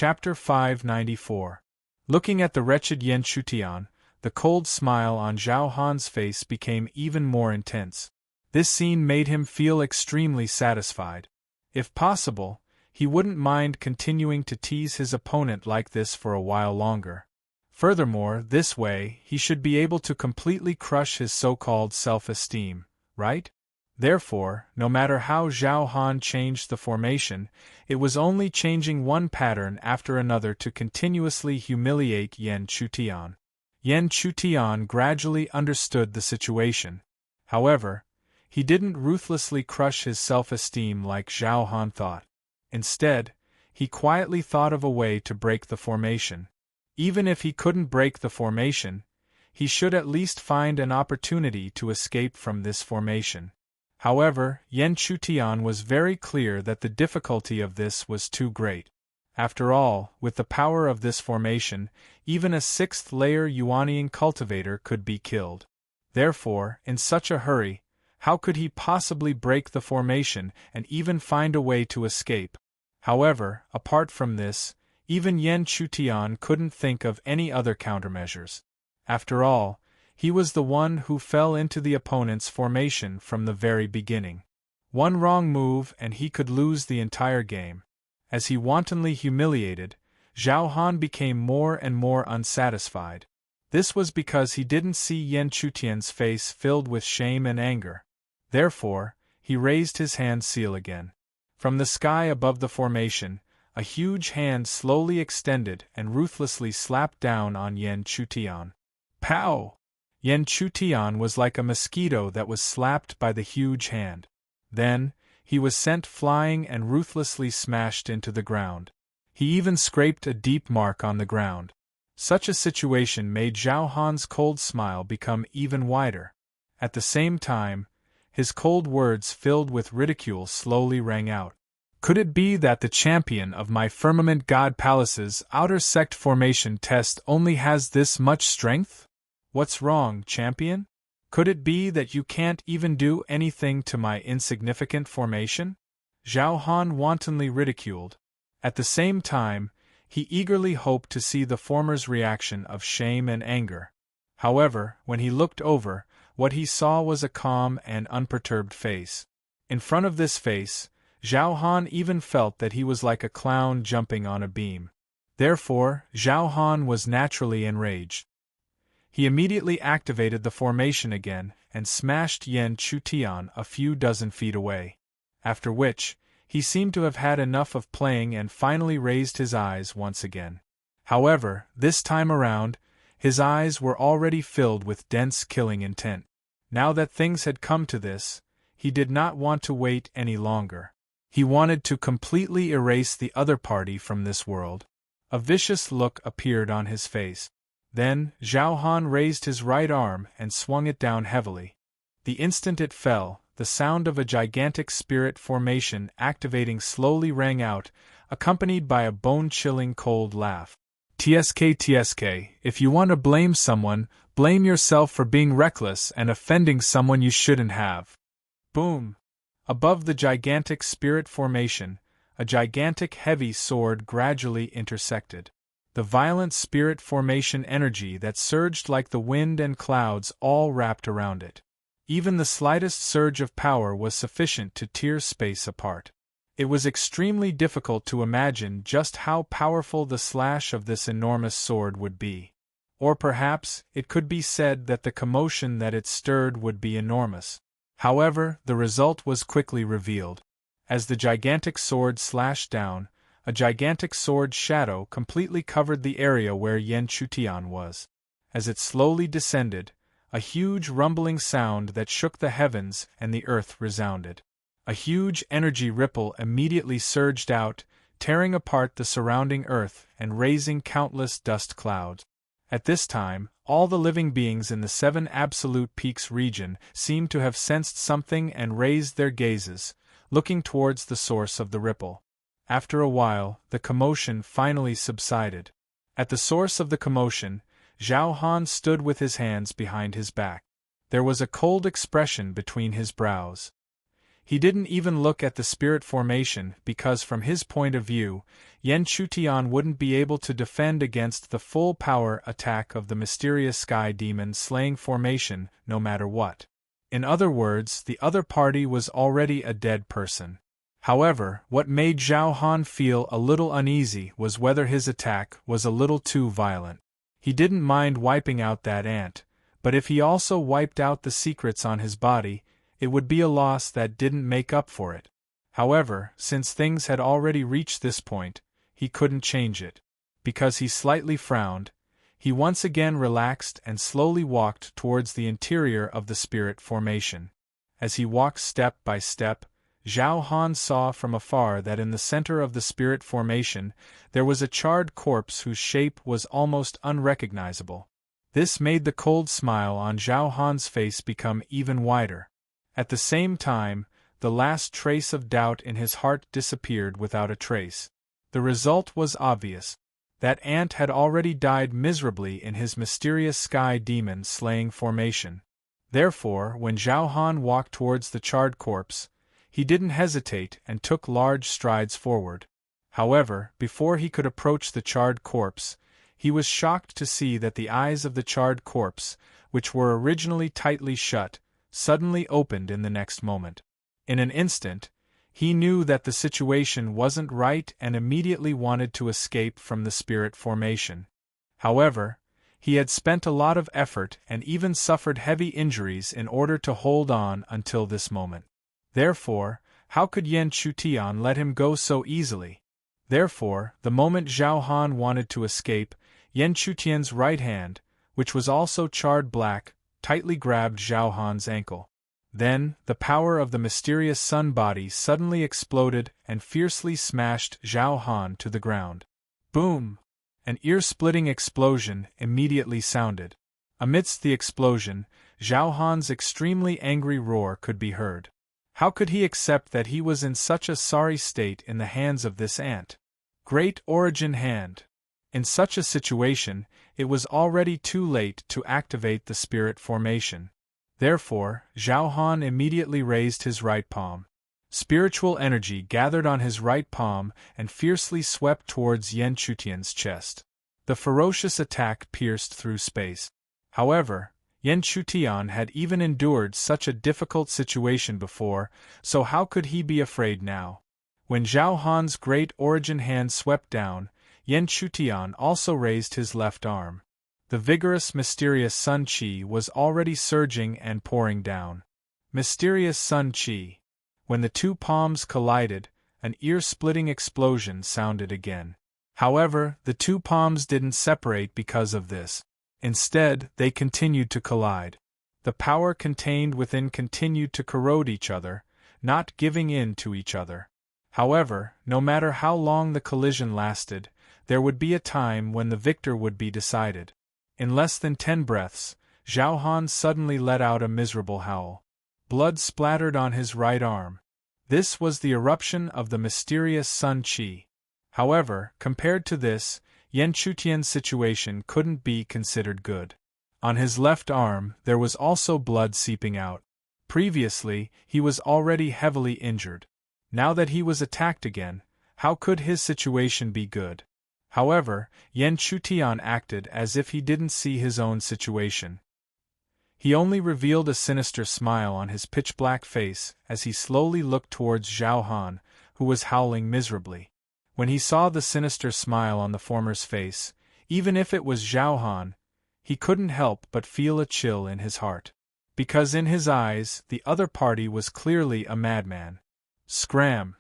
Chapter 594. Looking at the wretched Yan Chutian, the cold smile on Zhao Han's face became even more intense. This scene made him feel extremely satisfied. If possible, he wouldn't mind continuing to tease his opponent like this for a while longer. Furthermore, this way, he should be able to completely crush his so-called self-esteem, right? Therefore, no matter how Zhao Han changed the formation, it was only changing one pattern after another to continuously humiliate Yan Chutian. Yan Chutian gradually understood the situation. However, he didn't ruthlessly crush his self-esteem like Zhao Han thought. Instead, he quietly thought of a way to break the formation. Even if he couldn't break the formation, he should at least find an opportunity to escape from this formation. However, Yan Chutian was very clear that the difficulty of this was too great. After all, with the power of this formation, even a sixth-layer Yuanian cultivator could be killed. Therefore, in such a hurry, how could he possibly break the formation and even find a way to escape? However, apart from this, even Yan Chutian couldn't think of any other countermeasures. After all, he was the one who fell into the opponent's formation from the very beginning. One wrong move and he could lose the entire game. As he wantonly humiliated, Zhao Han became more and more unsatisfied. This was because he didn't see Yan Chutian's face filled with shame and anger. Therefore, he raised his hand seal again. From the sky above the formation, a huge hand slowly extended and ruthlessly slapped down on Yan Chutian. Pow! Yan Chutian was like a mosquito that was slapped by the huge hand. Then, he was sent flying and ruthlessly smashed into the ground. He even scraped a deep mark on the ground. Such a situation made Zhao Han's cold smile become even wider. At the same time, his cold words filled with ridicule slowly rang out. Could it be that the champion of my Firmament God Palace's outer sect formation test only has this much strength? What's wrong, champion? Could it be that you can't even do anything to my insignificant formation? Zhao Han wantonly ridiculed. At the same time, he eagerly hoped to see the former's reaction of shame and anger. However, when he looked over, what he saw was a calm and unperturbed face. In front of this face, Zhao Han even felt that he was like a clown jumping on a beam. Therefore, Zhao Han was naturally enraged. He immediately activated the formation again and smashed Yan Chutian a few dozen feet away. After which, he seemed to have had enough of playing and finally raised his eyes once again. However, this time around, his eyes were already filled with dense killing intent. Now that things had come to this, he did not want to wait any longer. He wanted to completely erase the other party from this world. A vicious look appeared on his face. Then, Zhao Han raised his right arm and swung it down heavily. The instant it fell, the sound of a gigantic spirit formation activating slowly rang out, accompanied by a bone-chilling cold laugh. TSK, if you want to blame someone, blame yourself for being reckless and offending someone you shouldn't have. Boom! Above the gigantic spirit formation, a gigantic heavy sword gradually intersected. The violent spirit formation energy that surged like the wind and clouds all wrapped around it. Even the slightest surge of power was sufficient to tear space apart. It was extremely difficult to imagine just how powerful the slash of this enormous sword would be. Or perhaps, it could be said that the commotion that it stirred would be enormous. However, the result was quickly revealed. As the gigantic sword slashed down, a gigantic sword shadow completely covered the area where Yan Chutian was. As it slowly descended, a huge rumbling sound that shook the heavens and the earth resounded. A huge energy ripple immediately surged out, tearing apart the surrounding earth and raising countless dust clouds. At this time, all the living beings in the 7 Absolute Peaks region seemed to have sensed something and raised their gazes, looking towards the source of the ripple. After a while, the commotion finally subsided. At the source of the commotion, Zhao Han stood with his hands behind his back. There was a cold expression between his brows. He didn't even look at the spirit formation because from his point of view, Yan Chutian wouldn't be able to defend against the full power attack of the mysterious sky demon slaying formation no matter what. In other words, the other party was already a dead person. However, what made Zhao Han feel a little uneasy was whether his attack was a little too violent. He didn't mind wiping out that ant, but if he also wiped out the secrets on his body, it would be a loss that didn't make up for it. However, since things had already reached this point, he couldn't change it. Because he slightly frowned, he once again relaxed and slowly walked towards the interior of the spirit formation. As he walked step by step, Zhao Han saw from afar that in the center of the spirit formation there was a charred corpse whose shape was almost unrecognizable. This made the cold smile on Zhao Han's face become even wider. At the same time, the last trace of doubt in his heart disappeared without a trace. The result was obvious. That ant had already died miserably in his mysterious sky demon slaying formation. Therefore, when Zhao Han walked towards the charred corpse, he didn't hesitate and took large strides forward. However, before he could approach the charred corpse, he was shocked to see that the eyes of the charred corpse, which were originally tightly shut, suddenly opened in the next moment. In an instant, he knew that the situation wasn't right and immediately wanted to escape from the spirit formation. However, he had spent a lot of effort and even suffered heavy injuries in order to hold on until this moment. Therefore, how could Yan Chutian let him go so easily? Therefore, the moment Zhao Han wanted to escape, Yan Chutian's right hand, which was also charred black, tightly grabbed Zhao Han's ankle. Then, the power of the mysterious sun body suddenly exploded and fiercely smashed Zhao Han to the ground. Boom! An ear-splitting explosion immediately sounded. Amidst the explosion, Zhao Han's extremely angry roar could be heard. How could he accept that he was in such a sorry state in the hands of this ant? Great Origin Hand! In such a situation, it was already too late to activate the spirit formation. Therefore, Zhao Han immediately raised his right palm. Spiritual energy gathered on his right palm and fiercely swept towards Yan Chutian's chest. The ferocious attack pierced through space. However, Yan Chutian had even endured such a difficult situation before, so how could he be afraid now? When Zhao Han's great origin hand swept down, Yan Chutian also raised his left arm. The vigorous mysterious sun qi was already surging and pouring down. Mysterious sun qi. When the two palms collided, an ear-splitting explosion sounded again. However, the two palms didn't separate because of this. Instead, they continued to collide. The power contained within continued to corrode each other, not giving in to each other. However, no matter how long the collision lasted, there would be a time when the victor would be decided. In less than 10 breaths, Zhao Han suddenly let out a miserable howl. Blood splattered on his right arm. This was the eruption of the mysterious sun qi. However, compared to this, Yan Chutian's situation couldn't be considered good. On his left arm, there was also blood seeping out. Previously, he was already heavily injured. Now that he was attacked again, how could his situation be good? However, Yan Chutian acted as if he didn't see his own situation. He only revealed a sinister smile on his pitch-black face as he slowly looked towards Zhao Han, who was howling miserably. When he saw the sinister smile on the former's face, even if it was Zhao Han, he couldn't help but feel a chill in his heart. Because in his eyes, the other party was clearly a madman. Scram!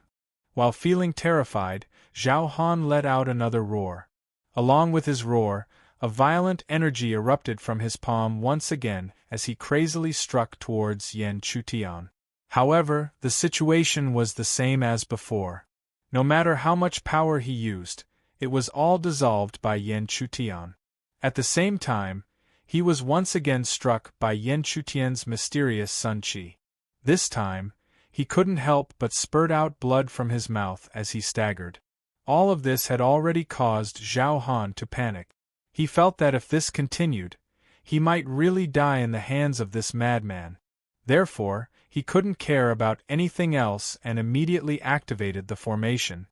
While feeling terrified, Zhao Han let out another roar. Along with his roar, a violent energy erupted from his palm once again as he crazily struck towards Yan Chutian. However, the situation was the same as before. No matter how much power he used, it was all dissolved by Yan Chutian. At the same time, he was once again struck by Yan Chutian's mysterious sun qi. This time, he couldn't help but spurt out blood from his mouth as he staggered. All of this had already caused Zhao Han to panic. He felt that if this continued, he might really die in the hands of this madman. Therefore, He couldn't care about anything else and immediately activated the formation.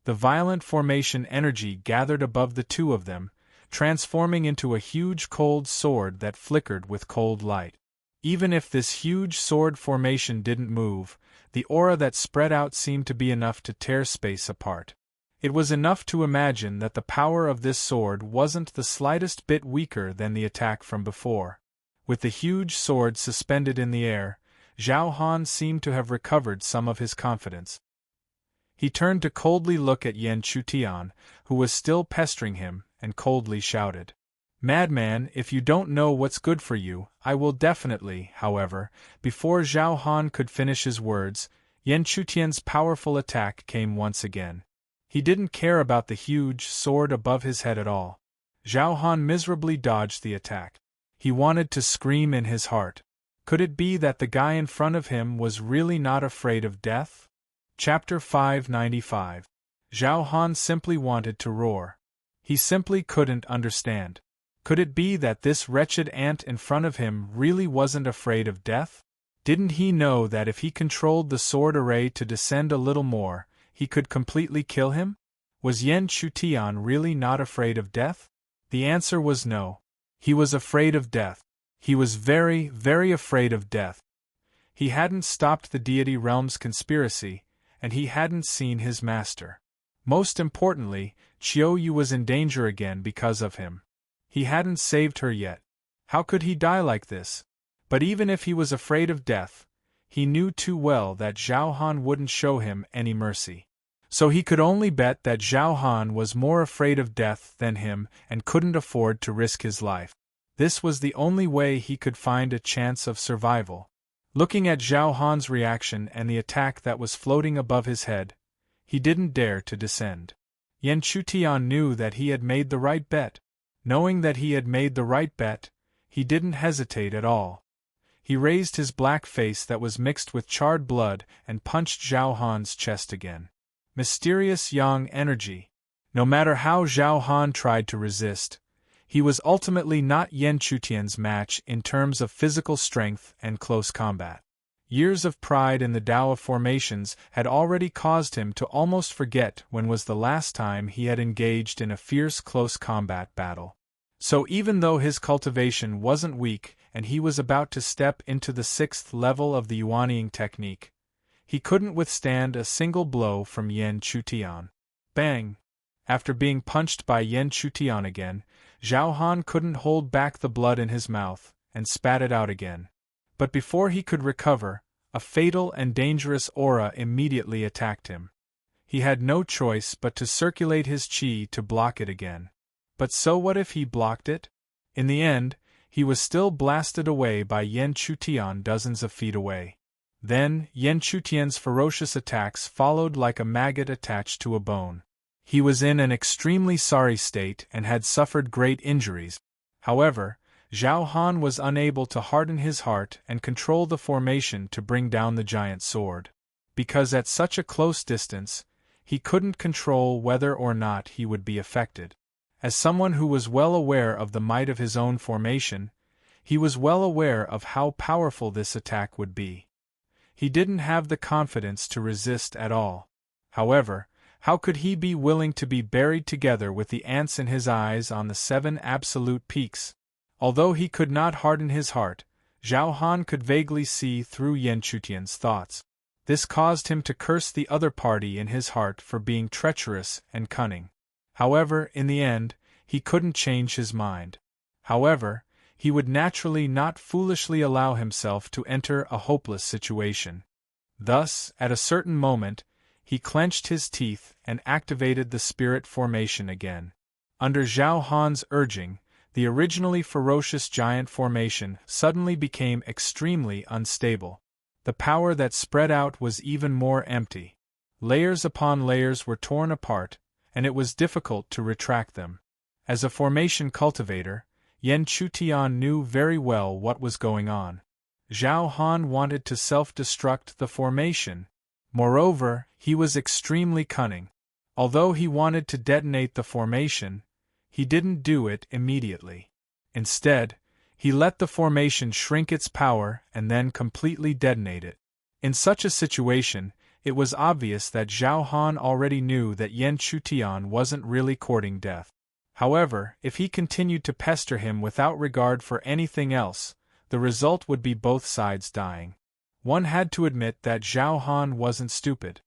The violent formation energy gathered above the two of them, transforming into a huge cold sword that flickered with cold light. Even if this huge sword formation didn't move, the aura that spread out seemed to be enough to tear space apart. It was enough to imagine that the power of this sword wasn't the slightest bit weaker than the attack from before. With the huge sword suspended in the air, Zhao Han seemed to have recovered some of his confidence. He turned to coldly look at Yan Chutian, who was still pestering him, and coldly shouted, "Madman, if you don't know what's good for you, I will definitely." However, before Zhao Han could finish his words, Yan Chutian's powerful attack came once again. He didn't care about the huge sword above his head at all. Zhao Han miserably dodged the attack. He wanted to scream in his heart. Could it be that the guy in front of him was really not afraid of death? Chapter 595. Zhao Han simply wanted to roar. He simply couldn't understand. Could it be that this wretched ant in front of him really wasn't afraid of death? Didn't he know that if he controlled the sword array to descend a little more, he could completely kill him? Was Yan Chutian really not afraid of death? The answer was no. He was afraid of death. He was very, very afraid of death. He hadn't stopped the deity realm's conspiracy, and he hadn't seen his master. Most importantly, Qiu Yu was in danger again because of him. He hadn't saved her yet. How could he die like this? But even if he was afraid of death, he knew too well that Zhao Han wouldn't show him any mercy. So he could only bet that Zhao Han was more afraid of death than him and couldn't afford to risk his life. This was the only way he could find a chance of survival. Looking at Zhao Han's reaction and the attack that was floating above his head, he didn't dare to descend. Yan Chutian knew that he had made the right bet. Knowing that he had made the right bet, he didn't hesitate at all. He raised his black face that was mixed with charred blood and punched Zhao Han's chest again. Mysterious yang energy. No matter how Zhao Han tried to resist, he was ultimately not Yan Chutian's match in terms of physical strength and close combat. Years of pride in the Tao of formations had already caused him to almost forget when was the last time he had engaged in a fierce close combat battle. So even though his cultivation wasn't weak and he was about to step into the 6th level of the Yuanying technique, he couldn't withstand a single blow from Yan Chutian. Bang! After being punched by Yan Chutian again, Zhao Han couldn't hold back the blood in his mouth, and spat it out again. But before he could recover, a fatal and dangerous aura immediately attacked him. He had no choice but to circulate his qi to block it again. But so what if he blocked it? In the end, he was still blasted away by Yan Chutian dozens of feet away. Then, Yan Chutian's ferocious attacks followed like a maggot attached to a bone. He was in an extremely sorry state and had suffered great injuries. However, Zhao Han was unable to harden his heart and control the formation to bring down the giant sword. Because at such a close distance, he couldn't control whether or not he would be affected. As someone who was well aware of the might of his own formation, he was well aware of how powerful this attack would be. He didn't have the confidence to resist at all. However, how could he be willing to be buried together with the ants in his eyes on the 7 absolute peaks? Although he could not harden his heart, Zhao Han could vaguely see through Yan Chutian's thoughts. This caused him to curse the other party in his heart for being treacherous and cunning. However, in the end, he couldn't change his mind. However, he would naturally not foolishly allow himself to enter a hopeless situation. Thus, at a certain moment, he clenched his teeth and activated the spirit formation again. Under Zhao Han's urging, the originally ferocious giant formation suddenly became extremely unstable. The power that spread out was even more empty. Layers upon layers were torn apart, and it was difficult to retract them. As a formation cultivator, Yan Chutian knew very well what was going on. Zhao Han wanted to self-destruct the formation. Moreover, he was extremely cunning. Although he wanted to detonate the formation, he didn't do it immediately. Instead, he let the formation shrink its power and then completely detonate it. In such a situation, it was obvious that Zhao Han already knew that Yan Chutian wasn't really courting death. However, if he continued to pester him without regard for anything else, the result would be both sides dying. One had to admit that Zhao Han wasn't stupid.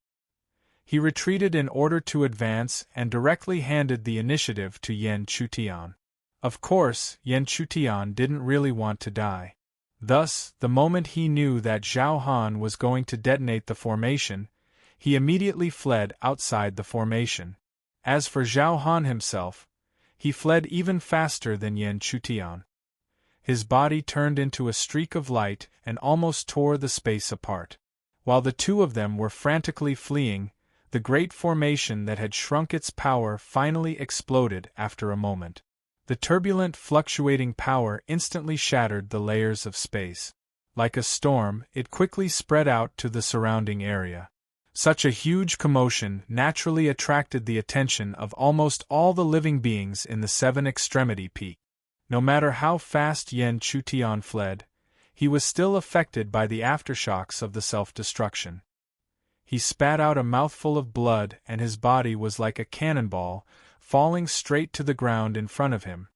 He retreated in order to advance and directly handed the initiative to Yan Chutian. Of course, Yan Chutian didn't really want to die. Thus, the moment he knew that Zhao Han was going to detonate the formation, he immediately fled outside the formation. As for Zhao Han himself, he fled even faster than Yan Chutian. His body turned into a streak of light and almost tore the space apart. While the two of them were frantically fleeing, the great formation that had shrunk its power finally exploded after a moment. The turbulent, fluctuating power instantly shattered the layers of space. Like a storm, it quickly spread out to the surrounding area. Such a huge commotion naturally attracted the attention of almost all the living beings in the Seven Extremity Peak. No matter how fast Yan Chutian fled, he was still affected by the aftershocks of the self-destruction. He spat out a mouthful of blood and his body was like a cannonball, falling straight to the ground in front of him.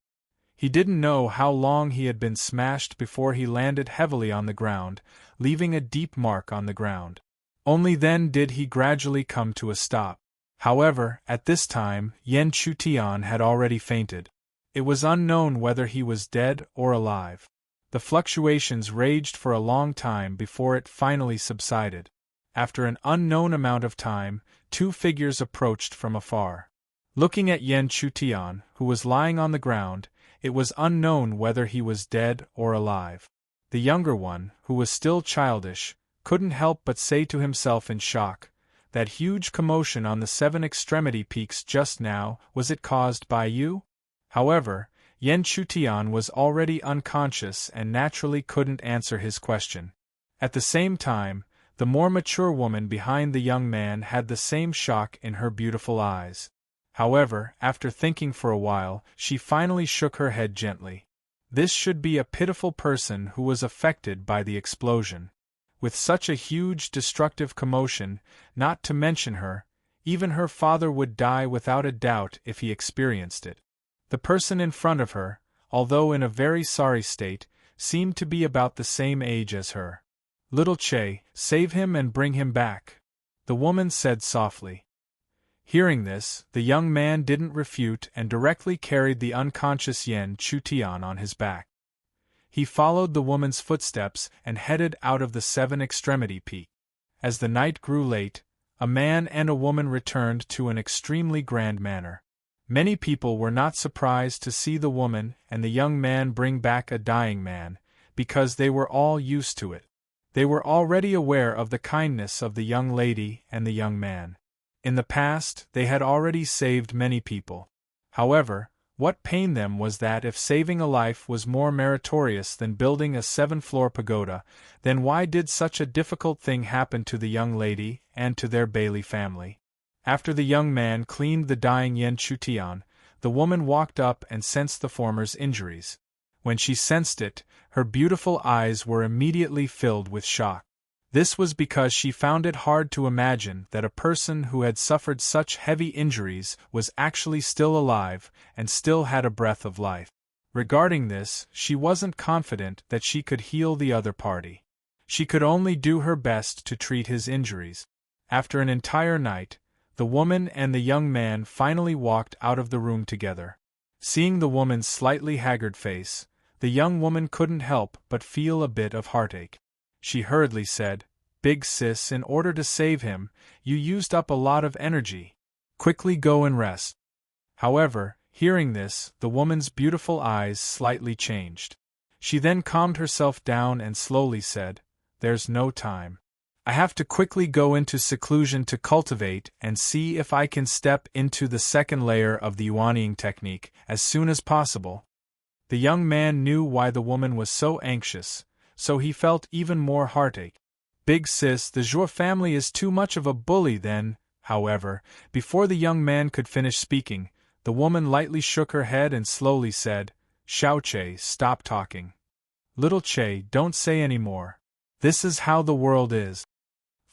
He didn't know how long he had been smashed before he landed heavily on the ground, leaving a deep mark on the ground. Only then did he gradually come to a stop. However, at this time, Yan Chutian had already fainted. It was unknown whether he was dead or alive. The fluctuations raged for a long time before it finally subsided. After an unknown amount of time, two figures approached from afar. Looking at Yan Chutian, who was lying on the ground, it was unknown whether he was dead or alive. The younger one, who was still childish, couldn't help but say to himself in shock, "That huge commotion on the Seven Extremity Peaks just now, was it caused by you?" However, Yan Chutian was already unconscious and naturally couldn't answer his question. At the same time, the more mature woman behind the young man had the same shock in her beautiful eyes. However, after thinking for a while, she finally shook her head gently. This should be a pitiful person who was affected by the explosion. With such a huge destructive commotion, not to mention her, even her father would die without a doubt if he experienced it. The person in front of her, although in a very sorry state, seemed to be about the same age as her. "Little Che, save him and bring him back," the woman said softly. Hearing this, the young man didn't refute and directly carried the unconscious Yan Chutian on his back. He followed the woman's footsteps and headed out of the Seven Extremity Peak. As the night grew late, a man and a woman returned to an extremely grand manner. Many people were not surprised to see the woman and the young man bring back a dying man, because they were all used to it. They were already aware of the kindness of the young lady and the young man. In the past, they had already saved many people. However, what pained them was that if saving a life was more meritorious than building a 7-floor pagoda, then why did such a difficult thing happen to the young lady and to their Bailey family? After the young man cleaned the dying Yan Chutian, the woman walked up and sensed the former's injuries. When she sensed it, her beautiful eyes were immediately filled with shock. This was because she found it hard to imagine that a person who had suffered such heavy injuries was actually still alive and still had a breath of life. Regarding this, she wasn't confident that she could heal the other party. She could only do her best to treat his injuries. After an entire night, the woman and the young man finally walked out of the room together. Seeing the woman's slightly haggard face, the young woman couldn't help but feel a bit of heartache. She hurriedly said, "Big sis, in order to save him, you used up a lot of energy. Quickly go and rest." However, hearing this, the woman's beautiful eyes slightly changed. She then calmed herself down and slowly said, "There's no time. I have to quickly go into seclusion to cultivate and see if I can step into the second layer of the Yuanying technique as soon as possible." The young man knew why the woman was so anxious, so he felt even more heartache. "Big sis, the Zhuo family is too much of a bully then." However, before the young man could finish speaking, the woman lightly shook her head and slowly said, "Xiao Che, stop talking. Little Che, don't say any more. This is how the world is."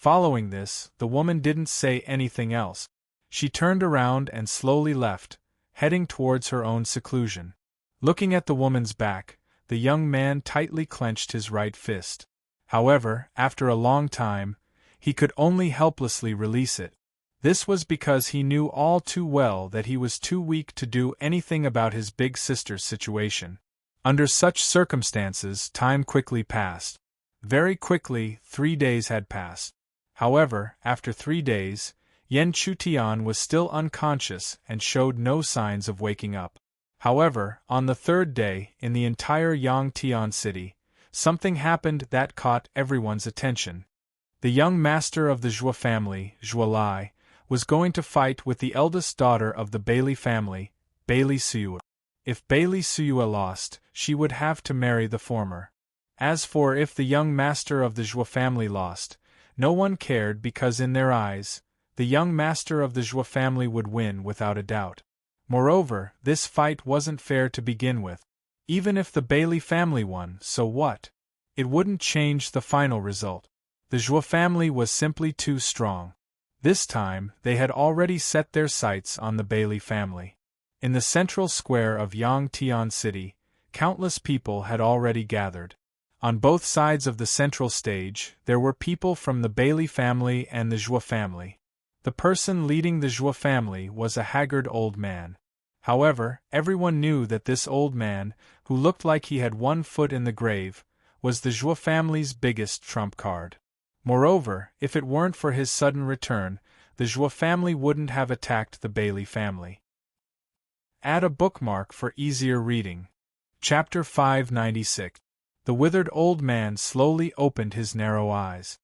Following this, the woman didn't say anything else. She turned around and slowly left, heading towards her own seclusion. Looking at the woman's back, the young man tightly clenched his right fist. However, after a long time, he could only helplessly release it. This was because he knew all too well that he was too weak to do anything about his big sister's situation. Under such circumstances, time quickly passed. Very quickly, 3 days had passed. However, after 3 days, Yan Chutian was still unconscious and showed no signs of waking up. However, on the 3rd day, in the entire Yangtian city, something happened that caught everyone's attention. The young master of the Zhou family, Zhou Lai, was going to fight with the eldest daughter of the Bailey family, Bailey Suyue. If Bailey Suyue lost, she would have to marry the former. As for if the young master of the Zhou family lost, no one cared because in their eyes, the young master of the Zhou family would win without a doubt. Moreover, this fight wasn't fair to begin with. Even if the Bailey family won, so what? It wouldn't change the final result. The Zhou family was simply too strong. This time, they had already set their sights on the Bailey family. In the central square of Yangtian City, countless people had already gathered. On both sides of the central stage, there were people from the Bailey family and the Zhou family. The person leading the Zhou family was a haggard old man. However, everyone knew that this old man, who looked like he had 1 foot in the grave, was the Zhou family's biggest trump card. Moreover, if it weren't for his sudden return, the Zhou family wouldn't have attacked the Bailey family. Add a bookmark for easier reading. Chapter 596. The withered old man slowly opened his narrow eyes.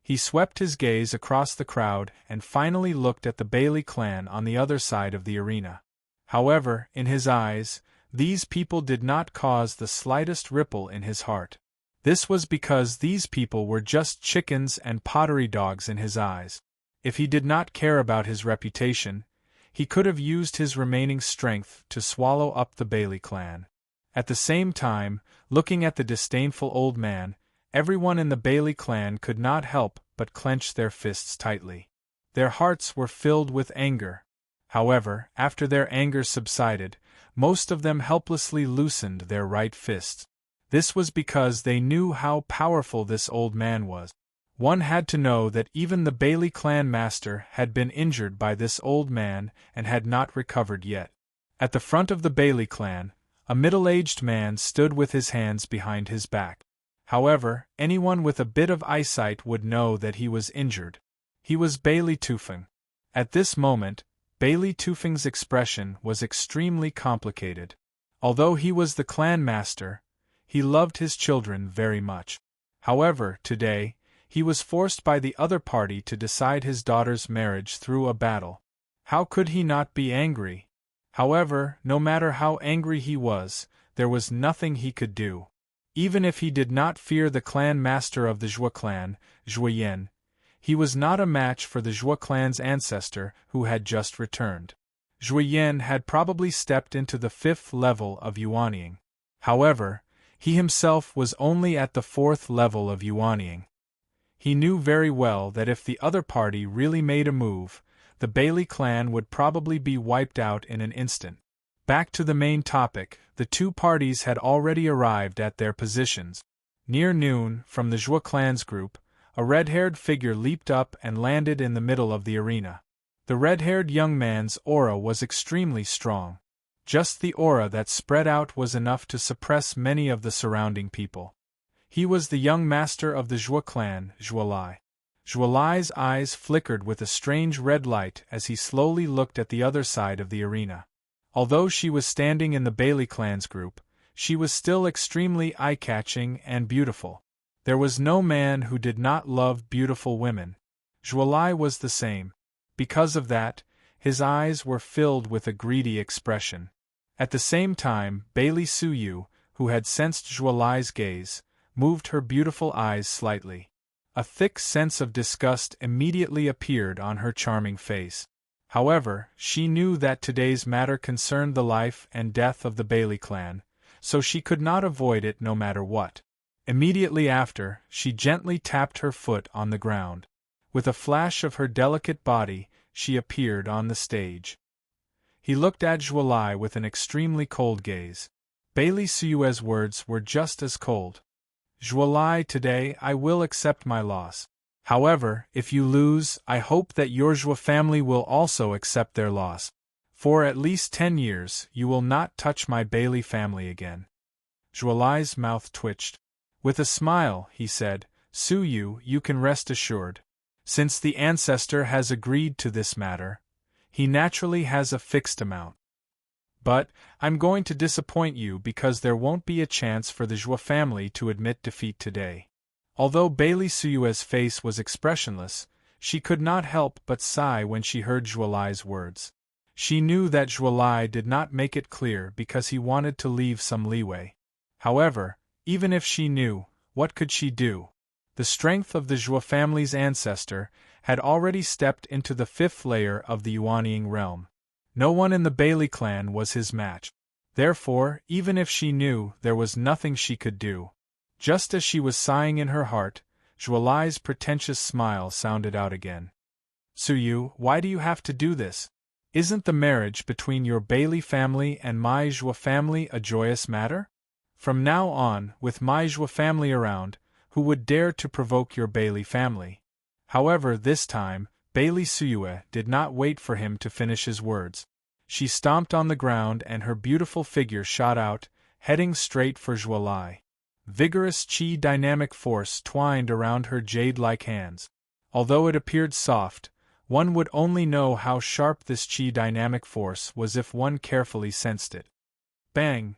He swept his gaze across the crowd and finally looked at the Bailey clan on the other side of the arena. However, in his eyes, these people did not cause the slightest ripple in his heart. This was because these people were just chickens and pottery dogs in his eyes. If he did not care about his reputation, he could have used his remaining strength to swallow up the Bailey clan. At the same time, looking at the disdainful old man, everyone in the Bailey clan could not help but clench their fists tightly. Their hearts were filled with anger. However, after their anger subsided, most of them helplessly loosened their right fists. This was because they knew how powerful this old man was. One had to know that even the Bailey clan master had been injured by this old man and had not recovered yet. At the front of the Bailey clan, a middle-aged man stood with his hands behind his back. However, anyone with a bit of eyesight would know that he was injured. He was Bailey Tufeng. At this moment, Bailey Tufeng's expression was extremely complicated. Although he was the clan master, he loved his children very much. However, today, he was forced by the other party to decide his daughter's marriage through a battle. How could he not be angry? However, no matter how angry he was, there was nothing he could do. Even if he did not fear the clan master of the Zhou clan, Zhou Yan, he was not a match for the Zhou clan's ancestor who had just returned. Zhou Yan had probably stepped into the 5th level of Yuanying. However, he himself was only at the 4th level of Yuanying. He knew very well that if the other party really made a move, the Bailey clan would probably be wiped out in an instant. Back to the main topic, the two parties had already arrived at their positions. Near noon, from the Zhou clan's group, a red-haired figure leaped up and landed in the middle of the arena. The red-haired young man's aura was extremely strong. Just the aura that spread out was enough to suppress many of the surrounding people. He was the young master of the Zhou clan, Zhou Lai. Zhou Lai's eyes flickered with a strange red light as he slowly looked at the other side of the arena. Although she was standing in the Bailey clan's group, she was still extremely eye-catching and beautiful. There was no man who did not love beautiful women. Zhou Lai was the same. Because of that, his eyes were filled with a greedy expression. At the same time, Bailey Suyue, who had sensed Zhou Lai's gaze, moved her beautiful eyes slightly. A thick sense of disgust immediately appeared on her charming face. However, she knew that today's matter concerned the life and death of the Bailey clan, so she could not avoid it no matter what. Immediately after, she gently tapped her foot on the ground. With a flash of her delicate body, she appeared on the stage. He looked at Zhualai with an extremely cold gaze. Bailey Suyue's words were just as cold. Zhualai, today I will accept my loss. However, if you lose, I hope that your Zhua family will also accept their loss. For at least 10 years, you will not touch my Bailey family again. Zhualai's mouth twitched. With a smile, he said, Suyu, you can rest assured. Since the ancestor has agreed to this matter, he naturally has a fixed amount. But, I'm going to disappoint you because there won't be a chance for the Zhua family to admit defeat today. Although Bailey Suyue's face was expressionless, she could not help but sigh when she heard Zhualai's words. She knew that Zhualai did not make it clear because he wanted to leave some leeway. However, even if she knew, what could she do? The strength of the Zhua family's ancestor had already stepped into the 5th layer of the Yuanying realm. No one in the Bailey clan was his match. Therefore, even if she knew, there was nothing she could do. Just as she was sighing in her heart, Zhualai's pretentious smile sounded out again. Suyu, why do you have to do this? Isn't the marriage between your Bailey family and my Zhua family a joyous matter? From now on, with my Zhua family around, who would dare to provoke your Bailey family? However, this time, Bailey Suyue did not wait for him to finish his words. She stomped on the ground and her beautiful figure shot out, heading straight for Zhualai. Vigorous qi dynamic force twined around her jade-like hands. Although it appeared soft, one would only know how sharp this qi dynamic force was if one carefully sensed it. Bang!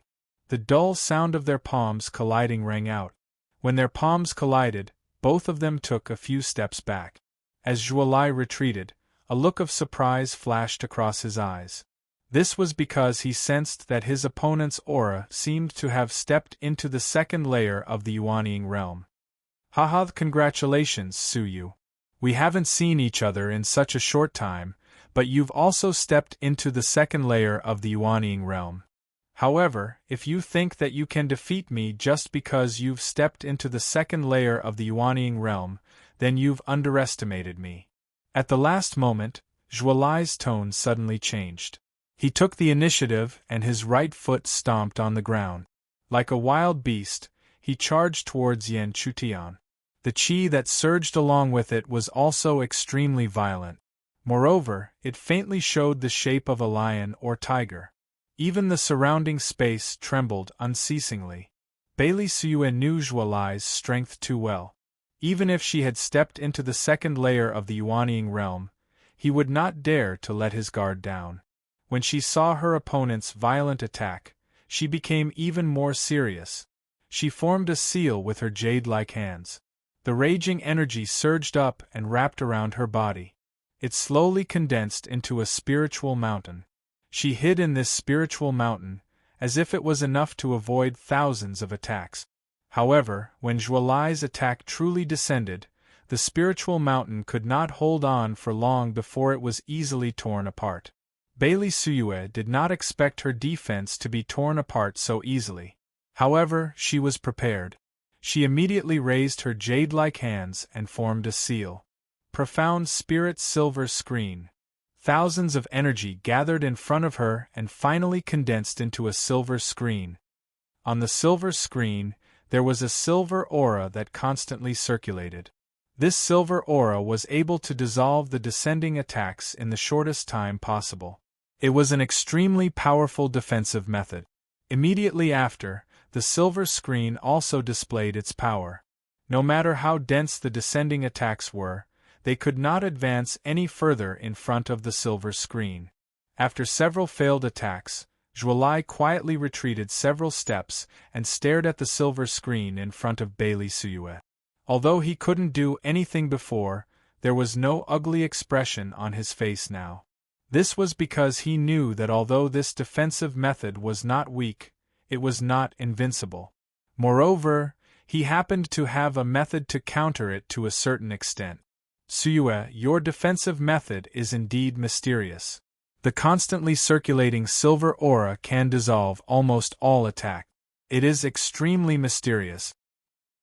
The dull sound of their palms colliding rang out. When their palms collided, both of them took a few steps back. As Zhualai retreated, a look of surprise flashed across his eyes. This was because he sensed that his opponent's aura seemed to have stepped into the 2nd layer of the Yuanying realm. Haha, congratulations, Suyu. We haven't seen each other in such a short time, but you've also stepped into the 2nd layer of the Yuanying realm. However, if you think that you can defeat me just because you've stepped into the 2nd layer of the Yuanying realm, then you've underestimated me. At the last moment, Zhualai's tone suddenly changed. He took the initiative and his right foot stomped on the ground. Like a wild beast, he charged towards Yan Chutian. The qi that surged along with it was also extremely violent. Moreover, it faintly showed the shape of a lion or tiger. Even the surrounding space trembled unceasingly. Bailey Suyue knew Zhualai's strength too well. Even if she had stepped into the 2nd layer of the Yuanying realm, he would not dare to let his guard down. When she saw her opponent's violent attack, she became even more serious. She formed a seal with her jade-like hands. The raging energy surged up and wrapped around her body. It slowly condensed into a spiritual mountain. She hid in this spiritual mountain, as if it was enough to avoid thousands of attacks. However, when Zhualai's attack truly descended, the spiritual mountain could not hold on for long before it was easily torn apart. Bailey Suyue did not expect her defense to be torn apart so easily. However, she was prepared. She immediately raised her jade-like hands and formed a seal. Profound spirit silver screen. Thousands of energy gathered in front of her and finally condensed into a silver screen. On the silver screen, there was a silver aura that constantly circulated. This silver aura was able to dissolve the descending attacks in the shortest time possible. It was an extremely powerful defensive method. Immediately after, the silver screen also displayed its power. No matter how dense the descending attacks were, they could not advance any further in front of the silver screen. After several failed attacks, Zhualai quietly retreated several steps and stared at the silver screen in front of Bailey Suyue. Although he couldn't do anything before, there was no ugly expression on his face now. This was because he knew that although this defensive method was not weak, it was not invincible. Moreover, he happened to have a method to counter it to a certain extent. Suyue, your defensive method is indeed mysterious. The constantly circulating silver aura can dissolve almost all attack. It is extremely mysterious.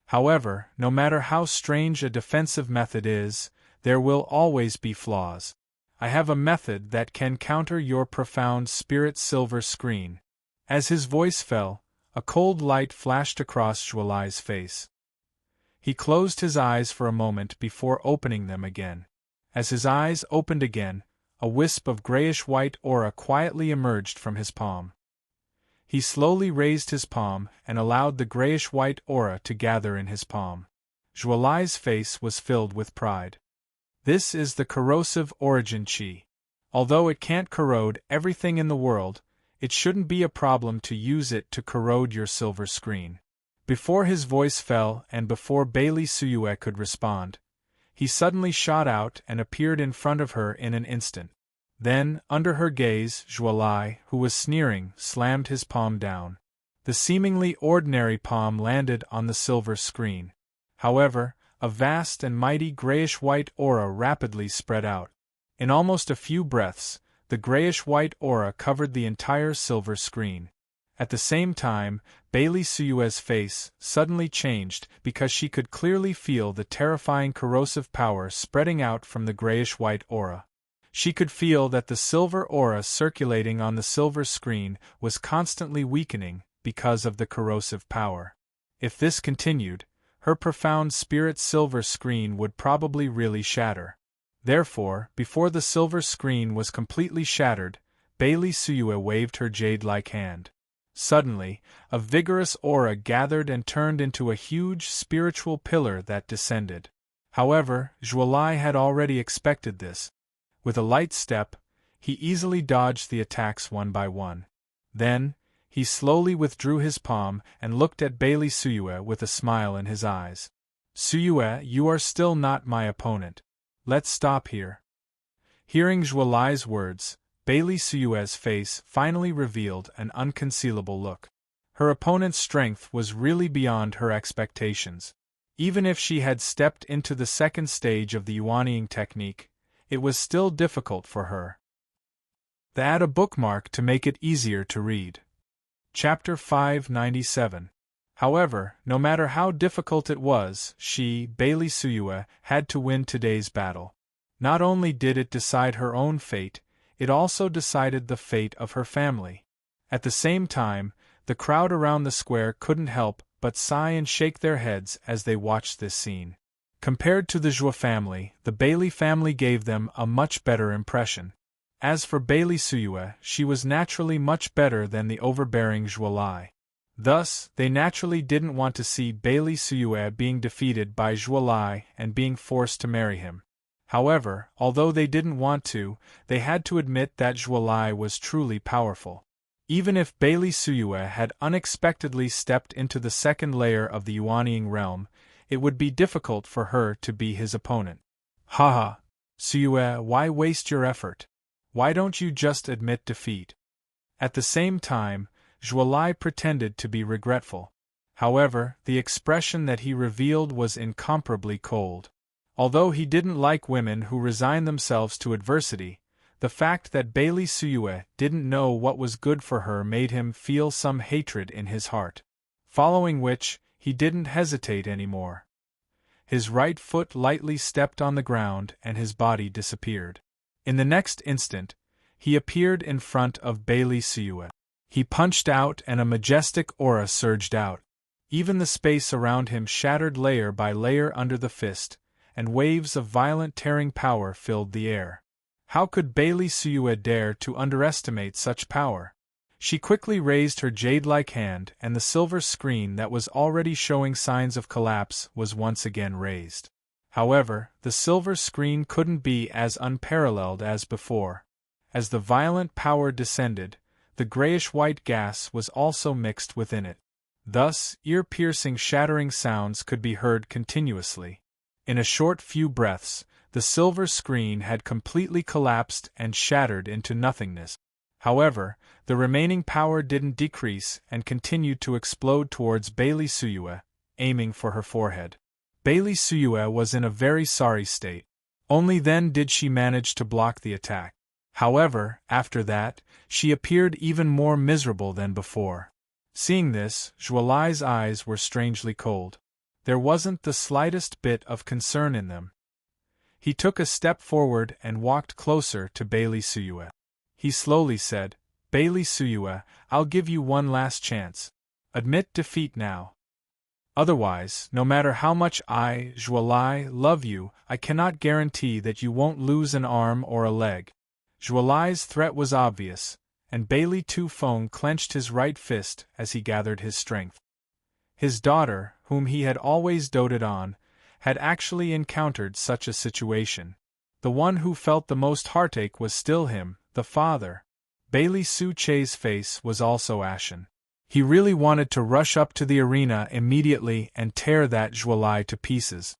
However, no matter how strange a defensive method is, there will always be flaws. I have a method that can counter your profound spirit silver screen. As his voice fell, a cold light flashed across Zhualai's face. He closed his eyes for a moment before opening them again. As his eyes opened again, a wisp of grayish-white aura quietly emerged from his palm. He slowly raised his palm and allowed the grayish-white aura to gather in his palm. Zhualai's face was filled with pride. This is the corrosive origin qi. Although it can't corrode everything in the world, it shouldn't be a problem to use it to corrode your silver screen. Before his voice fell and before Bailey Suyue could respond, he suddenly shot out and appeared in front of her in an instant. Then, under her gaze, Zhualai, who was sneering, slammed his palm down. The seemingly ordinary palm landed on the silver screen. However, a vast and mighty grayish-white aura rapidly spread out. In almost a few breaths, the grayish-white aura covered the entire silver screen. At the same time, Bailey Suyue's face suddenly changed because she could clearly feel the terrifying corrosive power spreading out from the grayish-white aura. She could feel that the silver aura circulating on the silver screen was constantly weakening because of the corrosive power. If this continued, her profound spirit silver screen would probably really shatter. Therefore, before the silver screen was completely shattered, Bailey Suyue waved her jade-like hand. Suddenly, a vigorous aura gathered and turned into a huge spiritual pillar that descended. However, Zhualai had already expected this. With a light step, he easily dodged the attacks one by one. Then, he slowly withdrew his palm and looked at Bailey Suyue with a smile in his eyes. "Suyue, you are still not my opponent. Let's stop here." Hearing Zhualai's words, Bailey Suyue's face finally revealed an unconcealable look. Her opponent's strength was really beyond her expectations. Even if she had stepped into the second stage of the Yuanying technique, it was still difficult for her. Add a bookmark to make it easier to read. Chapter 597. However, no matter how difficult it was, she, Bailey Suyue, had to win today's battle. Not only did it decide her own fate, it also decided the fate of her family. At the same time, the crowd around the square couldn't help but sigh and shake their heads as they watched this scene. Compared to the Zhou family, the Bailey family gave them a much better impression. As for Bailey Suyue, she was naturally much better than the overbearing Zhualai. Thus, they naturally didn't want to see Bailey Suyue being defeated by Zhualai and being forced to marry him. However, although they didn't want to, they had to admit that Zhualai was truly powerful. Even if Bailey Suyue had unexpectedly stepped into the second layer of the Yuanying realm, it would be difficult for her to be his opponent. Haha, Suyue, why waste your effort? Why don't you just admit defeat? At the same time, Zhualai pretended to be regretful. However, the expression that he revealed was incomparably cold. Although he didn't like women who resigned themselves to adversity, the fact that Bailey Suyue didn't know what was good for her made him feel some hatred in his heart. Following which, he didn't hesitate anymore. His right foot lightly stepped on the ground and his body disappeared. In the next instant, he appeared in front of Bailey Suyue. He punched out and a majestic aura surged out. Even the space around him shattered layer by layer under the fist, and waves of violent tearing power filled the air. How could Bailey Suyue dare to underestimate such power? She quickly raised her jade-like hand and the silver screen that was already showing signs of collapse was once again raised. However, the silver screen couldn't be as unparalleled as before. As the violent power descended, the grayish-white gas was also mixed within it. Thus, ear-piercing shattering sounds could be heard continuously. In a short few breaths, the silver screen had completely collapsed and shattered into nothingness. However, the remaining power didn't decrease and continued to explode towards Bailey Suyue, aiming for her forehead. Bailey Suyue was in a very sorry state. Only then did she manage to block the attack. However, after that, she appeared even more miserable than before. Seeing this, Zhualai's eyes were strangely cold. There wasn't the slightest bit of concern in them. He took a step forward and walked closer to Bailey Suyue. He slowly said, "Bailey Suyue, I'll give you one last chance. Admit defeat now. Otherwise, no matter how much I, Zhuolai, love you, I cannot guarantee that you won't lose an arm or a leg." Zhuolai's threat was obvious, and Bailey Tufeng clenched his right fist as he gathered his strength. His daughter, whom he had always doted on, had actually encountered such a situation. The one who felt the most heartache was still him, the father. Bailey Su Che's face was also ashen. He really wanted to rush up to the arena immediately and tear that Zhuolai to pieces.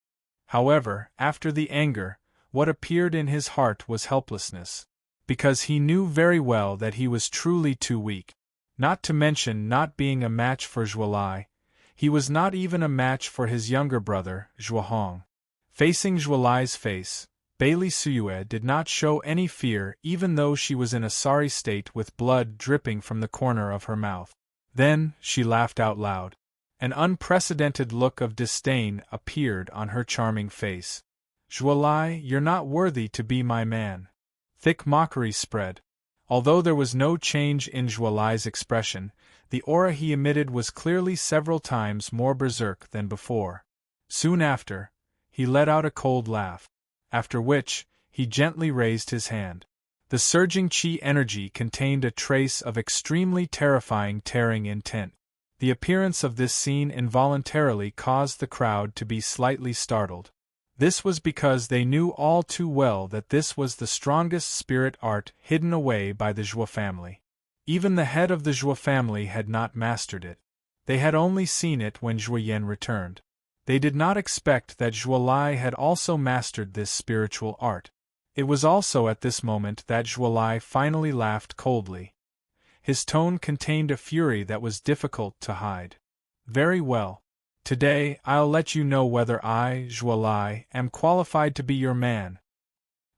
However, after the anger, what appeared in his heart was helplessness. Because he knew very well that he was truly too weak. Not to mention not being a match for Zhuolai, he was not even a match for his younger brother, Zhuohong. Facing Zhuolai's face, Bailey Suyue did not show any fear even though she was in a sorry state with blood dripping from the corner of her mouth. Then, she laughed out loud. An unprecedented look of disdain appeared on her charming face. "Zhuolai, you're not worthy to be my man." Thick mockery spread. Although there was no change in Zhuolai's expression, the aura he emitted was clearly several times more berserk than before. Soon after, he let out a cold laugh. After which, he gently raised his hand. The surging chi energy contained a trace of extremely terrifying tearing intent. The appearance of this scene involuntarily caused the crowd to be slightly startled. This was because they knew all too well that this was the strongest spirit art hidden away by the Zhuo family. Even the head of the Zhuo family had not mastered it. They had only seen it when Zhuoyan returned. They did not expect that Zhuolai had also mastered this spiritual art. It was also at this moment that Zhuolai finally laughed coldly. His tone contained a fury that was difficult to hide. "Very well. Today, I'll let you know whether I, Zhuolai, am qualified to be your man."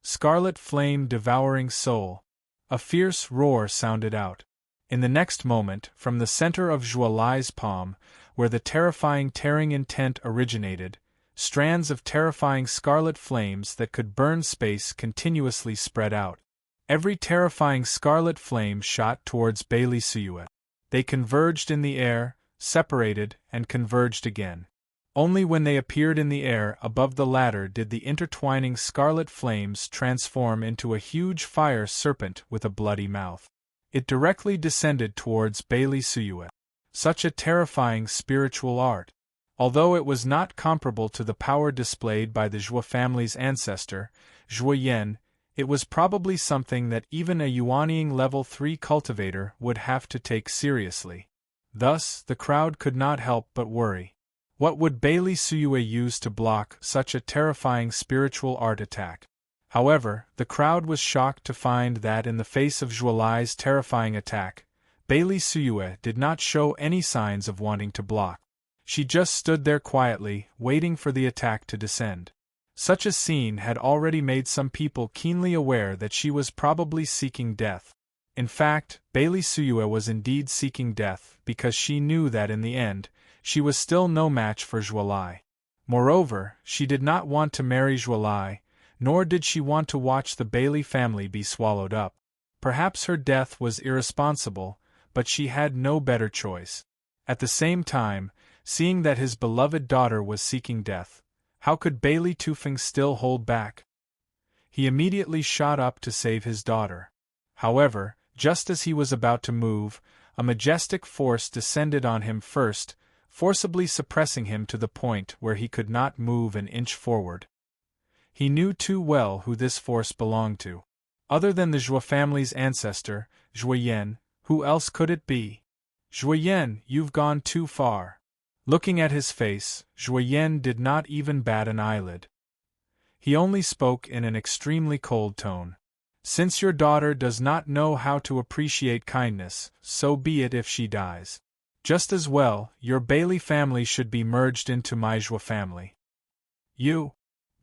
Scarlet flame devouring soul. A fierce roar sounded out. In the next moment, from the center of Zhuolai's palm, where the terrifying tearing intent originated, strands of terrifying scarlet flames that could burn space continuously spread out. Every terrifying scarlet flame shot towards Bailey Suyue. They converged in the air, separated, and converged again. Only when they appeared in the air above the ladder did the intertwining scarlet flames transform into a huge fire serpent with a bloody mouth. It directly descended towards Bailey Suyue. Such a terrifying spiritual art. Although it was not comparable to the power displayed by the Zhuo family's ancestor, Zhuoyan, it was probably something that even a Yuanying level 3 cultivator would have to take seriously. Thus, the crowd could not help but worry. What would Bailey Suyue use to block such a terrifying spiritual art attack? However, the crowd was shocked to find that in the face of Zhuolai's terrifying attack, Bailey Suyue did not show any signs of wanting to block. She just stood there quietly, waiting for the attack to descend. Such a scene had already made some people keenly aware that she was probably seeking death. In fact, Bailey Suyue was indeed seeking death because she knew that in the end, she was still no match for Zhuolai. Moreover, she did not want to marry Zhuolai, nor did she want to watch the Bailey family be swallowed up. Perhaps her death was irresponsible, but she had no better choice. At the same time, seeing that his beloved daughter was seeking death, how could Bailey Tufeng still hold back? He immediately shot up to save his daughter. However, just as he was about to move, a majestic force descended on him first, forcibly suppressing him to the point where he could not move an inch forward. He knew too well who this force belonged to. Other than the Zhuo family's ancestor, Zhuoyan, who else could it be? "Zhuoyan, you've gone too far." Looking at his face, Zhuoyan did not even bat an eyelid. He only spoke in an extremely cold tone. "Since your daughter does not know how to appreciate kindness, so be it if she dies. Just as well, your Bailey family should be merged into my Zhuo family." "You?"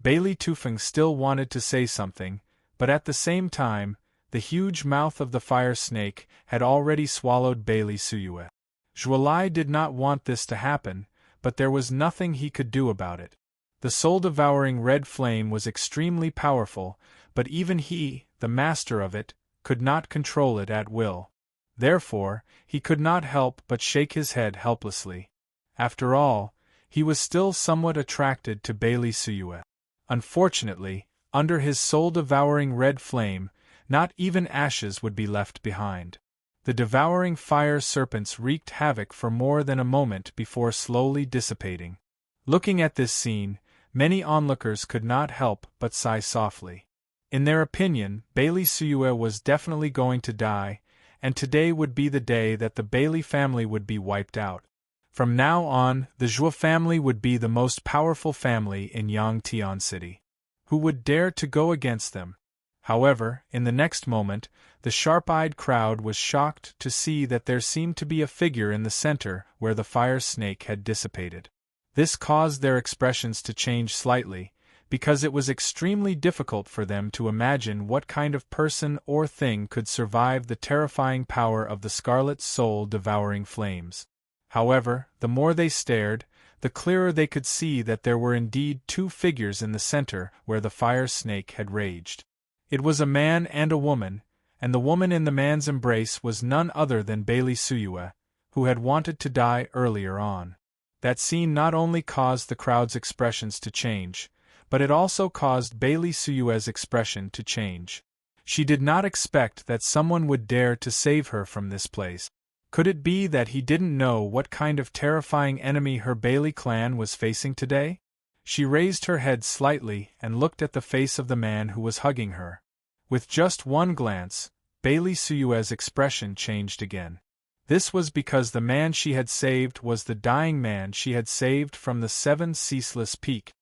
Bailey Tufeng still wanted to say something, but at the same time, the huge mouth of the fire snake had already swallowed Bailey Suyue. Zhuolai did not want this to happen, but there was nothing he could do about it. The soul-devouring red flame was extremely powerful, but even he, the master of it, could not control it at will. Therefore, he could not help but shake his head helplessly. After all, he was still somewhat attracted to Bailey Suyue. Unfortunately, under his soul-devouring red flame, not even ashes would be left behind. The devouring fire serpents wreaked havoc for more than a moment before slowly dissipating. Looking at this scene, many onlookers could not help but sigh softly. In their opinion, Bailey Suyue was definitely going to die, and today would be the day that the Bailey family would be wiped out. From now on, the Zhuo family would be the most powerful family in Yangtian City. Who would dare to go against them? However, in the next moment, the sharp-eyed crowd was shocked to see that there seemed to be a figure in the center where the fire snake had dissipated. This caused their expressions to change slightly, because it was extremely difficult for them to imagine what kind of person or thing could survive the terrifying power of the scarlet soul-devouring flames. However, the more they stared, the clearer they could see that there were indeed two figures in the center where the fire snake had raged. It was a man and a woman, and the woman in the man's embrace was none other than Bailey Suyue, who had wanted to die earlier on. That scene not only caused the crowd's expressions to change, but it also caused Bailey Suyue's expression to change. She did not expect that someone would dare to save her from this place. Could it be that he didn't know what kind of terrifying enemy her Bailey clan was facing today? She raised her head slightly and looked at the face of the man who was hugging her. With just one glance, Bailey Suyue's expression changed again. This was because the man she had saved was the dying man she had saved from the 7 ceaseless peak.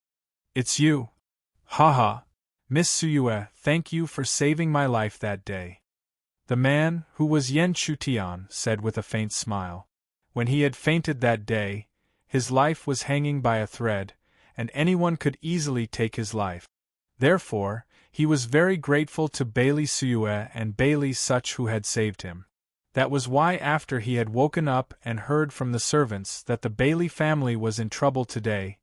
"It's you. Haha. Miss Suyue, thank you for saving my life that day." The man, who was Yan Chutian, said with a faint smile. When he had fainted that day, his life was hanging by a thread, and anyone could easily take his life. Therefore, he was very grateful to Bailey Suyue and Bailey Such who had saved him. That was why after he had woken up and heard from the servants that the Bailey family was in trouble today,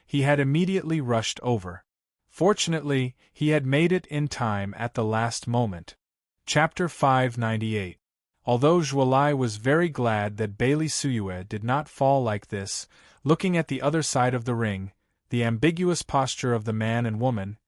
he had immediately rushed over. Fortunately, he had made it in time at the last moment. Chapter 598. Although Zhuolai was very glad that Bailey Suyue did not fall like this, looking at the other side of the ring, the ambiguous posture of the man and woman,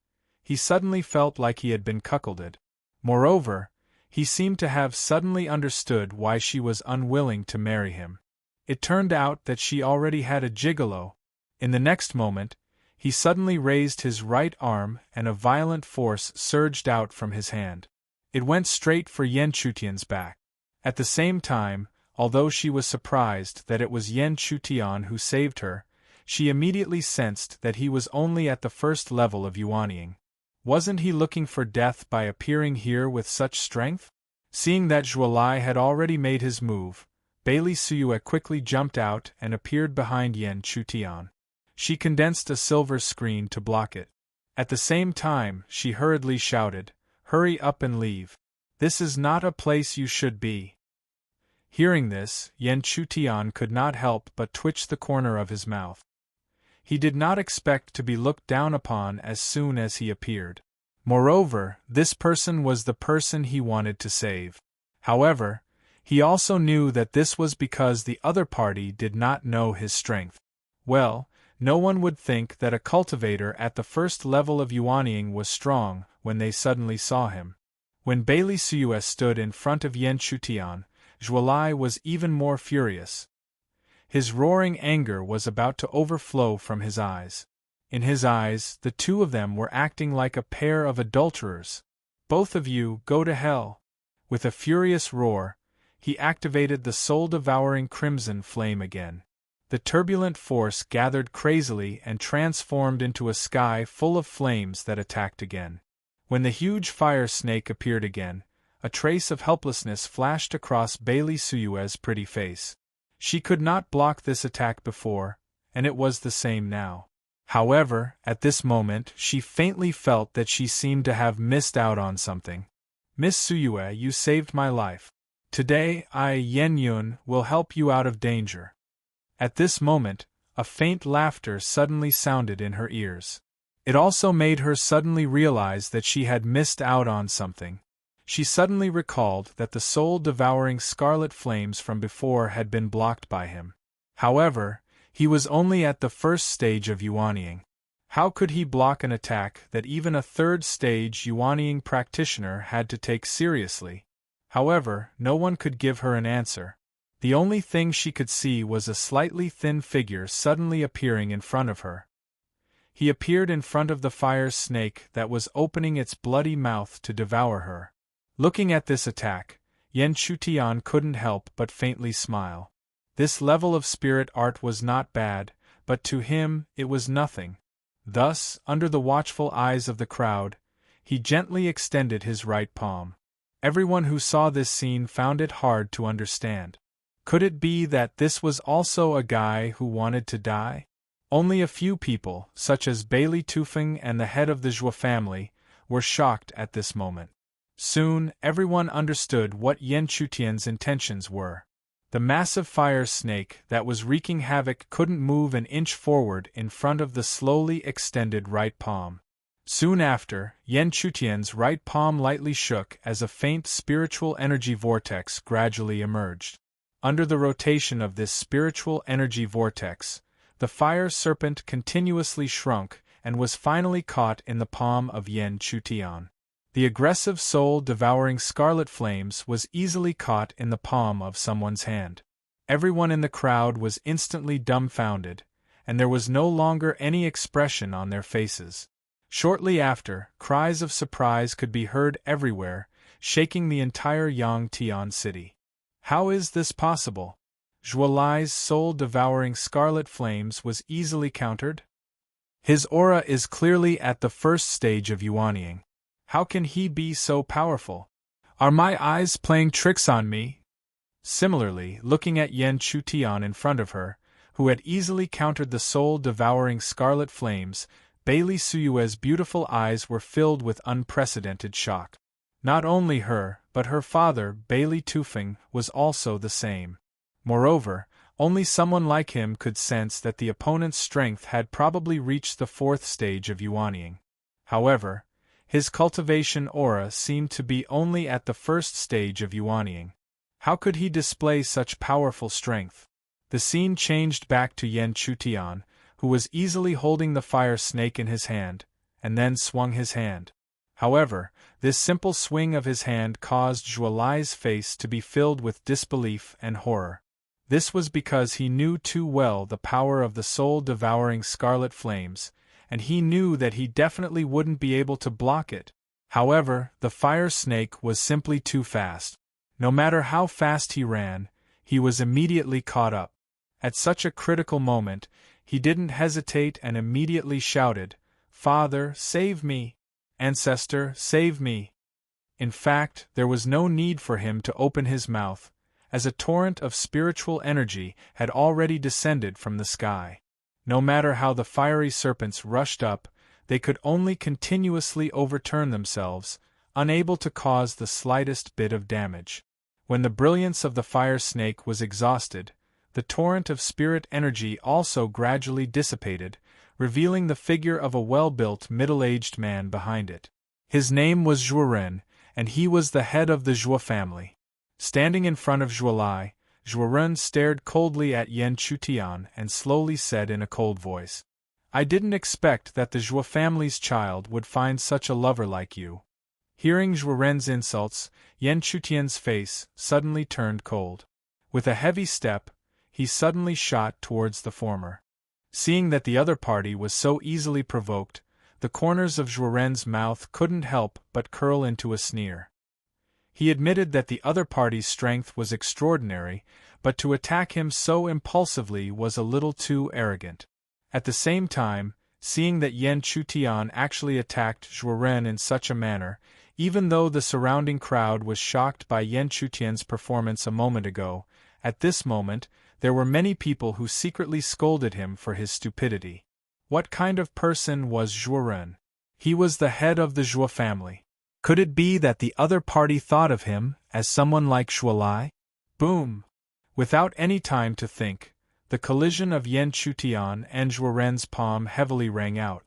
he suddenly felt like he had been cuckolded. Moreover, he seemed to have suddenly understood why she was unwilling to marry him. It turned out that she already had a gigolo. In the next moment, he suddenly raised his right arm and a violent force surged out from his hand. It went straight for Yan Chutian's back. At the same time, although she was surprised that it was Yan Chutian who saved her, she immediately sensed that he was only at the first level of yuanying. Wasn't he looking for death by appearing here with such strength? Seeing that Zhuolai had already made his move, Bailey Suyue quickly jumped out and appeared behind Yan Chutian. She condensed a silver screen to block it. At the same time, she hurriedly shouted, "Hurry up and leave. This is not a place you should be." Hearing this, Yan Chutian could not help but twitch the corner of his mouth. He did not expect to be looked down upon as soon as he appeared. Moreover, this person was the person he wanted to save. However, he also knew that this was because the other party did not know his strength. Well, no one would think that a cultivator at the first level of yuanying was strong when they suddenly saw him. When Bailey Suyue stood in front of Yan Chutian, Zhuolai was even more furious. His roaring anger was about to overflow from his eyes. In his eyes, the two of them were acting like a pair of adulterers. "Both of you, go to hell!" With a furious roar, he activated the soul-devouring crimson flame again. The turbulent force gathered crazily and transformed into a sky full of flames that attacked again. When the huge fire snake appeared again, a trace of helplessness flashed across Bailey Suyue's pretty face. She could not block this attack before, and it was the same now. However, at this moment she faintly felt that she seemed to have missed out on something. "Miss Suyue, you saved my life. Today I, Yen Yun, will help you out of danger." At this moment, a faint laughter suddenly sounded in her ears. It also made her suddenly realize that she had missed out on something. She suddenly recalled that the soul-devouring scarlet flames from before had been blocked by him. However, he was only at the first stage of yuanying. How could he block an attack that even a third-stage yuanying practitioner had to take seriously? However, no one could give her an answer. The only thing she could see was a slightly thin figure suddenly appearing in front of her. He appeared in front of the fire snake that was opening its bloody mouth to devour her. Looking at this attack, Yan Chutian couldn't help but faintly smile. This level of spirit art was not bad, but to him it was nothing. Thus, under the watchful eyes of the crowd, he gently extended his right palm. Everyone who saw this scene found it hard to understand. Could it be that this was also a guy who wanted to die? Only a few people, such as Bailey Tufeng and the head of the Zhou family, were shocked at this moment. Soon, everyone understood what Yan Chutian's intentions were. The massive fire snake that was wreaking havoc couldn't move an inch forward in front of the slowly extended right palm. Soon after, Yan Chutian's right palm lightly shook as a faint spiritual energy vortex gradually emerged. Under the rotation of this spiritual energy vortex, the fire serpent continuously shrunk and was finally caught in the palm of Yan Chutian. The aggressive soul-devouring scarlet flames was easily caught in the palm of someone's hand. Everyone in the crowd was instantly dumbfounded, and there was no longer any expression on their faces. Shortly after, cries of surprise could be heard everywhere, shaking the entire Yangtian city. How is this possible? Zhuolai's soul-devouring scarlet flames was easily countered? His aura is clearly at the first stage of yuanying. How can he be so powerful? Are my eyes playing tricks on me? Similarly, looking at Yan Chutian in front of her, who had easily countered the soul-devouring scarlet flames, Bailey Suyue's beautiful eyes were filled with unprecedented shock. Not only her, but her father, Bailey Tufeng, was also the same. Moreover, only someone like him could sense that the opponent's strength had probably reached the fourth stage of yuanying. However, his cultivation aura seemed to be only at the first stage of yuanying. How could he display such powerful strength? The scene changed back to Yan Chutian, who was easily holding the fire snake in his hand, and then swung his hand. However, this simple swing of his hand caused Zhuolai's face to be filled with disbelief and horror. This was because he knew too well the power of the soul-devouring scarlet flames, and he knew that he definitely wouldn't be able to block it. However, the fire snake was simply too fast. No matter how fast he ran, he was immediately caught up. At such a critical moment, he didn't hesitate and immediately shouted, "Father, save me! Ancestor, save me!" In fact, there was no need for him to open his mouth, as a torrent of spiritual energy had already descended from the sky. No matter how the fiery serpents rushed up, they could only continuously overturn themselves, unable to cause the slightest bit of damage. When the brilliance of the fire snake was exhausted, the torrent of spirit energy also gradually dissipated, revealing the figure of a well-built middle-aged man behind it. His name was Zhuoren, and he was the head of the Zhuo family. Standing in front of Zhuolai, Zhuoren stared coldly at Yan Chutian and slowly said in a cold voice, "I didn't expect that the Zhuo family's child would find such a lover like you." Hearing Zhuoren's insults, Yan Chutian's face suddenly turned cold. With a heavy step, he suddenly shot towards the former. Seeing that the other party was so easily provoked, the corners of Zhuoren's mouth couldn't help but curl into a sneer. He admitted that the other party's strength was extraordinary, but to attack him so impulsively was a little too arrogant. At the same time, seeing that Yan Chutian actually attacked Zhuoren in such a manner, even though the surrounding crowd was shocked by Yan Chutian's performance a moment ago, at this moment, there were many people who secretly scolded him for his stupidity. What kind of person was Zhuoren? He was the head of the Zhuo family. Could it be that the other party thought of him as someone like Zhuolai? Boom! Without any time to think, The collision of Yen Chutian and Zhuoren's palm heavily rang out.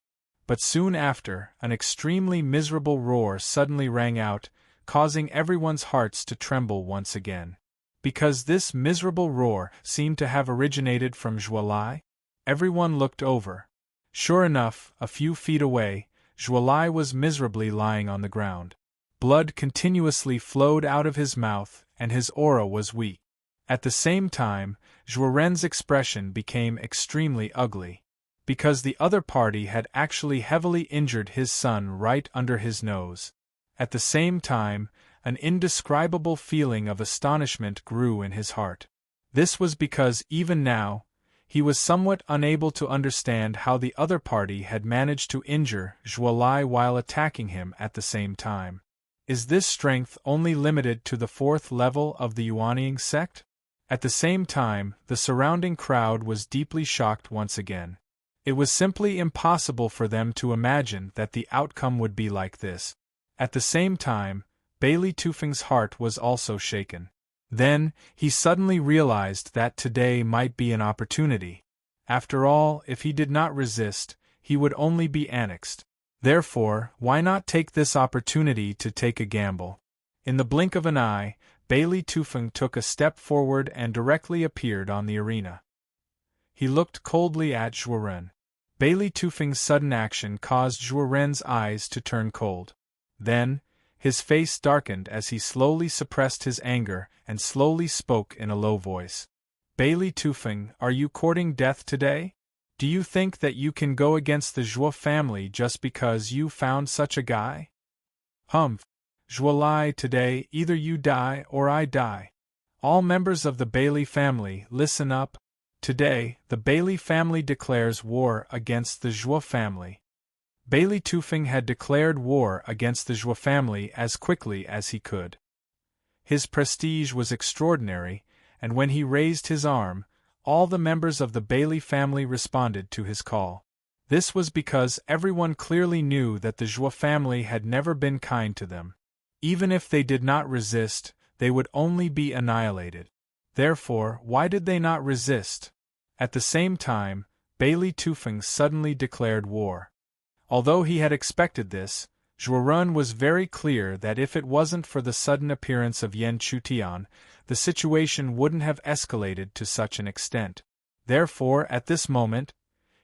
But soon after, an extremely miserable roar suddenly rang out, causing everyone's hearts to tremble once again. Because this miserable roar seemed to have originated from Zhuolai, everyone looked over. Sure enough, a few feet away, Zhuolai was miserably lying on the ground. Blood continuously flowed out of his mouth, and his aura was weak. At the same time, Zhuoren's expression became extremely ugly. Because the other party had actually heavily injured his son right under his nose. At the same time, an indescribable feeling of astonishment grew in his heart. This was because even now, he was somewhat unable to understand how the other party had managed to injure Zhuolai while attacking him at the same time. Is this strength only limited to the 4th level of the Yuanying sect? At the same time, the surrounding crowd was deeply shocked once again. It was simply impossible for them to imagine that the outcome would be like this. At the same time, Bailey Tufing's heart was also shaken. Then, he suddenly realized that today might be an opportunity. After all, if he did not resist, he would only be annexed. Therefore, why not take this opportunity to take a gamble? In the blink of an eye, Bailey Tufing took a step forward and directly appeared on the arena. He looked coldly at Zhuoren. Bailey Tufing's sudden action caused Zhuoren's eyes to turn cold. Then, his face darkened as he slowly suppressed his anger and slowly spoke in a low voice. Bailey Tufing, are you courting death today? Do you think that you can go against the Zhuo family just because you found such a guy? Humph! Zhuolai, today either you die or I die. All members of the Bailey family, listen up. Today, the Bailey family declares war against the Zhuo family. Bailey Tufing had declared war against the Zhuo family as quickly as he could. His prestige was extraordinary, and when he raised his arm, all the members of the Bailey family responded to his call. This was because everyone clearly knew that the Zhuo family had never been kind to them. Even if they did not resist, they would only be annihilated. Therefore, why did they not resist? At the same time, Bailey Tufing suddenly declared war. Although he had expected this, Zhuoren was very clear that if it wasn't for the sudden appearance of Yen Chutian, the situation wouldn't have escalated to such an extent. Therefore, at this moment,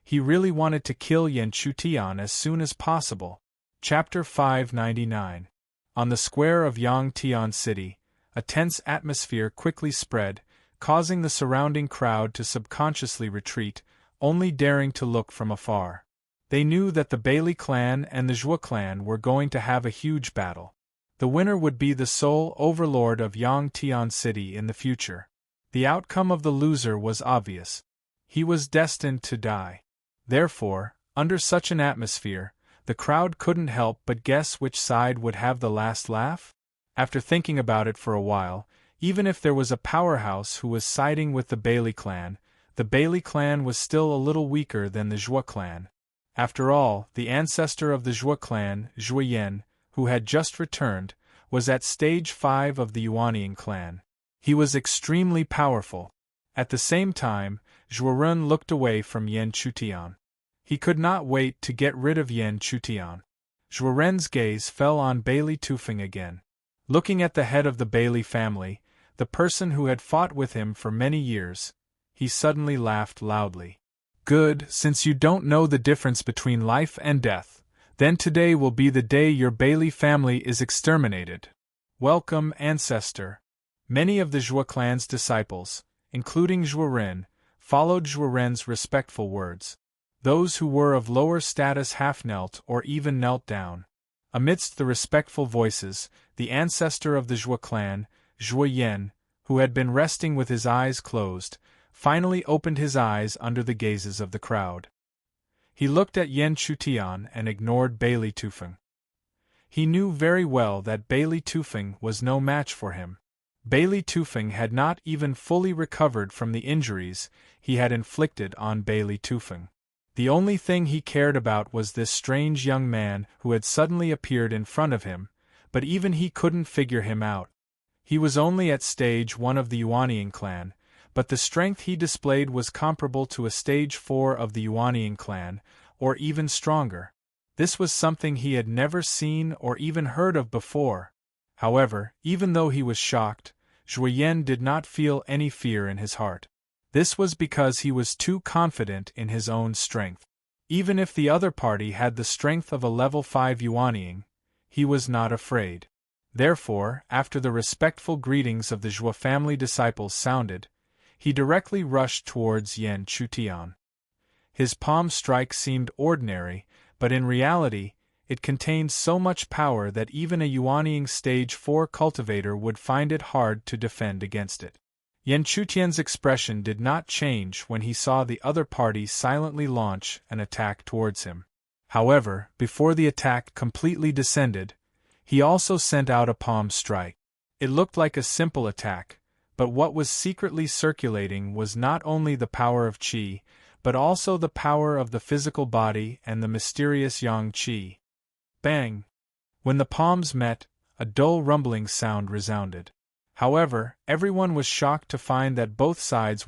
he really wanted to kill Yen Chutian as soon as possible. Chapter 599. On the square of Yangtian City, a tense atmosphere quickly spread, causing the surrounding crowd to subconsciously retreat, only daring to look from afar. They knew that the Bailey clan and the Zhuo clan were going to have a huge battle. The winner would be the sole overlord of Yangtian City in the future. The outcome of the loser was obvious. He was destined to die. Therefore, under such an atmosphere, the crowd couldn't help but guess which side would have the last laugh. After thinking about it for a while, even if there was a powerhouse who was siding with the Bailey clan was still a little weaker than the Zhuo clan. After all, the ancestor of the Zhuo clan, Zhuo Yan, who had just returned, was at stage 5 of the Yuanying clan. He was extremely powerful. At the same time, Zhuoren looked away from Yen Chutian. He could not wait to get rid of Yen Chutian. Zhuoren's gaze fell on Bailey Tufing again. Looking at the head of the Bailey family, the person who had fought with him for many years, he suddenly laughed loudly. Good, since you don't know the difference between life and death, then today will be the day your Bailey family is exterminated. Welcome, ancestor. Many of the Zhuo clan's disciples, including Zhuoren, followed Zhuoren's respectful words. Those who were of lower status half-knelt or even knelt down. Amidst the respectful voices, the ancestor of the Zhuo clan, Zhuo Yan, who had been resting with his eyes closed, finally opened his eyes under the gazes of the crowd. He looked at Yen Chutian and ignored Bailey Tufing. He knew very well that Bailey Tufing was no match for him. Bailey Tufing had not even fully recovered from the injuries he had inflicted on Bailey Tufing. The only thing he cared about was this strange young man who had suddenly appeared in front of him, but even he couldn't figure him out. He was only at stage 1 of the Yuanying clan, but the strength he displayed was comparable to a stage 4 of the Yuanying clan, or even stronger. This was something he had never seen or even heard of before. However, even though he was shocked, Zhuo Yan did not feel any fear in his heart. This was because he was too confident in his own strength. Even if the other party had the strength of a level 5 Yuanying, he was not afraid. Therefore, after the respectful greetings of the Zhuo family disciples sounded, he directly rushed towards Yan Chutian. His palm strike seemed ordinary, but in reality, it contained so much power that even a Yuanying stage 4 cultivator would find it hard to defend against it. Yan Chutian's expression did not change when he saw the other party silently launch an attack towards him. However, before the attack completely descended, he also sent out a palm strike. It looked like a simple attack, but what was secretly circulating was not only the power of qi, but also the power of the physical body and the mysterious yang qi. Bang! When the palms met, a dull rumbling sound resounded. However, everyone was shocked to find that both sides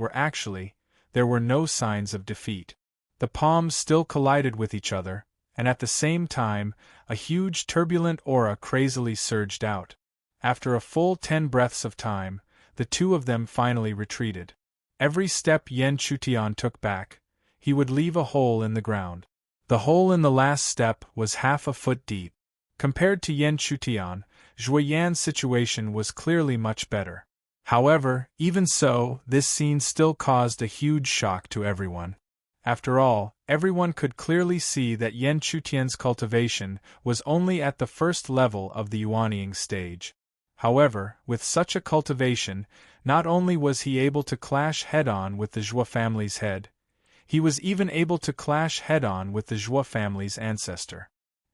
there were no signs of defeat. The palms still collided with each other, and at the same time, a huge turbulent aura crazily surged out. After a full 10 breaths of time, the two of them finally retreated. Every step Yan Chutian took back, he would leave a hole in the ground. The hole in the last step was half a foot deep. Compared to Yan Chutian, Zhuo Yan's situation was clearly much better. However, even so, this scene still caused a huge shock to everyone. After all, everyone could clearly see that Yan Chutian's cultivation was only at the first level of the Yuanying stage. However, with such a cultivation, not only was he able to clash head-on with the Zhuo family's head, he was even able to clash head-on with the Zhuo family's ancestor.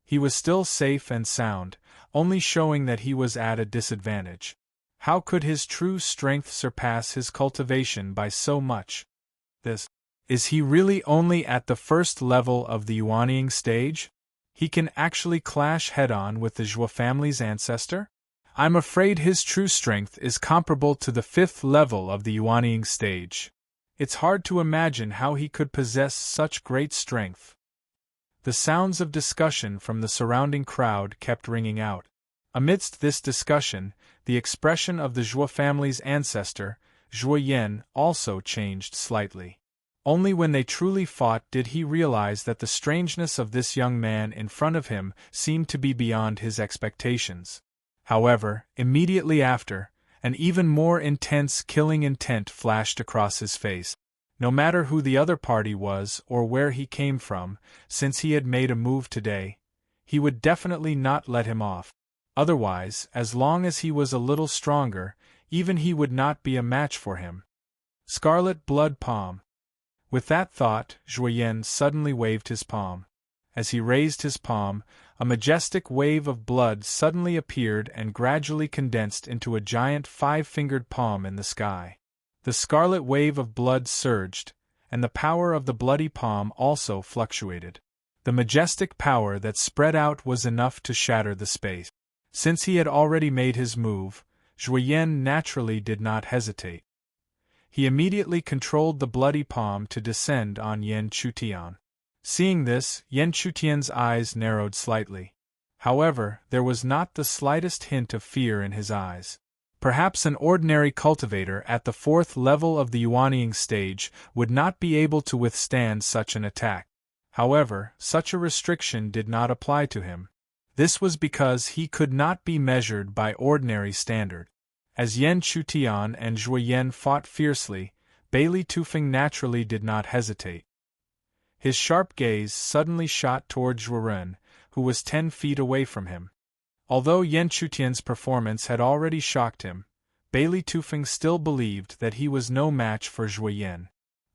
He was still safe and sound, only showing that he was at a disadvantage. How could his true strength surpass his cultivation by so much? Is he really only at the first level of the Yuanying stage? He can actually clash head-on with the Zhuo family's ancestor? I'm afraid his true strength is comparable to the 5th level of the Yuanying stage. It's hard to imagine how he could possess such great strength. The sounds of discussion from the surrounding crowd kept ringing out. Amidst this discussion, the expression of the Zhuo family's ancestor, Zhuo Yan, also changed slightly. Only when they truly fought did he realize that the strangeness of this young man in front of him seemed to be beyond his expectations. However, immediately after, an even more intense killing intent flashed across his face. No matter who the other party was or where he came from, since he had made a move today, he would definitely not let him off. Otherwise, as long as he was a little stronger, even he would not be a match for him. Scarlet Blood Palm. With that thought, Zhuo Yan suddenly waved his palm. As he raised his palm, a majestic wave of blood suddenly appeared and gradually condensed into a giant 5-fingered palm in the sky. The scarlet wave of blood surged, and the power of the bloody palm also fluctuated. The majestic power that spread out was enough to shatter the space. Since he had already made his move, Zhuo Yan naturally did not hesitate. He immediately controlled the bloody palm to descend on Yan Chutian. Seeing this, Yan Chutian's eyes narrowed slightly. However, there was not the slightest hint of fear in his eyes. Perhaps an ordinary cultivator at the 4th level of the Yuanying stage would not be able to withstand such an attack. However, such a restriction did not apply to him. This was because he could not be measured by ordinary standard. As Yan Chutian and Zhuo Yan fought fiercely, Bailey Tufeng naturally did not hesitate. His sharp gaze suddenly shot toward Zhuo Ren, who was 10 feet away from him. Although Yan Chutian's performance had already shocked him, Bailey Tufeng still believed that he was no match for Zhuo Yan.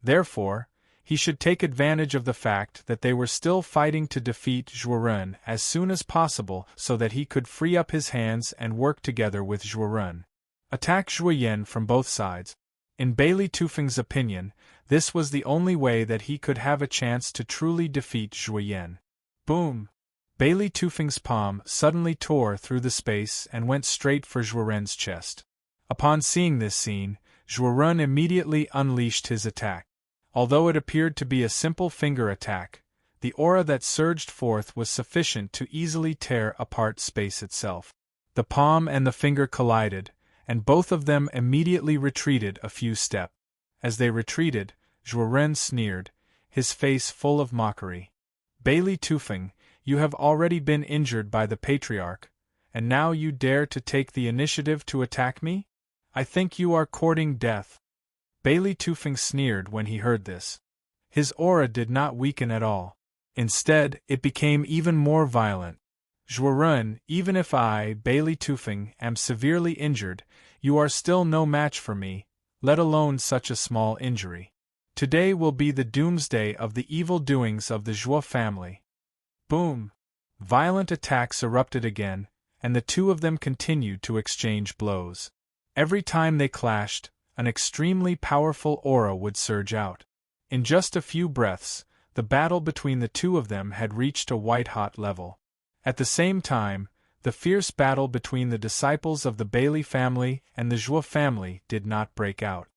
Therefore, he should take advantage of the fact that they were still fighting to defeat Zhuo Ren as soon as possible so that he could free up his hands and work together with Zhuo Ren. Attack Zhuo Yan from both sides. In Bailey Tufeng's opinion, this was the only way that he could have a chance to truly defeat Zhuo Yan. Boom! Bailey Tufeng's palm suddenly tore through the space and went straight for Zhuo Ren's chest. Upon seeing this scene, Zhuorun immediately unleashed his attack. Although it appeared to be a simple finger attack, the aura that surged forth was sufficient to easily tear apart space itself. The palm and the finger collided, and both of them immediately retreated a few steps. As they retreated, Zhuorun sneered, his face full of mockery. "Bailey Tufeng, you have already been injured by the Patriarch, and now you dare to take the initiative to attack me? I think you are courting death." Bailey Tufeng sneered when he heard this. His aura did not weaken at all. Instead, it became even more violent. "Zhuorun, even if I, Bailey Tufeng, am severely injured, you are still no match for me, let alone such a small injury. Today will be the doomsday of the evil doings of the Zhuo family." Boom! Violent attacks erupted again, and the two of them continued to exchange blows. Every time they clashed, an extremely powerful aura would surge out. In just a few breaths, the battle between the two of them had reached a white-hot level. At the same time, the fierce battle between the disciples of the Bailey family and the Zhuo family did not break out.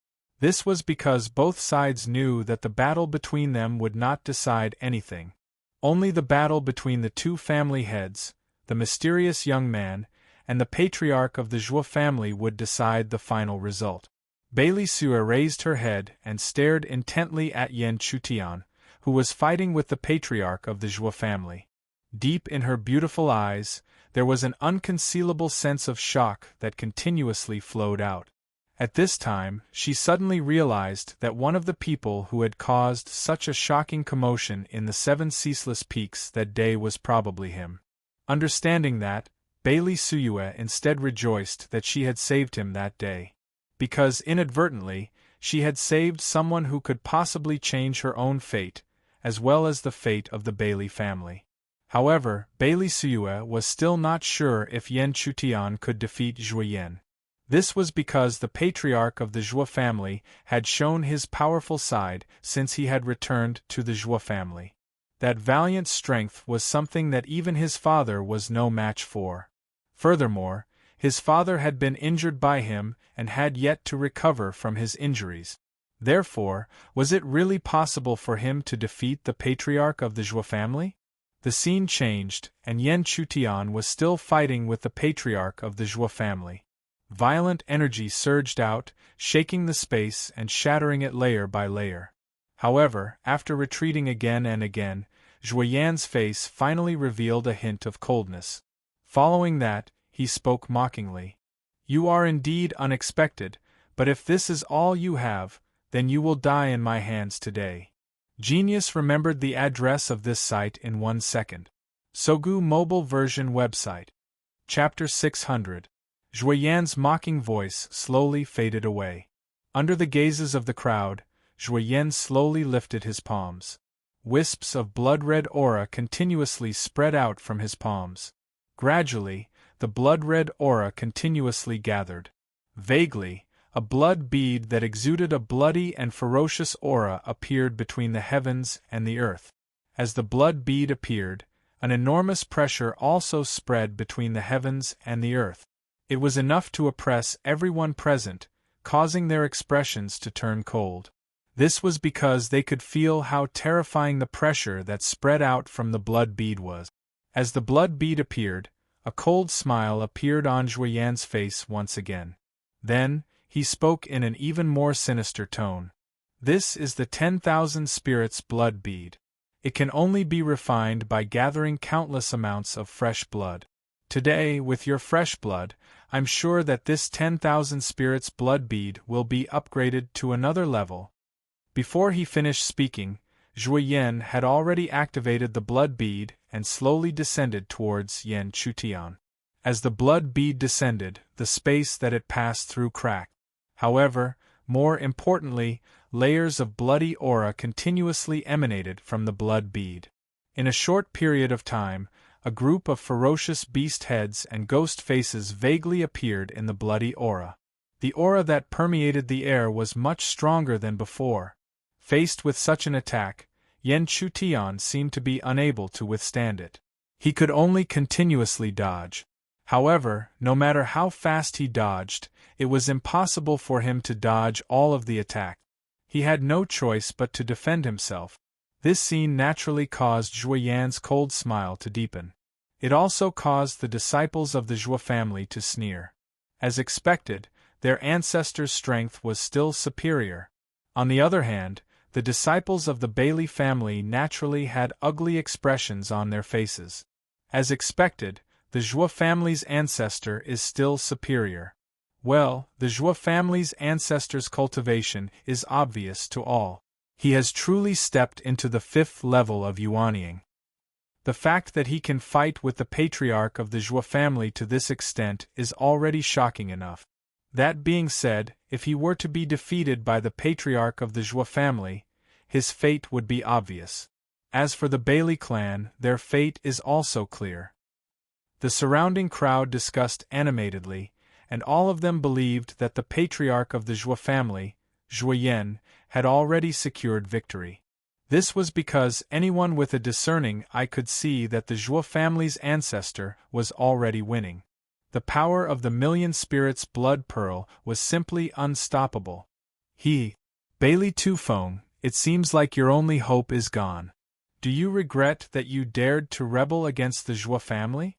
This was because both sides knew that the battle between them would not decide anything. Only the battle between the two family heads, the mysterious young man, and the patriarch of the Zhuo family would decide the final result. Bailey Sue raised her head and stared intently at Yan Chutian, who was fighting with the patriarch of the Zhuo family. Deep in her beautiful eyes, there was an unconcealable sense of shock that continuously flowed out. At this time, she suddenly realized that one of the people who had caused such a shocking commotion in the 7 ceaseless peaks that day was probably him. Understanding that, Bailey Suyue instead rejoiced that she had saved him that day. Because inadvertently, she had saved someone who could possibly change her own fate, as well as the fate of the Bailey family. However, Bailey Suyue was still not sure if Yan Chutian could defeat Zhuo Yan. This was because the patriarch of the Zhuo family had shown his powerful side since he had returned to the Zhuo family. That valiant strength was something that even his father was no match for. Furthermore, his father had been injured by him and had yet to recover from his injuries. Therefore, was it really possible for him to defeat the patriarch of the Zhuo family? The scene changed, and Yan Chutian was still fighting with the patriarch of the Zhuo family. Violent energy surged out, shaking the space and shattering it layer by layer. However, after retreating again and again, Zhuo Yan's face finally revealed a hint of coldness. Following that, he spoke mockingly. "You are indeed unexpected, but if this is all you have, then you will die in my hands today." Genius remembered the address of this site in 1 second. Sogu Mobile Version Website. Chapter 600. Zhuo Yan's mocking voice slowly faded away. Under the gazes of the crowd, Zhuo Yan slowly lifted his palms. Wisps of blood-red aura continuously spread out from his palms. Gradually, the blood-red aura continuously gathered. Vaguely, a blood bead that exuded a bloody and ferocious aura appeared between the heavens and the earth. As the blood bead appeared, an enormous pressure also spread between the heavens and the earth. It was enough to oppress everyone present, causing their expressions to turn cold. This was because they could feel how terrifying the pressure that spread out from the blood bead was. As the blood bead appeared, a cold smile appeared on Zhuo Yan's face once again. Then, he spoke in an even more sinister tone. "This is the 10,000 spirits blood bead. It can only be refined by gathering countless amounts of fresh blood. Today, with your fresh blood, I'm sure that this 10,000 spirits blood bead will be upgraded to another level." Before he finished speaking, Zhuo Yan had already activated the blood bead and slowly descended towards Yan Chutian. As the blood bead descended, the space that it passed through cracked. However, more importantly, layers of bloody aura continuously emanated from the blood bead. In a short period of time, a group of ferocious beast heads and ghost faces vaguely appeared in the bloody aura. The aura that permeated the air was much stronger than before. Faced with such an attack, Yan Chutian seemed to be unable to withstand it. He could only continuously dodge. However, no matter how fast he dodged, it was impossible for him to dodge all of the attack. He had no choice but to defend himself. This scene naturally caused Zhuo Yan's cold smile to deepen. It also caused the disciples of the Zhuo family to sneer. As expected, their ancestors' strength was still superior. On the other hand, the disciples of the Bailey family naturally had ugly expressions on their faces. As expected, the Zhuo family's ancestor is still superior. Well, the Zhuo family's ancestor's cultivation is obvious to all. He has truly stepped into the 5th level of Yuanying. The fact that he can fight with the patriarch of the Zhuo family to this extent is already shocking enough. That being said, if he were to be defeated by the patriarch of the Zhuo family, his fate would be obvious. As for the Bailey clan, their fate is also clear. The surrounding crowd discussed animatedly, and all of them believed that the patriarch of the Zhuo family, Zhuo Yan, had already secured victory. This was because anyone with a discerning eye could see that the Zhuo family's ancestor was already winning. The power of the Million Spirits Blood Pearl was simply unstoppable. Bailey Tufeng, it seems like your only hope is gone. Do you regret that you dared to rebel against the Zhuo family?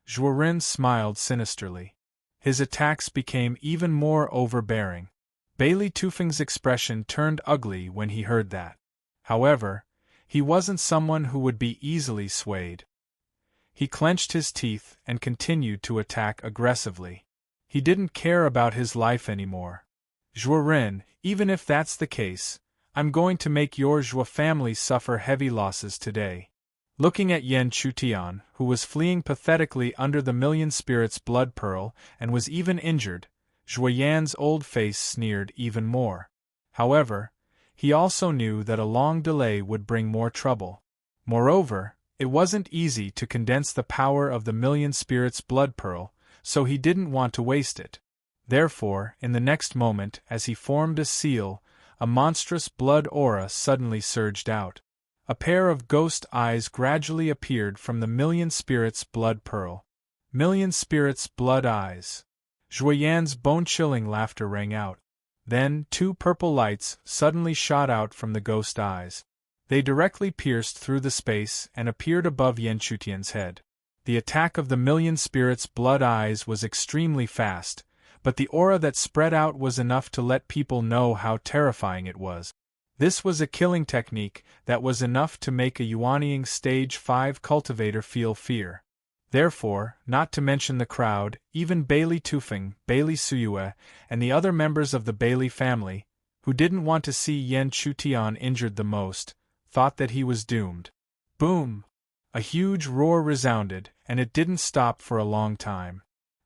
Zhuo Ren smiled sinisterly. His attacks became even more overbearing. Bailey Tufeng's expression turned ugly when he heard that. However, he wasn't someone who would be easily swayed. He clenched his teeth and continued to attack aggressively. He didn't care about his life anymore. Zhuo Ren, even if that's the case, I'm going to make your Zhuo family suffer heavy losses today. Looking at Yan Chutian, who was fleeing pathetically under the Million Spirits Blood Pearl and was even injured, Zhuo Yan's old face sneered even more. However, he also knew that a long delay would bring more trouble. Moreover, it wasn't easy to condense the power of the Million Spirits Blood Pearl, so he didn't want to waste it. Therefore, in the next moment, as he formed a seal, a monstrous blood aura suddenly surged out. A pair of ghost eyes gradually appeared from the Million Spirits Blood Pearl. Million Spirits Blood Eyes. Zhuo Yan's bone-chilling laughter rang out. Then, 2 purple lights suddenly shot out from the ghost eyes. They directly pierced through the space and appeared above Yan Chutian's head. The attack of the Million Spirits Blood Eyes was extremely fast, but the aura that spread out was enough to let people know how terrifying it was. This was a killing technique that was enough to make a Yuanying Stage 5 cultivator feel fear. Therefore, not to mention the crowd, even Bailey Tufeng, Bailey Suyue, and the other members of the Bailey family, who didn't want to see Yan Chutian injured the most, thought that he was doomed. Boom! A huge roar resounded, and it didn't stop for a long time.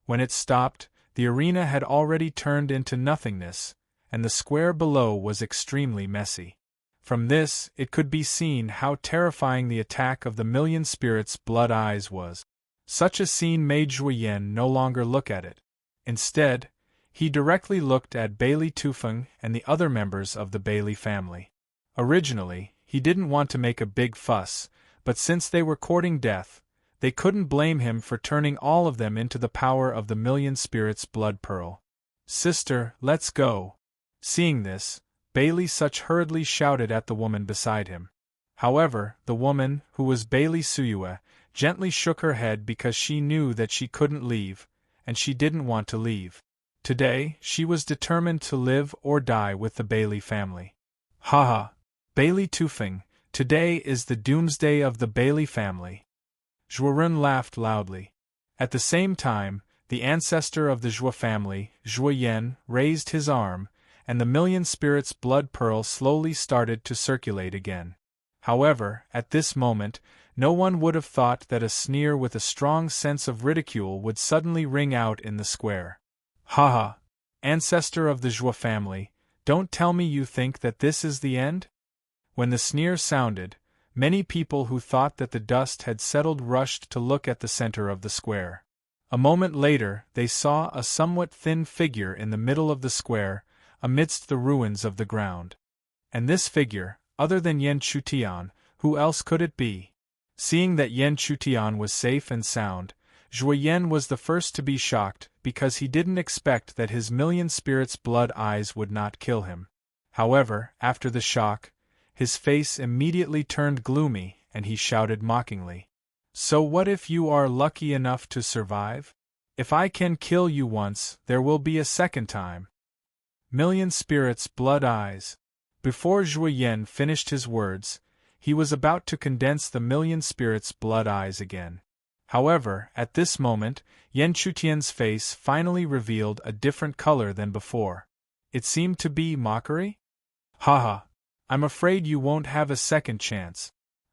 When it stopped, the arena had already turned into nothingness, and the square below was extremely messy. From this, it could be seen how terrifying the attack of the Million Spirits Blood Eyes was. Such a scene made Zhuo Yan no longer look at it. Instead, he directly looked at Bailey Tufeng and the other members of the Bailey family. Originally, he didn't want to make a big fuss, but since they were courting death, they couldn't blame him for turning all of them into the power of the Million Spirits Blood Pearl. "Sister, let's go." Seeing this, Bailey such hurriedly shouted at the woman beside him. However, the woman, who was Bailey Suyue, gently shook her head because she knew that she couldn't leave, and she didn't want to leave. Today, she was determined to live or die with the Bailey family. Haha! Bailey Tufeng, today is the doomsday of the Bailey family. Zhuo Ren laughed loudly. At the same time, the ancestor of the Zhuo family, Zhuo Yan, raised his arm, and the Million Spirits Blood Pearl slowly started to circulate again. However, at this moment, no one would have thought that a sneer with a strong sense of ridicule would suddenly ring out in the square. Haha! Ancestor of the Zhuo family, don't tell me you think that this is the end? When the sneer sounded, many people who thought that the dust had settled rushed to look at the center of the square. A moment later, they saw a somewhat thin figure in the middle of the square, amidst the ruins of the ground. And this figure, other than Yan Chutian, who else could it be? Seeing that Yan Chutian was safe and sound, Zhuo Yan was the first to be shocked because he didn't expect that his million spirits' blood eyes would not kill him. However, after the shock, his face immediately turned gloomy and he shouted mockingly, "So what if you are lucky enough to survive? If I can kill you once, there will be a second time." Million spirits' blood eyes. Before Zhuo Yan finished his words, he was about to condense the million spirits' blood eyes again. However, at this moment, Yan Chutian's face finally revealed a different color than before. It seemed to be mockery? Haha, I'm afraid you won't have a second chance.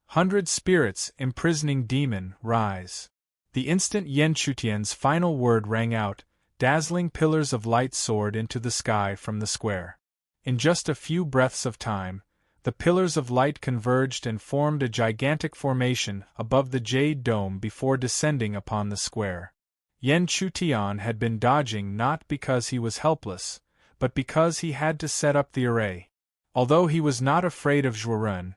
100 spirits, imprisoning demon, rise. The instant Yan Chutian's final word rang out, dazzling pillars of light soared into the sky from the square. In just a few breaths of time, the pillars of light converged and formed a gigantic formation above the jade dome before descending upon the square. Yan Chutian had been dodging not because he was helpless, but because he had to set up the array. Although he was not afraid of Zhuorun,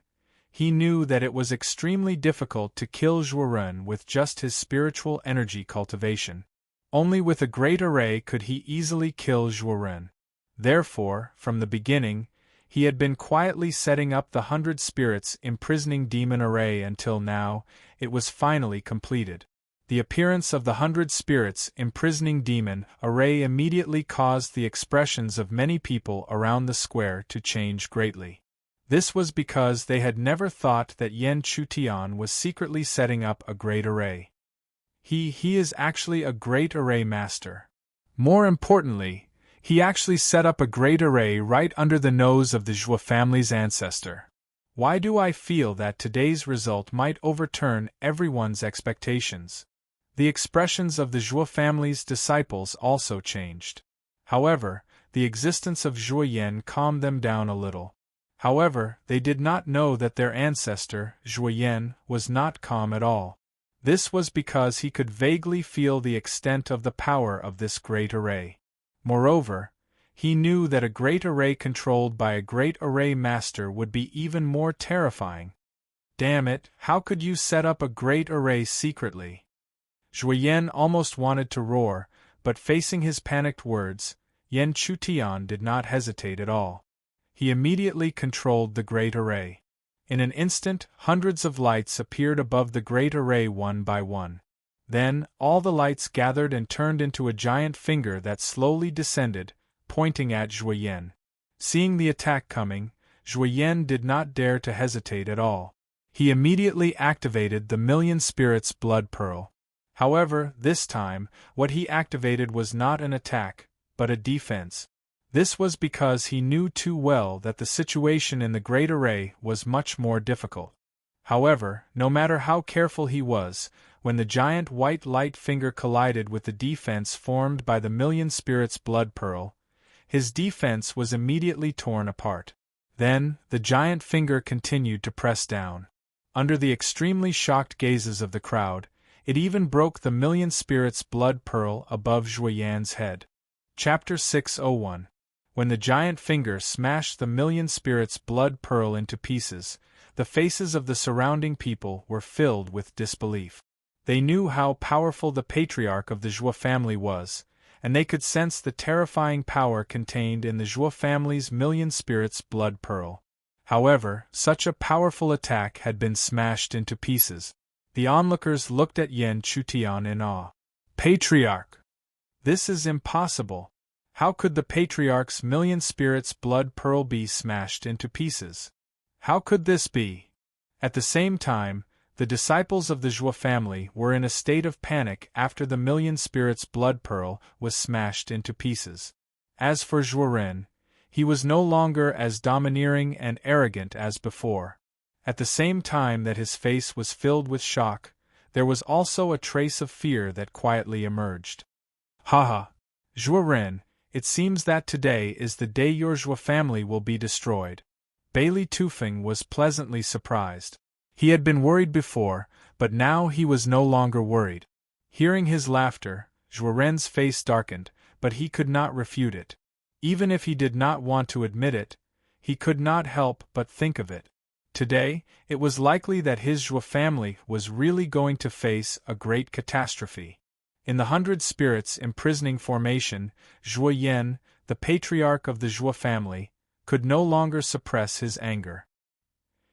he knew that it was extremely difficult to kill Zhuorun with just his spiritual energy cultivation. Only with a great array could he easily kill Zhuorun. Therefore, from the beginning, he had been quietly setting up the 100 spirits imprisoning demon array until now, it was finally completed. The appearance of the 100 spirits imprisoning demon array immediately caused the expressions of many people around the square to change greatly. This was because they had never thought that Yan Chutian was secretly setting up a great array. He is actually a great array master. More importantly, he actually set up a great array right under the nose of the Zhuo family's ancestor. Why do I feel that today's result might overturn everyone's expectations? The expressions of the Zhuo family's disciples also changed. However, the existence of Zhuo Yan calmed them down a little. However, they did not know that their ancestor, Zhuo Yan, was not calm at all. This was because he could vaguely feel the extent of the power of this great array. Moreover, he knew that a great array controlled by a great array master would be even more terrifying. Damn it, how could you set up a great array secretly? Zhuo Yan almost wanted to roar, but facing his panicked words, Yan Chutian did not hesitate at all. He immediately controlled the great array. In an instant, hundreds of lights appeared above the great array one by one. Then, all the lights gathered and turned into a giant finger that slowly descended, pointing at Zhuo Yan. Seeing the attack coming, Zhuo Yan did not dare to hesitate at all. He immediately activated the million spirits blood pearl. However, this time, what he activated was not an attack, but a defense. This was because he knew too well that the situation in the great array was much more difficult. However, no matter how careful he was, when the giant white light finger collided with the defense formed by the million spirits blood pearl, his defense was immediately torn apart. Then, the giant finger continued to press down. Under the extremely shocked gazes of the crowd, it even broke the million spirits blood pearl above Zhuo Yan's head. Chapter 601. When the giant finger smashed the million spirits blood pearl into pieces, the faces of the surrounding people were filled with disbelief. They knew how powerful the patriarch of the Zhuo family was, and they could sense the terrifying power contained in the Zhuo family's million spirits blood pearl. However, such a powerful attack had been smashed into pieces. The onlookers looked at Yan Chutian in awe. Patriarch! This is impossible. How could the patriarch's million spirits blood pearl be smashed into pieces? How could this be? At the same time, the disciples of the Zhuo family were in a state of panic after the million spirits blood pearl was smashed into pieces. As for Zhuorun, he was no longer as domineering and arrogant as before. At the same time that his face was filled with shock, there was also a trace of fear that quietly emerged. Haha, Zhuorun, it seems that today is the day your Zhuo family will be destroyed. Bailey Tufeng was pleasantly surprised. He had been worried before, but now he was no longer worried. Hearing his laughter, Zhuorun's face darkened, but he could not refute it. Even if he did not want to admit it, he could not help but think of it. Today, it was likely that his Zhuo family was really going to face a great catastrophe. In the 100 spirits imprisoning formation, Zhuo Yan, the patriarch of the Zhuo family, could no longer suppress his anger.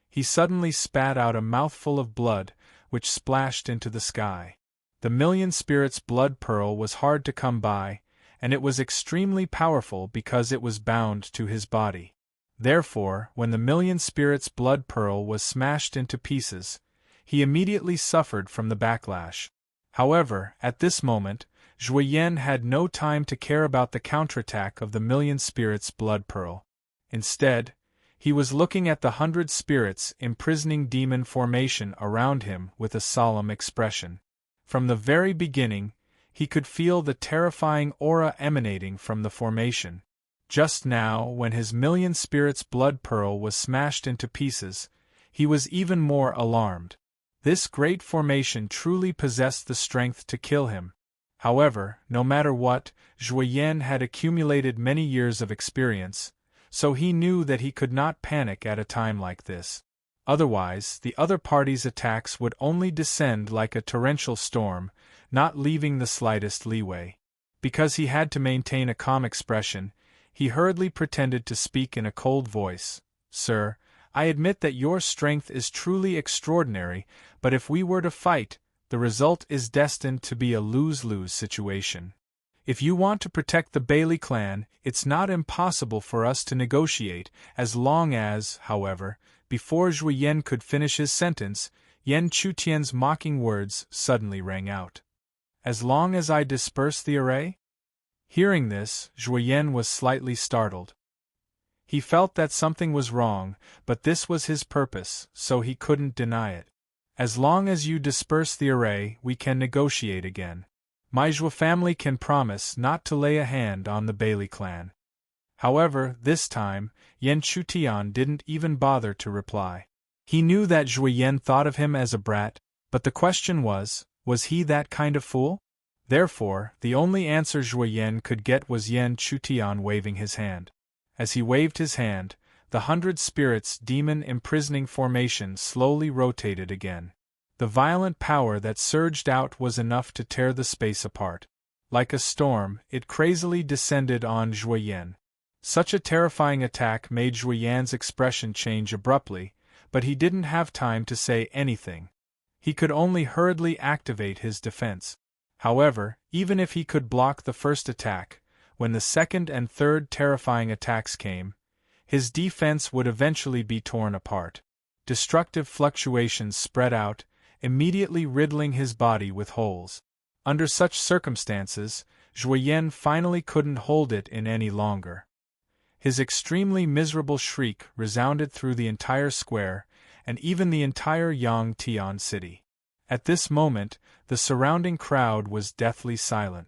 He suddenly spat out a mouthful of blood, which splashed into the sky. The 1,000,000 spirits blood pearl was hard to come by, and it was extremely powerful because it was bound to his body. Therefore, when the 1,000,000 spirits blood pearl was smashed into pieces, he immediately suffered from the backlash. However, at this moment, Zhuo Yan had no time to care about the counterattack of the 1,000,000 spirits blood pearl. Instead, he was looking at the 100 spirits imprisoning demon formation around him with a solemn expression. From the very beginning, he could feel the terrifying aura emanating from the formation. Just now, when his 1,000,000 spirits blood pearl was smashed into pieces, he was even more alarmed. This great formation truly possessed the strength to kill him. However, no matter what, Zhuo Yan had accumulated many years of experience, so he knew that he could not panic at a time like this. Otherwise, the other party's attacks would only descend like a torrential storm, not leaving the slightest leeway. Because he had to maintain a calm expression, he hurriedly pretended to speak in a cold voice. "Sir, I admit that your strength is truly extraordinary, but if we were to fight, the result is destined to be a lose-lose situation. If you want to protect the Bailey clan, it's not impossible for us to negotiate, as long as, however," before Zhuo Yan could finish his sentence, Yan Chutian's mocking words suddenly rang out. "As long as I disperse the array?" Hearing this, Zhuo Yan was slightly startled. He felt that something was wrong, but this was his purpose, so he couldn't deny it. "As long as you disperse the array, we can negotiate again. My Zhuo family can promise not to lay a hand on the Bailey clan." However, this time, Yan Chutian didn't even bother to reply. He knew that Zhuo Yan thought of him as a brat, but the question was he that kind of fool? Therefore, the only answer Zhuo Yan could get was Yan Chutian waving his hand. As he waved his hand, the 100 spirits demon imprisoning formation slowly rotated again. The violent power that surged out was enough to tear the space apart. Like a storm, it crazily descended on Zhuo Yan. Such a terrifying attack made Zhuo Yan's expression change abruptly, but he didn't have time to say anything. He could only hurriedly activate his defense. However, even if he could block the first attack, when the second and third terrifying attacks came, his defense would eventually be torn apart. Destructive fluctuations spread out, immediately riddling his body with holes. Under such circumstances, Zhuo Yan finally couldn't hold it in any longer. His extremely miserable shriek resounded through the entire square, and even the entire Yangtian city. At this moment, the surrounding crowd was deathly silent.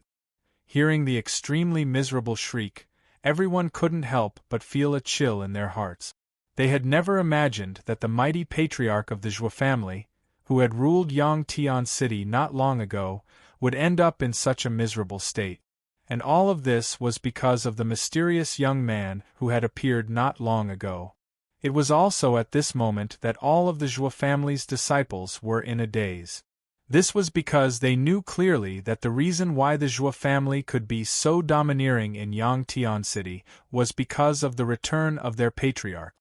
Hearing the extremely miserable shriek, everyone couldn't help but feel a chill in their hearts. They had never imagined that the mighty patriarch of the Zhuo family, who had ruled Yangtian city not long ago, would end up in such a miserable state. And all of this was because of the mysterious young man who had appeared not long ago. It was also at this moment that all of the Zhuo family's disciples were in a daze. This was because they knew clearly that the reason why the Zhuo family could be so domineering in Yangtian city was because of the return of their patriarch.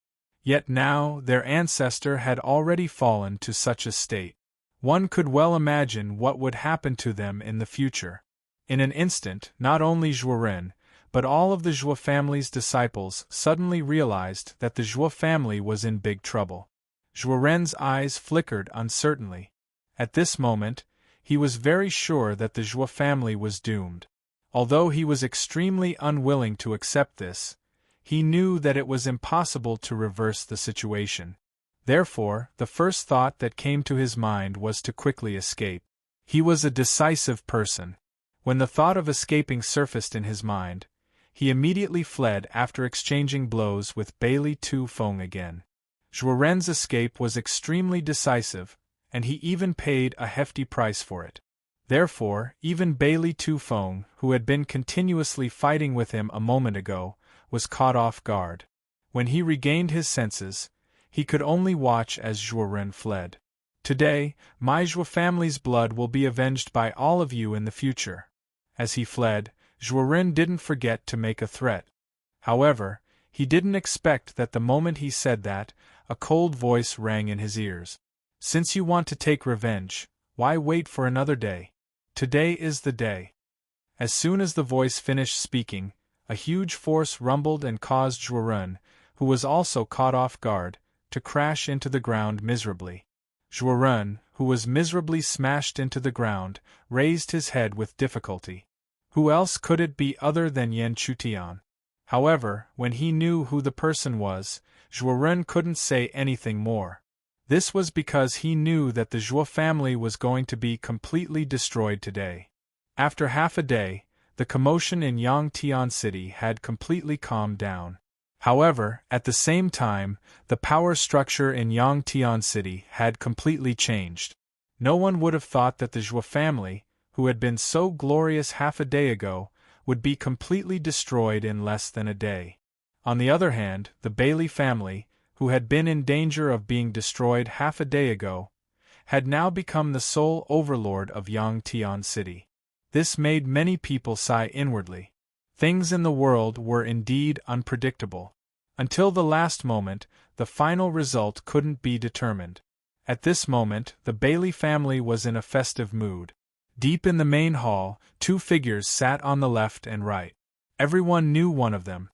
Yet now their ancestor had already fallen to such a state. One could well imagine what would happen to them in the future. In an instant, not only Zhuo Ren, but all of the Zhuo family's disciples suddenly realized that the Zhuo family was in big trouble. Zhuo Ren's eyes flickered uncertainly. At this moment, he was very sure that the Zhuo family was doomed. Although he was extremely unwilling to accept this, he knew that it was impossible to reverse the situation. Therefore, the first thought that came to his mind was to quickly escape. He was a decisive person. When the thought of escaping surfaced in his mind, he immediately fled after exchanging blows with Bailey Tu Feng again. Zhuo Ren's escape was extremely decisive, and he even paid a hefty price for it. Therefore, even Bailey Tu Feng, who had been continuously fighting with him a moment ago, was caught off guard. When he regained his senses, he could only watch as Zhuo Ren fled. Today, my Zhou family's blood will be avenged by all of you in the future." As he fled, Zhuoren didn't forget to make a threat. However, he didn't expect that the moment he said that, a cold voice rang in his ears. "Since you want to take revenge, why wait for another day? Today is the day." As soon as the voice finished speaking, a huge force rumbled and caused Zhuoren, who was also caught off guard, to crash into the ground miserably. Zhuoren, who was miserably smashed into the ground, raised his head with difficulty. Who else could it be other than Yan Chutian? However, when he knew who the person was, Zhuoren couldn't say anything more. This was because he knew that the Zhuo family was going to be completely destroyed today. After half a day, the commotion in Yangtian City had completely calmed down. However, at the same time, the power structure in Yangtian City had completely changed. No one would have thought that the Zhuo family, who had been so glorious half a day ago, would be completely destroyed in less than a day. On the other hand, the Bailey family, who had been in danger of being destroyed half a day ago, had now become the sole overlord of Yangtian City. This made many people sigh inwardly. Things in the world were indeed unpredictable. Until the last moment, the final result couldn't be determined. At this moment, the Bailey family was in a festive mood. Deep in the main hall, two figures sat on the left and right. Everyone knew one of them.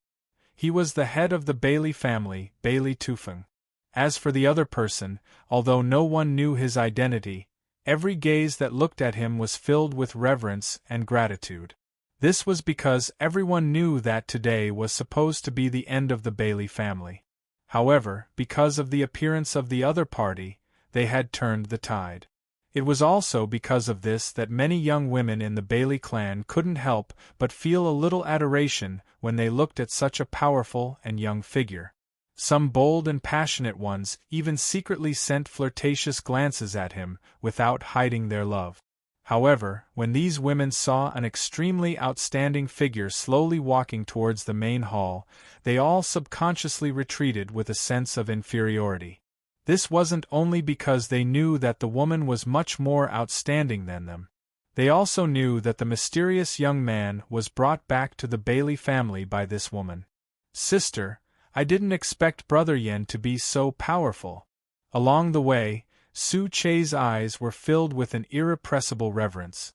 He was the head of the Bailey family, Bailey Tufeng. As for the other person, although no one knew his identity, every gaze that looked at him was filled with reverence and gratitude. This was because everyone knew that today was supposed to be the end of the Bailey family. However, because of the appearance of the other party, they had turned the tide. It was also because of this that many young women in the Bailey clan couldn't help but feel a little adoration when they looked at such a powerful and young figure. Some bold and passionate ones even secretly sent flirtatious glances at him without hiding their love. However, when these women saw an extremely outstanding figure slowly walking towards the main hall, they all subconsciously retreated with a sense of inferiority. This wasn't only because they knew that the woman was much more outstanding than them. They also knew that the mysterious young man was brought back to the Bailey family by this woman. "Sister, I didn't expect Brother Yen to be so powerful." Along the way, Su Che's eyes were filled with an irrepressible reverence.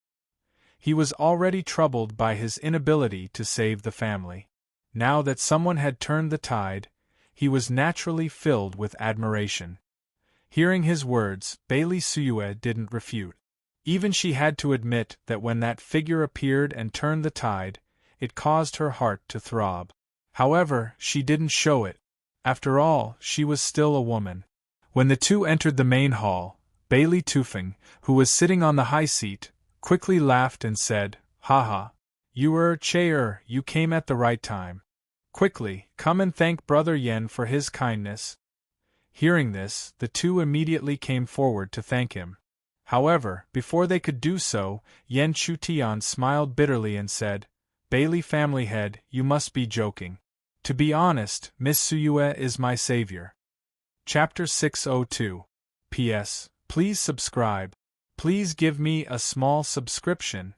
He was already troubled by his inability to save the family. Now that someone had turned the tide, he was naturally filled with admiration. Hearing his words, Bailey Suyue didn't refute. Even she had to admit that when that figure appeared and turned the tide, it caused her heart to throb. However, she didn't show it. After all, she was still a woman. When the two entered the main hall, Bailey Tufeng, who was sitting on the high seat, quickly laughed and said, "Haha, you came at the right time. Quickly, come and thank Brother Yen for his kindness." Hearing this, the two immediately came forward to thank him. However, before they could do so, Yan Chutian smiled bitterly and said, "Bailey family head, you must be joking. To be honest, Miss Suyue is my savior." Chapter 602. P.S. Please subscribe. Please give me a small subscription.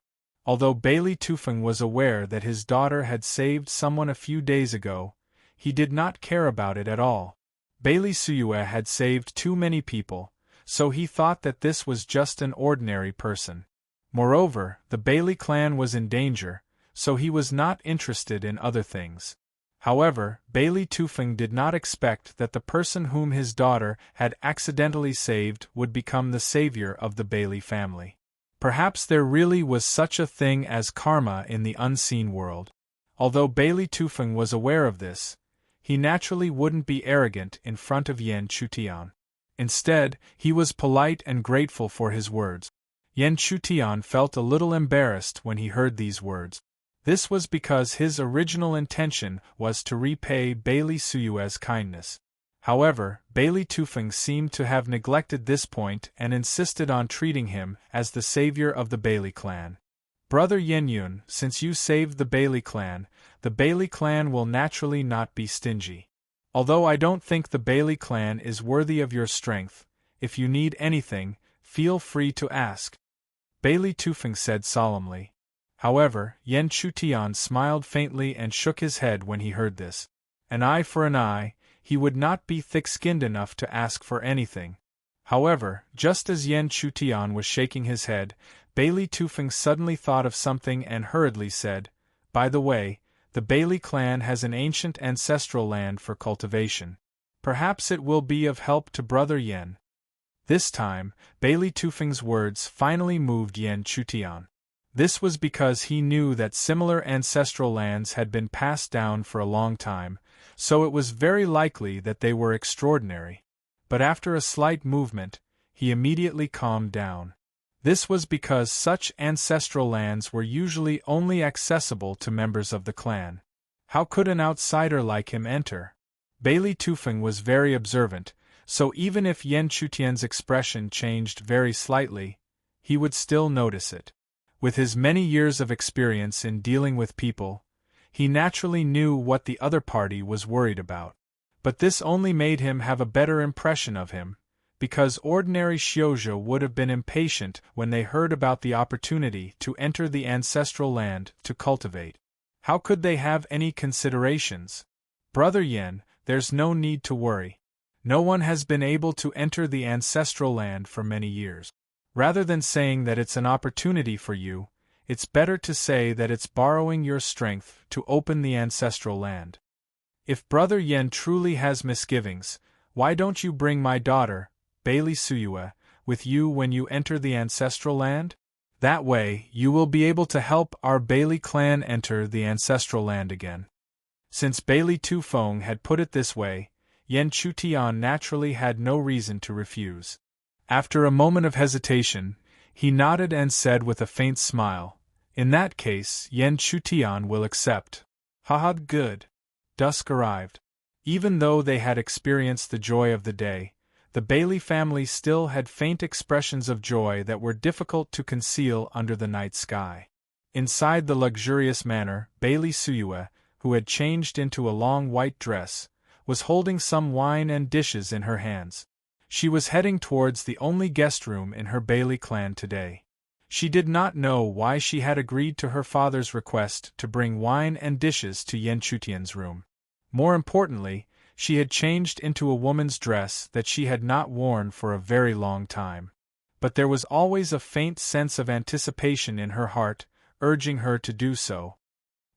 Although Bailey Tufeng was aware that his daughter had saved someone a few days ago, he did not care about it at all. Bailey Suyue had saved too many people, so he thought that this was just an ordinary person. Moreover, the Bailey clan was in danger, so he was not interested in other things. However, Bailey Tufeng did not expect that the person whom his daughter had accidentally saved would become the savior of the Bailey family. Perhaps there really was such a thing as karma in the unseen world. Although Bailey Tufeng was aware of this, he naturally wouldn't be arrogant in front of Yan Chutian. Instead, he was polite and grateful for his words. Yan Chutian felt a little embarrassed when he heard these words. This was because his original intention was to repay Bailey Suyue's kindness. However, Bailey Tufeng seemed to have neglected this point and insisted on treating him as the savior of the Bailey clan. "Brother Yenyun, since you saved the Bailey clan will naturally not be stingy. Although I don't think the Bailey clan is worthy of your strength, If you need anything, feel free to ask," Bailey Tufeng said solemnly. However, Yen Chutian smiled faintly and shook his head when he heard this. An eye for an eye, he would not be thick-skinned enough to ask for anything. However, just as Yen Chutian was shaking his head, Bailey Tufeng suddenly thought of something and hurriedly said, "By the way, the Bailey clan has an ancient ancestral land for cultivation. Perhaps it will be of help to Brother Yen." This time, Bailey Tufeng's words finally moved Yen Chutian. This was because he knew that similar ancestral lands had been passed down for a long time, so it was very likely that they were extraordinary. But after a slight movement, he immediately calmed down. This was because such ancestral lands were usually only accessible to members of the clan. How could an outsider like him enter? Bailey Tufeng was very observant, so even if Yen Chutian's expression changed very slightly, he would still notice it. With his many years of experience in dealing with people, he naturally knew what the other party was worried about. But this only made him have a better impression of him, because ordinary Xiozhou would have been impatient when they heard about the opportunity to enter the ancestral land to cultivate. How could they have any considerations? Brother Yen, there's no need to worry. No one has been able to enter the ancestral land for many years. Rather than saying that it's an opportunity for you, it's better to say that it's borrowing your strength to open the ancestral land. If Brother Yen truly has misgivings, why don't you bring my daughter, Bailey Suyue, with you when you enter the ancestral land? That way, you will be able to help our Bailey clan enter the ancestral land again. Since Bailey Tufeng had put it this way, Yen Chutian naturally had no reason to refuse. After a moment of hesitation, he nodded and said with a faint smile, "In that case, Yen Chutian will accept." Haha, good. Dusk arrived. Even though they had experienced the joy of the day, the Bailey family still had faint expressions of joy that were difficult to conceal under the night sky. Inside the luxurious manor, Bailey Suyue, who had changed into a long white dress, was holding some wine and dishes in her hands. She was heading towards the only guest room in her Bailey clan today. She did not know why she had agreed to her father's request to bring wine and dishes to Yen Chutian's room. More importantly, she had changed into a woman's dress that she had not worn for a very long time. But there was always a faint sense of anticipation in her heart, urging her to do so.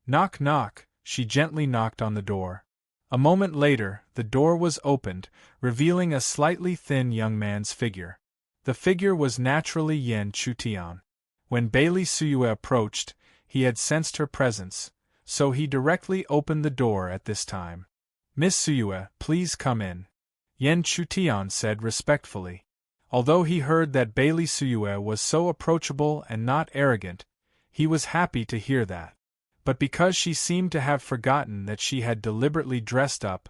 Knock, knock, she gently knocked on the door. A moment later, the door was opened, revealing a slightly thin young man's figure. The figure was naturally Yen Chutian. When Bailey Suyue approached, he had sensed her presence, so he directly opened the door at this time. "Miss Suyue, please come in," Yen Chutian said respectfully. Although he heard that Bailey Suyue was so approachable and not arrogant, he was happy to hear that. But because she seemed to have forgotten that she had deliberately dressed up,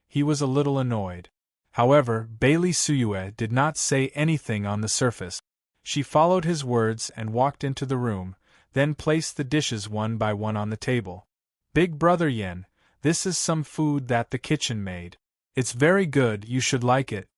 he was a little annoyed. However, Bailey Suyue did not say anything on the surface. She followed his words and walked into the room, then placed the dishes one by one on the table. "Big Brother Yen, this is some food that the kitchen made. It's very good, you should like it."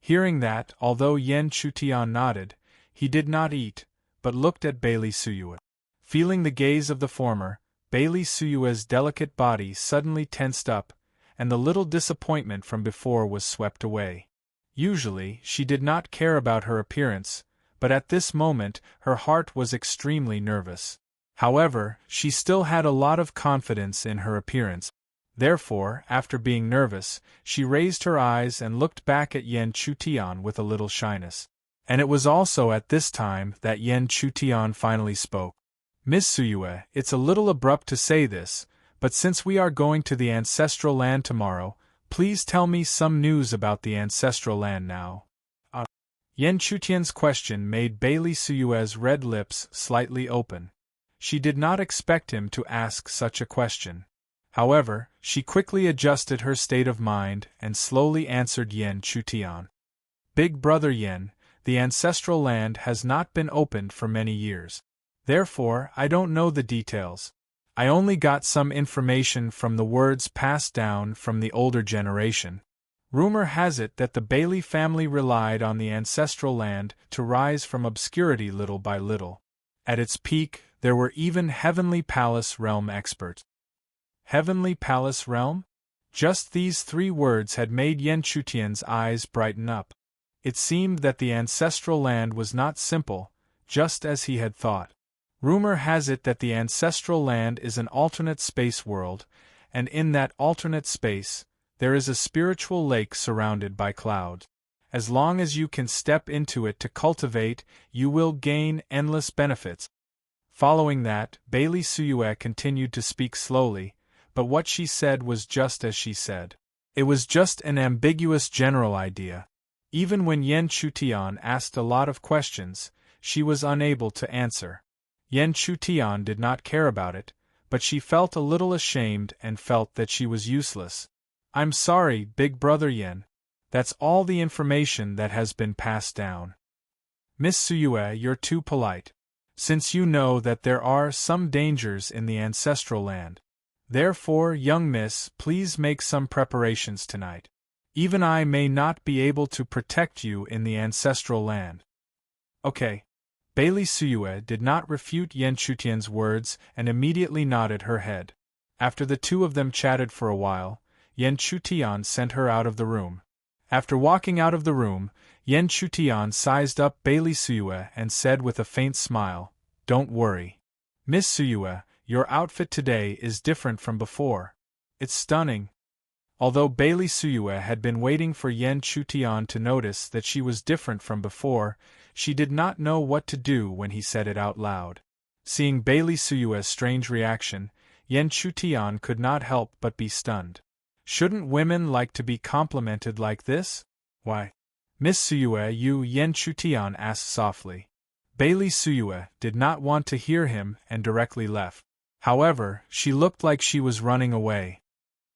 Hearing that, although Yen Chutian nodded, he did not eat, but looked at Bailey Suyue. Feeling the gaze of the former, Bailey Suyue's delicate body suddenly tensed up, and the little disappointment from before was swept away. Usually, she did not care about her appearance, but at this moment her heart was extremely nervous. However, she still had a lot of confidence in her appearance. Therefore, after being nervous, she raised her eyes and looked back at Yen Chutian with a little shyness. And it was also at this time that Yen Chutian finally spoke. "Miss Suyue, it's a little abrupt to say this, but since we are going to the ancestral land tomorrow, please tell me some news about the ancestral land now." Yen Chutian's question made Bailey Suyue's red lips slightly open. She did not expect him to ask such a question. However, she quickly adjusted her state of mind and slowly answered Yen Chutian. "Big Brother Yen, the ancestral land has not been opened for many years. Therefore, I don't know the details. I only got some information from the words passed down from the older generation. Rumor has it that the Bailey family relied on the ancestral land to rise from obscurity little by little. At its peak, there were even Heavenly Palace Realm experts. Heavenly Palace Realm? Just these 3 words had made Yan Chutian's eyes brighten up. It seemed that the ancestral land was not simple, just as he had thought. Rumor has it that the ancestral land is an alternate space world, and in that alternate space, there is a spiritual lake surrounded by clouds. As long as you can step into it to cultivate, you will gain endless benefits. Following that, Bailey Suyue continued to speak slowly, but what she said was just as she said. It was just an ambiguous general idea. Even when Yan Chutian asked a lot of questions, she was unable to answer. Yan Chutian did not care about it, but she felt a little ashamed and felt that she was useless. I'm sorry, Big Brother Yan. That's all the information that has been passed down. Miss Suyue, you're too polite. Since you know that there are some dangers in the ancestral land. Therefore, young miss, please make some preparations tonight. Even I may not be able to protect you in the ancestral land. Okay. Bailey Suyue did not refute Yan Chutian's words and immediately nodded her head. After the 2 of them chatted for a while, Yan Chutian sent her out of the room. After walking out of the room, Yan Chutian sized up Bailey Suyue and said with a faint smile, "Don't worry. Miss Suyue, your outfit today is different from before. It's stunning." Although Bailey Suyue had been waiting for Yan Chutian to notice that she was different from before, she did not know what to do when he said it out loud. Seeing Bailey Suyue's strange reaction, Yan Chutian could not help but be stunned. Shouldn't women like to be complimented like this? Why? Miss Suyue, you, Yan Chutian asked softly. Bailey Suyue did not want to hear him and directly left. However, she looked like she was running away.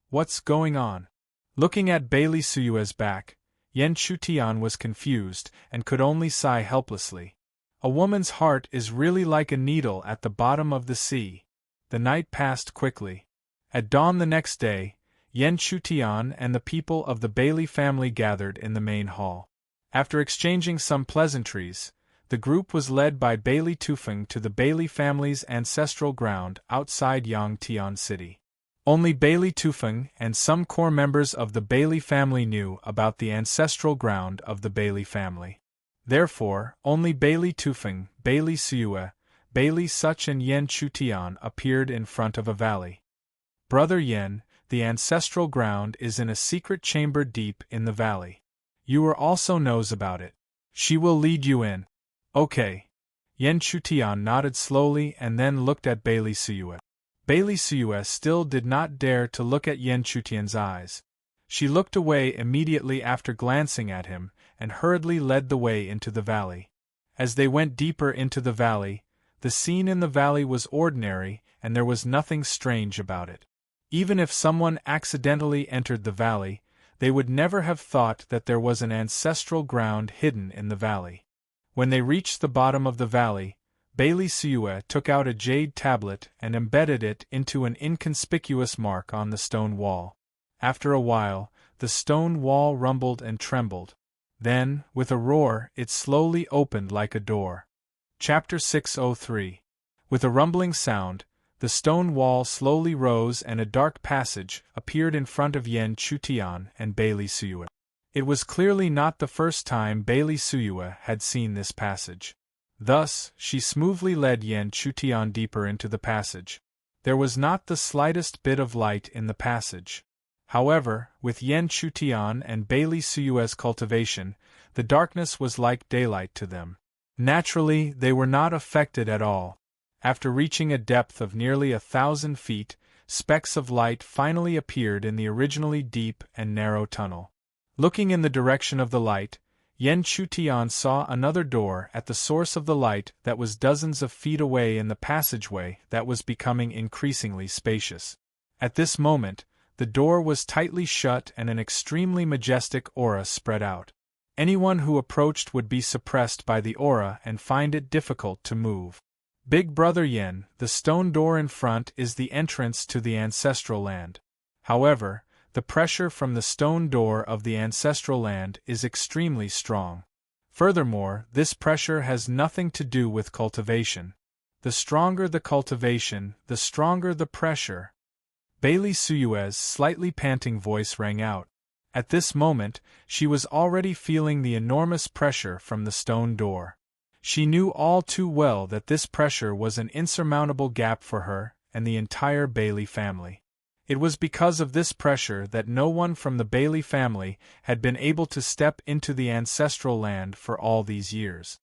What's going on? Looking at Bailey Suyue's back, Yan Chutian was confused and could only sigh helplessly. A woman's heart is really like a needle at the bottom of the sea. The night passed quickly. At dawn the next day, Yan Chutian and the people of the Bailey family gathered in the main hall. After exchanging some pleasantries, the group was led by Bailey Tufeng to the Bailey family's ancestral ground outside Yangtian City. Only Bailey Tufeng and some core members of the Bailey family knew about the ancestral ground of the Bailey family. Therefore, only Bailey Tufeng, Bailey Suyue, Bailey Such and Yan Chutian appeared in front of a valley. Brother Yan, the ancestral ground is in a secret chamber deep in the valley. Yuer also knows about it. She will lead you in. Okay. Yan Chutian nodded slowly and then looked at Bailey Suyue. Bailey Suyue still did not dare to look at Yan Chutian's eyes. She looked away immediately after glancing at him, and hurriedly led the way into the valley. As they went deeper into the valley, the scene in the valley was ordinary, and there was nothing strange about it. Even if someone accidentally entered the valley, they would never have thought that there was an ancestral ground hidden in the valley. When they reached the bottom of the valley, Bailey Suyue took out a jade tablet and embedded it into an inconspicuous mark on the stone wall. After a while, the stone wall rumbled and trembled. Then, with a roar, it slowly opened like a door. Chapter 603. With a rumbling sound, the stone wall slowly rose and a dark passage appeared in front of Yan Chutian and Bailey Suyue. It was clearly not the first time Bailey Suyue had seen this passage. Thus, she smoothly led Yan Chutian deeper into the passage. There was not the slightest bit of light in the passage. However, with Yan Chutian and Bailey Suyue's cultivation, the darkness was like daylight to them. Naturally, they were not affected at all. After reaching a depth of nearly 1,000 feet, specks of light finally appeared in the originally deep and narrow tunnel. Looking in the direction of the light, Yan Chutian saw another door at the source of the light that was dozens of feet away in the passageway that was becoming increasingly spacious. At this moment, the door was tightly shut and an extremely majestic aura spread out. Anyone who approached would be suppressed by the aura and find it difficult to move. Big Brother Yan, the stone door in front is the entrance to the ancestral land. However, the pressure from the stone door of the ancestral land is extremely strong. Furthermore, this pressure has nothing to do with cultivation. The stronger the cultivation, the stronger the pressure. Bailey Suyue's slightly panting voice rang out. At this moment, she was already feeling the enormous pressure from the stone door. She knew all too well that this pressure was an insurmountable gap for her and the entire Bailey family. It was because of this pressure that no one from the Bailey family had been able to step into the ancestral land for all these years.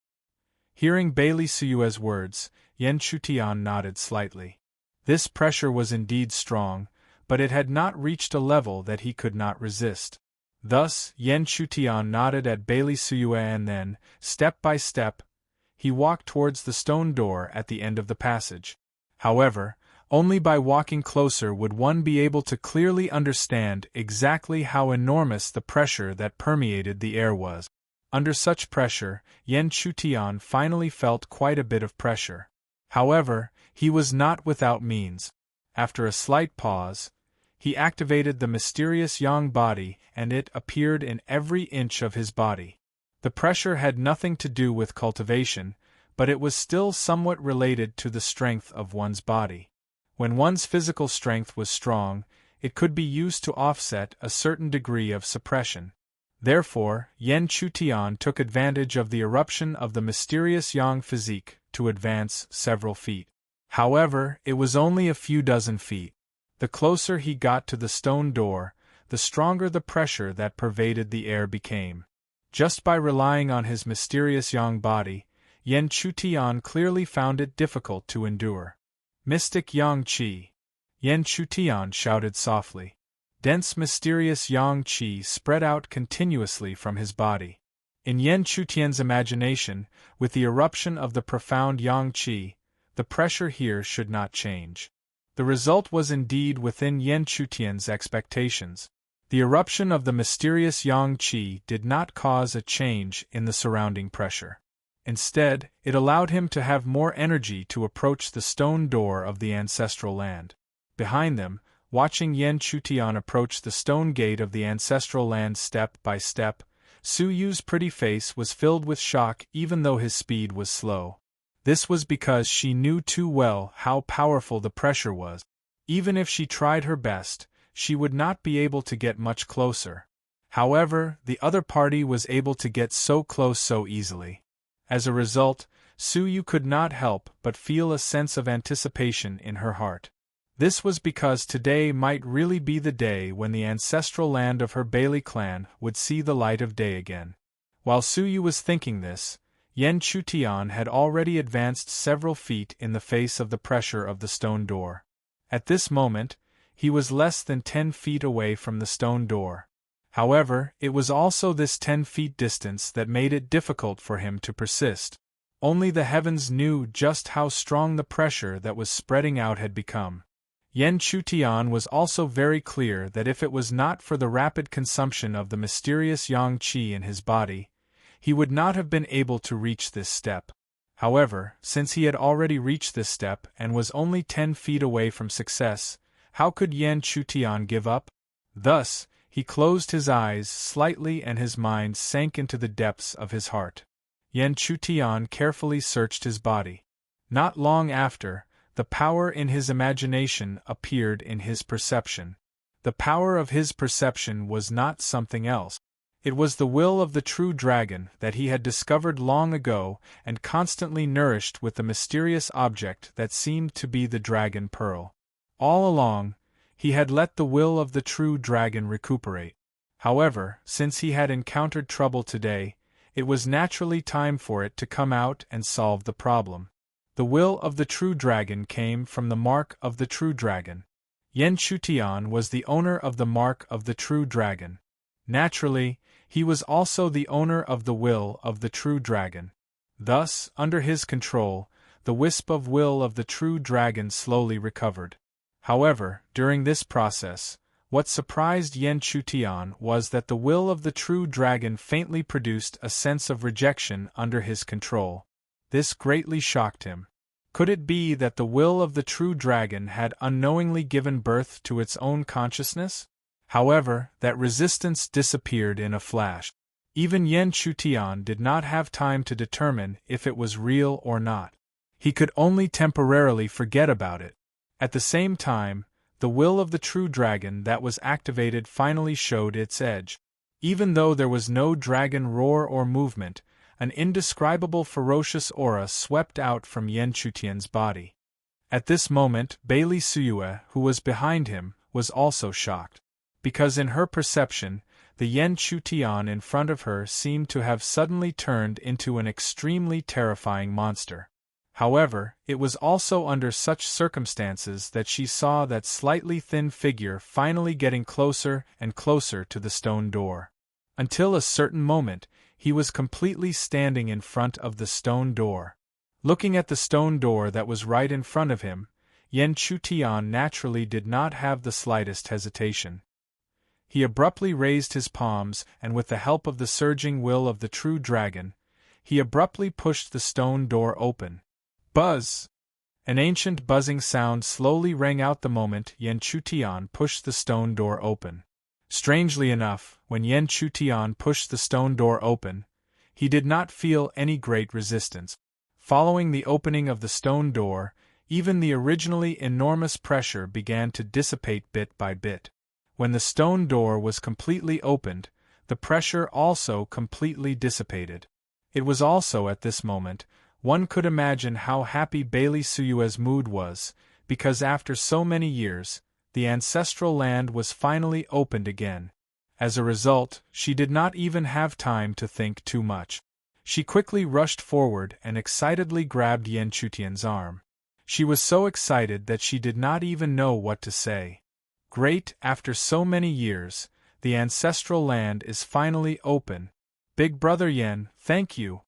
Hearing Bailey Suyue's words, Yan Chutian nodded slightly. This pressure was indeed strong, but it had not reached a level that he could not resist. Thus, Yan Chutian nodded at Bailey Suyue and then, step by step, he walked towards the stone door at the end of the passage. However, only by walking closer would one be able to clearly understand exactly how enormous the pressure that permeated the air was. Under such pressure, Yan Chutian finally felt quite a bit of pressure. However, he was not without means. After a slight pause, he activated the mysterious yang body and it appeared in every inch of his body. The pressure had nothing to do with cultivation, but it was still somewhat related to the strength of one's body. When one's physical strength was strong, it could be used to offset a certain degree of suppression. Therefore, Yan Chutian took advantage of the eruption of the mysterious yang physique to advance several feet. However, it was only a few dozen feet. The closer he got to the stone door, the stronger the pressure that pervaded the air became. Just by relying on his mysterious yang body, Yan Chutian clearly found it difficult to endure. Mystic Yang Qi! Yan Chutian shouted softly. Dense mysterious yang qi spread out continuously from his body. In Yan Chutian's imagination, with the eruption of the profound yang qi, the pressure here should not change. The result was indeed within Yan Chutian's expectations. The eruption of the mysterious yang qi did not cause a change in the surrounding pressure. Instead, it allowed him to have more energy to approach the stone door of the ancestral land. Behind them, watching Yan Chutian approach the stone gate of the ancestral land step by step, Su Yu's pretty face was filled with shock even though his speed was slow. This was because she knew too well how powerful the pressure was. Even if she tried her best, she would not be able to get much closer. However, the other party was able to get so close so easily. As a result, Su Yu could not help but feel a sense of anticipation in her heart. This was because today might really be the day when the ancestral land of her Bailey clan would see the light of day again. While Su Yu was thinking this, Yan Chutian had already advanced several feet in the face of the pressure of the stone door. At this moment, he was less than 10 feet away from the stone door. However, it was also this 10 feet distance that made it difficult for him to persist. Only the heavens knew just how strong the pressure that was spreading out had become. Yan Chutian was also very clear that if it was not for the rapid consumption of the mysterious yang qi in his body, he would not have been able to reach this step. However, since he had already reached this step and was only 10 feet away from success, how could Yan Chutian give up? Thus, he closed his eyes slightly and his mind sank into the depths of his heart. Yan Chutian carefully searched his body. Not long after, the power in his imagination appeared in his perception. The power of his perception was not something else. It was the will of the true dragon that he had discovered long ago and constantly nourished with the mysterious object that seemed to be the dragon pearl. All along, he had let the will of the true dragon recuperate. However, since he had encountered trouble today, it was naturally time for it to come out and solve the problem. The will of the true dragon came from the mark of the true dragon. Yan Chutian was the owner of the mark of the true dragon. Naturally, he was also the owner of the will of the true dragon. Thus, under his control, the wisp of will of the true dragon slowly recovered. However, during this process, what surprised Yan Chutian was that the will of the true dragon faintly produced a sense of rejection under his control. This greatly shocked him. Could it be that the will of the true dragon had unknowingly given birth to its own consciousness? However, that resistance disappeared in a flash. Even Yen Chutian did not have time to determine if it was real or not. He could only temporarily forget about it. At the same time, the will of the true dragon that was activated finally showed its edge. Even though there was no dragon roar or movement, an indescribable ferocious aura swept out from Yen Chutian's body. At this moment, Bailey Suyue, who was behind him, was also shocked. Because in her perception, the Yen Chutian in front of her seemed to have suddenly turned into an extremely terrifying monster. However, it was also under such circumstances that she saw that slightly thin figure finally getting closer and closer to the stone door. Until a certain moment, he was completely standing in front of the stone door. Looking at the stone door that was right in front of him, Yen Chutian naturally did not have the slightest hesitation. He abruptly raised his palms and with the help of the surging will of the true dragon, he abruptly pushed the stone door open. Buzz! An ancient buzzing sound slowly rang out the moment Yen Chutian pushed the stone door open. Strangely enough, when Yen Chutian pushed the stone door open, he did not feel any great resistance. Following the opening of the stone door, even the originally enormous pressure began to dissipate bit by bit. When the stone door was completely opened, the pressure also completely dissipated. It was also at this moment, one could imagine how happy Bailey Suyue's mood was, because after so many years, the ancestral land was finally opened again. As a result, she did not even have time to think too much. She quickly rushed forward and excitedly grabbed Yen Chutian's arm. She was so excited that she did not even know what to say. Great, after so many years, the ancestral land is finally open. Big Brother Yen, thank you.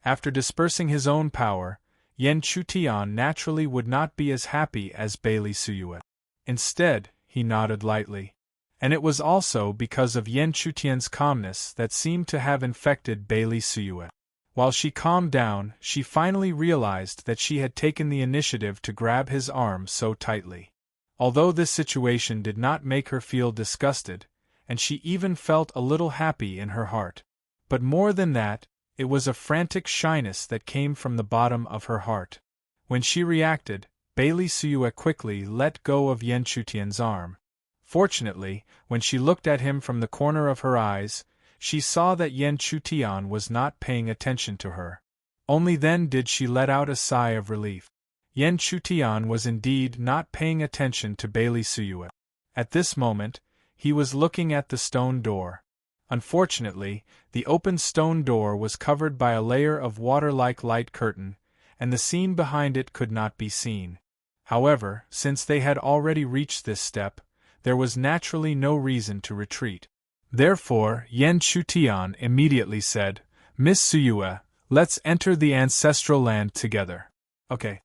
After dispersing his own power, Yen Chutian naturally would not be as happy as Bailey Suyue. Instead, he nodded lightly. And it was also because of Yen Chutian's calmness that seemed to have infected Bailey Suyue. While she calmed down, she finally realized that she had taken the initiative to grab his arm so tightly. Although this situation did not make her feel disgusted, and she even felt a little happy in her heart. But more than that, it was a frantic shyness that came from the bottom of her heart. When she reacted, Bailey Suyue quickly let go of Yen Chutian's arm. Fortunately, when she looked at him from the corner of her eyes, she saw that Yen Chutian was not paying attention to her. Only then did she let out a sigh of relief. Yen Chutian was indeed not paying attention to Bailey Suyue. At this moment, he was looking at the stone door. Unfortunately, the open stone door was covered by a layer of water-like light curtain, and the scene behind it could not be seen. However, since they had already reached this step, there was naturally no reason to retreat. Therefore, Yen Chutian immediately said, "Miss Suyue, let's enter the ancestral land together." Okay.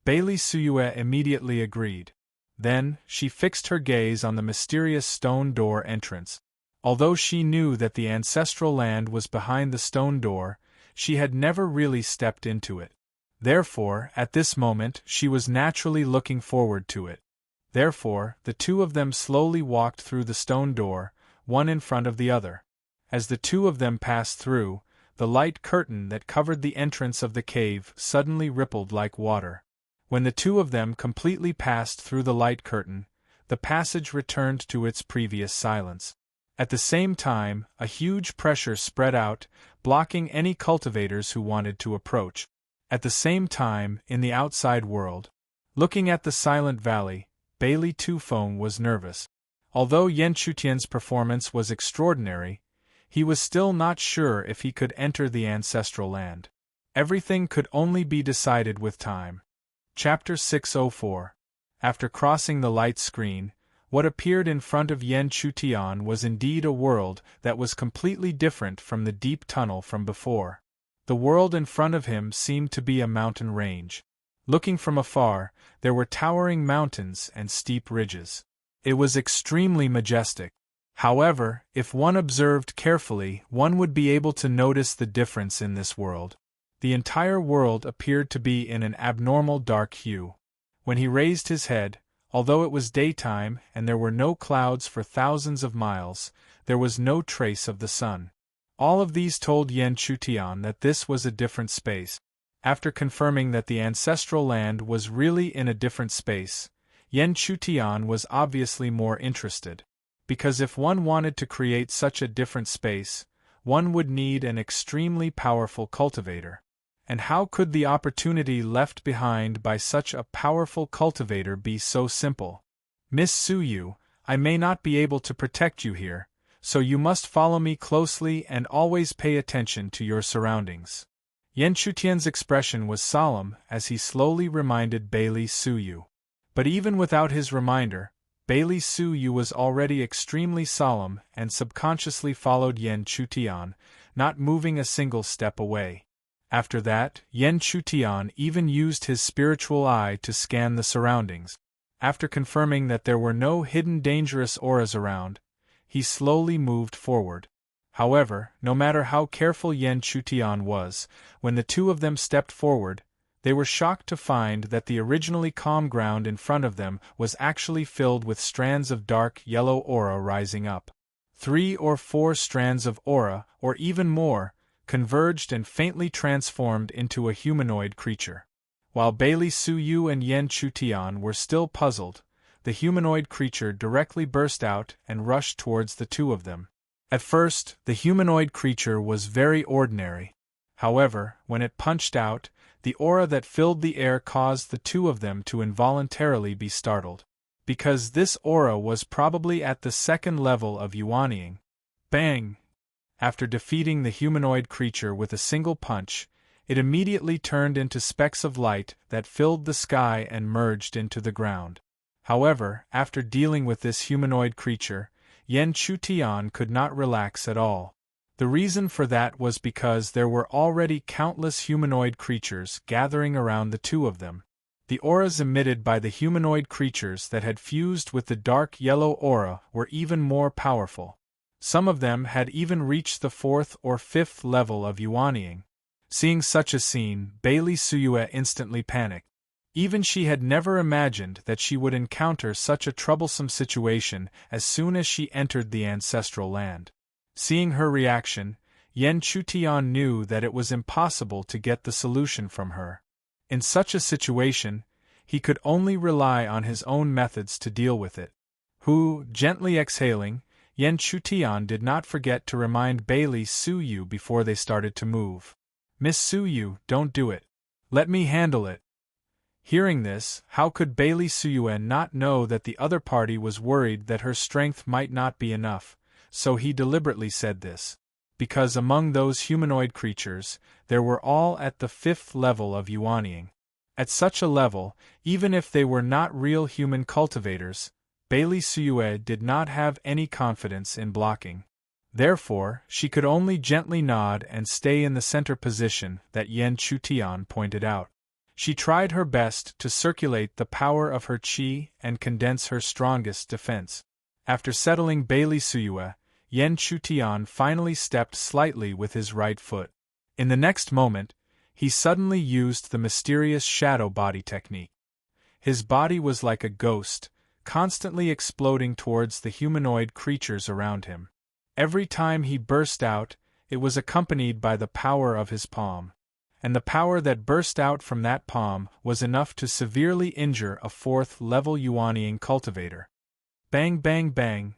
Bailey Suyue immediately agreed. Then, she fixed her gaze on the mysterious stone door entrance. Although she knew that the ancestral land was behind the stone door, she had never really stepped into it. Therefore, at this moment, she was naturally looking forward to it. Therefore, the two of them slowly walked through the stone door, one in front of the other. As the two of them passed through, the light curtain that covered the entrance of the cave suddenly rippled like water. When the two of them completely passed through the light curtain, the passage returned to its previous silence. At the same time, a huge pressure spread out, blocking any cultivators who wanted to approach. At the same time, in the outside world, looking at the silent valley, Bailey Tufone was nervous. Although Yen Chutian's performance was extraordinary, he was still not sure if he could enter the ancestral land. Everything could only be decided with time. Chapter 604. After crossing the light screen, what appeared in front of Yen Chutian was indeed a world that was completely different from the deep tunnel from before. The world in front of him seemed to be a mountain range. Looking from afar, there were towering mountains and steep ridges. It was extremely majestic. However, if one observed carefully, one would be able to notice the difference in this world. The entire world appeared to be in an abnormal dark hue. When he raised his head, Although it was daytime and there were no clouds for thousands of miles, there was no trace of the sun. All of these told Yen Chutian that this was a different space. After confirming that the ancestral land was really in a different space, Yen Chutian was obviously more interested. Because if one wanted to create such a different space, one would need an extremely powerful cultivator. And how could the opportunity left behind by such a powerful cultivator be so simple? Miss Suyu, I may not be able to protect you here, so you must follow me closely and always pay attention to your surroundings. Yen Chutian's expression was solemn as he slowly reminded Bailey Suyu. But even without his reminder, Bailey Suyu was already extremely solemn and subconsciously followed Yen Chutian, not moving a single step away. After that, Yen Chutian even used his spiritual eye to scan the surroundings. After confirming that there were no hidden dangerous auras around, he slowly moved forward. However, no matter how careful Yen Chutian was, when the two of them stepped forward, they were shocked to find that the originally calm ground in front of them was actually filled with strands of dark yellow aura rising up. 3 or 4 strands of aura, or even more, converged and faintly transformed into a humanoid creature. While Bailey Suyu and Yen Chutian were still puzzled, the humanoid creature directly burst out and rushed towards the two of them. At first, the humanoid creature was very ordinary. However, when it punched out, the aura that filled the air caused the two of them to involuntarily be startled. Because this aura was probably at the second level of Yuanying. Bang! After defeating the humanoid creature with a single punch, it immediately turned into specks of light that filled the sky and merged into the ground. However, after dealing with this humanoid creature, Yen Chutian could not relax at all. The reason for that was because there were already countless humanoid creatures gathering around the two of them. The auras emitted by the humanoid creatures that had fused with the dark yellow aura were even more powerful. Some of them had even reached the 4th or 5th level of Yuanying. Seeing such a scene, Bailey Suyu instantly panicked. Even she had never imagined that she would encounter such a troublesome situation as soon as she entered the ancestral land. Seeing her reaction, Yen Chutian knew that it was impossible to get the solution from her. In such a situation, he could only rely on his own methods to deal with it. Gently exhaling, Yen Chutian did not forget to remind Bailey Suyu before they started to move. Miss Suyu, don't do it. Let me handle it. Hearing this, how could Bailey Suyu not know that the other party was worried that her strength might not be enough, so he deliberately said this. Because among those humanoid creatures, there were all at the 5th level of Yuanying. At such a level, even if they were not real human cultivators, Bailey Suyu did not have any confidence in blocking. Therefore, she could only gently nod and stay in the center position that Yen Chutian pointed out. She tried her best to circulate the power of her qi and condense her strongest defense. After settling Bailey Suyu, Yen Chutian finally stepped slightly with his right foot. In the next moment, he suddenly used the mysterious shadow body technique. His body was like a ghost, constantly exploding towards the humanoid creatures around him. Every time he burst out, it was accompanied by the power of his palm. And the power that burst out from that palm was enough to severely injure a 4th-level Yuanying cultivator. Bang bang bang.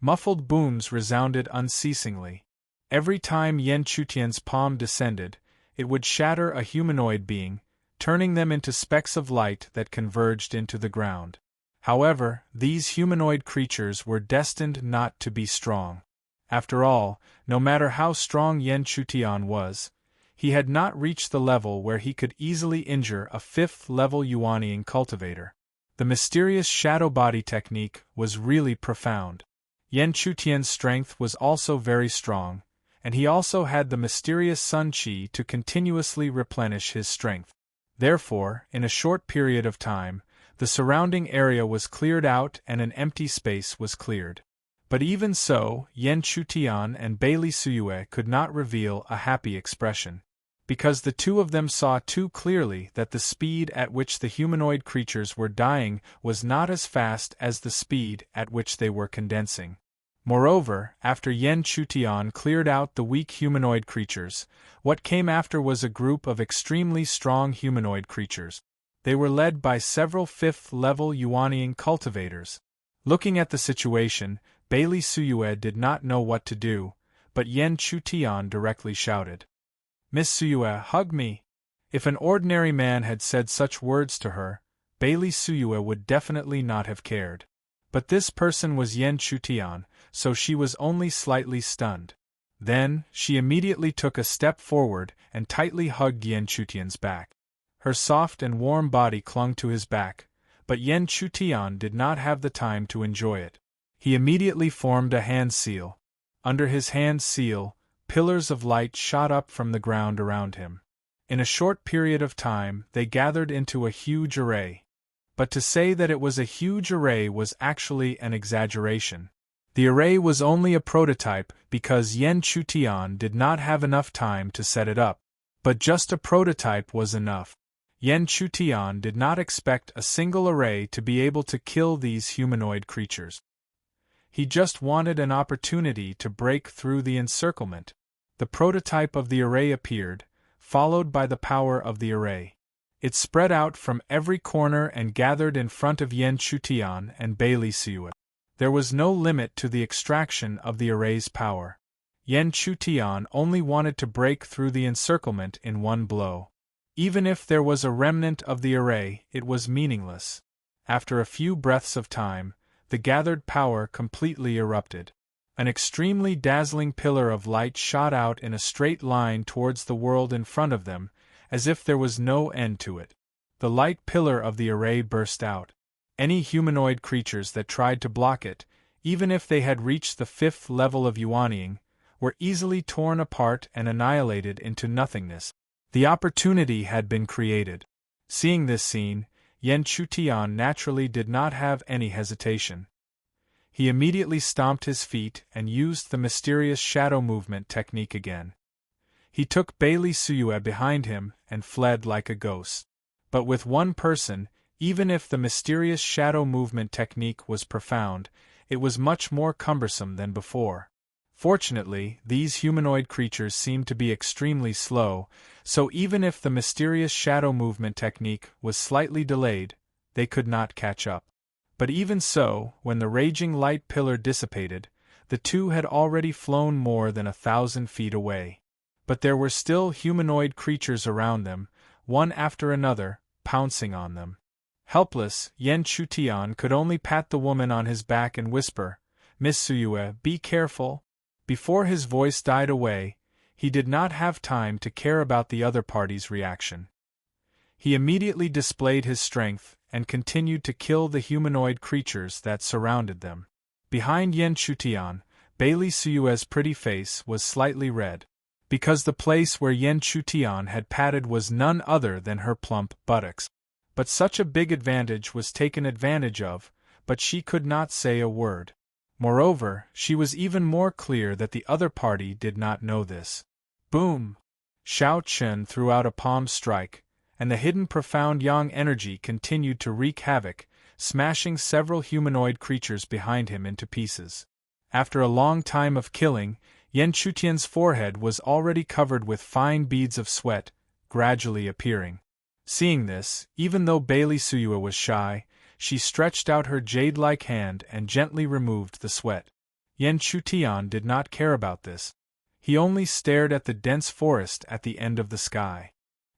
Muffled booms resounded unceasingly. Every time Yen Chutian's palm descended, it would shatter a humanoid being, turning them into specks of light that converged into the ground. However, these humanoid creatures were destined not to be strong. After all, no matter how strong Yen Chutian was, he had not reached the level where he could easily injure a 5th-level Yuanying cultivator. The mysterious shadow body technique was really profound. Yen Chutian's strength was also very strong, and he also had the mysterious sun qi to continuously replenish his strength. Therefore, in a short period of time, the surrounding area was cleared out and an empty space was cleared. But even so, Yen Chutian and Bailey Suyu could not reveal a happy expression. because the two of them saw too clearly that the speed at which the humanoid creatures were dying was not as fast as the speed at which they were condensing. Moreover, after Yen Chutian cleared out the weak humanoid creatures, what came after was a group of extremely strong humanoid creatures. They were led by several fifth-level Yuanian cultivators. Looking at the situation, Bailey Suyue did not know what to do, but Yen Chutian directly shouted, "Miss Suyue, hug me!" If an ordinary man had said such words to her, Bailey Suyue would definitely not have cared. But this person was Yen Chutian, so she was only slightly stunned. Then, she immediately took a step forward and tightly hugged Yen Chutian's back. Her soft and warm body clung to his back, but Yen Chutian did not have the time to enjoy it. He immediately formed a hand seal. Under his hand seal, pillars of light shot up from the ground around him. In a short period of time, they gathered into a huge array. But to say that it was a huge array was actually an exaggeration. The array was only a prototype because Yen Chutian did not have enough time to set it up. But just a prototype was enough. Yen Chutian did not expect a single array to be able to kill these humanoid creatures. He just wanted an opportunity to break through the encirclement. The prototype of the array appeared, followed by the power of the array. It spread out from every corner and gathered in front of Yen Chutian and Bailey Suyue. There was no limit to the extraction of the array's power. Yen Chutian only wanted to break through the encirclement in one blow. Even if there was a remnant of the array, it was meaningless. After a few breaths of time, the gathered power completely erupted. An extremely dazzling pillar of light shot out in a straight line towards the world in front of them, as if there was no end to it. The light pillar of the array burst out. Any humanoid creatures that tried to block it, even if they had reached the 5th level of Yuanying, were easily torn apart and annihilated into nothingness. The opportunity had been created. Seeing this scene, Yen Chutian naturally did not have any hesitation. He immediately stomped his feet and used the mysterious shadow movement technique again. He took Bailey Suyue behind him and fled like a ghost. But with one person, even if the mysterious shadow movement technique was profound, it was much more cumbersome than before. Fortunately, these humanoid creatures seemed to be extremely slow, so even if the mysterious shadow movement technique was slightly delayed, they could not catch up. But even so, when the raging light pillar dissipated, the two had already flown more than 1,000 feet away. But there were still humanoid creatures around them, one after another, pouncing on them. Helpless, Yen Chutian could only pat the woman on his back and whisper, "Miss Suyue, be careful." Before his voice died away, he did not have time to care about the other party's reaction. He immediately displayed his strength and continued to kill the humanoid creatures that surrounded them. Behind Yen Chutian, Bailey Suyue's pretty face was slightly red, because the place where Yen Chutian had patted was none other than her plump buttocks. But such a big advantage was taken advantage of, but she could not say a word. Moreover, she was even more clear that the other party did not know this. Boom! Xiao Chen threw out a palm strike, and the hidden profound yang energy continued to wreak havoc, smashing several humanoid creatures behind him into pieces. After a long time of killing, Yen Chutian's forehead was already covered with fine beads of sweat, gradually appearing. Seeing this, even though Bailey Suyue was shy, she stretched out her jade-like hand and gently removed the sweat. Yen Chutian did not care about this. He only stared at the dense forest at the end of the sky.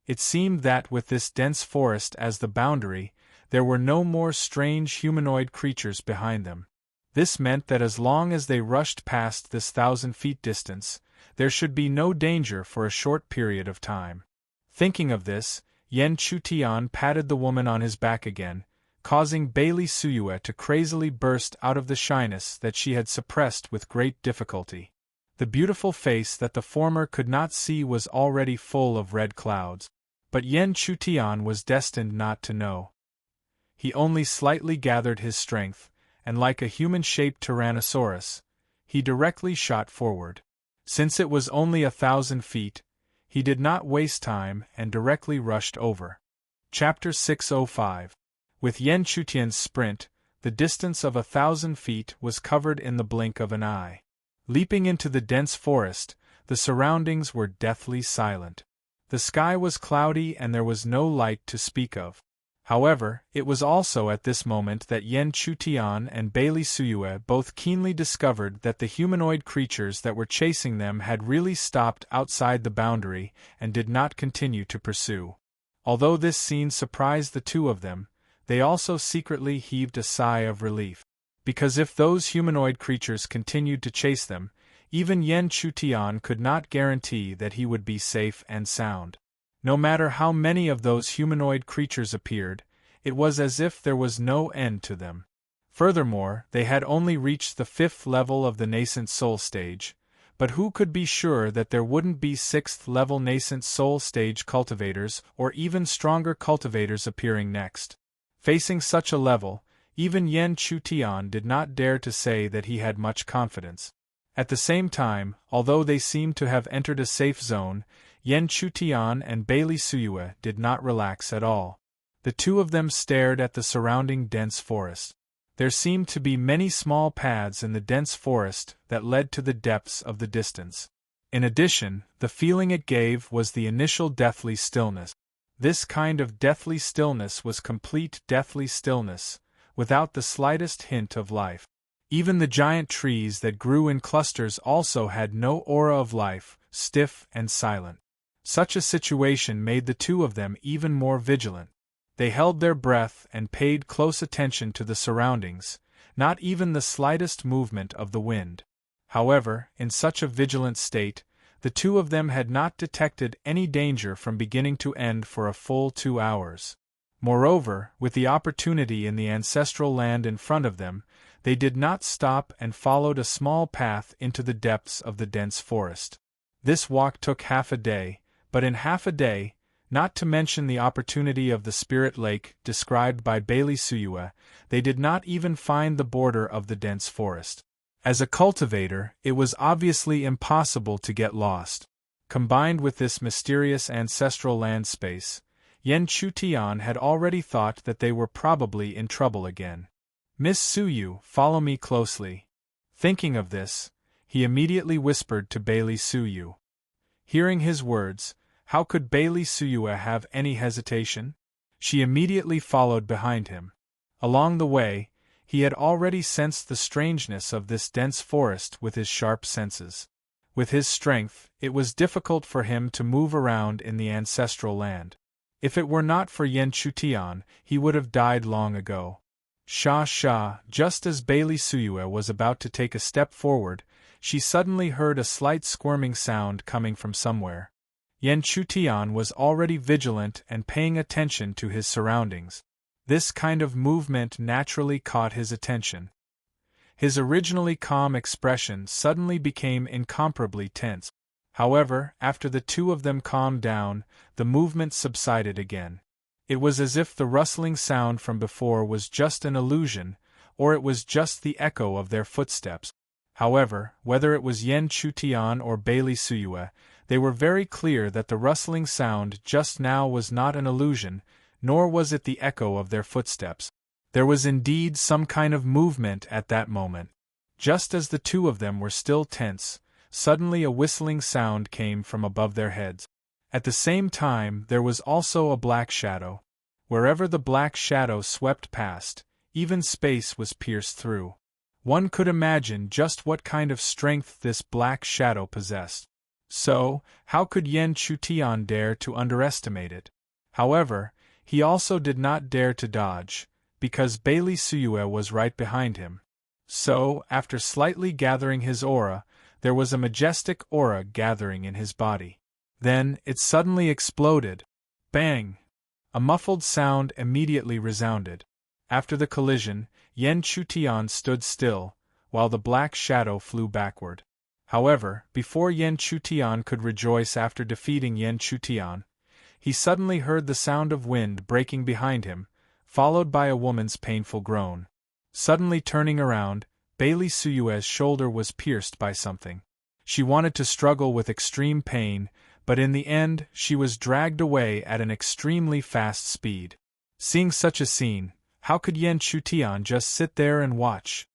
It seemed that with this dense forest as the boundary, there were no more strange humanoid creatures behind them. This meant that as long as they rushed past this 1,000 feet distance, there should be no danger for a short period of time. Thinking of this, Yen Chutian patted the woman on his back again, causing Bailey Suyue to crazily burst out of the shyness that she had suppressed with great difficulty. The beautiful face that the former could not see was already full of red clouds, but Yen Chutian was destined not to know. He only slightly gathered his strength, and like a human-shaped Tyrannosaurus, he directly shot forward. Since it was only 1,000 feet, he did not waste time and directly rushed over. Chapter 605. With Yen Chutian's sprint, the distance of 1,000 feet was covered in the blink of an eye. Leaping into the dense forest, the surroundings were deathly silent. The sky was cloudy and there was no light to speak of. However, it was also at this moment that Yen Chutian and Bailey Suyue both keenly discovered that the humanoid creatures that were chasing them had really stopped outside the boundary and did not continue to pursue. Although this scene surprised the two of them, they also secretly heaved a sigh of relief. Because if those humanoid creatures continued to chase them, even Yen Chutian could not guarantee that he would be safe and sound. No matter how many of those humanoid creatures appeared, it was as if there was no end to them. Furthermore, they had only reached the 5th level of the nascent soul stage, but who could be sure that there wouldn't be 6th level nascent soul stage cultivators or even stronger cultivators appearing next? Facing such a level, even Yen Chutian did not dare to say that he had much confidence. At the same time, although they seemed to have entered a safe zone, Yen Chutian and Bailey Suyue did not relax at all. The two of them stared at the surrounding dense forest. There seemed to be many small paths in the dense forest that led to the depths of the distance. In addition, the feeling it gave was the initial deathly stillness. This kind of deathly stillness was complete deathly stillness, without the slightest hint of life. Even the giant trees that grew in clusters also had no aura of life, stiff and silent. Such a situation made the two of them even more vigilant. They held their breath and paid close attention to the surroundings, not even the slightest movement of the wind. However, in such a vigilant state, the two of them had not detected any danger from beginning to end for a full 2 hours. Moreover, with the opportunity in the ancestral land in front of them, they did not stop and followed a small path into the depths of the dense forest. This walk took half a day, but in half a day, not to mention the opportunity of the spirit lake described by Bailey Suyue, they did not even find the border of the dense forest. As a cultivator, it was obviously impossible to get lost. Combined with this mysterious ancestral land space, Yen Chutian had already thought that they were probably in trouble again. "Miss Suyu, follow me closely." Thinking of this, he immediately whispered to Bailey Suyue. Hearing his words, how could Bailey Suyue have any hesitation? She immediately followed behind him. Along the way, he had already sensed the strangeness of this dense forest with his sharp senses. With his strength, it was difficult for him to move around in the ancestral land. If it were not for Yen Chutian, he would have died long ago. Just as Bailey Suyue was about to take a step forward, she suddenly heard a slight squirming sound coming from somewhere. Yen Chutian was already vigilant and paying attention to his surroundings. This kind of movement naturally caught his attention. His originally calm expression suddenly became incomparably tense. However, after the two of them calmed down, the movement subsided again. It was as if the rustling sound from before was just an illusion, or it was just the echo of their footsteps. However, whether it was Yen Chutian or Bailey Suyue, they were very clear that the rustling sound just now was not an illusion, nor was it the echo of their footsteps. There was indeed some kind of movement at that moment. Just as the two of them were still tense, suddenly a whistling sound came from above their heads. At the same time, there was also a black shadow. Wherever the black shadow swept past, even space was pierced through. One could imagine just what kind of strength this black shadow possessed. So, how could Yen Chutian dare to underestimate it? However, he also did not dare to dodge, because Bailey Suyue was right behind him. So, after slightly gathering his aura, there was a majestic aura gathering in his body. Then, it suddenly exploded. Bang! A muffled sound immediately resounded. After the collision, Yen Chutian stood still, while the black shadow flew backward. However, before Yen Chutian could rejoice after defeating Yen Chutian, he suddenly heard the sound of wind breaking behind him, followed by a woman's painful groan. Suddenly turning around, Bailey Suyue's shoulder was pierced by something. She wanted to struggle with extreme pain, but in the end she was dragged away at an extremely fast speed. Seeing such a scene, how could Yen Chutian just sit there and watch?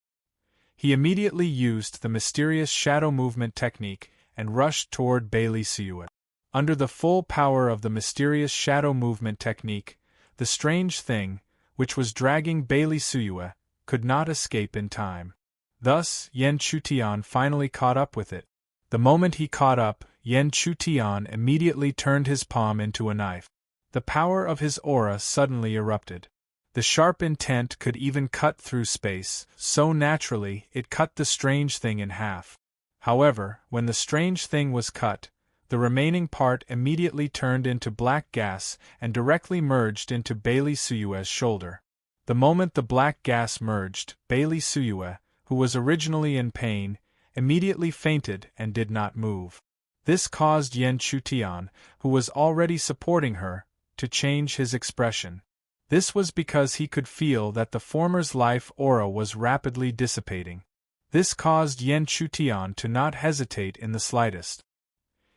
He immediately used the mysterious shadow movement technique and rushed toward Bailey Suyue. Under the full power of the mysterious shadow movement technique, the strange thing, which was dragging Bailey Suyue, could not escape in time. Thus, Yen Chutian finally caught up with it. The moment he caught up, Yen Chutian immediately turned his palm into a knife. The power of his aura suddenly erupted. The sharp intent could even cut through space, so naturally it cut the strange thing in half. However, when the strange thing was cut, the remaining part immediately turned into black gas and directly merged into Bailey Suyue's shoulder. The moment the black gas merged, Bailey Suyue, who was originally in pain, immediately fainted and did not move. This caused Yen Chutian, who was already supporting her, to change his expression. This was because he could feel that the former's life aura was rapidly dissipating. This caused Yen Chutian to not hesitate in the slightest.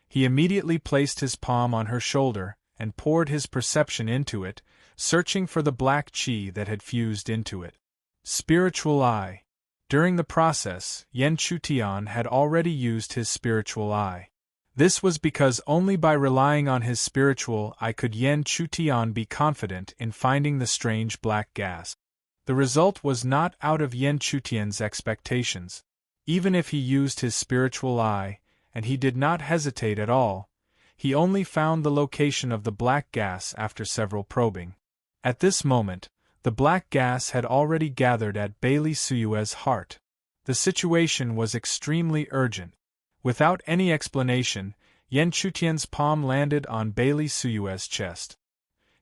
He immediately placed his palm on her shoulder and poured his perception into it, searching for the black chi that had fused into it. Spiritual eye. During the process, Yen Chutian had already used his spiritual eye. This was because only by relying on his spiritual eye could Yen Chutian be confident in finding the strange black gas. The result was not out of Yen Chutian's expectations. Even if he used his spiritual eye, and he did not hesitate at all, he only found the location of the black gas after several probing. At this moment, the black gas had already gathered at Bailey Suyue's heart. The situation was extremely urgent. Without any explanation, Yen Chutian's palm landed on Bailey Suyue's chest.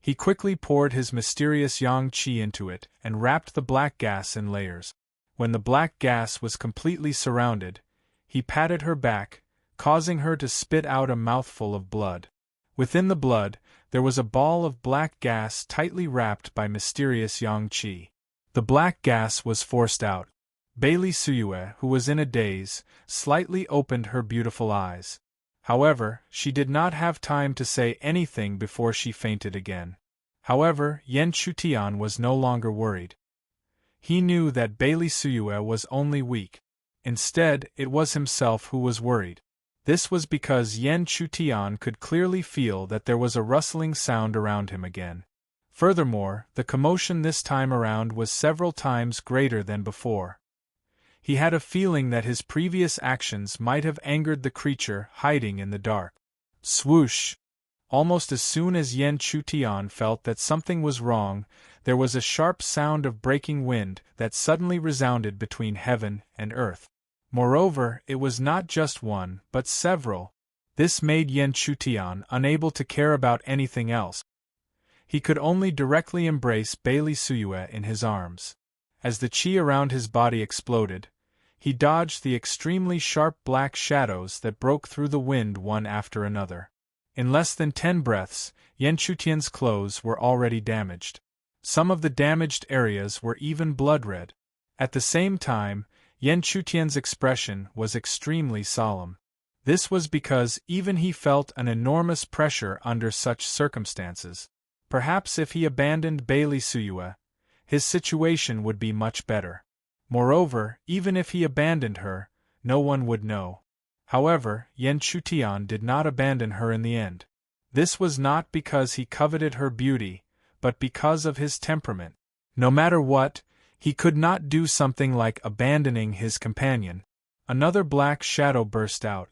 He quickly poured his mysterious yang qi into it and wrapped the black gas in layers. When the black gas was completely surrounded, he patted her back, causing her to spit out a mouthful of blood. Within the blood, there was a ball of black gas tightly wrapped by mysterious yang qi. The black gas was forced out. Bailey Suyue, who was in a daze, slightly opened her beautiful eyes. However, she did not have time to say anything before she fainted again. However, Yen Chutian was no longer worried. He knew that Bailey Suyue was only weak. Instead, it was himself who was worried. This was because Yen Chutian could clearly feel that there was a rustling sound around him again. Furthermore, the commotion this time around was several times greater than before. He had a feeling that his previous actions might have angered the creature hiding in the dark. Swoosh! Almost as soon as Yen Chutian felt that something was wrong, there was a sharp sound of breaking wind that suddenly resounded between heaven and earth. Moreover, it was not just one, but several. This made Yen Chutian unable to care about anything else. He could only directly embrace Bailey Suyue in his arms. As the chi around his body exploded, he dodged the extremely sharp black shadows that broke through the wind one after another. In less than 10 breaths, Yen Chutian's clothes were already damaged. Some of the damaged areas were even blood-red. At the same time, Yen Chutian's expression was extremely solemn. This was because even he felt an enormous pressure under such circumstances. Perhaps if he abandoned Bailey Suyue, his situation would be much better. Moreover, even if he abandoned her, no one would know. However, Yen Chutian did not abandon her in the end. This was not because he coveted her beauty, but because of his temperament. No matter what, he could not do something like abandoning his companion. Another black shadow burst out.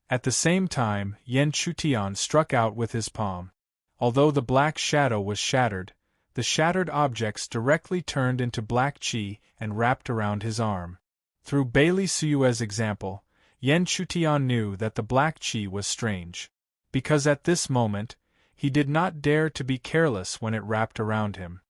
At the same time, Yen Chutian struck out with his palm. Although the black shadow was shattered, the shattered objects directly turned into black chi and wrapped around his arm. Through Bailey Suyue's example, Yen Chutian knew that the black chi was strange. Because at this moment, he did not dare to be careless when it wrapped around him.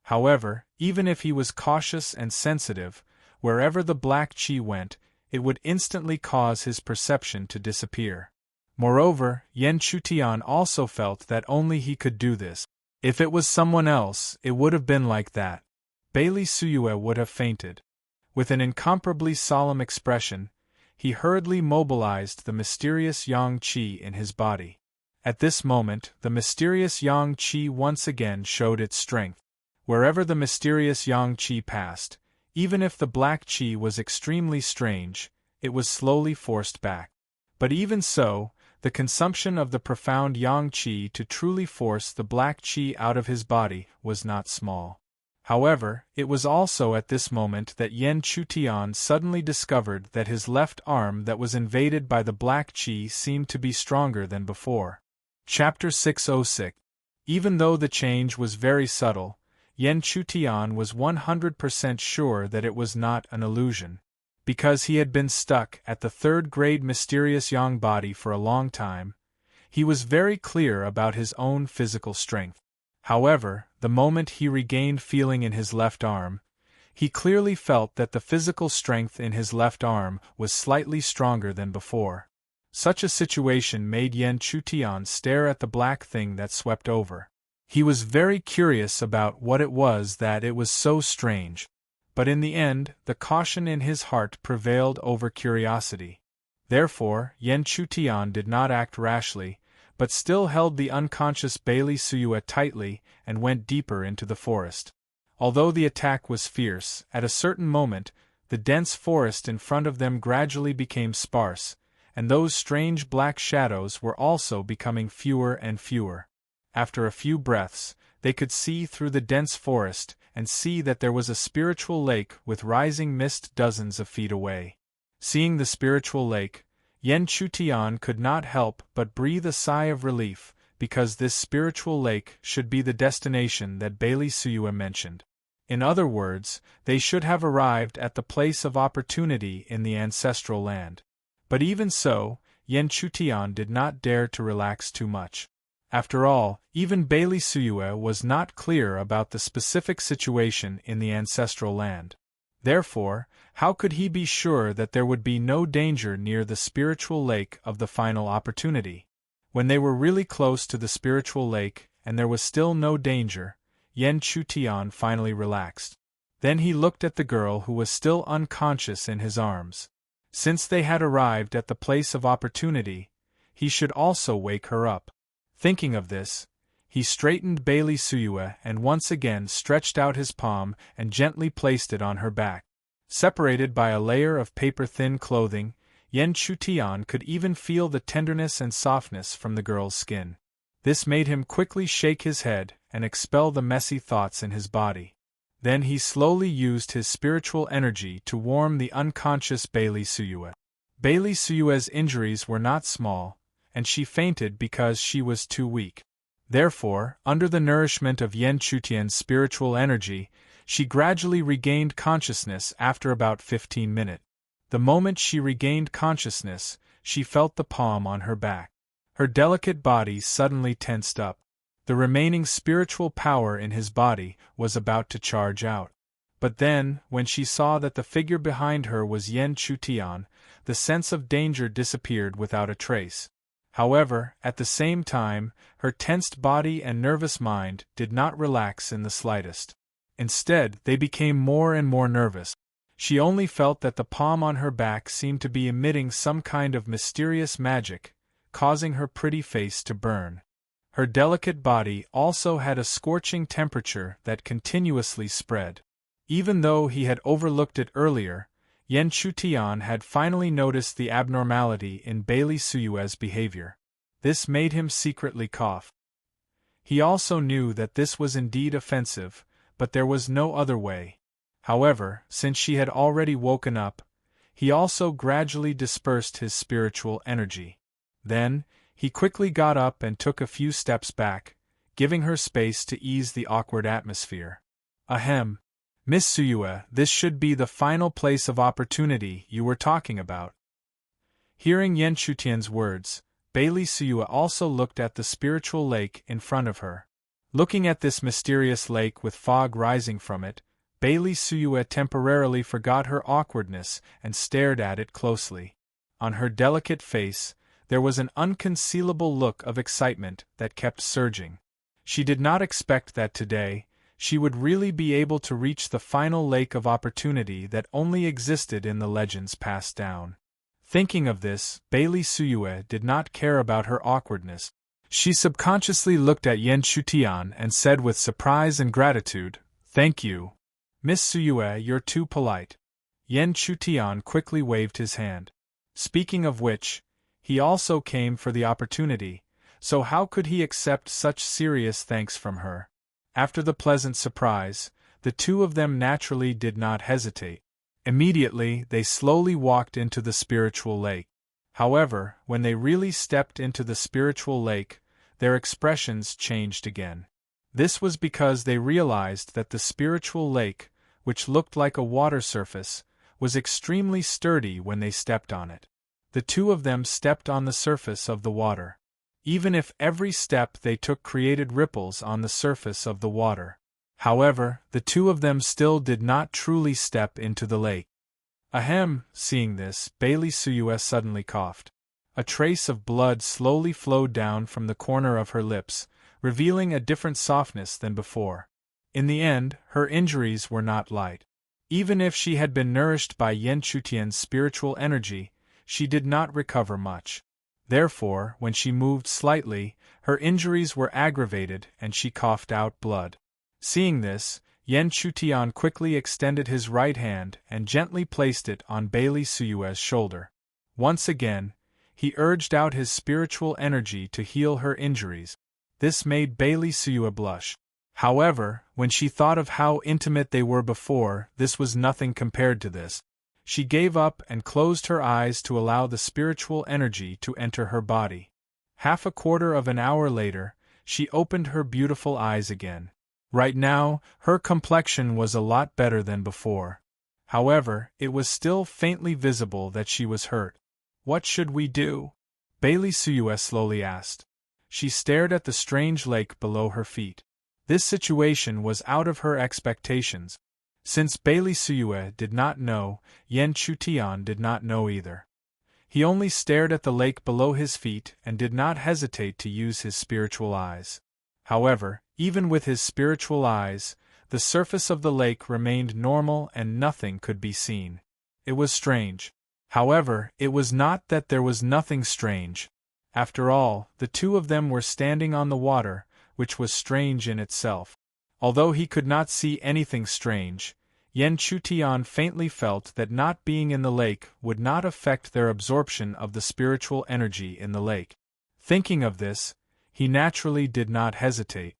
However, even if he was cautious and sensitive, wherever the black chi went, it would instantly cause his perception to disappear. Moreover, Yen Chutian also felt that only he could do this. If it was someone else, it would have been like that. Bailey Suyue would have fainted. With an incomparably solemn expression, he hurriedly mobilized the mysterious yang qi in his body. At this moment, the mysterious Yang Qi once again showed its strength. Wherever the mysterious Yang Qi passed, even if the black Qi was extremely strange, it was slowly forced back. But even so, the consumption of the profound Yang Qi to truly force the black Qi out of his body was not small. However, it was also at this moment that Yan Chutian suddenly discovered that his left arm that was invaded by the black Qi seemed to be stronger than before. Chapter 606. Even though the change was very subtle, Yan Chutian was 100% sure that it was not an illusion. Because he had been stuck at the third-grade mysterious Yang body for a long time, he was very clear about his own physical strength. However, the moment he regained feeling in his left arm, he clearly felt that the physical strength in his left arm was slightly stronger than before. Such a situation made Yan Chutian stare at the black thing that swept over. He was very curious about what it was that it was so strange. But in the end, the caution in his heart prevailed over curiosity. Therefore, Yan Chutian did not act rashly, but still held the unconscious Bailey Suyue tightly and went deeper into the forest. Although the attack was fierce, at a certain moment, the dense forest in front of them gradually became sparse, and those strange black shadows were also becoming fewer and fewer. After a few breaths, they could see through the dense forest and see that there was a spiritual lake with rising mist dozens of feet away. Seeing the spiritual lake, Yan Chutian could not help but breathe a sigh of relief, because this spiritual lake should be the destination that Bailey Suyue mentioned. In other words, they should have arrived at the place of opportunity in the ancestral land. But even so, Yan Chutian did not dare to relax too much. After all, even Bailey Suyue was not clear about the specific situation in the ancestral land. Therefore, how could he be sure that there would be no danger near the spiritual lake of the final opportunity? When they were really close to the spiritual lake, and there was still no danger, Yan Chutian finally relaxed. Then he looked at the girl who was still unconscious in his arms. Since they had arrived at the place of opportunity, he should also wake her up. Thinking of this, he straightened Bailey Suyue and once again stretched out his palm and gently placed it on her back. Separated by a layer of paper-thin clothing, Yan Chutian could even feel the tenderness and softness from the girl's skin. This made him quickly shake his head and expel the messy thoughts in his body. Then he slowly used his spiritual energy to warm the unconscious Bailey Suyue. Bailey Suyue's injuries were not small, and she fainted because she was too weak. Therefore, under the nourishment of Yan Chutian's spiritual energy, she gradually regained consciousness after about 15 minutes. The moment she regained consciousness, she felt the palm on her back. Her delicate body suddenly tensed up. The remaining spiritual power in his body was about to charge out. But then, when she saw that the figure behind her was Yan Chutian, the sense of danger disappeared without a trace. However, at the same time, her tensed body and nervous mind did not relax in the slightest. Instead, they became more and more nervous. She only felt that the palm on her back seemed to be emitting some kind of mysterious magic, causing her pretty face to burn. Her delicate body also had a scorching temperature that continuously spread. Even though he had overlooked it earlier, Yan Chutian had finally noticed the abnormality in Bailey Suyue's behavior. This made him secretly cough. He also knew that this was indeed offensive, but there was no other way. However, since she had already woken up, he also gradually dispersed his spiritual energy. Then, he quickly got up and took a few steps back, giving her space to ease the awkward atmosphere. Ahem. Miss Suyue, this should be the final place of opportunity you were talking about. Hearing Yan Chutian's words, Bailey Suyue also looked at the spiritual lake in front of her. Looking at this mysterious lake with fog rising from it, Bailey Suyue temporarily forgot her awkwardness and stared at it closely. On her delicate face, there was an unconcealable look of excitement that kept surging. She did not expect that today, she would really be able to reach the final lake of opportunity that only existed in the legends passed down. Thinking of this, Bailey Suyue did not care about her awkwardness. She subconsciously looked at Yen Shutian and said with surprise and gratitude, "Thank you. Miss Suyue, you're too polite." Yen Shutian quickly waved his hand. Speaking of which, he also came for the opportunity, so how could he accept such serious thanks from her? After the pleasant surprise, the two of them naturally did not hesitate. Immediately, they slowly walked into the spiritual lake. However, when they really stepped into the spiritual lake, their expressions changed again. This was because they realized that the spiritual lake, which looked like a water surface, was extremely sturdy when they stepped on it. The two of them stepped on the surface of the water. Even if every step they took created ripples on the surface of the water. However, the two of them still did not truly step into the lake. Ahem, seeing this, Bailey Suyue suddenly coughed. A trace of blood slowly flowed down from the corner of her lips, revealing a different softness than before. In the end, her injuries were not light. Even if she had been nourished by Yen Shutian's spiritual energy, she did not recover much. Therefore, when she moved slightly, her injuries were aggravated and she coughed out blood. Seeing this, Yen Shutian quickly extended his right hand and gently placed it on Bailey Suyue's shoulder. Once again, he urged out his spiritual energy to heal her injuries. This made Bailey Suyue blush. However, when she thought of how intimate they were before, this was nothing compared to this. She gave up and closed her eyes to allow the spiritual energy to enter her body. Half a quarter of an hour later, she opened her beautiful eyes again. Right now, her complexion was a lot better than before. However, it was still faintly visible that she was hurt. "What should we do?" Bailey Suyue slowly asked. She stared at the strange lake below her feet. This situation was out of her expectations. Since Bailey Suyue did not know, Yen Shutian did not know either. He only stared at the lake below his feet and did not hesitate to use his spiritual eyes. However, even with his spiritual eyes, the surface of the lake remained normal and nothing could be seen. It was strange. However, it was not that there was nothing strange. After all, the two of them were standing on the water, which was strange in itself. Although he could not see anything strange, Yen Shutian faintly felt that not being in the lake would not affect their absorption of the spiritual energy in the lake. Thinking of this, he naturally did not hesitate.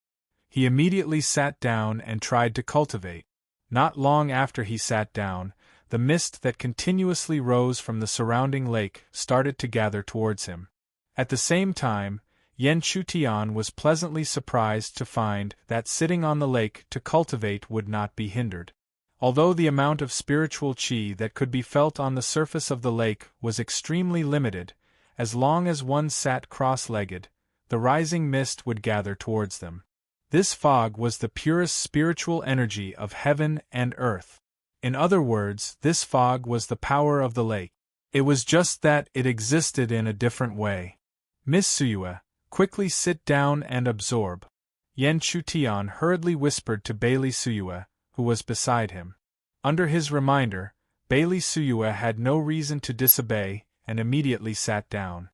He immediately sat down and tried to cultivate. Not long after he sat down, the mist that continuously rose from the surrounding lake started to gather towards him. At the same time, Yen Shutian was pleasantly surprised to find that sitting on the lake to cultivate would not be hindered. Although the amount of spiritual qi that could be felt on the surface of the lake was extremely limited, as long as one sat cross-legged, the rising mist would gather towards them. This fog was the purest spiritual energy of heaven and earth. In other words, this fog was the power of the lake. It was just that it existed in a different way. "Miss Suyue, quickly sit down and absorb," Yen Shutian hurriedly whispered to Bailey Suyue, who was beside him. Under his reminder, Bailey Suyue had no reason to disobey and immediately sat down.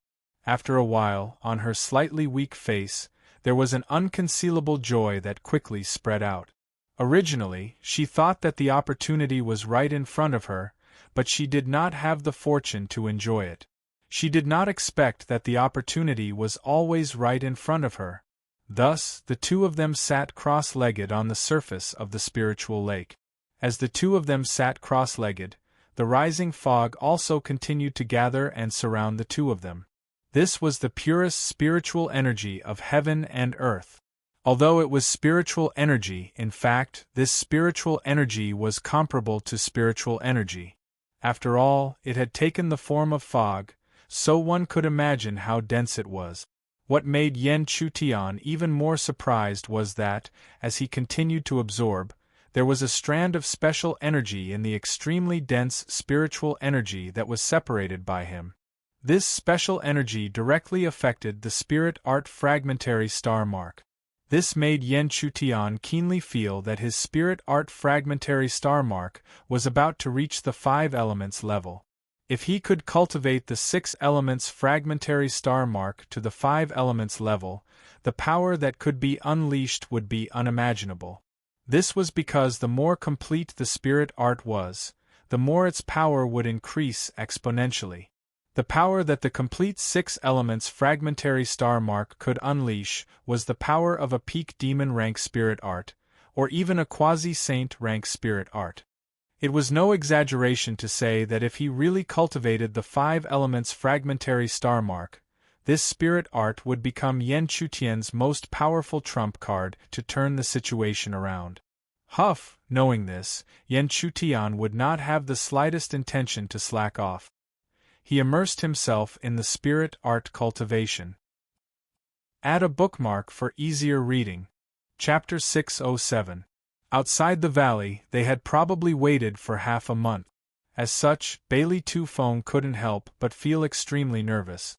After a while, on her slightly weak face, there was an unconcealable joy that quickly spread out. Originally, she thought that the opportunity was right in front of her, but she did not have the fortune to enjoy it. She did not expect that the opportunity was always right in front of her. Thus, the two of them sat cross-legged on the surface of the spiritual lake. As the two of them sat cross-legged, the rising fog also continued to gather and surround the two of them. This was the purest spiritual energy of heaven and earth. Although it was spiritual energy, in fact, this spiritual energy was comparable to spiritual energy. After all, it had taken the form of fog, so one could imagine how dense it was. What made Yen Shutian even more surprised was that, as he continued to absorb, there was a strand of special energy in the extremely dense spiritual energy that was separated by him. This special energy directly affected the spirit art fragmentary star mark. This made Yen Shutian keenly feel that his spirit art fragmentary star mark was about to reach the 5 elements level. If he could cultivate the 6 elements fragmentary star mark to the 5 elements level, the power that could be unleashed would be unimaginable. This was because the more complete the spirit art was, the more its power would increase exponentially. The power that the complete 6 elements fragmentary star mark could unleash was the power of a peak demon rank spirit art, or even a quasi-saint rank spirit art. It was no exaggeration to say that if he really cultivated the 5 elements fragmentary star mark, this spirit art would become Yan Chutian's most powerful trump card to turn the situation around. Huff, knowing this, Yan Chutian would not have the slightest intention to slack off. He immersed himself in the spirit art cultivation. Add a bookmark for easier reading. Chapter 607. Outside the valley, they had probably waited for half a month. As such, Bailey Tufeng couldn't help but feel extremely nervous.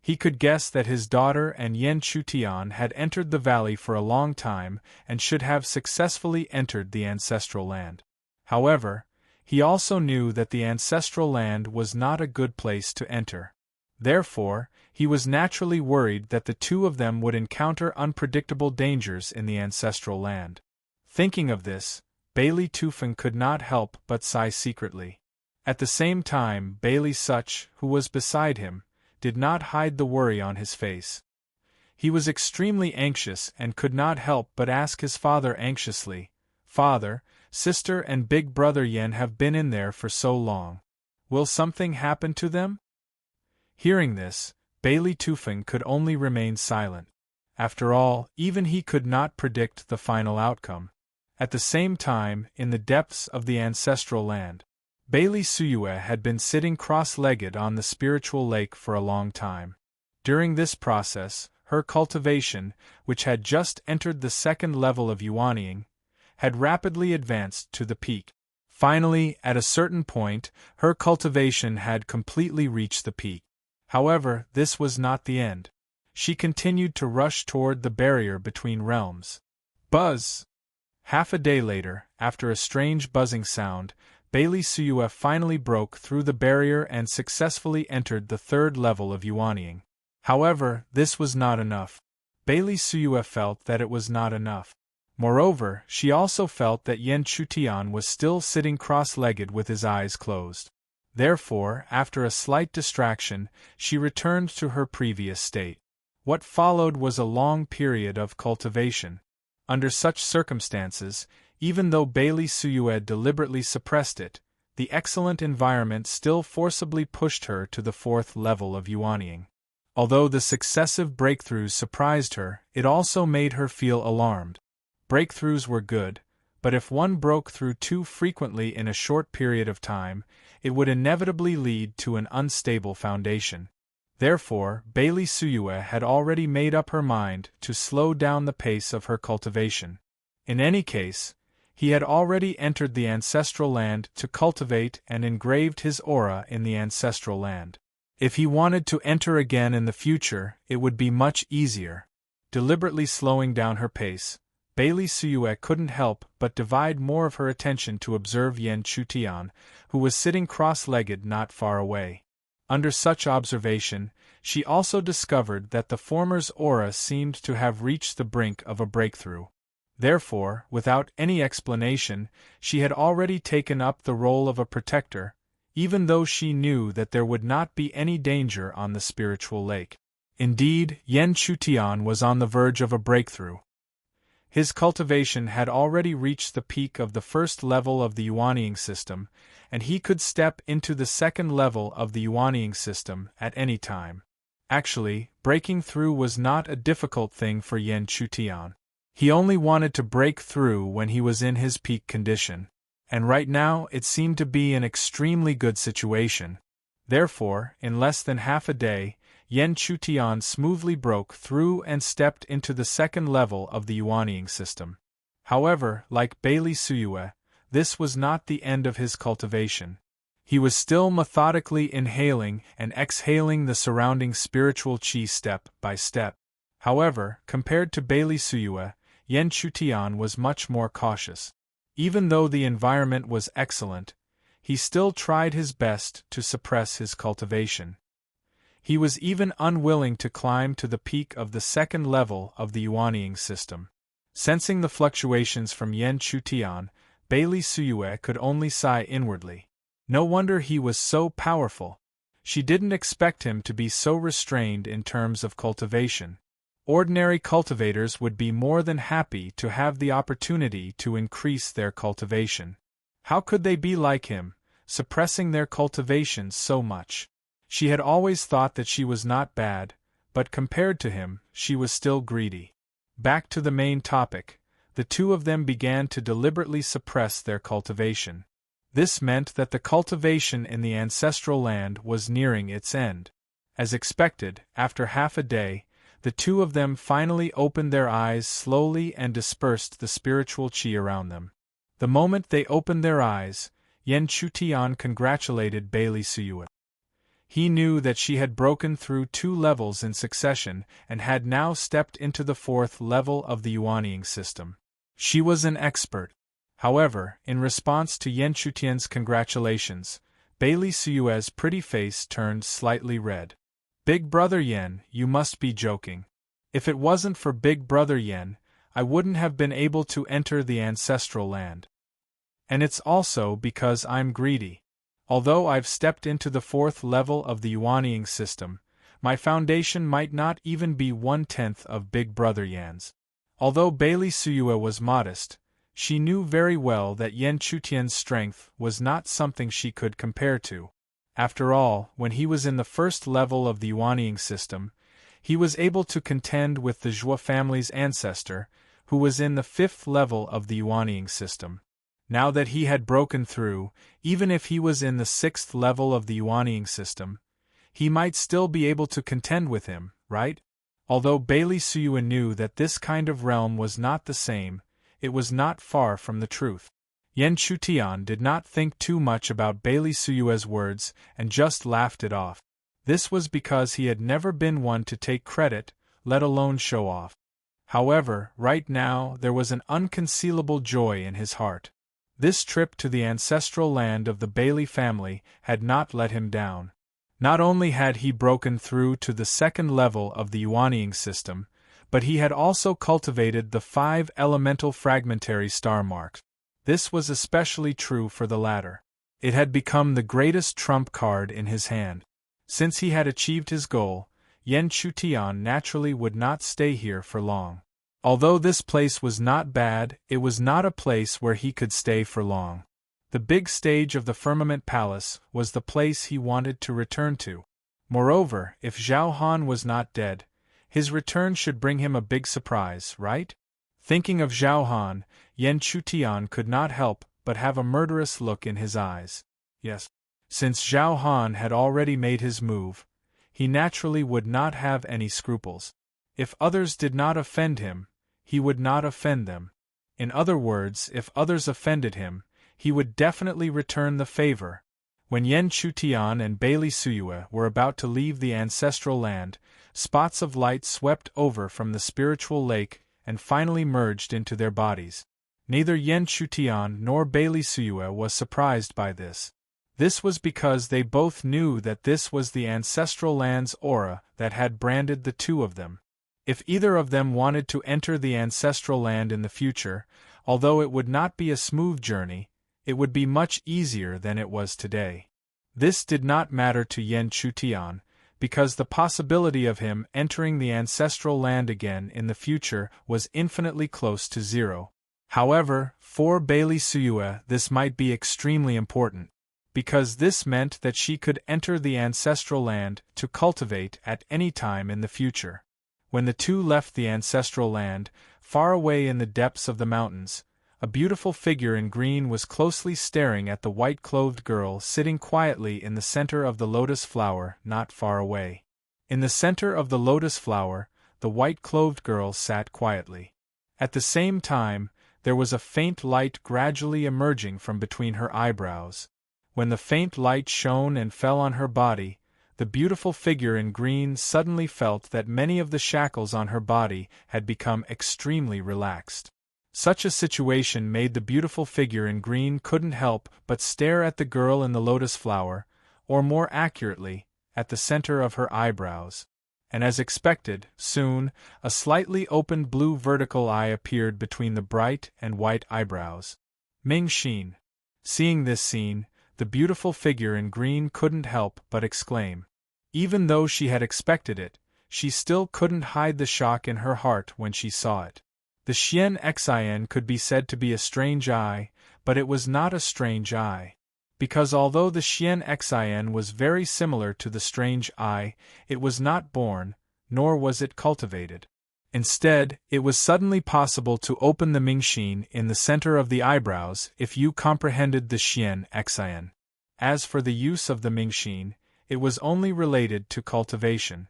He could guess that his daughter and Yan Chutian had entered the valley for a long time and should have successfully entered the ancestral land. However, he also knew that the ancestral land was not a good place to enter. Therefore, he was naturally worried that the two of them would encounter unpredictable dangers in the ancestral land. Thinking of this, Bailey Tufeng could not help but sigh secretly. At the same time, Bailey Such, who was beside him, did not hide the worry on his face. He was extremely anxious and could not help but ask his father anxiously, "Father, sister and big brother Yan have been in there for so long. Will something happen to them?" Hearing this, Bailey Tufeng could only remain silent. After all, even he could not predict the final outcome. At the same time, in the depths of the ancestral land, Bailey Suyue had been sitting cross-legged on the spiritual lake for a long time. During this process, her cultivation, which had just entered the 2nd level of Yuanying, had rapidly advanced to the peak. Finally, at a certain point, her cultivation had completely reached the peak. However, this was not the end. She continued to rush toward the barrier between realms. Buzz! Half a day later, after a strange buzzing sound, Bailey Suyue finally broke through the barrier and successfully entered the 3rd level of Yuanying. However, this was not enough. Bailey Suyue felt that it was not enough. Moreover, she also felt that Yan Chutian was still sitting cross-legged with his eyes closed. Therefore, after a slight distraction, she returned to her previous state. What followed was a long period of cultivation. Under such circumstances, even though Bailey Suyue deliberately suppressed it, the excellent environment still forcibly pushed her to the 4th level of Yuanying. Although the successive breakthroughs surprised her, it also made her feel alarmed. Breakthroughs were good, but if one broke through too frequently in a short period of time, it would inevitably lead to an unstable foundation. Therefore, Bailey Suyue had already made up her mind to slow down the pace of her cultivation. In any case, he had already entered the ancestral land to cultivate and engraved his aura in the ancestral land. If he wanted to enter again in the future, it would be much easier. Deliberately slowing down her pace, Bailey Suyue couldn't help but divide more of her attention to observe Yan Chutian, who was sitting cross-legged not far away. Under such observation, she also discovered that the former's aura seemed to have reached the brink of a breakthrough. Therefore, without any explanation, she had already taken up the role of a protector, even though she knew that there would not be any danger on the spiritual lake. Indeed, Yan Chutian was on the verge of a breakthrough. His cultivation had already reached the peak of the 1st level of the Yuanying system, and he could step into the 2nd level of the Yuanying system at any time. Actually, breaking through was not a difficult thing for Yan Chutian. He only wanted to break through when he was in his peak condition, and right now it seemed to be an extremely good situation. Therefore, in less than half a day, Yan Chutian smoothly broke through and stepped into the 2nd level of the Yuanying system. However, like Bailey Suyue, this was not the end of his cultivation. He was still methodically inhaling and exhaling the surrounding spiritual qi step by step. However, compared to Bailey Suyue, Yan Chutian was much more cautious. Even though the environment was excellent, he still tried his best to suppress his cultivation. He was even unwilling to climb to the peak of the second level of the Yuanying system. Sensing the fluctuations from Yan Chutian, Bailey Suyue could only sigh inwardly. No wonder he was so powerful. She didn't expect him to be so restrained in terms of cultivation. Ordinary cultivators would be more than happy to have the opportunity to increase their cultivation. How could they be like him, suppressing their cultivation so much? She had always thought that she was not bad, but compared to him, she was still greedy. Back to the main topic, the two of them began to deliberately suppress their cultivation. This meant that the cultivation in the ancestral land was nearing its end. As expected, after half a day, the two of them finally opened their eyes slowly and dispersed the spiritual qi around them. The moment they opened their eyes, Yan Chutian congratulated Bailey Suyue. He knew that she had broken through 2 levels in succession and had now stepped into the 4th level of the Yuanying system. She was an expert. However, in response to Yan Chutian's congratulations, Bailey Suyue's pretty face turned slightly red. Big Brother Yan, you must be joking. If it wasn't for Big Brother Yan, I wouldn't have been able to enter the ancestral land. And it's also because I'm greedy. Although I've stepped into the 4th level of the Yuanying system, my foundation might not even be 1/10 of Big Brother Yan's. Although Bailey Suyue was modest, she knew very well that Yan Chutian's strength was not something she could compare to. After all, when he was in the 1st level of the Yuanying system, he was able to contend with the Zhua family's ancestor, who was in the 5th level of the Yuanying system. Now that he had broken through, even if he was in the 6th level of the Yuanying system, he might still be able to contend with him, right? Although Bailey Suyue knew that this kind of realm was not the same, it was not far from the truth. Yan Chutian did not think too much about Bailey Suyue's words and just laughed it off. This was because he had never been one to take credit, let alone show off. However, right now there was an unconcealable joy in his heart. This trip to the ancestral land of the Bailey family had not let him down. Not only had he broken through to the 2nd level of the Yuanying system, but he had also cultivated the 5 elemental fragmentary star marks. This was especially true for the latter. It had become the greatest trump card in his hand. Since he had achieved his goal, Yan Chutian naturally would not stay here for long. Although this place was not bad, it was not a place where he could stay for long. The big stage of the Firmament Palace was the place he wanted to return to. Moreover, if Zhao Han was not dead, his return should bring him a big surprise, right? Thinking of Zhao Han, Yan Chutian could not help but have a murderous look in his eyes. Yes. Since Zhao Han had already made his move, he naturally would not have any scruples. If others did not offend him, he would not offend them. In other words, if others offended him, he would definitely return the favor. When Yan Chutian and Bailey Suyue were about to leave the ancestral land, spots of light swept over from the spiritual lake and finally merged into their bodies. Neither Yan Chutian nor Bailey Suyue was surprised by this. This was because they both knew that this was the ancestral land's aura that had branded the two of them. If either of them wanted to enter the ancestral land in the future, although it would not be a smooth journey, it would be much easier than it was today. This did not matter to Yan Chutian, because the possibility of him entering the ancestral land again in the future was infinitely close to 0. However, for Bailey Suyue this might be extremely important, because this meant that she could enter the ancestral land to cultivate at any time in the future. When the two left the ancestral land, far away in the depths of the mountains, a beautiful figure in green was closely staring at the white-clothed girl sitting quietly in the center of the lotus flower not far away. In the center of the lotus flower, the white-clothed girl sat quietly. At the same time, there was a faint light gradually emerging from between her eyebrows. When the faint light shone and fell on her body, the beautiful figure in green suddenly felt that many of the shackles on her body had become extremely relaxed. Such a situation made the beautiful figure in green couldn't help but stare at the girl in the lotus flower, or more accurately, at the center of her eyebrows. And as expected, soon, a slightly opened blue vertical eye appeared between the bright and white eyebrows. Ming Xin. Seeing this scene, the beautiful figure in green couldn't help but exclaim. Even though she had expected it, she still couldn't hide the shock in her heart when she saw it. The Xian Xin could be said to be a strange eye, but it was not a strange eye. Because although the Xian Xin was very similar to the strange eye, it was not born, nor was it cultivated. Instead, it was suddenly possible to open the Mingxin in the center of the eyebrows if you comprehended the Xian Xin. As for the use of the Mingxin, it was only related to cultivation.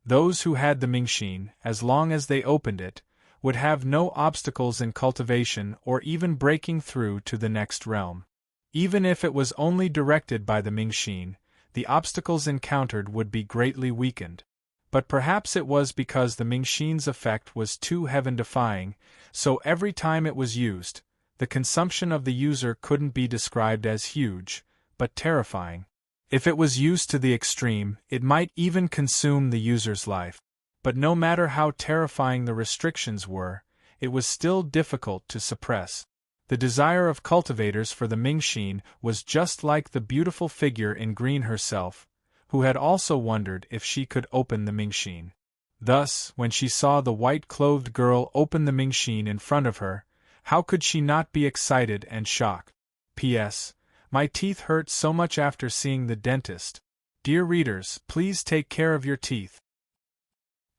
Those who had the Mingxin, as long as they opened it, would have no obstacles in cultivation or even breaking through to the next realm. Even if it was only directed by the Mingxin, the obstacles encountered would be greatly weakened. But perhaps it was because the Mingxin's effect was too heaven-defying, so every time it was used, the consumption of the user couldn't be described as huge, but terrifying. If it was used to the extreme, it might even consume the user's life. But no matter how terrifying the restrictions were, it was still difficult to suppress. The desire of cultivators for the Mingxin was just like the beautiful figure in green herself, who had also wondered if she could open the Mingxin. Thus, when she saw the white-clothed girl open the Mingxin in front of her, how could she not be excited and shocked? P.S. My teeth hurt so much after seeing the dentist. Dear readers, please take care of your teeth.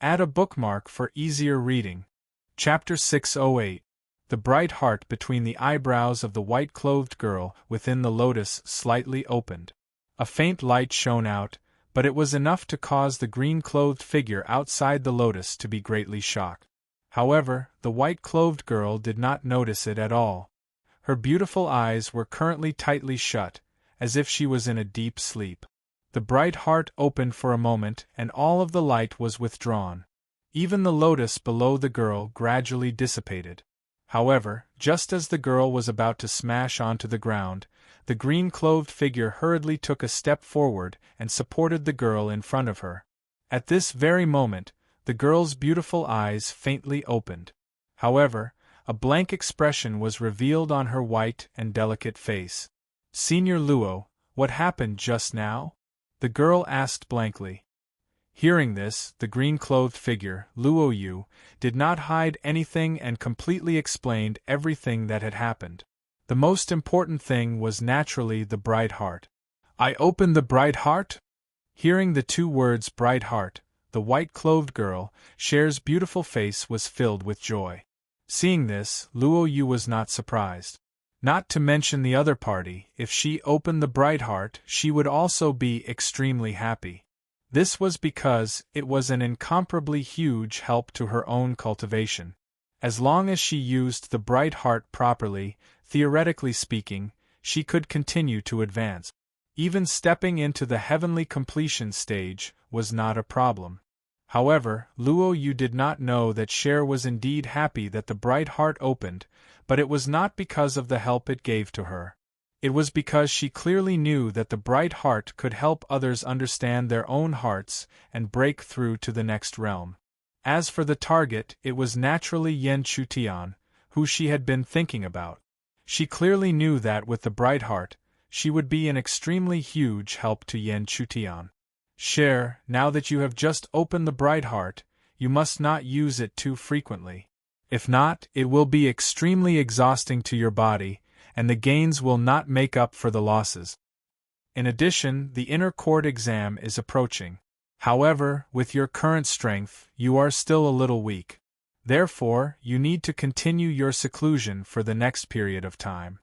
Add a bookmark for easier reading. Chapter 608. The bright heart between the eyebrows of the white-clothed girl within the lotus slightly opened. A faint light shone out, but it was enough to cause the green-clothed figure outside the lotus to be greatly shocked. However, the white-clothed girl did not notice it at all. Her beautiful eyes were currently tightly shut, as if she was in a deep sleep. The bright heart opened for a moment and all of the light was withdrawn. Even the lotus below the girl gradually dissipated. However, just as the girl was about to smash onto the ground, the green-clothed figure hurriedly took a step forward and supported the girl in front of her. At this very moment, the girl's beautiful eyes faintly opened. However, a blank expression was revealed on her white and delicate face. "Senior Luo, what happened just now?" the girl asked blankly. Hearing this, the green-clothed figure, Luo Yu, did not hide anything and completely explained everything that had happened. The most important thing was naturally the bright heart. "I opened the bright heart?" Hearing the two words bright heart, the white-clothed girl, Cher's beautiful face was filled with joy. Seeing this, Luo Yu was not surprised. Not to mention the other party, if she opened the bright heart, she would also be extremely happy. This was because it was an incomparably huge help to her own cultivation. As long as she used the bright heart properly, theoretically speaking, she could continue to advance. Even stepping into the heavenly completion stage was not a problem. However, Luo Yu did not know that Cher was indeed happy that the bright heart opened, but it was not because of the help it gave to her. It was because she clearly knew that the bright heart could help others understand their own hearts and break through to the next realm. As for the target, it was naturally Yan Chutian, who she had been thinking about. She clearly knew that with the bright heart, she would be an extremely huge help to Yan Chutian. Cher, now that you have just opened the bright heart, you must not use it too frequently. If not, it will be extremely exhausting to your body, and the gains will not make up for the losses. In addition, the inner court exam is approaching. However, with your current strength, you are still a little weak. Therefore, you need to continue your seclusion for the next period of time.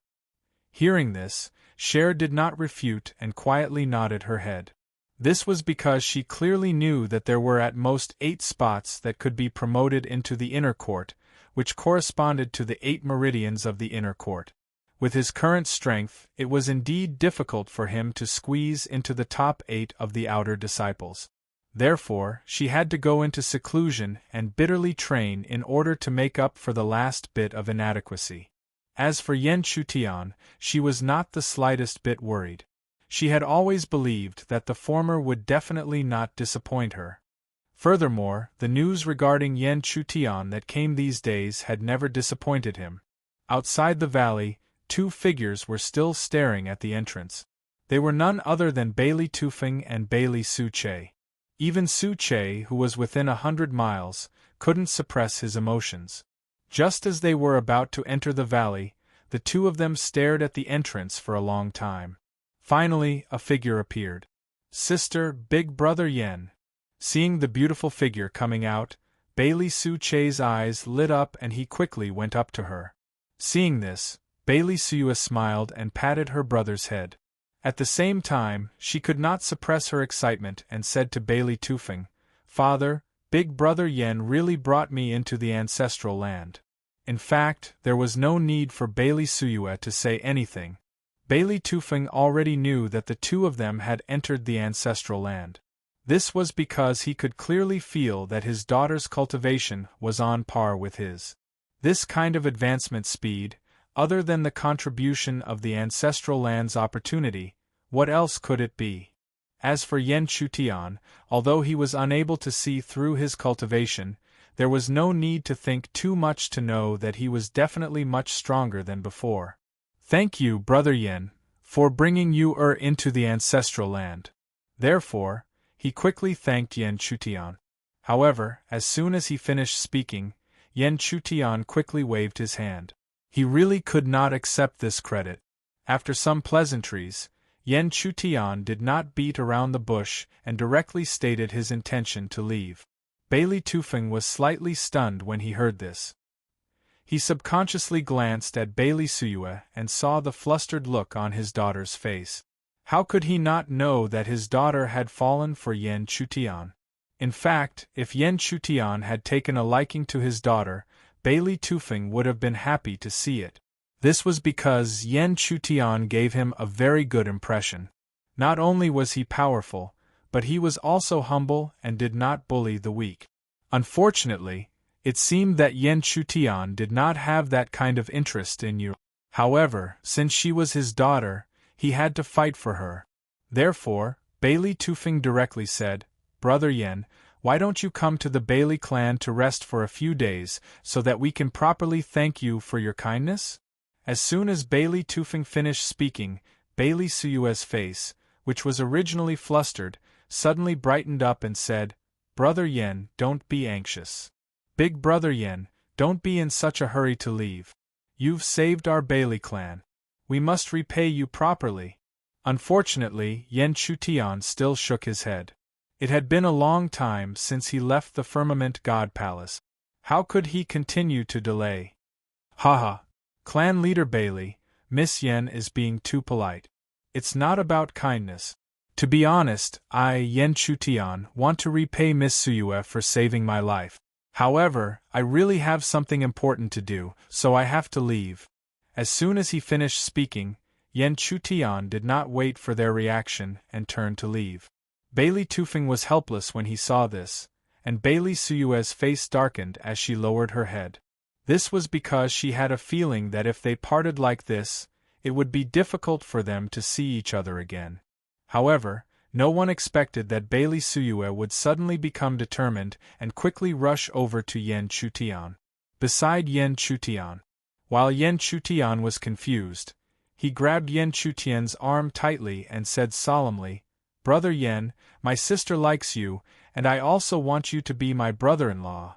Hearing this, Cher did not refute and quietly nodded her head. This was because she clearly knew that there were at most 8 spots that could be promoted into the inner court, which corresponded to the 8 meridians of the inner court. With his current strength, it was indeed difficult for him to squeeze into the top 8 of the outer disciples. Therefore, she had to go into seclusion and bitterly train in order to make up for the last bit of inadequacy. As for Yen Chutian, she was not the slightest bit worried. She had always believed that the former would definitely not disappoint her. Furthermore, the news regarding Yen Chutian that came these days had never disappointed him. Outside the valley, two figures were still staring at the entrance. They were none other than Bailey Tufeng and Bailey Su Che. Even Su Che, who was within 100 miles, couldn't suppress his emotions. Just as they were about to enter the valley, the two of them stared at the entrance for a long time. Finally, a figure appeared. Sister, Big Brother Yen. Seeing the beautiful figure coming out, Bailey Su Che's eyes lit up and he quickly went up to her. Seeing this, Bailey Suyua smiled and patted her brother's head. At the same time, she could not suppress her excitement and said to Bailey Tufeng, "Father, Big Brother Yen really brought me into the ancestral land." In fact, there was no need for Bailey Suyua to say anything. Bailey Tufeng already knew that the two of them had entered the ancestral land. This was because he could clearly feel that his daughter's cultivation was on par with his. This kind of advancement speed, other than the contribution of the ancestral land's opportunity, what else could it be? As for Yen Chutian, although he was unable to see through his cultivation, there was no need to think too much to know that he was definitely much stronger than before. "Thank you, Brother Yen, for bringing you into the ancestral land." Therefore, he quickly thanked Yen Chutian. However, as soon as he finished speaking, Yen Chutian quickly waved his hand. He really could not accept this credit. After some pleasantries, Yen Chutian did not beat around the bush and directly stated his intention to leave. Bailey Tufeng was slightly stunned when he heard this. He subconsciously glanced at Bailey Suyua and saw the flustered look on his daughter's face. How could he not know that his daughter had fallen for Yen Chutian? In fact, if Yen Chutian had taken a liking to his daughter, Bailey Tufeng would have been happy to see it. This was because Yen Chutian gave him a very good impression. Not only was he powerful, but he was also humble and did not bully the weak. Unfortunately, it seemed that Yen Chutian did not have that kind of interest in you. However, since she was his daughter, he had to fight for her. Therefore, Bailey Tufeng directly said, "Brother Yen, why don't you come to the Bailey clan to rest for a few days, so that we can properly thank you for your kindness?" As soon as Bailey Tufeng finished speaking, Bailey Suyua's face, which was originally flustered, suddenly brightened up and said, "Brother Yen, don't be anxious. Big Brother Yen, don't be in such a hurry to leave. You've saved our Bailey clan. We must repay you properly." Unfortunately, Yen Chutian still shook his head. It had been a long time since he left the Firmament God Palace. How could he continue to delay? Haha. Clan leader Bailey, Miss Yen is being too polite. It's not about kindness. To be honest, I, Yen Chutian, want to repay Miss Suyua for saving my life. However, I really have something important to do, so I have to leave. As soon as he finished speaking, Yen Chutian did not wait for their reaction and turned to leave. Bailey Tufeng was helpless when he saw this, and Bailey Suyua's face darkened as she lowered her head. This was because she had a feeling that if they parted like this, it would be difficult for them to see each other again. However, no one expected that Bailey Suyua would suddenly become determined and quickly rush over to Yen Chutian. Beside Yen Chutian. While Yen Chutian was confused, he grabbed Yen Chutian's arm tightly and said solemnly, "Brother Yen, my sister likes you, and I also want you to be my brother-in-law."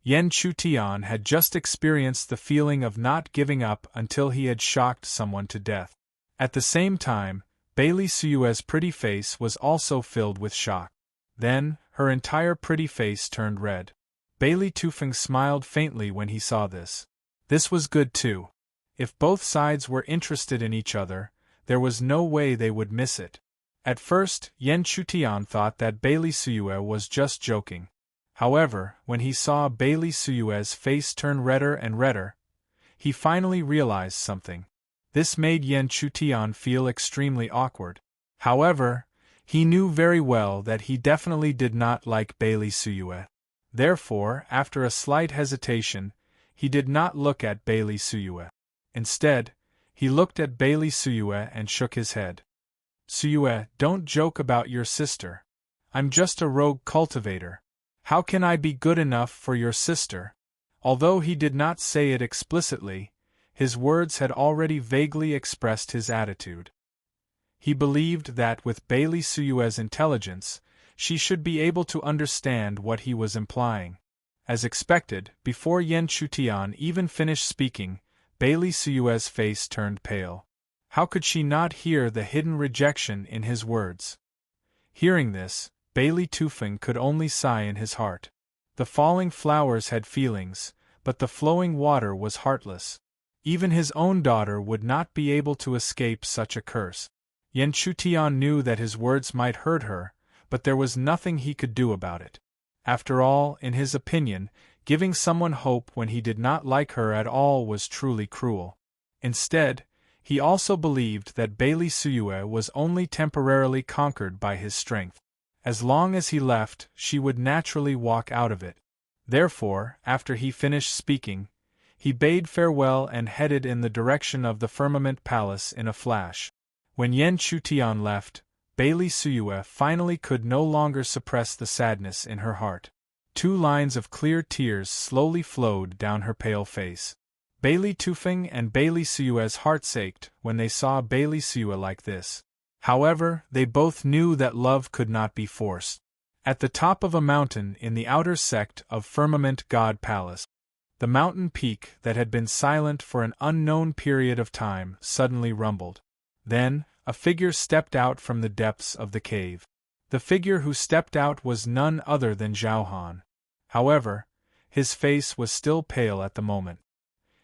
Yen Chutian had just experienced the feeling of not giving up until he had shocked someone to death. At the same time, Bailey Suyua's pretty face was also filled with shock. Then, her entire pretty face turned red. Bailey Tufeng smiled faintly when he saw this. This was good too. If both sides were interested in each other, there was no way they would miss it. At first, Yen Chutian thought that Bailey Suyua was just joking. However, when he saw Bailey Suyua's face turn redder and redder, he finally realized something. This made Yen Chutian feel extremely awkward. However, He knew very well that he definitely did not like Bailey Suyue. Therefore, after a slight hesitation, he did not look at Bailey Suyue. Instead, he looked at Bailey Suyue and shook his head. Suyue, don't joke about your sister. I'm just a rogue cultivator. How can I be good enough for your sister? Although he did not say it explicitly, his words had already vaguely expressed his attitude. He believed that with Bailey Suyue's intelligence, she should be able to understand what he was implying. As expected, before Yan Chutian even finished speaking, Bailey Suyue's face turned pale. How could she not hear the hidden rejection in his words? Hearing this, Bailey Tufeng could only sigh in his heart. The falling flowers had feelings, but the flowing water was heartless. Even his own daughter would not be able to escape such a curse. Yan Chutian knew that his words might hurt her, but there was nothing he could do about it. After all, in his opinion, giving someone hope when he did not like her at all was truly cruel. Instead, he also believed that Bailey Suyue was only temporarily conquered by his strength. As long as he left, she would naturally walk out of it. Therefore, after he finished speaking, he bade farewell and headed in the direction of the Firmament Palace in a flash. When Yan Chutian left, Bailey Suyue finally could no longer suppress the sadness in her heart. 2 lines of clear tears slowly flowed down her pale face. Bailey Tufeng and Bailey Suyue's hearts ached when they saw Bailey Suyue like this. However, they both knew that love could not be forced. At the top of a mountain in the outer sect of Firmament God Palace, the mountain peak that had been silent for an unknown period of time suddenly rumbled. Then, a figure stepped out from the depths of the cave. The figure who stepped out was none other than Zhao Han. However, his face was still pale at the moment.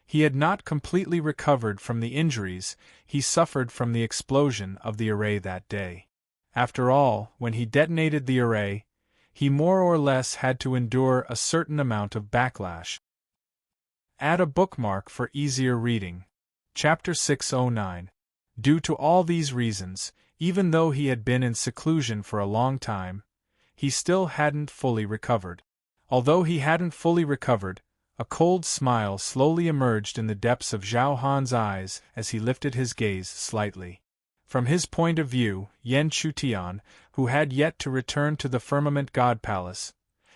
He had not completely recovered from the injuries he suffered from the explosion of the array that day. After all, when he detonated the array, he more or less had to endure a certain amount of backlash. Add a bookmark for easier reading. Chapter 609. Due to all these reasons, even though he had been in seclusion for a long time, he still hadn't fully recovered. Although he hadn't fully recovered, a cold smile slowly emerged in the depths of Zhao Han's eyes as he lifted his gaze slightly. From his point of view, Yan Chutian, who had yet to return to the Firmament God Palace,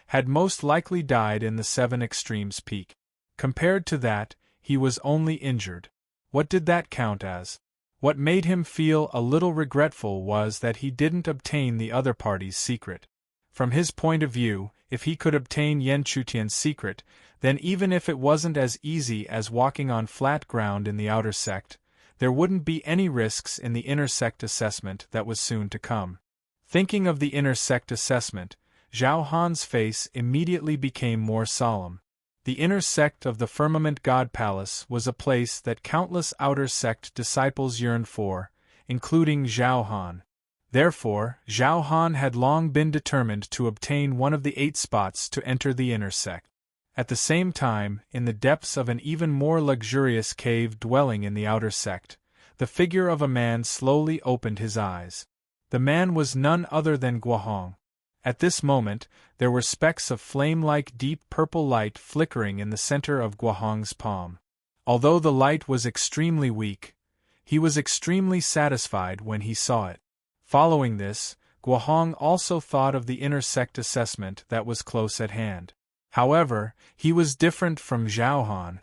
had most likely died in the 7 Extremes Peak. Compared to that, he was only injured. What did that count as? What made him feel a little regretful was that he didn't obtain the other party's secret. From his point of view, if he could obtain Yan Chutian's secret, then even if it wasn't as easy as walking on flat ground in the outer sect, there wouldn't be any risks in the inner sect assessment that was soon to come. Thinking of the inner sect assessment, Zhao Han's face immediately became more solemn. The inner sect of the Firmament God Palace was a place that countless outer sect disciples yearned for, including Zhao Han. Therefore, Zhao Han had long been determined to obtain one of the 8 spots to enter the inner sect. At the same time, in the depths of an even more luxurious cave dwelling in the outer sect, the figure of a man slowly opened his eyes. The man was none other than Guohong. At this moment, there were specks of flame-like deep purple light flickering in the center of Guohong's palm. Although the light was extremely weak, he was extremely satisfied when he saw it. Following this, Guohong also thought of the inner sect assessment that was close at hand. However, he was different from Zhao Han.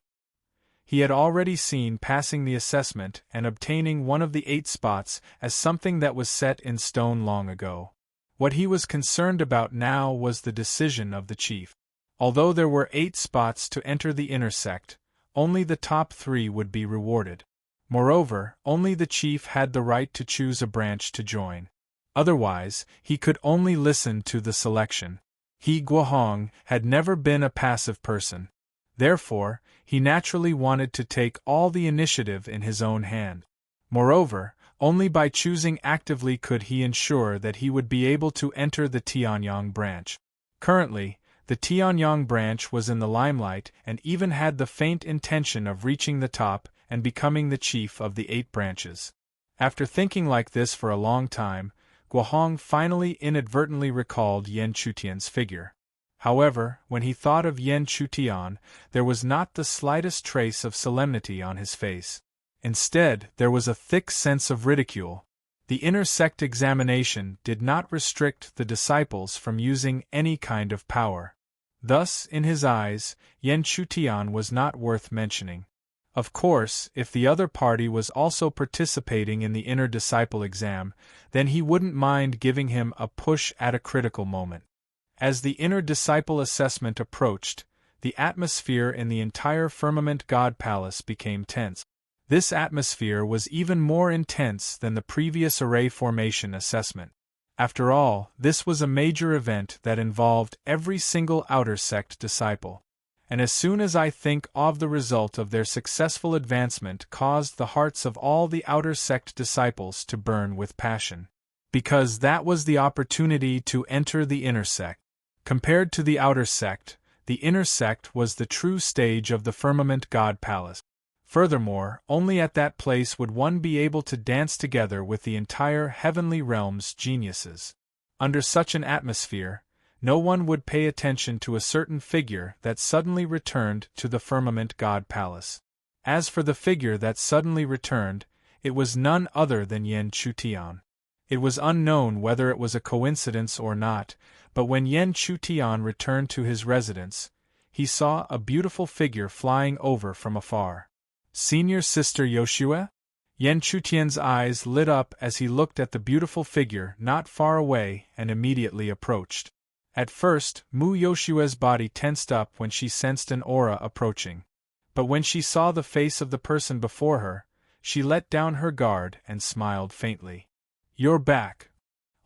He had already seen passing the assessment and obtaining one of the 8 spots as something that was set in stone long ago. What he was concerned about now was the decision of the chief. Although there were 8 spots to enter the inner sect, only the top 3 would be rewarded. Moreover, only the chief had the right to choose a branch to join. Otherwise, he could only listen to the selection. He, Guohong, had never been a passive person. Therefore, he naturally wanted to take all the initiative in his own hand. Moreover, only by choosing actively could he ensure that he would be able to enter the Tianyang branch. Currently, the Tianyang branch was in the limelight and even had the faint intention of reaching the top and becoming the chief of the 8 branches. After thinking like this for a long time, Guohong finally inadvertently recalled Yan Chutian's figure. However, when he thought of Yan Chutian, there was not the slightest trace of solemnity on his face. Instead, there was a thick sense of ridicule. The inner sect examination did not restrict the disciples from using any kind of power. Thus, in his eyes, Yan Chutian was not worth mentioning. Of course, if the other party was also participating in the inner disciple exam, then he wouldn't mind giving him a push at a critical moment. As the inner disciple assessment approached, the atmosphere in the entire Firmament God Palace became tense. This atmosphere was even more intense than the previous array formation assessment. After all, this was a major event that involved every single outer sect disciple. And as soon as I think of the result of their successful advancement caused the hearts of all the outer sect disciples to burn with passion. Because that was the opportunity to enter the inner sect. Compared to the outer sect, the inner sect was the true stage of the Firmament God Palace. Furthermore, only at that place would one be able to dance together with the entire heavenly realm's geniuses. Under such an atmosphere, no one would pay attention to a certain figure that suddenly returned to the Firmament God Palace. As for the figure that suddenly returned, it was none other than Yan Chutian. It was unknown whether it was a coincidence or not, but when Yan Chutian returned to his residence, he saw a beautiful figure flying over from afar. Senior Sister Yoshua? Yan Chutian's eyes lit up as he looked at the beautiful figure not far away and immediately approached. At first, Mu Yoshua's body tensed up when she sensed an aura approaching. But when she saw the face of the person before her, she let down her guard and smiled faintly. "You're back."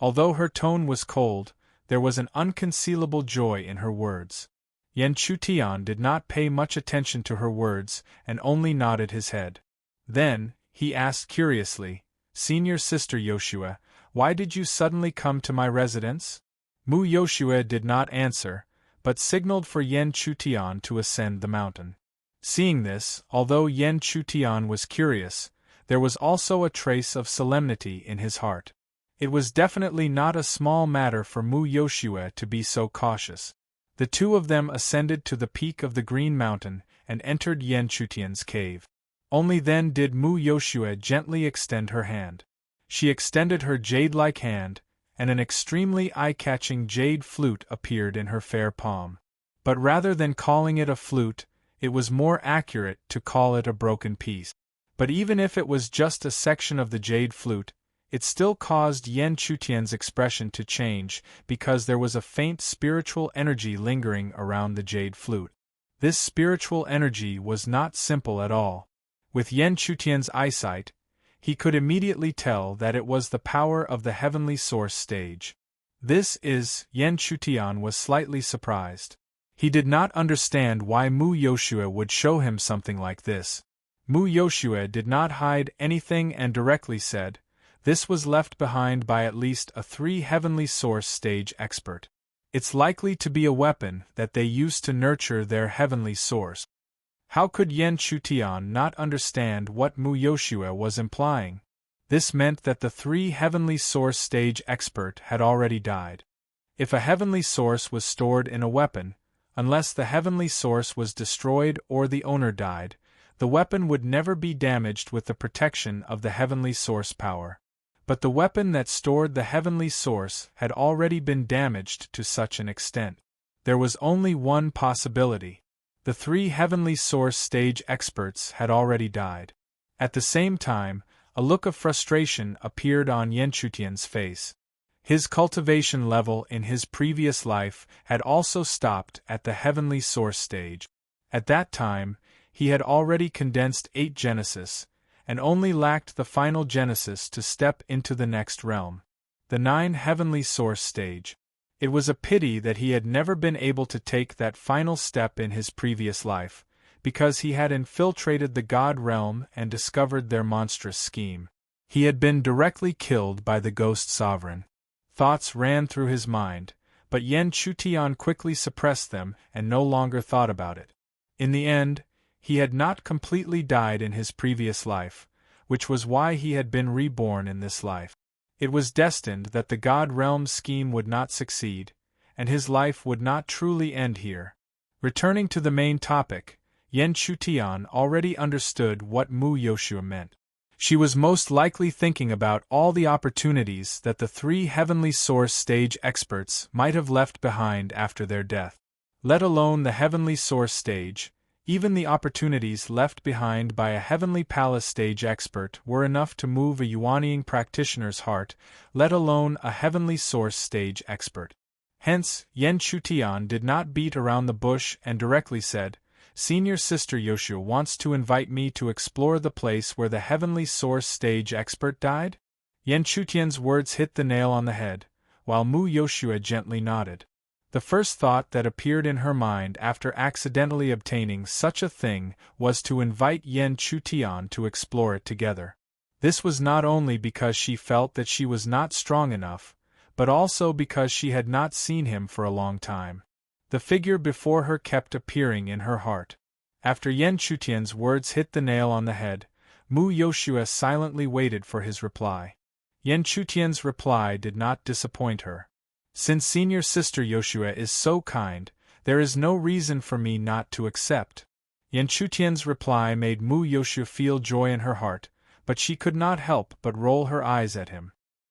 Although her tone was cold, there was an unconcealable joy in her words. Yan Chutian did not pay much attention to her words and only nodded his head. Then, he asked curiously, "Senior Sister Yoshua, why did you suddenly come to my residence?" Mu Yoshua did not answer, but signaled for Yan Chutian to ascend the mountain. Seeing this, although Yan Chutian was curious, there was also a trace of solemnity in his heart. It was definitely not a small matter for Mu Yoshua to be so cautious. The two of them ascended to the peak of the Green Mountain and entered Yan Chutian's cave. Only then did Mu Yoshua gently extend her hand. She extended her jade-like hand, and an extremely eye-catching jade flute appeared in her fair palm. But rather than calling it a flute, it was more accurate to call it a broken piece. But even if it was just a section of the jade flute, it still caused Yan Chutian's expression to change because there was a faint spiritual energy lingering around the jade flute. This spiritual energy was not simple at all. With Yan Chutian's eyesight, he could immediately tell that it was the power of the heavenly source stage. Yan Chutian was slightly surprised. He did not understand why Mu Yoshua would show him something like this. Mu Yoshua did not hide anything and directly said, "This was left behind by at least a 3 heavenly source stage expert. It's likely to be a weapon that they use to nurture their heavenly source." How could Yan Chutian not understand what Mu Yoshua was implying? This meant that the 3 heavenly source stage expert had already died. If a heavenly source was stored in a weapon, unless the heavenly source was destroyed or the owner died, the weapon would never be damaged with the protection of the heavenly source power. But the weapon that stored the heavenly source had already been damaged to such an extent. There was only one possibility. The 3 heavenly source stage experts had already died. At the same time, a look of frustration appeared on Yan Chutian's face. His cultivation level in his previous life had also stopped at the heavenly source stage. At that time, he had already condensed 8 Genesis, and only lacked the final Genesis to step into the next realm, the 9 heavenly source stage. It was a pity that he had never been able to take that final step in his previous life, because he had infiltrated the God realm and discovered their monstrous scheme. He had been directly killed by the Ghost Sovereign. Thoughts ran through his mind, but Yan Chutian quickly suppressed them and no longer thought about it. In the end, he had not completely died in his previous life, which was why he had been reborn in this life. It was destined that the God Realm's scheme would not succeed, and his life would not truly end here. Returning to the main topic, Yen Chutian already understood what Mu Yoshua meant. She was most likely thinking about all the opportunities that the 3 Heavenly Source stage experts might have left behind after their death. Let alone the Heavenly Source stage, even the opportunities left behind by a Heavenly Palace stage expert were enough to move a Yuanying practitioner's heart, let alone a Heavenly Source stage expert. Hence, Yen Chutian did not beat around the bush and directly said, "Senior Sister Yoshua wants to invite me to explore the place where the Heavenly Source stage expert died?" Yen Chutian's words hit the nail on the head, while Mu Yoshua gently nodded. The first thought that appeared in her mind after accidentally obtaining such a thing was to invite Yen Chutian to explore it together. This was not only because she felt that she was not strong enough, but also because she had not seen him for a long time. The figure before her kept appearing in her heart. After Yen Chutian's words hit the nail on the head, Mu Yoshua silently waited for his reply. Yen Chutian's reply did not disappoint her. "Since Senior Sister Yoshua is so kind, there is no reason for me not to accept." Yen Chutian's reply made Mu Yoshua feel joy in her heart, but she could not help but roll her eyes at him.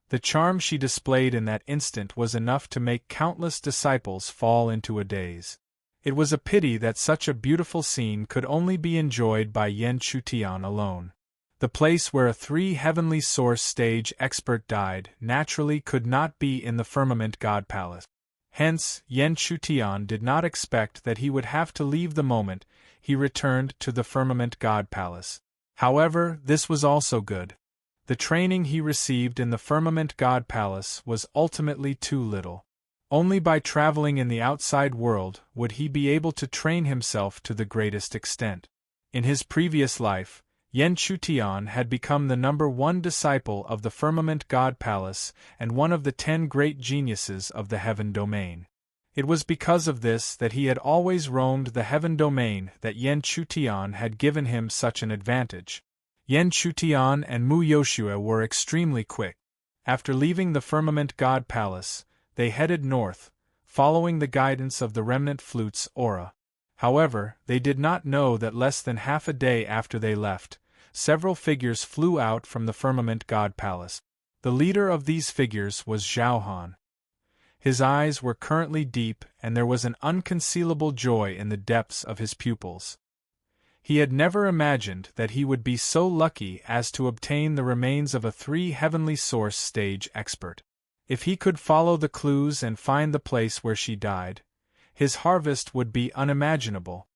The charm she displayed in that instant was enough to make countless disciples fall into a daze. It was a pity that such a beautiful scene could only be enjoyed by Yen Chutian alone. The place where a 3 Heavenly Source stage expert died naturally could not be in the Firmament God Palace. Hence, Yen Chutian did not expect that he would have to leave the moment he returned to the Firmament God Palace. However, this was also good. The training he received in the Firmament God Palace was ultimately too little. Only by traveling in the outside world would he be able to train himself to the greatest extent. In his previous life, Yen Chutian had become the #1 disciple of the Firmament God Palace and one of the 10 great geniuses of the Heaven Domain. It was because of this that he had always roamed the Heaven Domain that Yen Chutian had given him such an advantage. Yen Chutian and Mu Yoshua were extremely quick. After leaving the Firmament God Palace, they headed north, following the guidance of the Remnant Flute's aura. However, they did not know that less than half a day after they left, several figures flew out from the Firmament God Palace. The leader of these figures was Zhao Han. His eyes were currently deep and there was an unconcealable joy in the depths of his pupils. He had never imagined that he would be so lucky as to obtain the remains of a 3 Heavenly Source stage expert. If he could follow the clues and find the place where she died, his harvest would be unimaginable.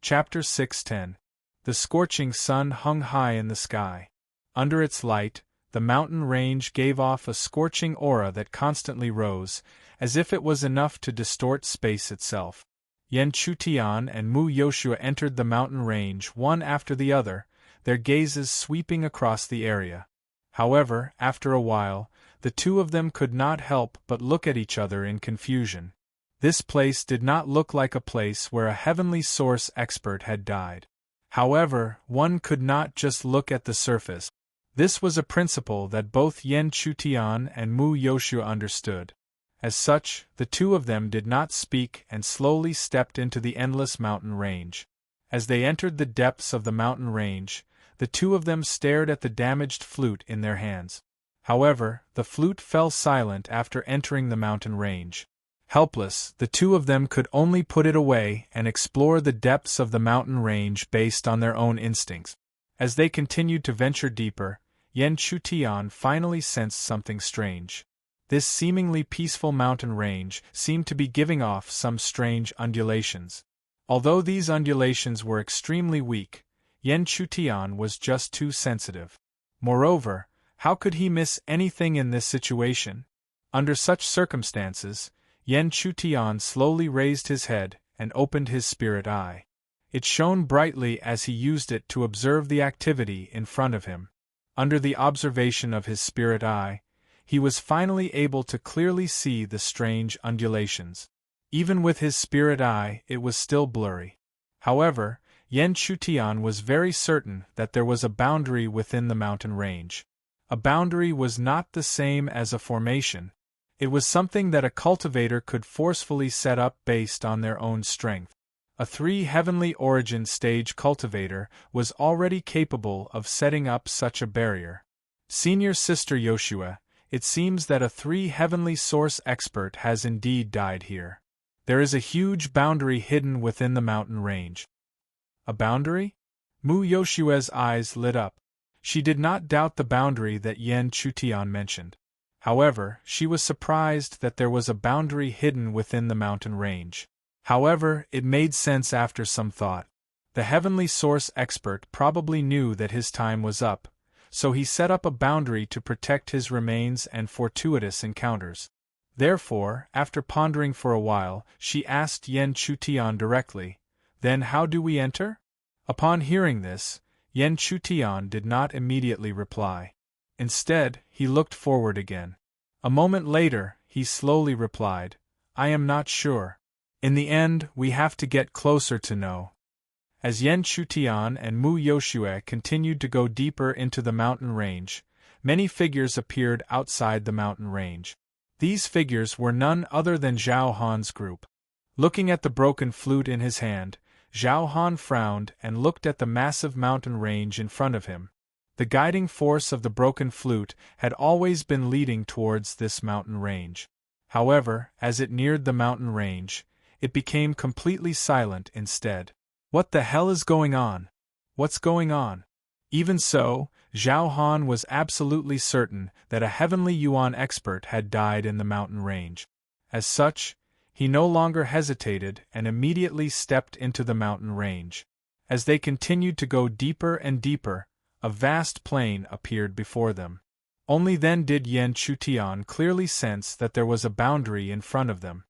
Chapter 610. The scorching sun hung high in the sky. Under its light, the mountain range gave off a scorching aura that constantly rose, as if it was enough to distort space itself. Yen Chutian and Mu Yoshua entered the mountain range one after the other, their gazes sweeping across the area. However, after a while, the two of them could not help but look at each other in confusion. This place did not look like a place where a Heavenly Source expert had died. However, one could not just look at the surface. This was a principle that both Yen Chutian and Mu Yoshua understood. As such, the two of them did not speak and slowly stepped into the endless mountain range. As they entered the depths of the mountain range, the two of them stared at the damaged flute in their hands. However, the flute fell silent after entering the mountain range. Helpless, the two of them could only put it away and explore the depths of the mountain range based on their own instincts. As they continued to venture deeper, Yen Chutian finally sensed something strange. This seemingly peaceful mountain range seemed to be giving off some strange undulations. Although these undulations were extremely weak, Yen Chutian was just too sensitive. Moreover, how could he miss anything in this situation? Under such circumstances, Yen Chutian slowly raised his head and opened his spirit eye. It shone brightly as he used it to observe the activity in front of him. Under the observation of his spirit eye, he was finally able to clearly see the strange undulations. Even with his spirit eye, it was still blurry. However, Yen Chutian was very certain that there was a boundary within the mountain range. A boundary was not the same as a formation. It was something that a cultivator could forcefully set up based on their own strength. A 3 heavenly origin stage cultivator was already capable of setting up such a barrier. Senior Sister Yoshua, it seems that a 3 heavenly source expert has indeed died here. There is a huge boundary hidden within the mountain range. A boundary? Mu Yoshua's eyes lit up. She did not doubt the boundary that Yen Chutian mentioned. However, she was surprised that there was a boundary hidden within the mountain range. However, it made sense after some thought. The heavenly source expert probably knew that his time was up, so he set up a boundary to protect his remains and fortuitous encounters. Therefore, after pondering for a while, she asked Yen Chutian directly, "Then how do we enter?" Upon hearing this, Yen Chutian did not immediately reply. Instead, he looked forward again. A moment later, he slowly replied, "I am not sure. In the end, we have to get closer to know." As Yen Chutian and Mu Yoshua continued to go deeper into the mountain range, many figures appeared outside the mountain range. These figures were none other than Zhao Han's group. Looking at the broken flute in his hand, Zhao Han frowned and looked at the massive mountain range in front of him. The guiding force of the broken flute had always been leading towards this mountain range. However, as it neared the mountain range, it became completely silent instead. What the hell is going on? What's going on? Even so, Zhao Han was absolutely certain that a heavenly Yuan expert had died in the mountain range. As such, he no longer hesitated and immediately stepped into the mountain range. As they continued to go deeper and deeper, a vast plain appeared before them. Only then did Yen Chutian clearly sense that there was a boundary in front of them.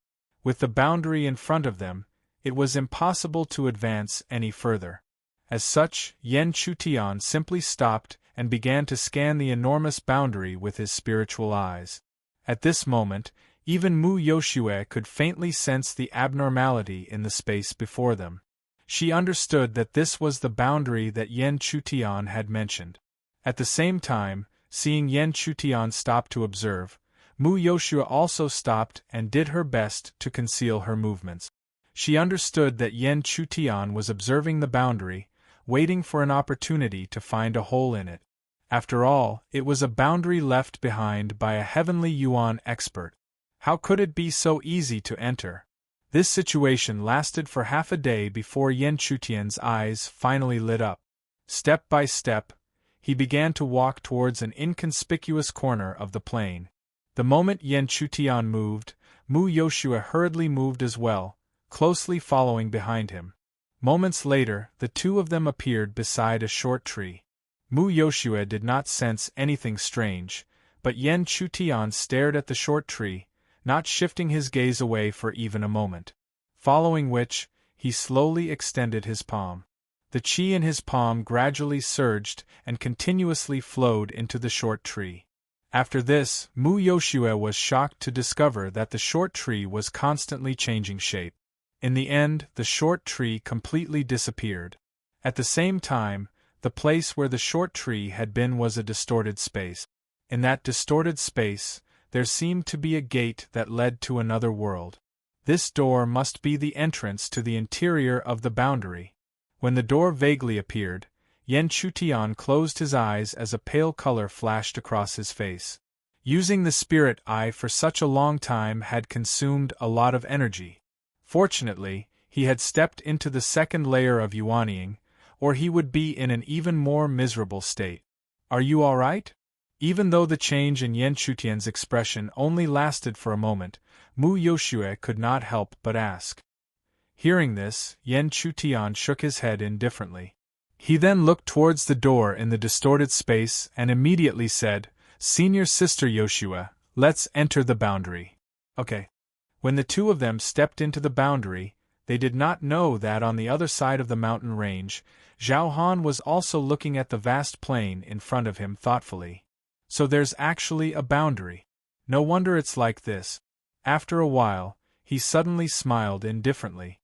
With the boundary in front of them, it was impossible to advance any further. As such, Yen Chutian simply stopped and began to scan the enormous boundary with his spiritual eyes. At this moment, even Mu Yoshua could faintly sense the abnormality in the space before them. She understood that this was the boundary that Yen Chutian had mentioned. At the same time, seeing Yen Chutian stop to observe, Mu Yoshua also stopped and did her best to conceal her movements. She understood that Yen Chutian was observing the boundary, waiting for an opportunity to find a hole in it. After all, it was a boundary left behind by a heavenly Yuan expert. How could it be so easy to enter? This situation lasted for half a day before Yen Chutian's eyes finally lit up. Step by step, he began to walk towards an inconspicuous corner of the plain. The moment Yen Chutian moved, Mu Yoshua hurriedly moved as well, closely following behind him. Moments later, the two of them appeared beside a short tree. Mu Yoshua did not sense anything strange, but Yen Chutian stared at the short tree, not shifting his gaze away for even a moment. Following which, he slowly extended his palm. The chi in his palm gradually surged and continuously flowed into the short tree. After this, Mu Yoshua was shocked to discover that the short tree was constantly changing shape. In the end, the short tree completely disappeared. At the same time, the place where the short tree had been was a distorted space. In that distorted space, there seemed to be a gate that led to another world. This door must be the entrance to the interior of the boundary. When the door vaguely appeared, Yen Chutian closed his eyes as a pale color flashed across his face. Using the spirit eye for such a long time had consumed a lot of energy. Fortunately, he had stepped into the second layer of Yuanying, or he would be in an even more miserable state. "Are you all right?" Even though the change in Yen Chutian's expression only lasted for a moment, Mu Yoshua could not help but ask. Hearing this, Yen Chutian shook his head indifferently. He then looked towards the door in the distorted space and immediately said, "Senior Sister Yoshua, let's enter the boundary." Okay. When the two of them stepped into the boundary, they did not know that on the other side of the mountain range, Zhao Han was also looking at the vast plain in front of him thoughtfully. So there's actually a boundary. No wonder it's like this. After a while, he suddenly smiled indifferently.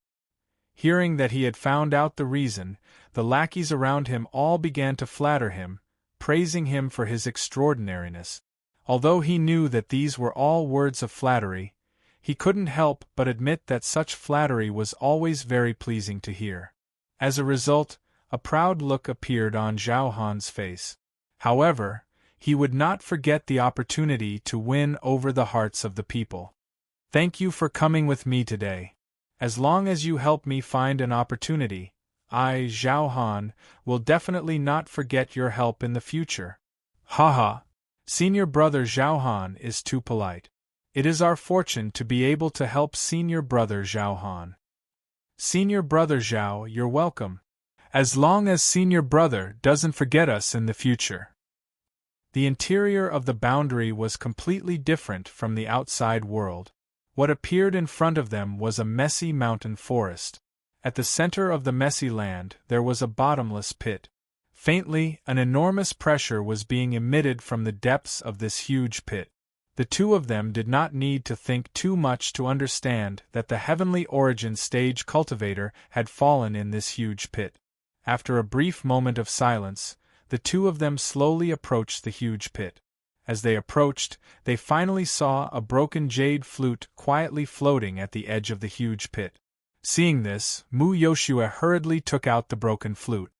Hearing that he had found out the reason, the lackeys around him all began to flatter him, praising him for his extraordinariness. Although he knew that these were all words of flattery, he couldn't help but admit that such flattery was always very pleasing to hear. As a result, a proud look appeared on Zhao Han's face. However, he would not forget the opportunity to win over the hearts of the people. "Thank you for coming with me today. As long as you help me find an opportunity, I, Zhao Han, will definitely not forget your help in the future." Haha. Senior brother Zhao Han is too polite. It is our fortune to be able to help senior brother Zhao Han. Senior brother Zhao, you're welcome. As long as senior brother doesn't forget us in the future. The interior of the boundary was completely different from the outside world. What appeared in front of them was a messy mountain forest. At the center of the messy land there was a bottomless pit. Faintly, an enormous pressure was being emitted from the depths of this huge pit. The two of them did not need to think too much to understand that the heavenly origin stage cultivator had fallen in this huge pit. After a brief moment of silence, the two of them slowly approached the huge pit. As they approached, they finally saw a broken jade flute quietly floating at the edge of the huge pit. Seeing this, Mu Yoshua hurriedly took out the broken flute.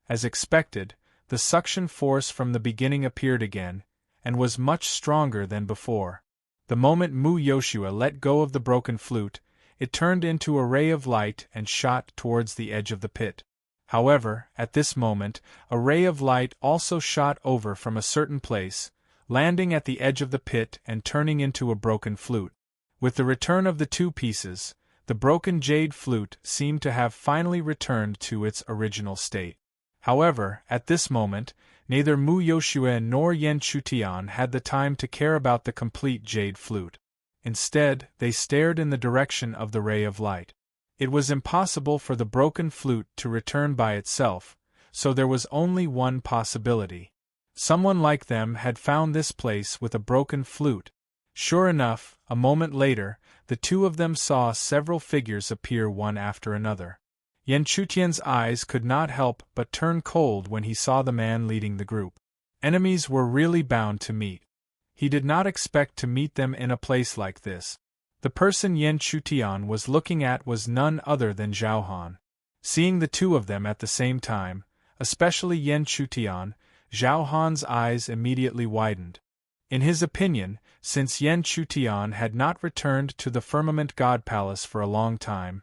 As expected, the suction force from the beginning appeared again, and was much stronger than before. The moment Mu Yoshua let go of the broken flute, it turned into a ray of light and shot towards the edge of the pit. However, at this moment, a ray of light also shot over from a certain place, landing at the edge of the pit and turning into a broken flute. With the return of the two pieces, the broken jade flute seemed to have finally returned to its original state. However, at this moment, neither Mu Yoshua nor Yan Chutian had the time to care about the complete jade flute. Instead, they stared in the direction of the ray of light. It was impossible for the broken flute to return by itself, so there was only one possibility. Someone like them had found this place with a broken flute. Sure enough, a moment later, the two of them saw several figures appear one after another. Yan Chutian's eyes could not help but turn cold when he saw the man leading the group. Enemies were really bound to meet. He did not expect to meet them in a place like this. The person Yan Chutian was looking at was none other than Zhao Han. Seeing the two of them at the same time, especially Yan Chutian, Zhao Han's eyes immediately widened. In his opinion, since Yan Chutian had not returned to the Firmament God Palace for a long time,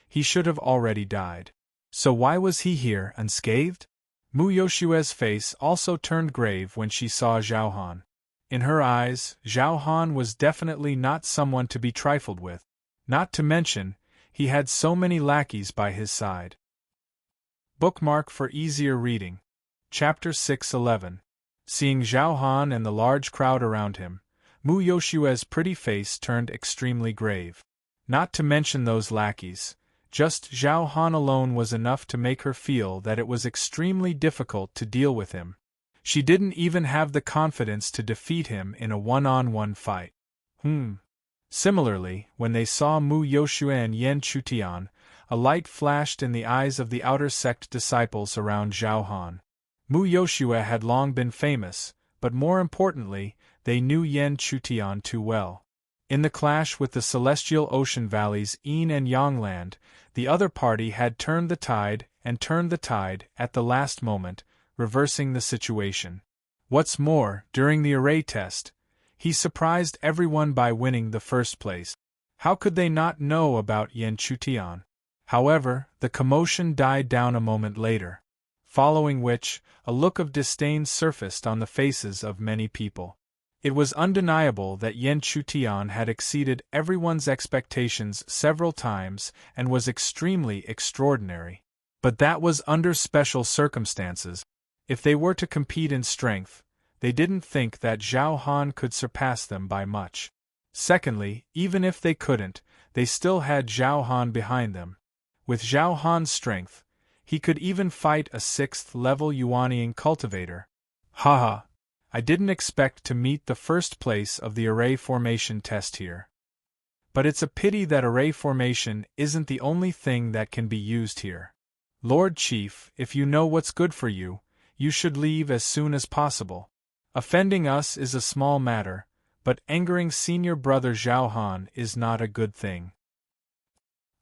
he should have already died. So why was he here unscathed? Mu Yoshua's face also turned grave when she saw Zhao Han. In her eyes, Zhao Han was definitely not someone to be trifled with. Not to mention, he had so many lackeys by his side. Bookmark for easier reading. Chapter 6:11. Seeing Zhao Han and the large crowd around him, Mu Yoshua's pretty face turned extremely grave. Not to mention those lackeys, just Zhao Han alone was enough to make her feel that it was extremely difficult to deal with him. She didn't even have the confidence to defeat him in a one-on-one fight. Similarly, when they saw Mu Yoshua and Yan Chutian, a light flashed in the eyes of the outer sect disciples around Zhao Han. Mu Yoshua had long been famous, but more importantly, they knew Yan Chutian too well. In the clash with the Celestial Ocean Valley's Yin and Yang land, the other party had turned the tide at the last moment, reversing the situation. What's more, during the array test, he surprised everyone by winning the first place. How could they not know about Yan Chutian? However, the commotion died down a moment later, following which, a look of disdain surfaced on the faces of many people. It was undeniable that Yan Chutian had exceeded everyone's expectations several times and was extremely extraordinary. But that was under special circumstances. If they were to compete in strength, they didn't think that Zhao Han could surpass them by much. Secondly, even if they couldn't, they still had Zhao Han behind them. With Zhao Han's strength, he could even fight a 6th-level Yuanian cultivator. Haha! I didn't expect to meet the first place of the array formation test here. But it's a pity that array formation isn't the only thing that can be used here. Lord Chief, if you know what's good for you, you should leave as soon as possible. Offending us is a small matter, but angering senior brother Zhao Han is not a good thing."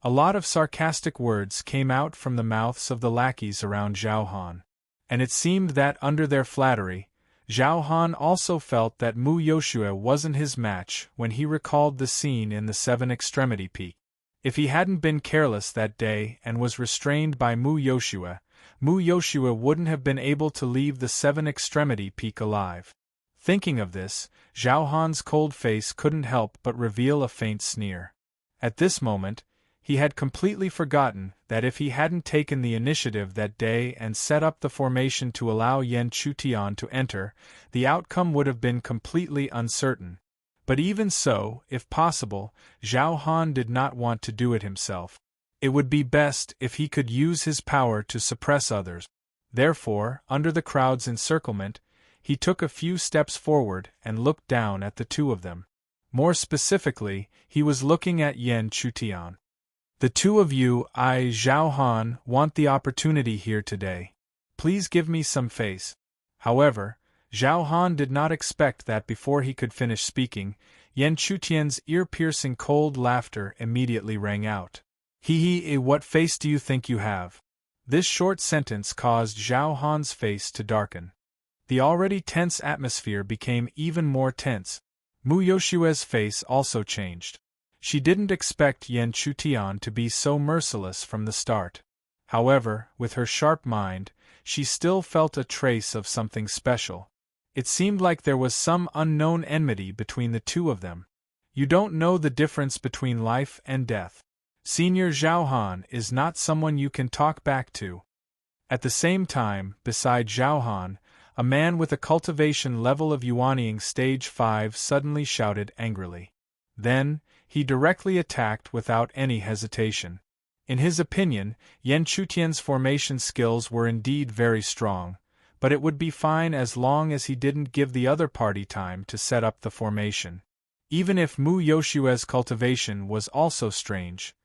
A lot of sarcastic words came out from the mouths of the lackeys around Zhao Han, and it seemed that under their flattery, Zhao Han also felt that Mu Yoshue wasn't his match when he recalled the scene in the Seven Extremity Peak. If he hadn't been careless that day and was restrained by Mu Yoshue wouldn't have been able to leave the Seven Extremity Peak alive. Thinking of this, Zhao Han's cold face couldn't help but reveal a faint sneer. At this moment, he had completely forgotten that if he hadn't taken the initiative that day and set up the formation to allow Yan Chutian to enter, the outcome would have been completely uncertain. But even so, if possible, Zhao Han did not want to do it himself. It would be best if he could use his power to suppress others. Therefore, under the crowd's encirclement, he took a few steps forward and looked down at the two of them. More specifically, he was looking at Yan Chutian. "The two of you, Zhao Han, want the opportunity here today. Please give me some face." However, Zhao Han did not expect that before he could finish speaking, Yan Chutian's ear-piercing cold laughter immediately rang out. What face do you think you have?" This short sentence caused Zhao Han's face to darken. The already tense atmosphere became even more tense. Mu Yoshue's face also changed. She didn't expect Yan Chutian to be so merciless from the start. However, with her sharp mind, she still felt a trace of something special. It seemed like there was some unknown enmity between the two of them. You don't know the difference between life and death. Senior Zhao Han is not someone you can talk back to. At the same time, beside Zhao Han, a man with a cultivation level of Yuanying Stage 5 suddenly shouted angrily. Then, he directly attacked without any hesitation. In his opinion, Yan Chutian's formation skills were indeed very strong, but it would be fine as long as he didn't give the other party time to set up the formation. Even if Mu Yoshue's cultivation was also strange,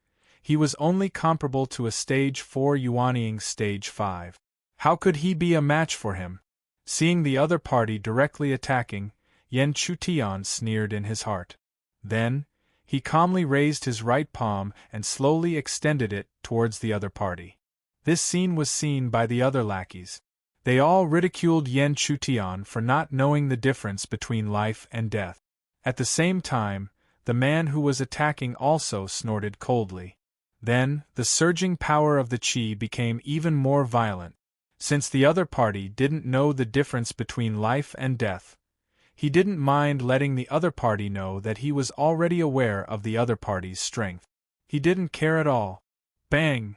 he was only comparable to a Stage 4 Yuanying Stage 5. How could he be a match for him? Seeing the other party directly attacking, Yan Chutian sneered in his heart. Then, he calmly raised his right palm and slowly extended it towards the other party. This scene was seen by the other lackeys. They all ridiculed Yan Chutian for not knowing the difference between life and death. At the same time, the man who was attacking also snorted coldly. Then, the surging power of the qi became even more violent. Since the other party didn't know the difference between life and death, he didn't mind letting the other party know that he was already aware of the other party's strength. He didn't care at all. Bang!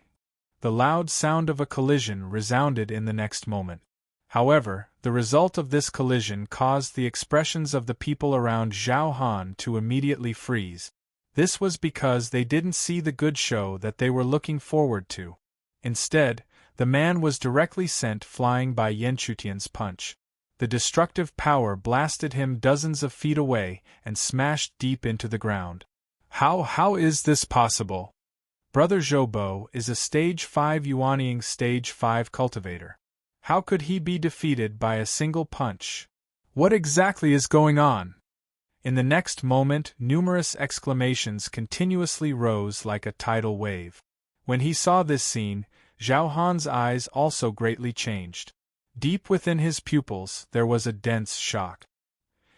The loud sound of a collision resounded in the next moment. However, the result of this collision caused the expressions of the people around Zhao Han to immediately freeze. This was because they didn't see the good show that they were looking forward to. Instead, the man was directly sent flying by Yan Chutian's punch. The destructive power blasted him dozens of feet away and smashed deep into the ground. How is this possible? Brother Zhoubo is a Stage 5 Yuanying Stage 5 cultivator. How could he be defeated by a single punch? What exactly is going on? In the next moment, numerous exclamations continuously rose like a tidal wave. When he saw this scene, Zhao Han's eyes also greatly changed. Deep within his pupils there was a dense shock.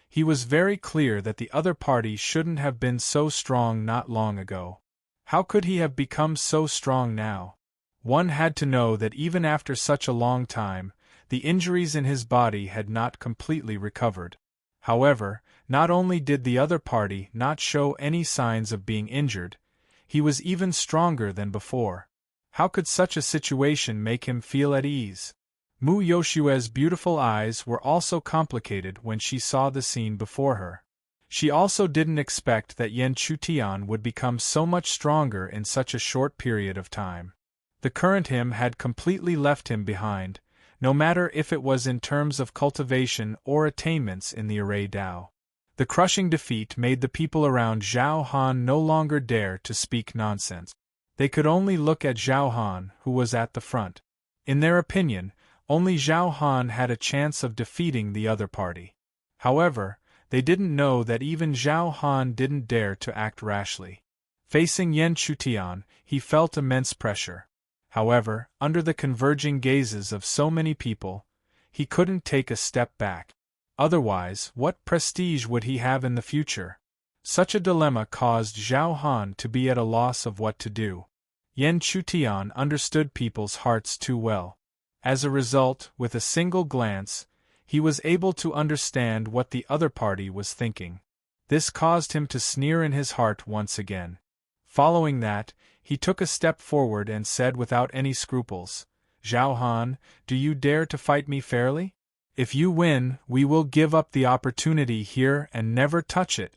He was very clear that the other party shouldn't have been so strong not long ago. How could he have become so strong now? One had to know that even after such a long time, the injuries in his body had not completely recovered. However, not only did the other party not show any signs of being injured, he was even stronger than before. How could such a situation make him feel at ease? Mu Yoshue's beautiful eyes were also complicated when she saw the scene before her. She also didn't expect that Yan Chutian would become so much stronger in such a short period of time. The current him had completely left him behind, no matter if it was in terms of cultivation or attainments in the Array Dao. The crushing defeat made the people around Zhao Han no longer dare to speak nonsense. They could only look at Zhao Han, who was at the front. In their opinion, Only Zhao Han had a chance of defeating the other party. However, they didn't know that even Zhao Han didn't dare to act rashly. Facing Yan Chutian, he felt immense pressure. However, under the converging gazes of so many people, he couldn't take a step back. Otherwise, what prestige would he have in the future? Such a dilemma caused Zhao Han to be at a loss of what to do. Yan Chutian understood people's hearts too well. As a result, with a single glance, he was able to understand what the other party was thinking. This caused him to sneer in his heart once again. Following that, he took a step forward and said without any scruples, "Zhao Han, do you dare to fight me fairly? If you win, we will give up the opportunity here and never touch it."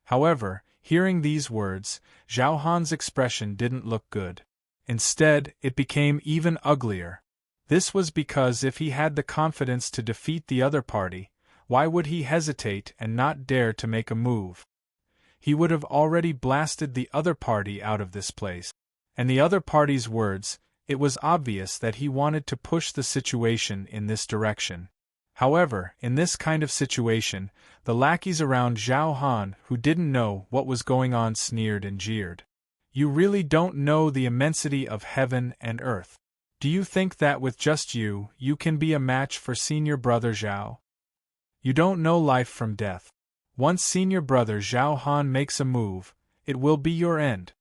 However, hearing these words, Zhao Han's expression didn't look good. Instead, it became even uglier. This was because if he had the confidence to defeat the other party, why would he hesitate and not dare to make a move? He would have already blasted the other party out of this place. And the other party's words, it was obvious that he wanted to push the situation in this direction. However, in this kind of situation, the lackeys around Zhao Han who didn't know what was going on sneered and jeered. "You really don't know the immensity of heaven and earth. Do you think that with just you can be a match for senior brother Zhao? You don't know life from death. Once senior brother Zhao Han makes a move, it will be your end."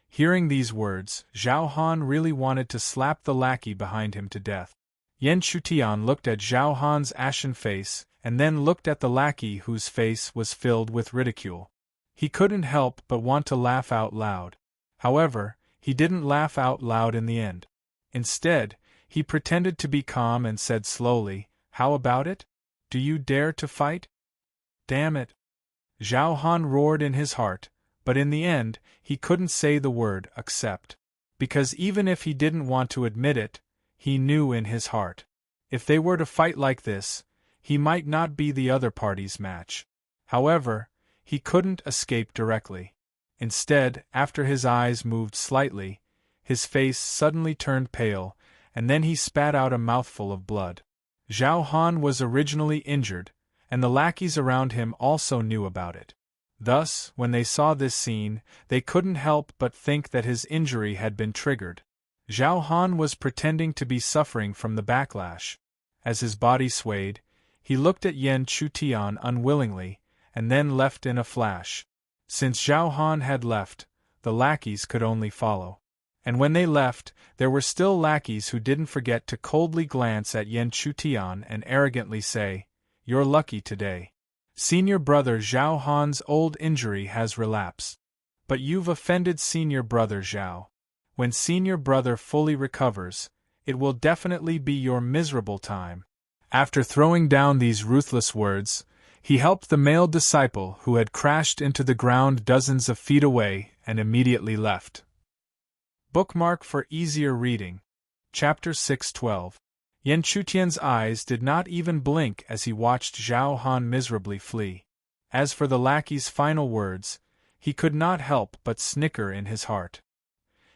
Hearing these words, Zhao Han really wanted to slap the lackey behind him to death. Yan Chutian looked at Zhao Han's ashen face and then looked at the lackey whose face was filled with ridicule. He couldn't help but want to laugh out loud. However, he didn't laugh out loud in the end. Instead, he pretended to be calm and said slowly, "How about it? Do you dare to fight?" "Damn it!" Zhao Han roared in his heart, but in the end, he couldn't say the word accept. Because even if he didn't want to admit it, he knew in his heart. If they were to fight like this, he might not be the other party's match. However, he couldn't escape directly. Instead, after his eyes moved slightly, his face suddenly turned pale, and then he spat out a mouthful of blood. Zhao Han was originally injured, and the lackeys around him also knew about it. Thus, when they saw this scene, they couldn't help but think that his injury had been triggered. Zhao Han was pretending to be suffering from the backlash. As his body swayed, he looked at Yan Chutian unwillingly, and then left in a flash. Since Zhao Han had left, the lackeys could only follow. And when they left, there were still lackeys who didn't forget to coldly glance at Yan Chutian and arrogantly say, "You're lucky today. Senior brother Zhao Han's old injury has relapsed. But you've offended senior brother Zhao. When senior brother fully recovers, it will definitely be your miserable time." After throwing down these ruthless words, he helped the male disciple who had crashed into the ground dozens of feet away and immediately left. Bookmark for easier reading. Chapter 6:12. Yan Chutian's eyes did not even blink as he watched Zhao Han miserably flee. As for the lackey's final words, he could not help but snicker in his heart.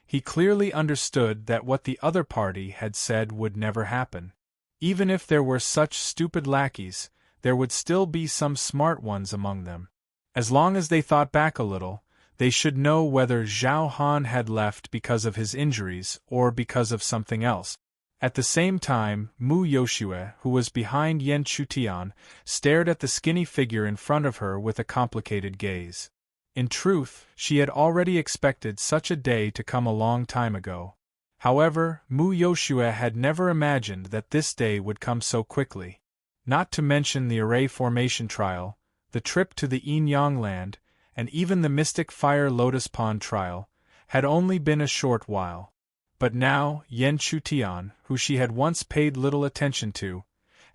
He clearly understood that what the other party had said would never happen. Even if there were such stupid lackeys, there would still be some smart ones among them. As long as they thought back a little, they should know whether Zhao Han had left because of his injuries or because of something else. At the same time, Mu Yoshue, who was behind Yan Chutian, stared at the skinny figure in front of her with a complicated gaze. In truth, she had already expected such a day to come a long time ago. However, Mu Yoshue had never imagined that this day would come so quickly. Not to mention the array formation trial, the trip to the Yin-Yang land, and even the Mystic Fire Lotus Pond trial, had only been a short while. But now, Yan Chutian, who she had once paid little attention to,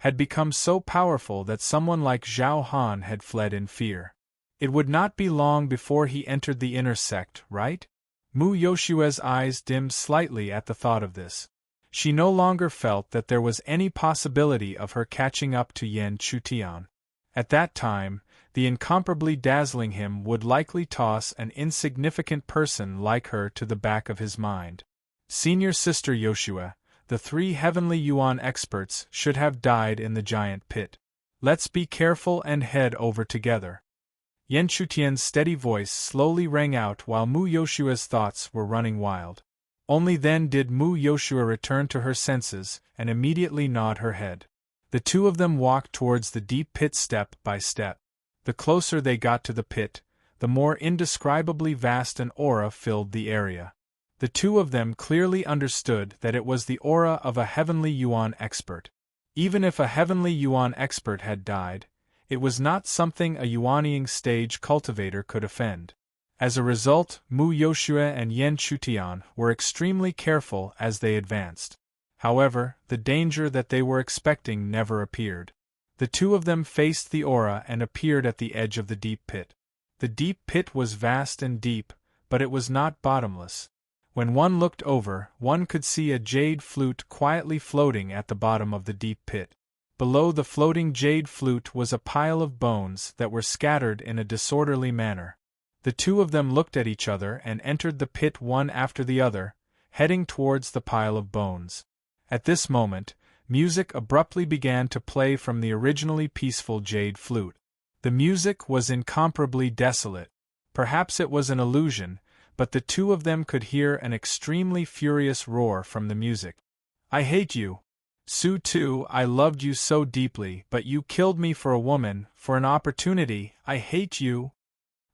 had become so powerful that someone like Zhao Han had fled in fear. It would not be long before he entered the inner sect, right? Mu Yoshue's eyes dimmed slightly at the thought of this. She no longer felt that there was any possibility of her catching up to Yan Chutian. At that time, the incomparably dazzling him would likely toss an insignificant person like her to the back of his mind. "Senior Sister Yoshue," the 3 heavenly yuan experts should have died in the giant pit. Let's be careful and head over together. Yan Chutian's steady voice slowly rang out while Mu Yoshua's thoughts were running wild. Only then did Mu Yoshua return to her senses and immediately nod her head. The two of them walked towards the deep pit step by step. The closer they got to the pit, the more indescribably vast an aura filled the area. The two of them clearly understood that it was the aura of a heavenly yuan expert. Even if a heavenly yuan expert had died, it was not something a yuanying stage cultivator could offend. As a result, Mu Yoshua and Yan Chutian were extremely careful as they advanced. However, the danger that they were expecting never appeared. The two of them faced the aura and appeared at the edge of the deep pit. The deep pit was vast and deep, but it was not bottomless. When one looked over, one could see a jade flute quietly floating at the bottom of the deep pit. Below the floating jade flute was a pile of bones that were scattered in a disorderly manner. The two of them looked at each other and entered the pit one after the other, heading towards the pile of bones. At this moment, music abruptly began to play from the originally peaceful jade flute. The music was incomparably desolate. Perhaps it was an illusion, but the two of them could hear an extremely furious roar from the music. "I hate you! Su Tu, I loved you so deeply, but you killed me for a woman, for an opportunity, I hate you!"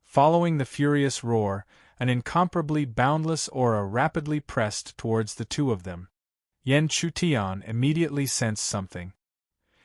Following the furious roar, an incomparably boundless aura rapidly pressed towards the two of them. Yan Chutian immediately sensed something.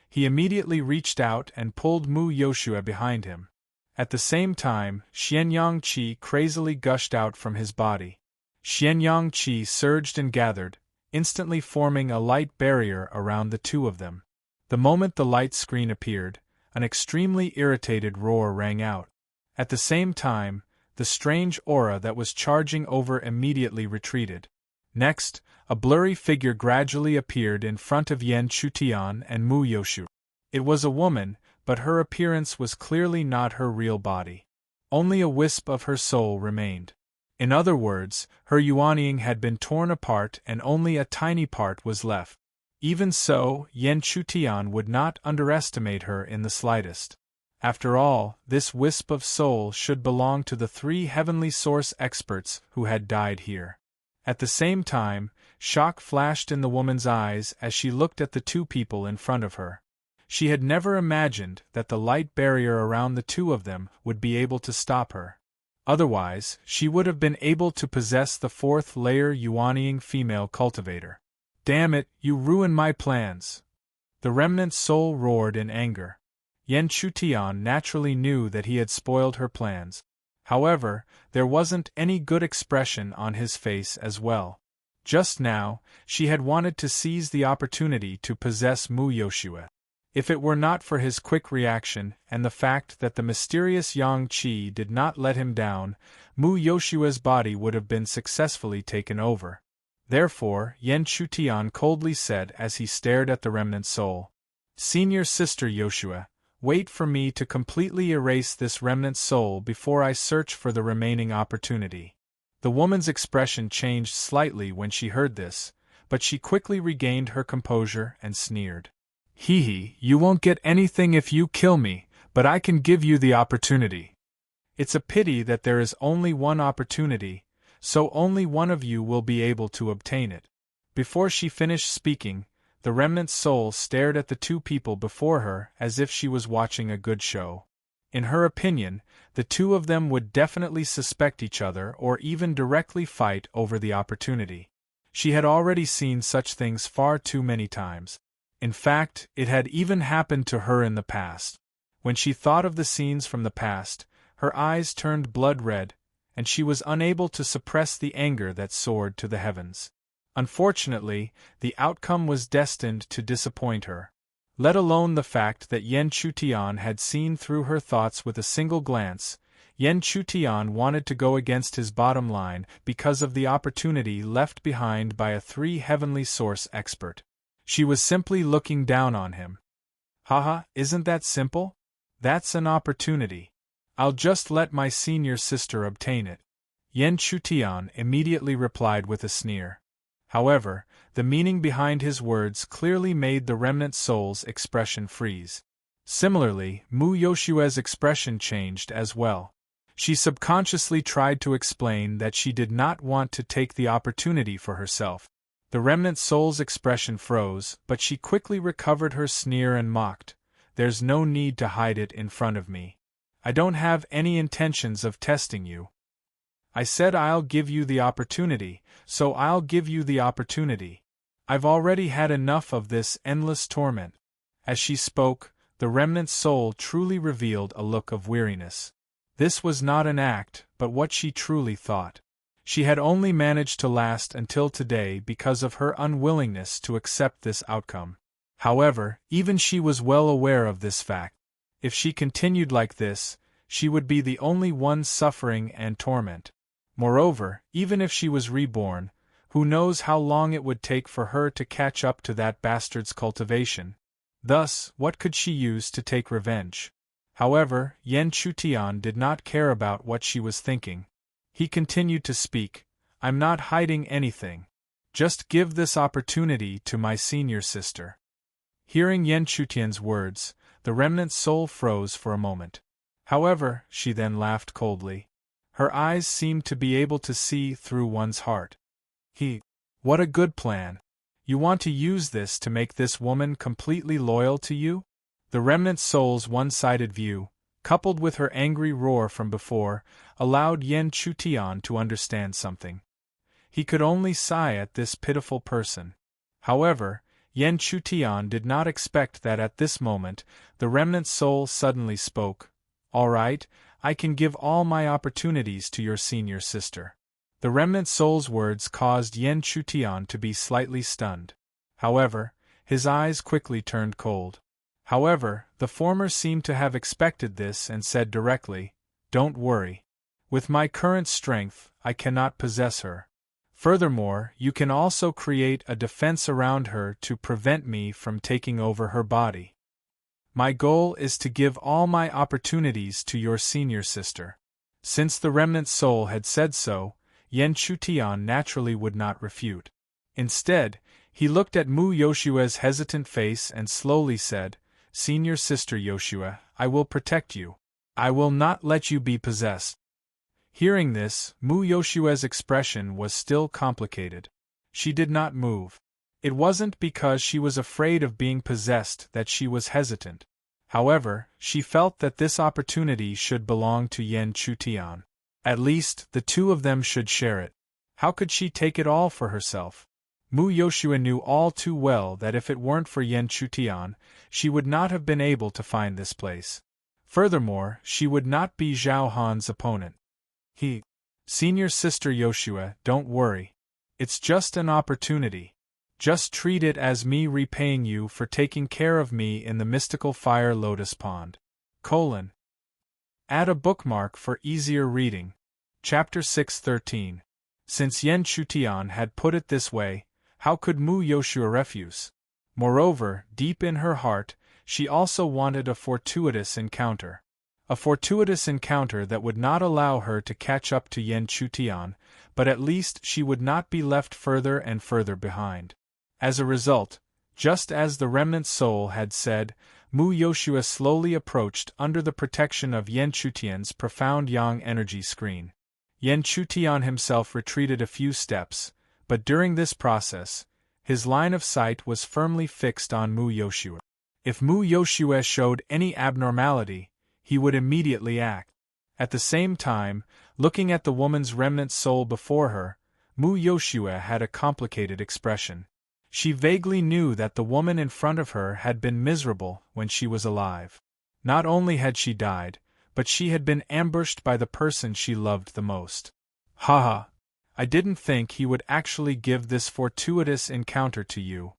He immediately reached out and pulled Mu Yoshua behind him. At the same time, Xianyang Qi crazily gushed out from his body. Xianyang Qi surged and gathered, instantly forming a light barrier around the two of them. The moment the light screen appeared, an extremely irritated roar rang out. At the same time, the strange aura that was charging over immediately retreated. Next, a blurry figure gradually appeared in front of Yan Chutian and Mu Yoshua. It was a woman, but her appearance was clearly not her real body. Only a wisp of her soul remained. In other words, her yuanying had been torn apart and only a tiny part was left. Even so, Yan Chutian would not underestimate her in the slightest. After all, this wisp of soul should belong to the 3 heavenly source experts who had died here. At the same time, shock flashed in the woman's eyes as she looked at the two people in front of her. She had never imagined that the light barrier around the two of them would be able to stop her. Otherwise, she would have been able to possess the 4th layer yuanying female cultivator. "Damn it, you ruined my plans!" The remnant soul roared in anger. Yan Chutian naturally knew that he had spoiled her plans. However, there wasn't any good expression on his face as well. Just now, she had wanted to seize the opportunity to possess Mu Yoshua. If it were not for his quick reaction and the fact that the mysterious Yang Qi did not let him down, Mu Yoshua's body would have been successfully taken over. Therefore, Yan Chutian coldly said as he stared at the remnant soul, "Senior Sister Yoshua, wait for me to completely erase this remnant soul before I search for the remaining opportunity." The woman's expression changed slightly when she heard this, but she quickly regained her composure and sneered. "Hee, you won't get anything if you kill me, but I can give you the opportunity. It's a pity that there is only one opportunity, so only one of you will be able to obtain it." Before she finished speaking, the remnant soul stared at the two people before her as if she was watching a good show. In her opinion, the two of them would definitely suspect each other or even directly fight over the opportunity. She had already seen such things far too many times. In fact, it had even happened to her in the past. When she thought of the scenes from the past, her eyes turned blood red, and she was unable to suppress the anger that soared to the heavens. Unfortunately, the outcome was destined to disappoint her. Let alone the fact that Yan Chutian had seen through her thoughts with a single glance, Yan Chutian wanted to go against his bottom line because of the opportunity left behind by a 3 heavenly source expert. She was simply looking down on him. "Haha, isn't that simple? That's an opportunity. I'll just let my senior sister obtain it." Yan Chutian immediately replied with a sneer. However, the meaning behind his words clearly made the remnant soul's expression freeze. Similarly, Mu Yoshua's expression changed as well. She subconsciously tried to explain that she did not want to take the opportunity for herself. The remnant soul's expression froze, but she quickly recovered her sneer and mocked, "There's no need to hide it in front of me. I don't have any intentions of testing you. I said I'll give you the opportunity, so I'll give you the opportunity. I've already had enough of this endless torment." As she spoke, the remnant soul truly revealed a look of weariness. This was not an act, but what she truly thought. She had only managed to last until today because of her unwillingness to accept this outcome. However, even she was well aware of this fact. If she continued like this, she would be the only one suffering and torment. Moreover, even if she was reborn, who knows how long it would take for her to catch up to that bastard's cultivation. Thus, what could she use to take revenge? However, Yan Chutian did not care about what she was thinking. He continued to speak, "I'm not hiding anything. Just give this opportunity to my senior sister." Hearing Yan Chutian's words, the remnant soul froze for a moment. However, she then laughed coldly. Her eyes seemed to be able to see through one's heart. What a good plan. You want to use this to make this woman completely loyal to you? The remnant soul's one-sided view, coupled with her angry roar from before, allowed Yan Chutian to understand something. He could only sigh at this pitiful person. However, Yan Chutian did not expect that at this moment, the remnant soul suddenly spoke, "All right, I can give all my opportunities to your senior sister." The remnant soul's words caused Yan Chutian to be slightly stunned. However, his eyes quickly turned cold. However, the former seemed to have expected this and said directly, "Don't worry. With my current strength, I cannot possess her. Furthermore, you can also create a defense around her to prevent me from taking over her body. My goal is to give all my opportunities to your senior sister." Since the remnant soul had said so, Yan Chutian naturally would not refute. Instead, he looked at Mu Yoshua's hesitant face and slowly said, "Senior sister Yoshua, I will protect you. I will not let you be possessed." Hearing this, Mu Yoshua's expression was still complicated. She did not move. It wasn't because she was afraid of being possessed that she was hesitant. However, she felt that this opportunity should belong to Yan Chutian. At least, the two of them should share it. How could she take it all for herself? Mu Yoshua knew all too well that if it weren't for Yan Chutian, she would not have been able to find this place. Furthermore, she would not be Zhao Han's opponent. Senior sister Yoshua, don't worry. It's just an opportunity. Just treat it as me repaying you for taking care of me in the mystical fire lotus pond. Add a bookmark for easier reading. Chapter 6:13. Since Yan Chutian had put it this way, how could Mu Yoshua refuse? Moreover, deep in her heart, she also wanted a fortuitous encounter. A fortuitous encounter that would not allow her to catch up to Yan Chutian, but at least she would not be left further and further behind. As a result, just as the remnant soul had said, Mu Yoshua slowly approached under the protection of Yan Chutian's profound yang energy screen. Yan Chutian himself retreated a few steps, but during this process, his line of sight was firmly fixed on Mu Yoshua. If Mu Yoshua showed any abnormality, he would immediately act. At the same time, looking at the woman's remnant soul before her, Mu Yoshua had a complicated expression. She vaguely knew that the woman in front of her had been miserable when she was alive. Not only had she died, but she had been ambushed by the person she loved the most. Haha! I didn't think he would actually give this fortuitous encounter to you.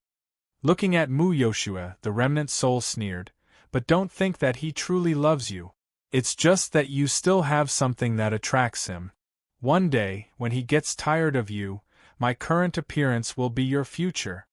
Looking at Mu Yoshua, the remnant soul sneered, but don't think that he truly loves you. It's just that you still have something that attracts him. One day, when he gets tired of you, my current appearance will be your future.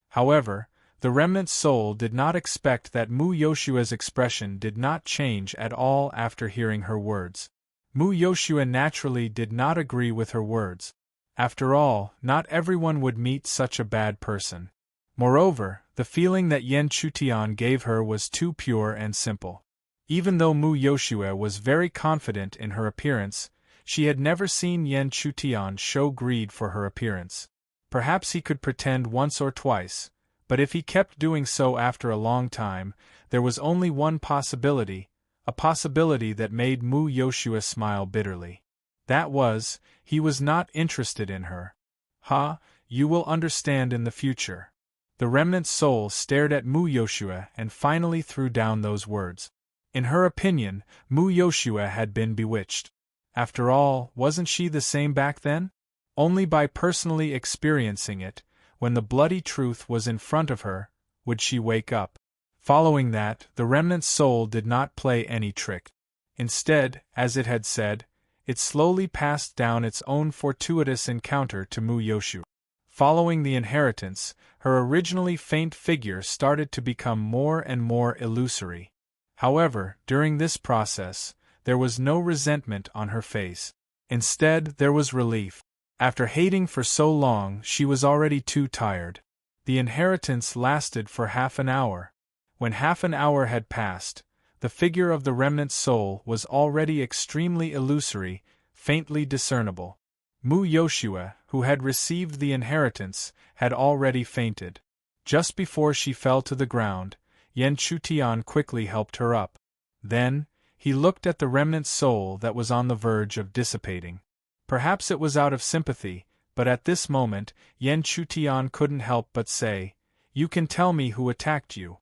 However, the remnant soul did not expect that Mu Yoshua's expression did not change at all after hearing her words. Mu Yoshua naturally did not agree with her words. After all, not everyone would meet such a bad person. Moreover, the feeling that Yen Chutian gave her was too pure and simple. Even though Mu Yoshue was very confident in her appearance, she had never seen Yen Chutian show greed for her appearance. Perhaps he could pretend once or twice, but if he kept doing so after a long time, there was only one possibility, a possibility that made Mu Yoshue smile bitterly. That was, he was not interested in her. Ha, you will understand in the future. The remnant soul stared at Mu Yoshue and finally threw down those words. In her opinion, Mu Yoshue had been bewitched. After all, wasn't she the same back then? Only by personally experiencing it, when the bloody truth was in front of her, would she wake up. Following that, the remnant soul did not play any trick. Instead, as it had said, it slowly passed down its own fortuitous encounter to Mu Yoshue. Following the inheritance, her originally faint figure started to become more and more illusory. However, during this process, there was no resentment on her face. Instead, there was relief. After hating for so long, she was already too tired. The inheritance lasted for half an hour. When half an hour had passed, the figure of the remnant soul was already extremely illusory, faintly discernible. Mu Yoshue, who had received the inheritance, had already fainted. Just before she fell to the ground, Yen Chutian quickly helped her up. Then, he looked at the remnant soul that was on the verge of dissipating. Perhaps it was out of sympathy, but at this moment, Yen Chutian couldn't help but say, "You can tell me who attacked you.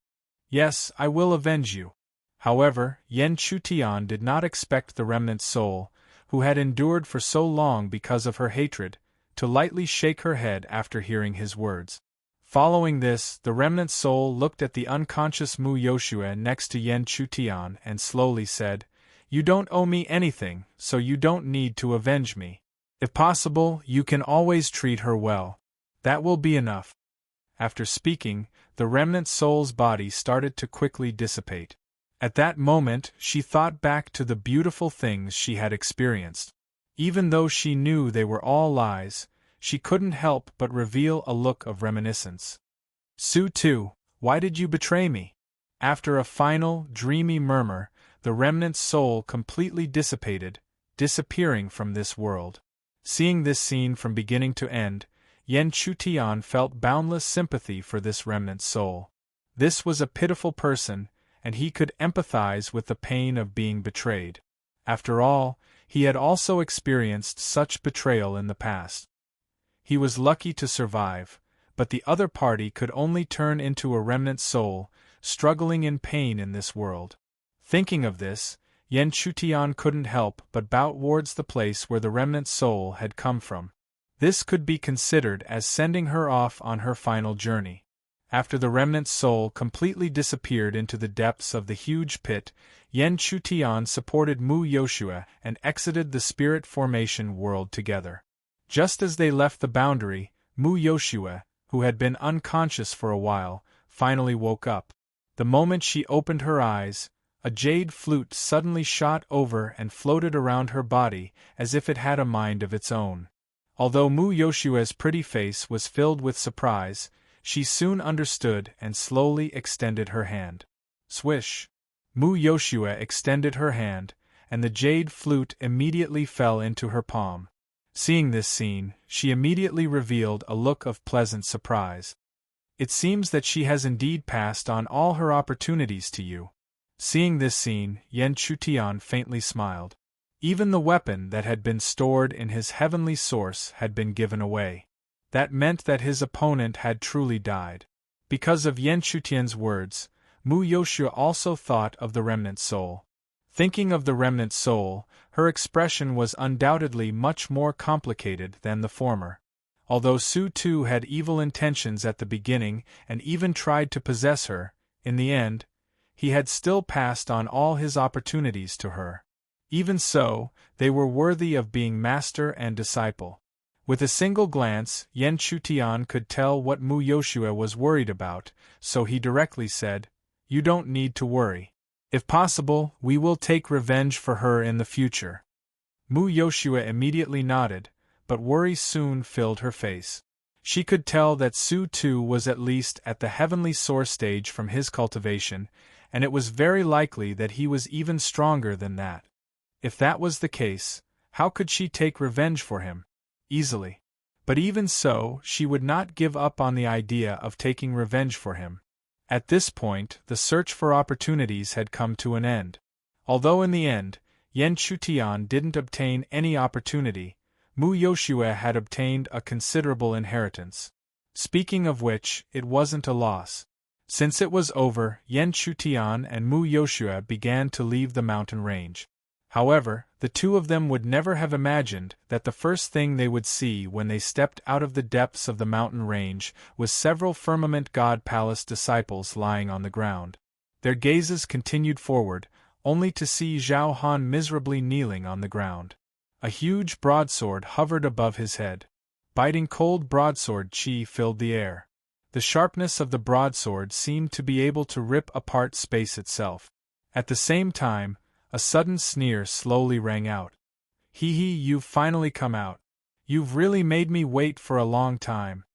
Yes, I will avenge you." However, Yen Chutian did not expect the remnant soul, who had endured for so long because of her hatred, to lightly shake her head after hearing his words. Following this, the remnant soul looked at the unconscious Mu Yoshue next to Yen Chutian and slowly said, "You don't owe me anything, so you don't need to avenge me. If possible, you can always treat her well. That will be enough." After speaking, the remnant soul's body started to quickly dissipate. At that moment, she thought back to the beautiful things she had experienced. Even though she knew they were all lies, she couldn't help but reveal a look of reminiscence. "Su-Tu, why did you betray me?" After a final, dreamy murmur, the remnant soul completely dissipated, disappearing from this world. Seeing this scene from beginning to end, Yen Chutian felt boundless sympathy for this remnant soul. This was a pitiful person, and he could empathize with the pain of being betrayed. After all, he had also experienced such betrayal in the past. He was lucky to survive, but the other party could only turn into a remnant soul, struggling in pain in this world. Thinking of this, Yen Chutian couldn't help but bow towards the place where the remnant soul had come from. This could be considered as sending her off on her final journey. After the remnant soul completely disappeared into the depths of the huge pit, Yen Chutian supported Mu Yoshue and exited the spirit formation world together. Just as they left the boundary, Mu Yoshue, who had been unconscious for a while, finally woke up. The moment she opened her eyes, a jade flute suddenly shot over and floated around her body as if it had a mind of its own. Although Mu Yoshue's pretty face was filled with surprise, she soon understood and slowly extended her hand. Swish! Mu Yoshue extended her hand, and the jade flute immediately fell into her palm. Seeing this scene, she immediately revealed a look of pleasant surprise. "It seems that she has indeed passed on all her opportunities to you." Seeing this scene, Yen Chutian faintly smiled. Even the weapon that had been stored in his heavenly source had been given away. That meant that his opponent had truly died. Because of Yen Chutian's words, Mu Yoshue also thought of the remnant soul. Thinking of the remnant soul, her expression was undoubtedly much more complicated than the former. Although Su-Tu had evil intentions at the beginning and even tried to possess her, in the end, he had still passed on all his opportunities to her. Even so, they were worthy of being master and disciple. With a single glance, Yen Chutian could tell what Mu Yoshue was worried about, so he directly said, "You don't need to worry. If possible, we will take revenge for her in the future." Mu Yoshue immediately nodded, but worry soon filled her face. She could tell that Su Tu was at least at the heavenly source stage from his cultivation, and it was very likely that he was even stronger than that. If that was the case, how could she take revenge for him? Easily. But even so, she would not give up on the idea of taking revenge for him. At this point, the search for opportunities had come to an end. Although in the end, Yan Chutian didn't obtain any opportunity, Mu Yoshue had obtained a considerable inheritance. Speaking of which, it wasn't a loss. Since it was over, Yan Chutian and Mu Yoshue began to leave the mountain range. However, the two of them would never have imagined that the first thing they would see when they stepped out of the depths of the mountain range was several Firmament God Palace disciples lying on the ground. Their gazes continued forward, only to see Zhao Han miserably kneeling on the ground. A huge broadsword hovered above his head. Biting cold broadsword chi filled the air. The sharpness of the broadsword seemed to be able to rip apart space itself. At the same time, a sudden sneer slowly rang out. Hee hee, you've finally come out. You've really made me wait for a long time.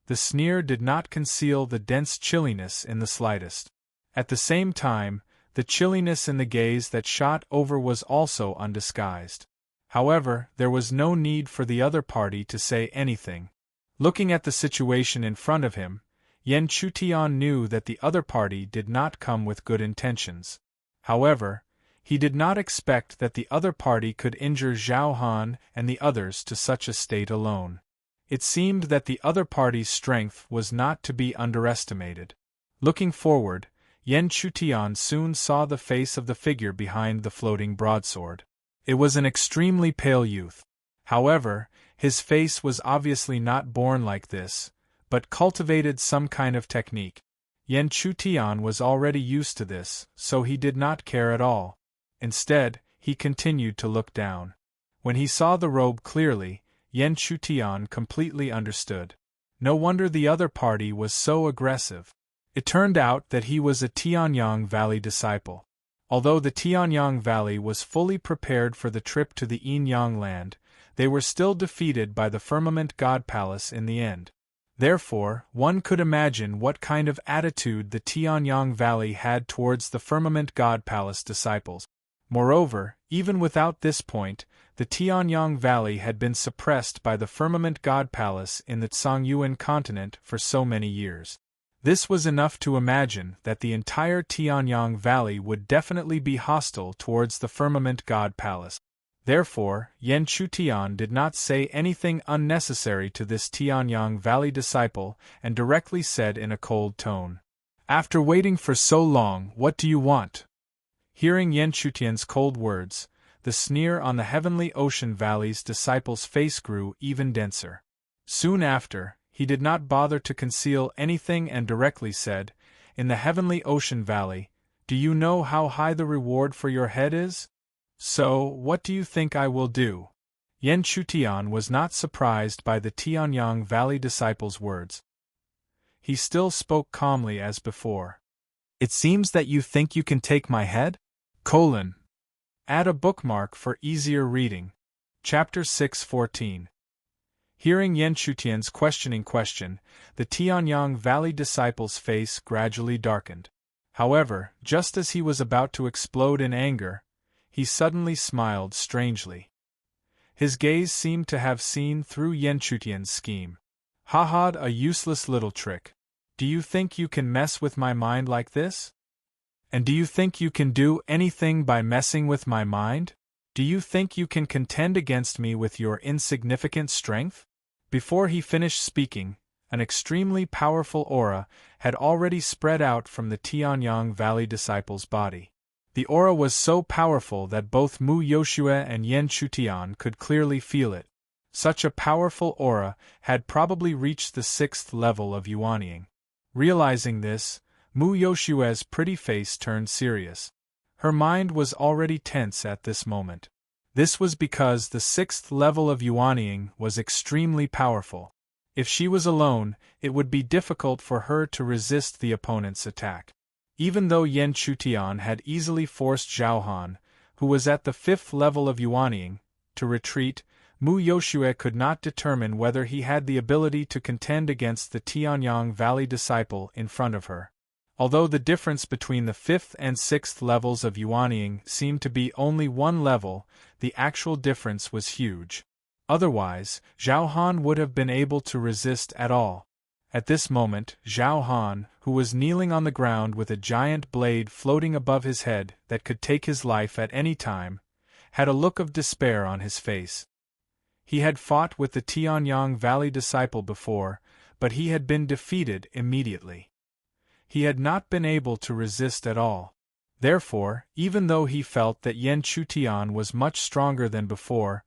The sneer did not conceal the dense chilliness in the slightest. At the same time, the chilliness in the gaze that shot over was also undisguised. However, there was no need for the other party to say anything. Looking at the situation in front of him, Yan Chutian knew that the other party did not come with good intentions. However, he did not expect that the other party could injure Zhao Han and the others to such a state alone. It seemed that the other party's strength was not to be underestimated. Looking forward, Yan Chutian soon saw the face of the figure behind the floating broadsword. It was an extremely pale youth. However, his face was obviously not born like this, but cultivated some kind of technique. Yan Chutian was already used to this, so he did not care at all. Instead, he continued to look down. When he saw the robe clearly, Yan Chutian completely understood. No wonder the other party was so aggressive. It turned out that he was a Tianyang Valley disciple. Although the Tianyang Valley was fully prepared for the trip to the Yin-Yang land, they were still defeated by the Firmament God Palace in the end. Therefore, one could imagine what kind of attitude the Tianyang Valley had towards the Firmament God Palace disciples. Moreover, even without this point, the Tianyang Valley had been suppressed by the Firmament God Palace in the Tsangyuan continent for so many years. This was enough to imagine that the entire Tianyang Valley would definitely be hostile towards the Firmament God Palace. Therefore, Yan Chutian did not say anything unnecessary to this Tianyang Valley disciple and directly said in a cold tone, "After waiting for so long, what do you want?" Hearing Yan Chutian's cold words, the sneer on the Heavenly Ocean Valley's disciple's face grew even denser. Soon after, he did not bother to conceal anything and directly said, "In the Heavenly Ocean Valley, do you know how high the reward for your head is? So, what do you think I will do?" Yan Chutian was not surprised by the Tianyang Valley disciple's words. He still spoke calmly as before. "It seems that you think you can take my head? Add a bookmark for easier reading. Chapter 6:14. Hearing Yan Chutian's questioning question, the Tianyang Valley disciple's face gradually darkened. However, just as he was about to explode in anger, he suddenly smiled strangely. His gaze seemed to have seen through Yan Chutian's scheme. "Ha, a useless little trick. Do you think you can mess with my mind like this? And do you think you can do anything by messing with my mind? Do you think you can contend against me with your insignificant strength?" Before he finished speaking, an extremely powerful aura had already spread out from the Tianyang Valley disciple's body. The aura was so powerful that both Mu Yoshue and Yan Chutian could clearly feel it. Such a powerful aura had probably reached the 6th level of Yuanying. Realizing this, Mu Yoshue's pretty face turned serious. Her mind was already tense at this moment. This was because the 6th level of Yuanying was extremely powerful. If she was alone, it would be difficult for her to resist the opponent's attack. Even though Yan Chutian had easily forced Zhao Han, who was at the 5th level of Yuanying, to retreat, Mu Yoshue could not determine whether he had the ability to contend against the Tianyang Valley disciple in front of her. Although the difference between the 5th and 6th levels of Yuanying seemed to be only one level, the actual difference was huge. Otherwise, Zhao Han would have been able to resist at all. At this moment, Zhao Han, who was kneeling on the ground with a giant blade floating above his head that could take his life at any time, had a look of despair on his face. He had fought with the Tianyang Valley disciple before, but he had been defeated immediately. He had not been able to resist at all. Therefore, even though he felt that Yan Chutian was much stronger than before,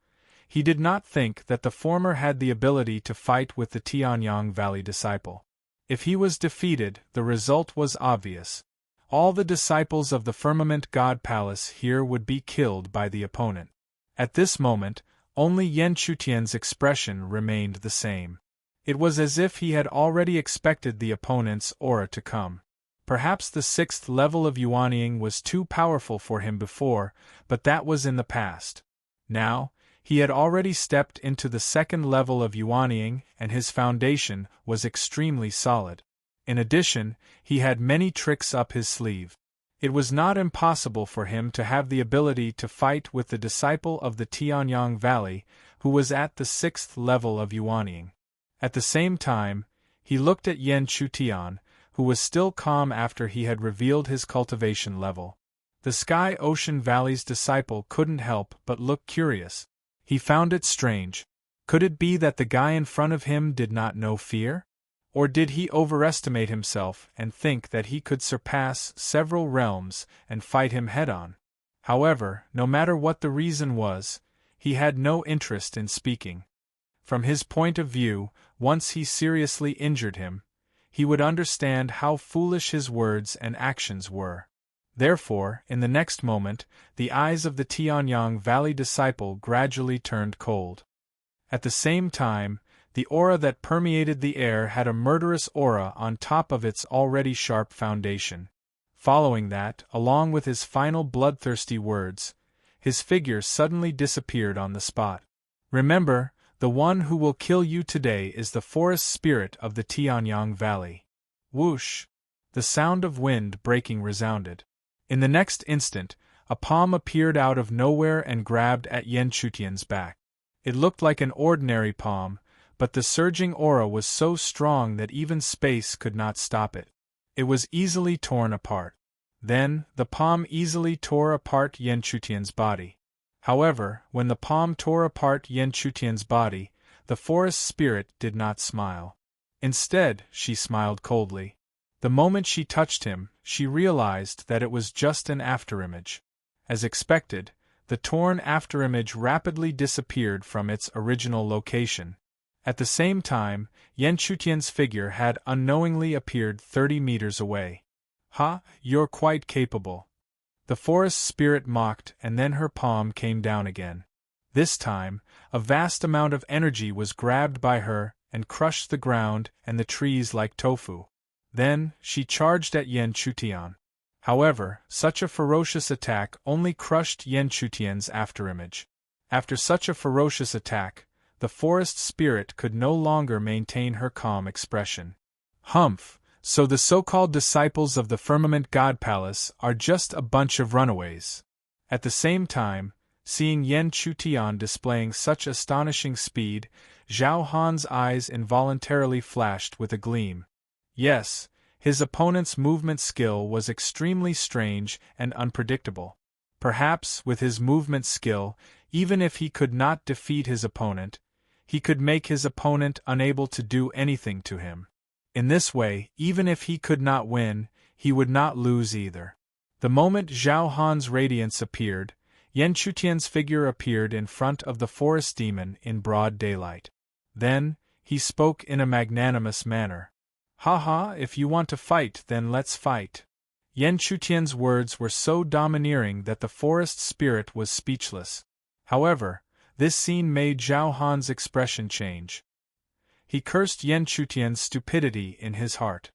he did not think that the former had the ability to fight with the Tianyang Valley disciple. If he was defeated, the result was obvious. All the disciples of the Firmament God Palace here would be killed by the opponent. At this moment, only Yan Chutian's expression remained the same. It was as if he had already expected the opponent's aura to come. Perhaps the 6th level of Yuanying was too powerful for him before, but that was in the past. Now, he had already stepped into the 2nd level of Yuanying, and his foundation was extremely solid. In addition, he had many tricks up his sleeve. It was not impossible for him to have the ability to fight with the disciple of the Tianyang Valley, who was at the 6th level of Yuanying. At the same time, he looked at Yan Chutian, who was still calm after he had revealed his cultivation level. The Sky Ocean Valley's disciple couldn't help but look curious. He found it strange. Could it be that the guy in front of him did not know fear? Or did he overestimate himself and think that he could surpass several realms and fight him head-on? However, no matter what the reason was, he had no interest in speaking. From his point of view, once he seriously injured him, he would understand how foolish his words and actions were. Therefore, in the next moment, the eyes of the Tianyang Valley disciple gradually turned cold. At the same time, the aura that permeated the air had a murderous aura on top of its already sharp foundation. Following that, along with his final bloodthirsty words, his figure suddenly disappeared on the spot. Remember, the one who will kill you today is the forest spirit of the Tianyang Valley. Whoosh! The sound of wind breaking resounded. In the next instant, a palm appeared out of nowhere and grabbed at Yan Chutian's back. It looked like an ordinary palm, but the surging aura was so strong that even space could not stop it. It was easily torn apart. Then, the palm easily tore apart Yan Chutian's body. However, when the palm tore apart Yan Chutian's body, the forest spirit did not smile. Instead, she smiled coldly. The moment she touched him, she realized that it was just an afterimage. As expected, the torn afterimage rapidly disappeared from its original location. At the same time, Yan Chutian's figure had unknowingly appeared 30 meters away. "Ha, you're quite capable." The forest spirit mocked, and then her palm came down again. This time, a vast amount of energy was grabbed by her and crushed the ground and the trees like tofu. Then, she charged at Yan Chutian. However, such a ferocious attack only crushed Yan Chutian's afterimage. After such a ferocious attack, the forest spirit could no longer maintain her calm expression. "Humph, so the so-called disciples of the Firmament God Palace are just a bunch of runaways." At the same time, seeing Yan Chutian displaying such astonishing speed, Zhao Han's eyes involuntarily flashed with a gleam. Yes, his opponent's movement skill was extremely strange and unpredictable. Perhaps, with his movement skill, even if he could not defeat his opponent, he could make his opponent unable to do anything to him. In this way, even if he could not win, he would not lose either. The moment Zhao Han's radiance appeared, Yan Chutian's figure appeared in front of the forest demon in broad daylight. Then, he spoke in a magnanimous manner. "Ha, if you want to fight, then let's fight." Yan Chutian's words were so domineering that the forest spirit was speechless. However, this scene made Zhao Han's expression change. He cursed Yan Chutian's stupidity in his heart.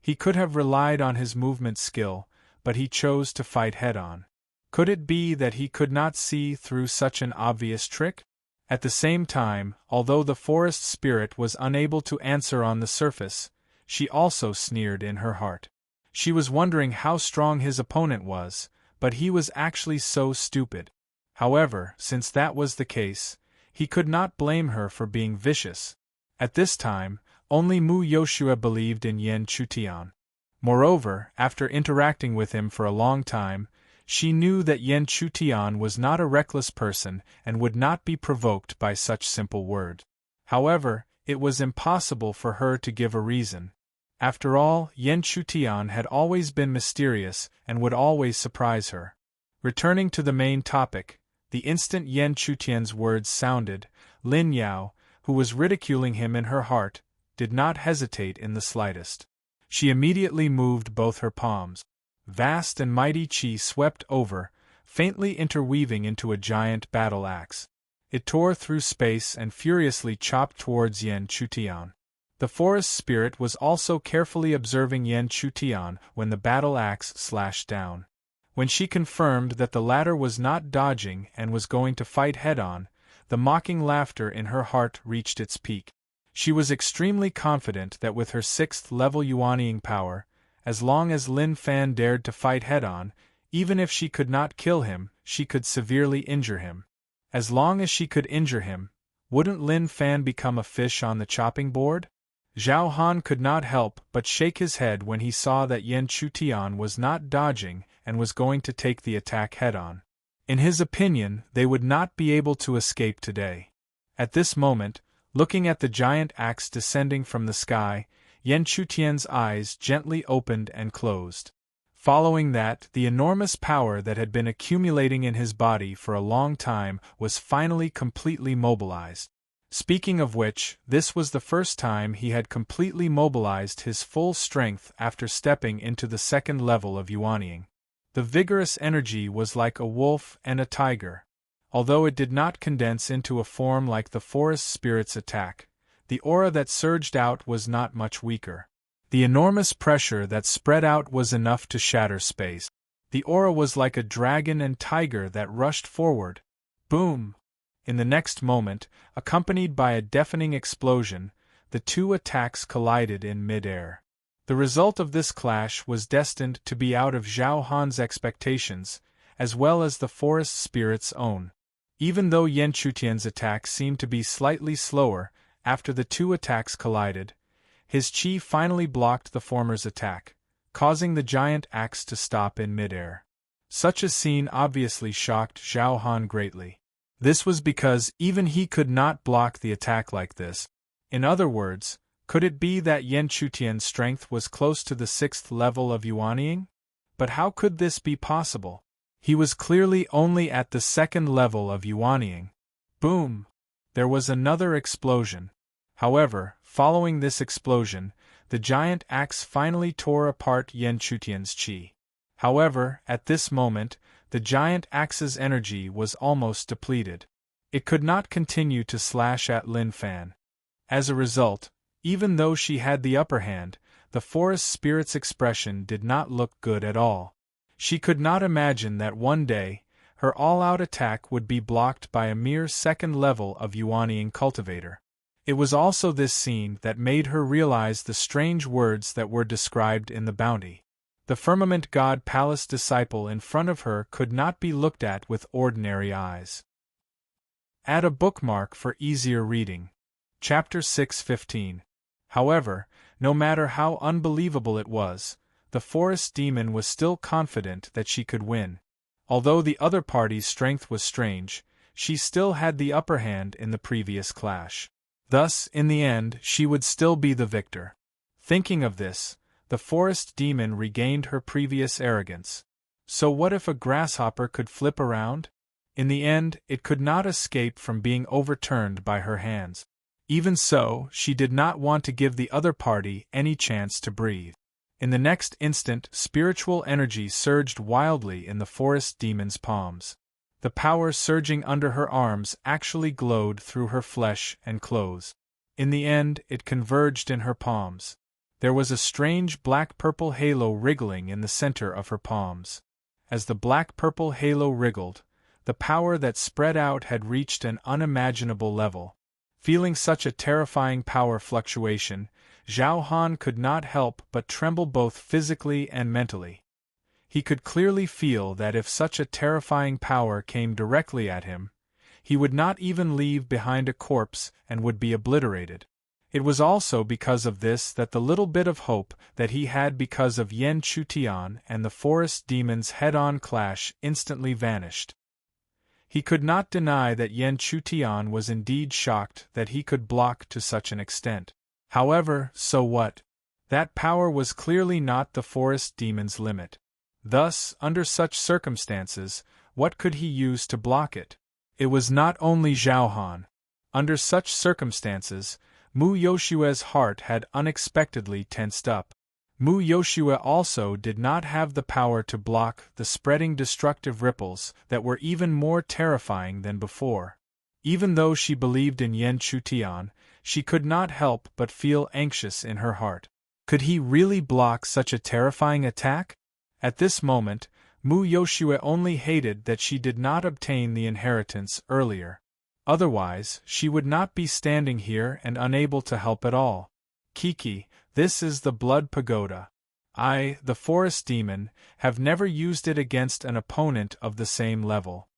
He could have relied on his movement skill, but he chose to fight head-on. Could it be that he could not see through such an obvious trick? At the same time, although the forest spirit was unable to answer on the surface, she also sneered in her heart. She was wondering how strong his opponent was, but he was actually so stupid. However, since that was the case, he could not blame her for being vicious. At this time, only Mu Yoshua believed in Yan Chutian. Moreover, after interacting with him for a long time, she knew that Yan Chutian was not a reckless person and would not be provoked by such simple words. However, it was impossible for her to give a reason. After all, Yan Chutian had always been mysterious and would always surprise her. Returning to the main topic, the instant Yan Chutian's words sounded, Lin Yao, who was ridiculing him in her heart, did not hesitate in the slightest. She immediately moved both her palms. Vast and mighty qi swept over, faintly interweaving into a giant battle axe. It tore through space and furiously chopped towards Yan Chutian. The forest spirit was also carefully observing Yan Chutian when the battle axe slashed down. When she confirmed that the latter was not dodging and was going to fight head-on, the mocking laughter in her heart reached its peak. She was extremely confident that with her 6th-level Yuanying power, as long as Lin Fan dared to fight head-on, even if she could not kill him, she could severely injure him. As long as she could injure him, wouldn't Lin Fan become a fish on the chopping board? Zhao Han could not help but shake his head when he saw that Yan Chutian was not dodging and was going to take the attack head-on. In his opinion, they would not be able to escape today. At this moment, looking at the giant axe descending from the sky, Yan Chutian's eyes gently opened and closed. Following that, the enormous power that had been accumulating in his body for a long time was finally completely mobilized. Speaking of which, this was the first time he had completely mobilized his full strength after stepping into the 2nd level of Yuanying. The vigorous energy was like a wolf and a tiger. Although it did not condense into a form like the forest spirit's attack, the aura that surged out was not much weaker. The enormous pressure that spread out was enough to shatter space. The aura was like a dragon and tiger that rushed forward. Boom! In the next moment, accompanied by a deafening explosion, the two attacks collided in mid-air. The result of this clash was destined to be out of Zhao Han's expectations, as well as the forest spirit's own. Even though Yan Chutian's attack seemed to be slightly slower, after the two attacks collided, his qi finally blocked the former's attack, causing the giant axe to stop in midair. Such a scene obviously shocked Zhao Han greatly. This was because even he could not block the attack like this. In other words, could it be that Yan Chutian's strength was close to the 6th level of Yuanying? But how could this be possible? He was clearly only at the 2nd level of Yuanying. Boom! There was another explosion. However, following this explosion, the giant axe finally tore apart Yan Chutian's qi. However, at this moment, the giant axe's energy was almost depleted. It could not continue to slash at Lin Fan. As a result, even though she had the upper hand, the forest spirit's expression did not look good at all. She could not imagine that one day, her all-out attack would be blocked by a mere 2nd level of Yuanying cultivator. It was also this scene that made her realize the strange words that were described in the bounty. The firmament god palace disciple in front of her could not be looked at with ordinary eyes. Add a bookmark for easier reading. Chapter 6:15. However, no matter how unbelievable it was, the forest demon was still confident that she could win. Although the other party's strength was strange, she still had the upper hand in the previous clash. Thus, in the end, she would still be the victor. Thinking of this, the forest demon regained her previous arrogance. So what if a grasshopper could flip around? In the end, it could not escape from being overturned by her hands. Even so, she did not want to give the other party any chance to breathe. In the next instant, spiritual energy surged wildly in the forest demon's palms. The power surging under her arms actually glowed through her flesh and clothes. In the end, it converged in her palms. There was a strange black-purple halo wriggling in the center of her palms. As the black-purple halo wriggled, The power that spread out had reached an unimaginable level. Feeling such a terrifying power fluctuation, Zhao Han could not help but tremble both physically and mentally. He could clearly feel that if such a terrifying power came directly at him, he would not even leave behind a corpse and would be obliterated. It was also because of this that the little bit of hope that he had because of Yan Chutian and the forest demon's head-on clash instantly vanished. He could not deny that Yan Chutian was indeed shocked that he could block to such an extent. However, so what? That power was clearly not the forest demon's limit. Thus, under such circumstances, what could he use to block it? It was not only Zhao Han. Under such circumstances, Mu Yoshua's heart had unexpectedly tensed up. Mu Yoshua also did not have the power to block the spreading destructive ripples that were even more terrifying than before. Even though she believed in Yan Chutian, she could not help but feel anxious in her heart. Could he really block such a terrifying attack? At this moment, Mu Yoshua only hated that she did not obtain the inheritance earlier. Otherwise, she would not be standing here and unable to help at all. Kiki, this is the blood pagoda. I, the forest demon, have never used it against an opponent of the same level.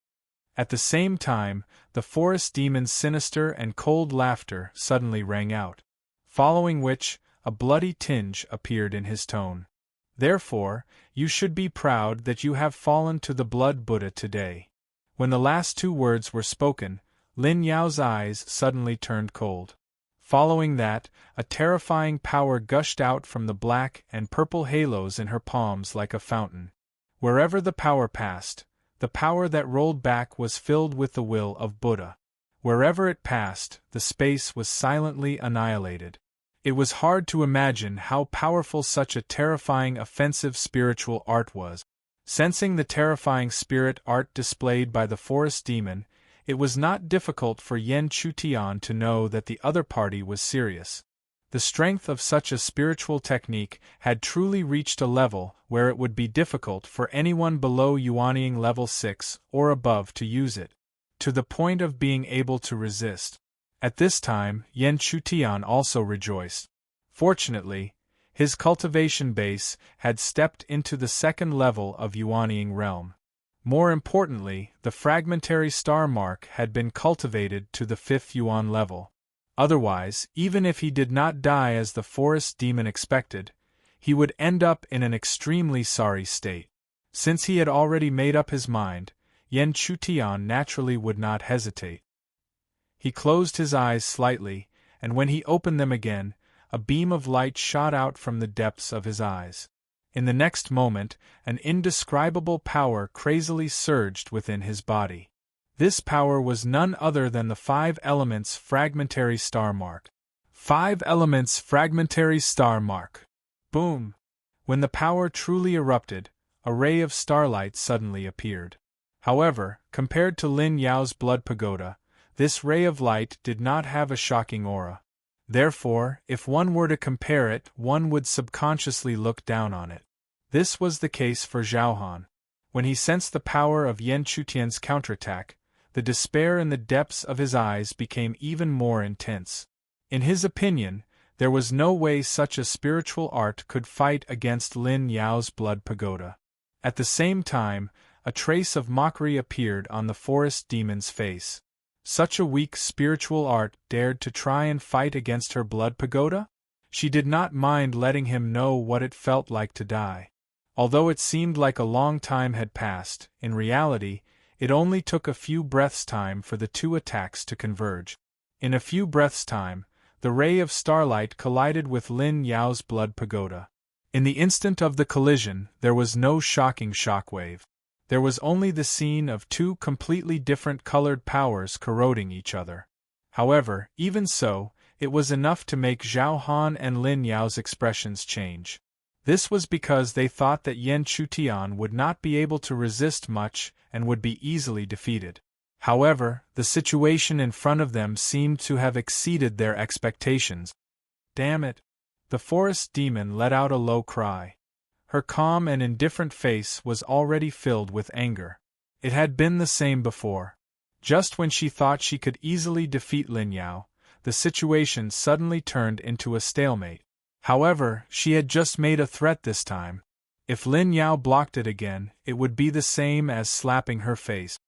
At the same time, the forest demon's sinister and cold laughter suddenly rang out, following which, a bloody tinge appeared in his tone. Therefore, you should be proud that you have fallen to the blood Buddha today. When the last two words were spoken, Lin Yao's eyes suddenly turned cold. Following that, a terrifying power gushed out from the black and purple halos in her palms like a fountain. Wherever the power passed, the power that rolled back was filled with the will of Buddha. Wherever it passed, the space was silently annihilated. It was hard to imagine how powerful such a terrifying offensive spiritual art was. Sensing the terrifying spirit art displayed by the forest demon, it was not difficult for Yan Chutian to know that the other party was serious. The strength of such a spiritual technique had truly reached a level where it would be difficult for anyone below Yuanying level 6 or above to use it, to the point of being able to resist. At this time, Yan Chutian also rejoiced. Fortunately, his cultivation base had stepped into the second level of Yuanying realm. More importantly, the fragmentary star mark had been cultivated to the 5th Yuan level. Otherwise, even if he did not die as the forest demon expected, he would end up in an extremely sorry state. Since he had already made up his mind, Yan Chutian naturally would not hesitate. He closed his eyes slightly, and when he opened them again, a beam of light shot out from the depths of his eyes. In the next moment, an indescribable power crazily surged within his body. This power was none other than the 5 elements fragmentary star mark. 5 elements fragmentary star mark. Boom! When the power truly erupted, a ray of starlight suddenly appeared. However, compared to Lin Yao's blood pagoda, this ray of light did not have a shocking aura. Therefore, if one were to compare it, one would subconsciously look down on it. This was the case for Zhao Han. When he sensed the power of Yan Chutian's counterattack, the despair in the depths of his eyes became even more intense. In his opinion, there was no way such a spiritual art could fight against Lin Yao's blood pagoda. At the same time, a trace of mockery appeared on the forest demon's face. Such a weak spiritual art dared to try and fight against her blood pagoda? She did not mind letting him know what it felt like to die. Although it seemed like a long time had passed, in reality, it only took a few breaths' time for the two attacks to converge. In a few breaths' time, the ray of starlight collided with Lin Yao's blood pagoda. In the instant of the collision, there was no shocking shockwave. There was only the scene of 2 completely different colored powers corroding each other. However, even so, it was enough to make Zhao Han and Lin Yao's expressions change. This was because they thought that Yan Chutian would not be able to resist much and would be easily defeated. However, the situation in front of them seemed to have exceeded their expectations. Damn it! The forest demon let out a low cry. Her calm and indifferent face was already filled with anger. It had been the same before. Just when she thought she could easily defeat Lin Yao, the situation suddenly turned into a stalemate. However, she had just made a threat this time. If Lin Yao blocked it again, it would be the same as slapping her face.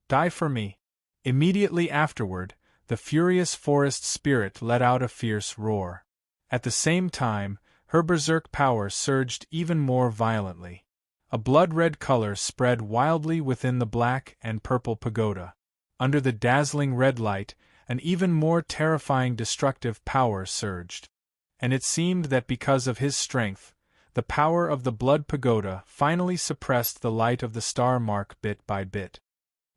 Die for me. Immediately afterward, the furious forest spirit let out a fierce roar. At the same time, her berserk power surged even more violently. A blood-red color spread wildly within the black and purple pagoda. Under the dazzling red light, an even more terrifying destructive power surged. And it seemed that because of his strength, the power of the blood pagoda finally suppressed the light of the star mark bit by bit.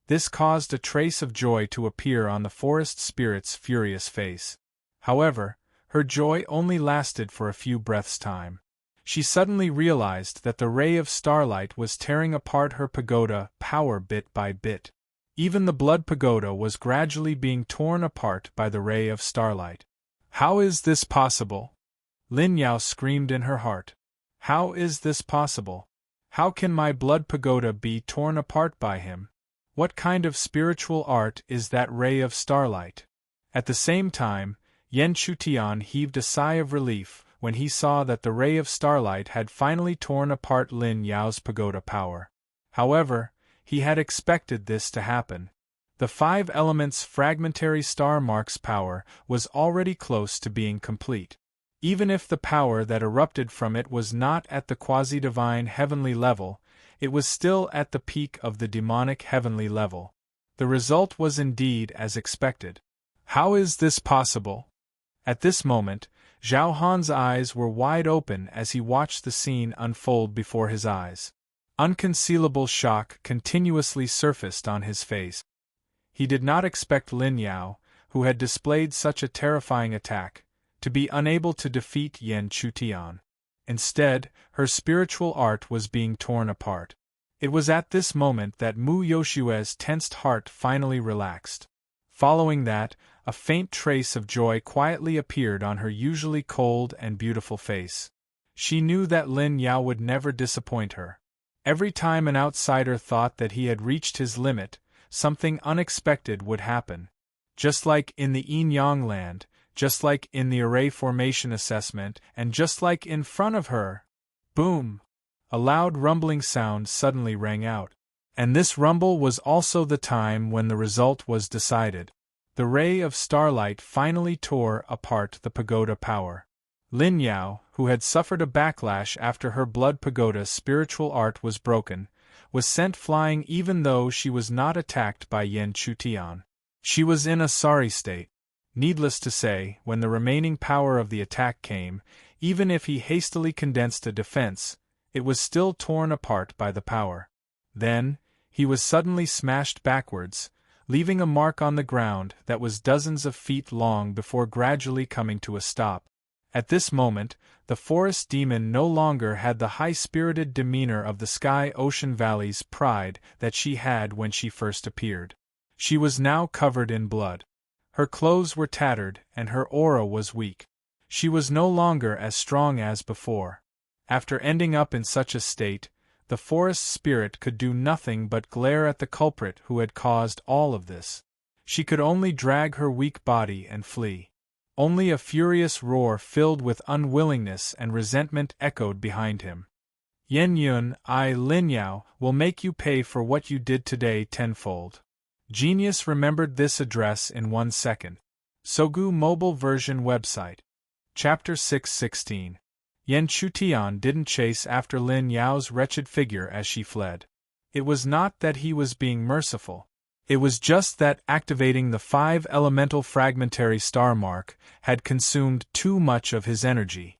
This caused a trace of joy to appear on the forest spirit's furious face. However, her joy only lasted for a few breaths' time. She suddenly realized that the ray of starlight was tearing apart her pagoda power bit by bit. Even the blood pagoda was gradually being torn apart by the ray of starlight. How is this possible? Lin Yao screamed in her heart. How is this possible? How can my blood pagoda be torn apart by him? What kind of spiritual art is that ray of starlight? At the same time, Yan Chutian heaved a sigh of relief when he saw that the ray of starlight had finally torn apart Lin Yao's pagoda power. However, he had expected this to happen. The 5 elements fragmentary star mark's power was already close to being complete. Even if the power that erupted from it was not at the quasi-divine heavenly level, it was still at the peak of the demonic heavenly level. The result was indeed as expected. How is this possible? At this moment, Zhao Han's eyes were wide open as he watched the scene unfold before his eyes. Unconcealable shock continuously surfaced on his face. He did not expect Lin Yao, who had displayed such a terrifying attack, to be unable to defeat Yan Chutian. Instead, her spiritual art was being torn apart. It was at this moment that Mu Yoshue's tensed heart finally relaxed. Following that, a faint trace of joy quietly appeared on her usually cold and beautiful face. She knew that Lin Yao would never disappoint her. Every time an outsider thought that he had reached his limit, something unexpected would happen. Just like in the Yin-Yang land, just like in the array formation assessment, and just like in front of her. Boom! A loud rumbling sound suddenly rang out. And this rumble was also the time when the result was decided. The ray of starlight finally tore apart the pagoda power. Lin Yao, who had suffered a backlash after her blood pagoda spiritual art was broken, was sent flying even though she was not attacked by Yan Chutian. She was in a sorry state. Needless to say, when the remaining power of the attack came, even if he hastily condensed a defense, it was still torn apart by the power. Then, he was suddenly smashed backwards, leaving a mark on the ground that was dozens of feet long before gradually coming to a stop. At this moment, the forest demon no longer had the high-spirited demeanor of the Sky-Ocean Valley's pride that she had when she first appeared. She was now covered in blood. Her clothes were tattered and her aura was weak. She was no longer as strong as before. After ending up in such a state, the forest spirit could do nothing but glare at the culprit who had caused all of this. She could only drag her weak body and flee. Only a furious roar filled with unwillingness and resentment echoed behind him. Yen Yun, Lin Yao, will make you pay for what you did today tenfold. Genius remembered this address in 1 second. Sogu Mobile Version Website. Chapter 6:16. Yan Chutian didn't chase after Lin Yao's wretched figure as she fled. It was not that he was being merciful. It was just that activating the 5 elemental fragmentary star mark had consumed too much of his energy.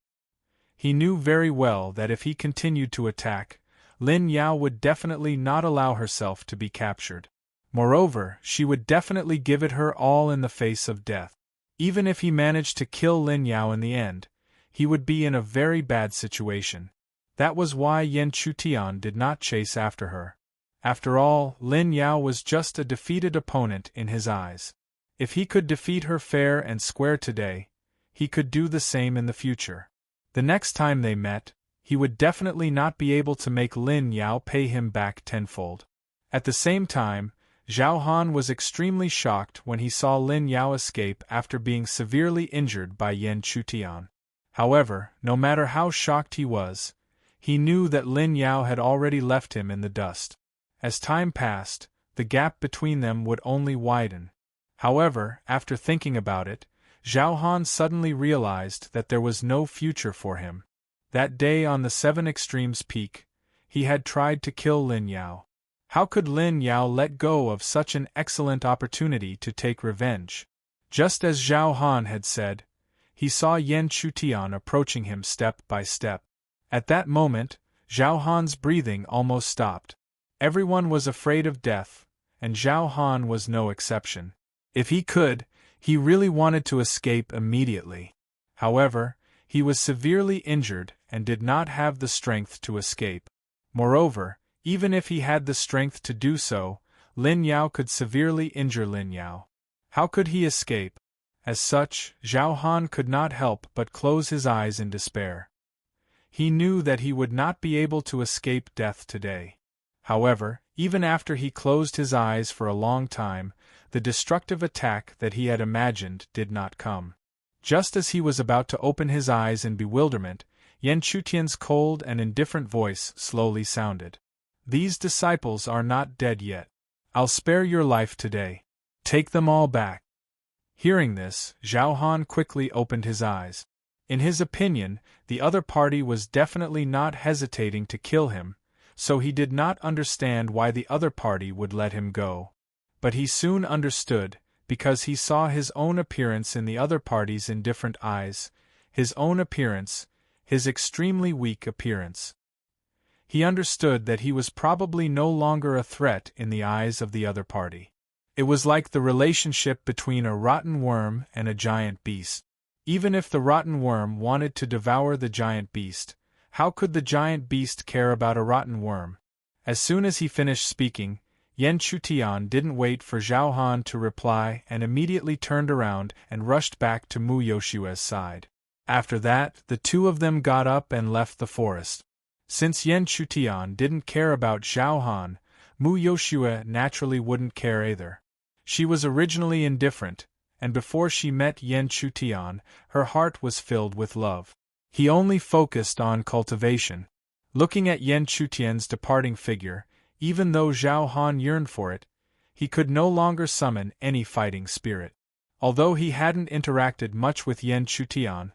He knew very well that if he continued to attack, Lin Yao would definitely not allow herself to be captured. Moreover, she would definitely give it her all in the face of death. Even if he managed to kill Lin Yao in the end, he would be in a very bad situation. That was why Yan Chutian did not chase after her. After all, Lin Yao was just a defeated opponent in his eyes. If he could defeat her fair and square today, he could do the same in the future. The next time they met, he would definitely not be able to make Lin Yao pay him back tenfold. At the same time, Zhao Han was extremely shocked when he saw Lin Yao escape after being severely injured by Yan Chutian. However, no matter how shocked he was, he knew that Lin Yao had already left him in the dust. As time passed, the gap between them would only widen. However, after thinking about it, Zhao Han suddenly realized that there was no future for him. That day on the Seven Extremes Peak, he had tried to kill Lin Yao. How could Lin Yao let go of such an excellent opportunity to take revenge? Just as Zhao Han had said, he saw Yan Chutian approaching him step by step. At that moment, Zhao Han's breathing almost stopped. Everyone was afraid of death, and Zhao Han was no exception. If he could, he really wanted to escape immediately. However, he was severely injured and did not have the strength to escape. Moreover, even if he had the strength to do so, Lin Yao could severely injure Lin Yao. How could he escape? As such, Zhao Han could not help but close his eyes in despair. He knew that he would not be able to escape death today. However, even after he closed his eyes for a long time, the destructive attack that he had imagined did not come. Just as he was about to open his eyes in bewilderment, Yan Chutian's cold and indifferent voice slowly sounded. "These disciples are not dead yet. I'll spare your life today. Take them all back." Hearing this, Zhao Han quickly opened his eyes. In his opinion, the other party was definitely not hesitating to kill him, so he did not understand why the other party would let him go. But he soon understood, because he saw his own appearance in the other party's indifferent eyes, his own appearance, his extremely weak appearance. He understood that he was probably no longer a threat in the eyes of the other party. It was like the relationship between a rotten worm and a giant beast. Even if the rotten worm wanted to devour the giant beast, how could the giant beast care about a rotten worm? As soon as he finished speaking, Yan Chutian didn't wait for Zhao Han to reply and immediately turned around and rushed back to Mu Yoshua's side. After that, the two of them got up and left the forest. Since Yan Chutian didn't care about Zhao Han, Mu Yoshua naturally wouldn't care either. She was originally indifferent, and before she met Yan Chutian, her heart was filled with love. He only focused on cultivation. Looking at Yan Chutian's departing figure, even though Zhao Han yearned for it, he could no longer summon any fighting spirit. Although he hadn't interacted much with Yan Chutian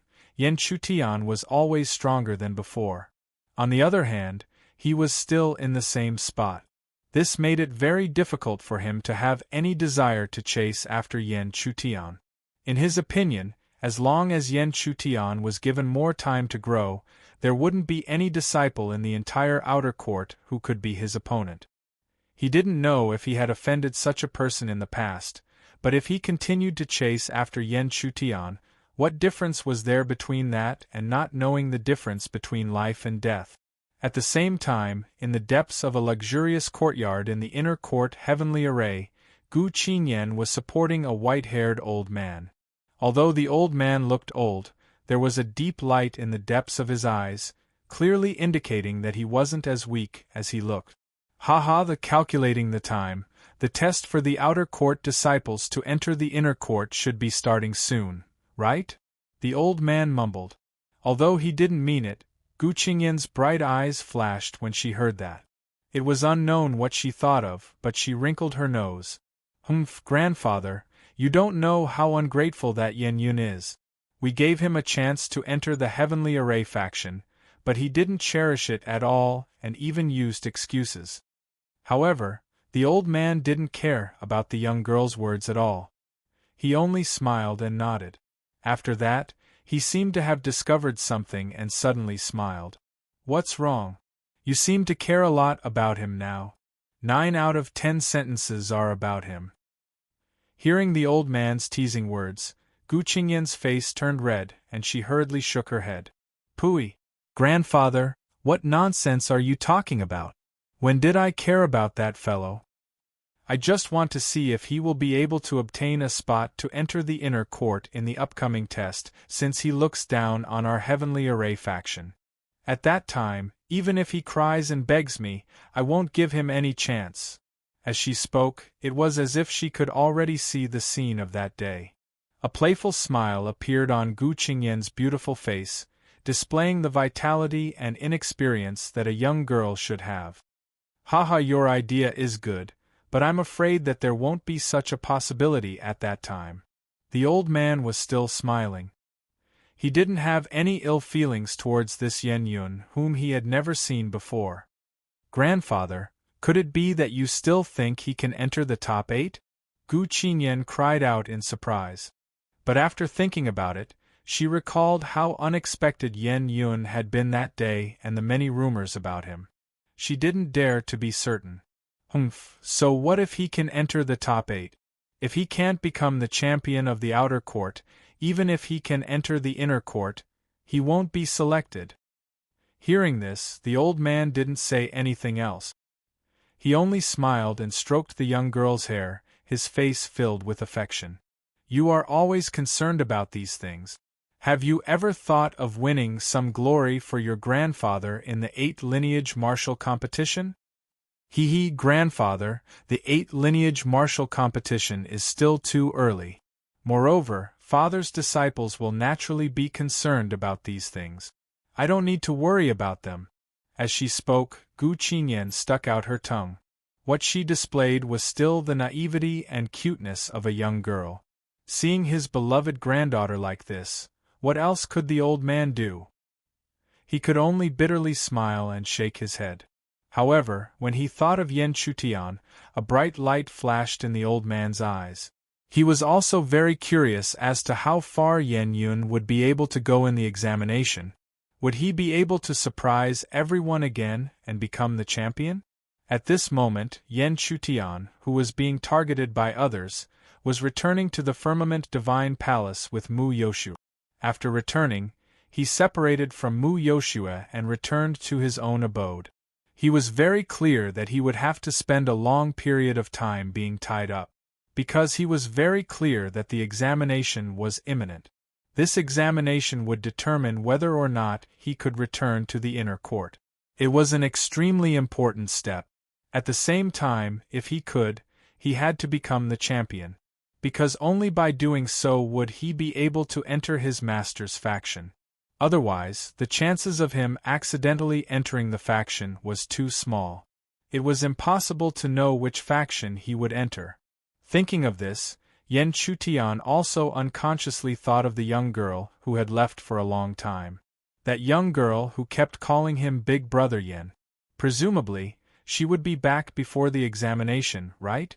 was always stronger than before. On the other hand, he was still in the same spot. This made it very difficult for him to have any desire to chase after Yan Chutian. In his opinion, as long as Yan Chutian was given more time to grow, there wouldn't be any disciple in the entire outer court who could be his opponent. He didn't know if he had offended such a person in the past, but if he continued to chase after Yan Chutian, what difference was there between that and not knowing the difference between life and death? At the same time, in the depths of a luxurious courtyard in the inner court heavenly array, Gu Qinyan was supporting a white-haired old man. Although the old man looked old, there was a deep light in the depths of his eyes, clearly indicating that he wasn't as weak as he looked. Calculating the time, the test for the outer court disciples to enter the inner court should be starting soon, right? The old man mumbled. Although he didn't mean it, Gu Qingyan's bright eyes flashed when she heard that. It was unknown what she thought of, but she wrinkled her nose. Grandfather, you don't know how ungrateful that Yan Yun is. We gave him a chance to enter the Heavenly Array faction, but he didn't cherish it at all and even used excuses. However, the old man didn't care about the young girl's words at all. He only smiled and nodded. After that, he seemed to have discovered something and suddenly smiled. What's wrong? You seem to care a lot about him now. 9 out of 10 sentences are about him. Hearing the old man's teasing words, Gu Qingyan's face turned red and she hurriedly shook her head. Pooey! Grandfather, what nonsense are you talking about? When did I care about that fellow? I just want to see if he will be able to obtain a spot to enter the inner court in the upcoming test, since he looks down on our Heavenly Array faction. At that time, even if he cries and begs me, I won't give him any chance. As she spoke, it was as if she could already see the scene of that day. A playful smile appeared on Gu Qingyan's beautiful face, displaying the vitality and inexperience that a young girl should have. Haha, your idea is good, but I'm afraid that there won't be such a possibility at that time. The old man was still smiling. He didn't have any ill feelings towards this Yen Yun, whom he had never seen before. Grandfather, could it be that you still think he can enter the top 8? Gu Qingyan cried out in surprise. But after thinking about it, she recalled how unexpected Yen Yun had been that day and the many rumors about him. She didn't dare to be certain. So what if he can enter the top 8? If he can't become the champion of the outer court, even if he can enter the inner court, he won't be selected. Hearing this, the old man didn't say anything else. He only smiled and stroked the young girl's hair, his face filled with affection. You are always concerned about these things. Have you ever thought of winning some glory for your grandfather in the 8 lineage martial competition? Grandfather, the 8 lineage martial competition is still too early. Moreover, father's disciples will naturally be concerned about these things. I don't need to worry about them. As she spoke, Gu Qingyan stuck out her tongue. What she displayed was still the naivety and cuteness of a young girl. Seeing his beloved granddaughter like this, what else could the old man do? He could only bitterly smile and shake his head. However, when he thought of Yen Chutian, a bright light flashed in the old man's eyes. He was also very curious as to how far Yen Yun would be able to go in the examination. Would he be able to surprise everyone again and become the champion? At this moment, Yen Chutian, who was being targeted by others, was returning to the Firmament Divine Palace with Mu Yoshua. After returning, he separated from Mu Yoshua and returned to his own abode. He was very clear that he would have to spend a long period of time being tied up, because he was very clear that the examination was imminent. This examination would determine whether or not he could return to the inner court. It was an extremely important step. At the same time, if he could, he had to become the champion, because only by doing so would he be able to enter his master's faction. Otherwise, the chances of him accidentally entering the faction was too small. It was impossible to know which faction he would enter. Thinking of this, Yen Chutian also unconsciously thought of the young girl who had left for a long time. That young girl who kept calling him Big Brother Yen. Presumably, she would be back before the examination, right?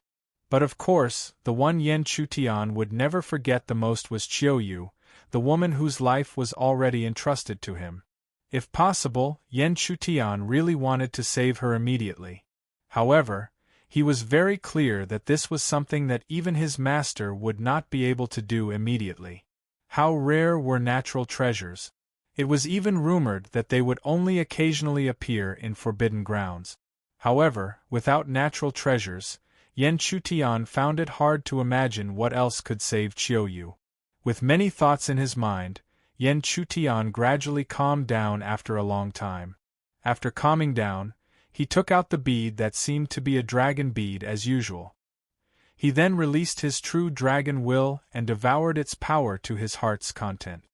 But of course, the one Yen Chutian would never forget the most was Qiuyu, the woman whose life was already entrusted to him. If possible, Yen Chutian really wanted to save her immediately. However, he was very clear that this was something that even his master would not be able to do immediately. How rare were natural treasures! It was even rumored that they would only occasionally appear in forbidden grounds. However, without natural treasures, Yen Chutian found it hard to imagine what else could save Qiuyu. With many thoughts in his mind, Yen Chutian gradually calmed down after a long time. After calming down, he took out the bead that seemed to be a dragon bead as usual. He then released his true dragon will and devoured its power to his heart's content.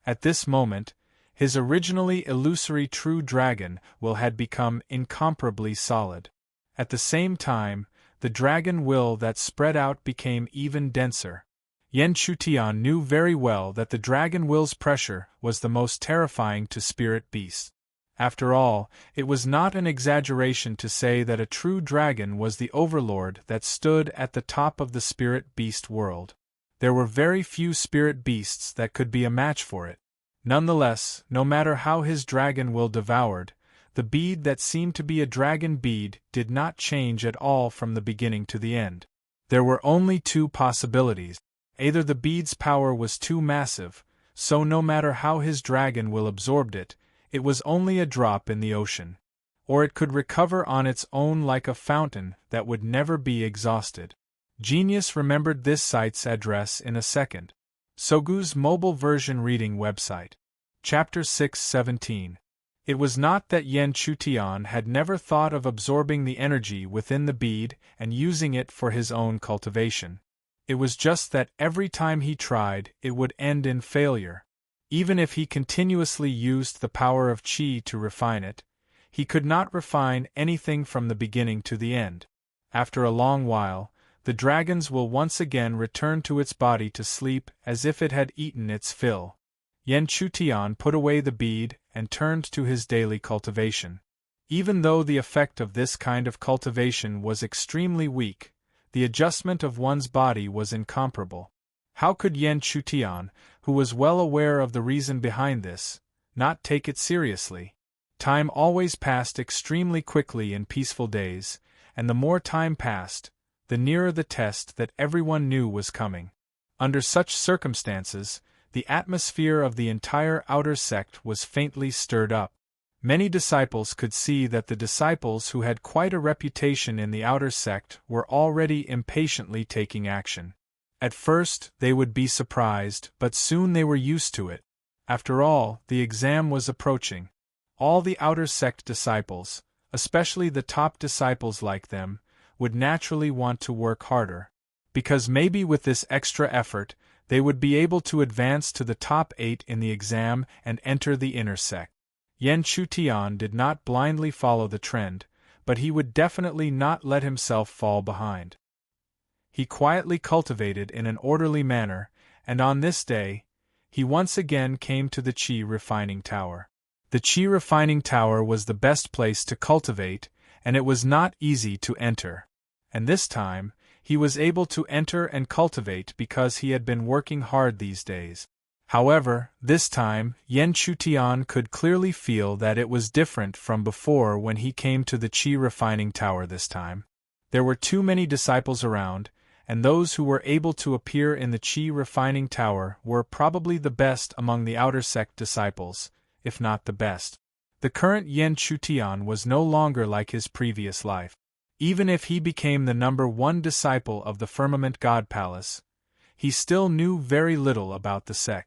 At this moment, his originally illusory true dragon will had become incomparably solid. At the same time, the dragon will that spread out became even denser. Yen Chutian knew very well that the dragon will's pressure was the most terrifying to spirit beasts. After all, it was not an exaggeration to say that a true dragon was the overlord that stood at the top of the spirit beast world. There were very few spirit beasts that could be a match for it. Nonetheless, no matter how his dragon will devoured, the bead that seemed to be a dragon bead did not change at all from the beginning to the end. There were only two possibilities. Either the bead's power was too massive, so no matter how his dragon will absorbed it, it was only a drop in the ocean. Or it could recover on its own like a fountain that would never be exhausted. Genius remembered this site's address in a second. Sogu's mobile version reading website. Chapter 6:17. It was not that Yan Chutian had never thought of absorbing the energy within the bead and using it for his own cultivation. It was just that every time he tried, it would end in failure. Even if he continuously used the power of qi to refine it, he could not refine anything from the beginning to the end. After a long while, the dragon's will once again return to its body to sleep as if it had eaten its fill. Yan Chutian put away the bead and turned to his daily cultivation. Even though the effect of this kind of cultivation was extremely weak, the adjustment of one's body was incomparable. How could Yan Chutian, who was well aware of the reason behind this, not take it seriously? Time always passed extremely quickly in peaceful days, and the more time passed, the nearer the test that everyone knew was coming. Under such circumstances, the atmosphere of the entire outer sect was faintly stirred up. Many disciples could see that the disciples who had quite a reputation in the outer sect were already impatiently taking action. At first, they would be surprised, but soon they were used to it. After all, the exam was approaching. All the outer sect disciples, especially the top disciples like them, would naturally want to work harder, because maybe with this extra effort, they would be able to advance to the top 8 in the exam and enter the inner sect. Yan Chutian did not blindly follow the trend, but he would definitely not let himself fall behind. He quietly cultivated in an orderly manner, and on this day, he once again came to the Qi refining tower. The Qi refining tower was the best place to cultivate, and it was not easy to enter. And this time, he was able to enter and cultivate because he had been working hard these days. However, this time, Yan Chutian could clearly feel that it was different from before when he came to the Qi refining tower this time. There were too many disciples around, and those who were able to appear in the Qi refining tower were probably the best among the outer sect disciples, if not the best. The current Yan Chutian was no longer like his previous life. Even if he became the number 1 disciple of the Firmament God Palace, he still knew very little about the sect.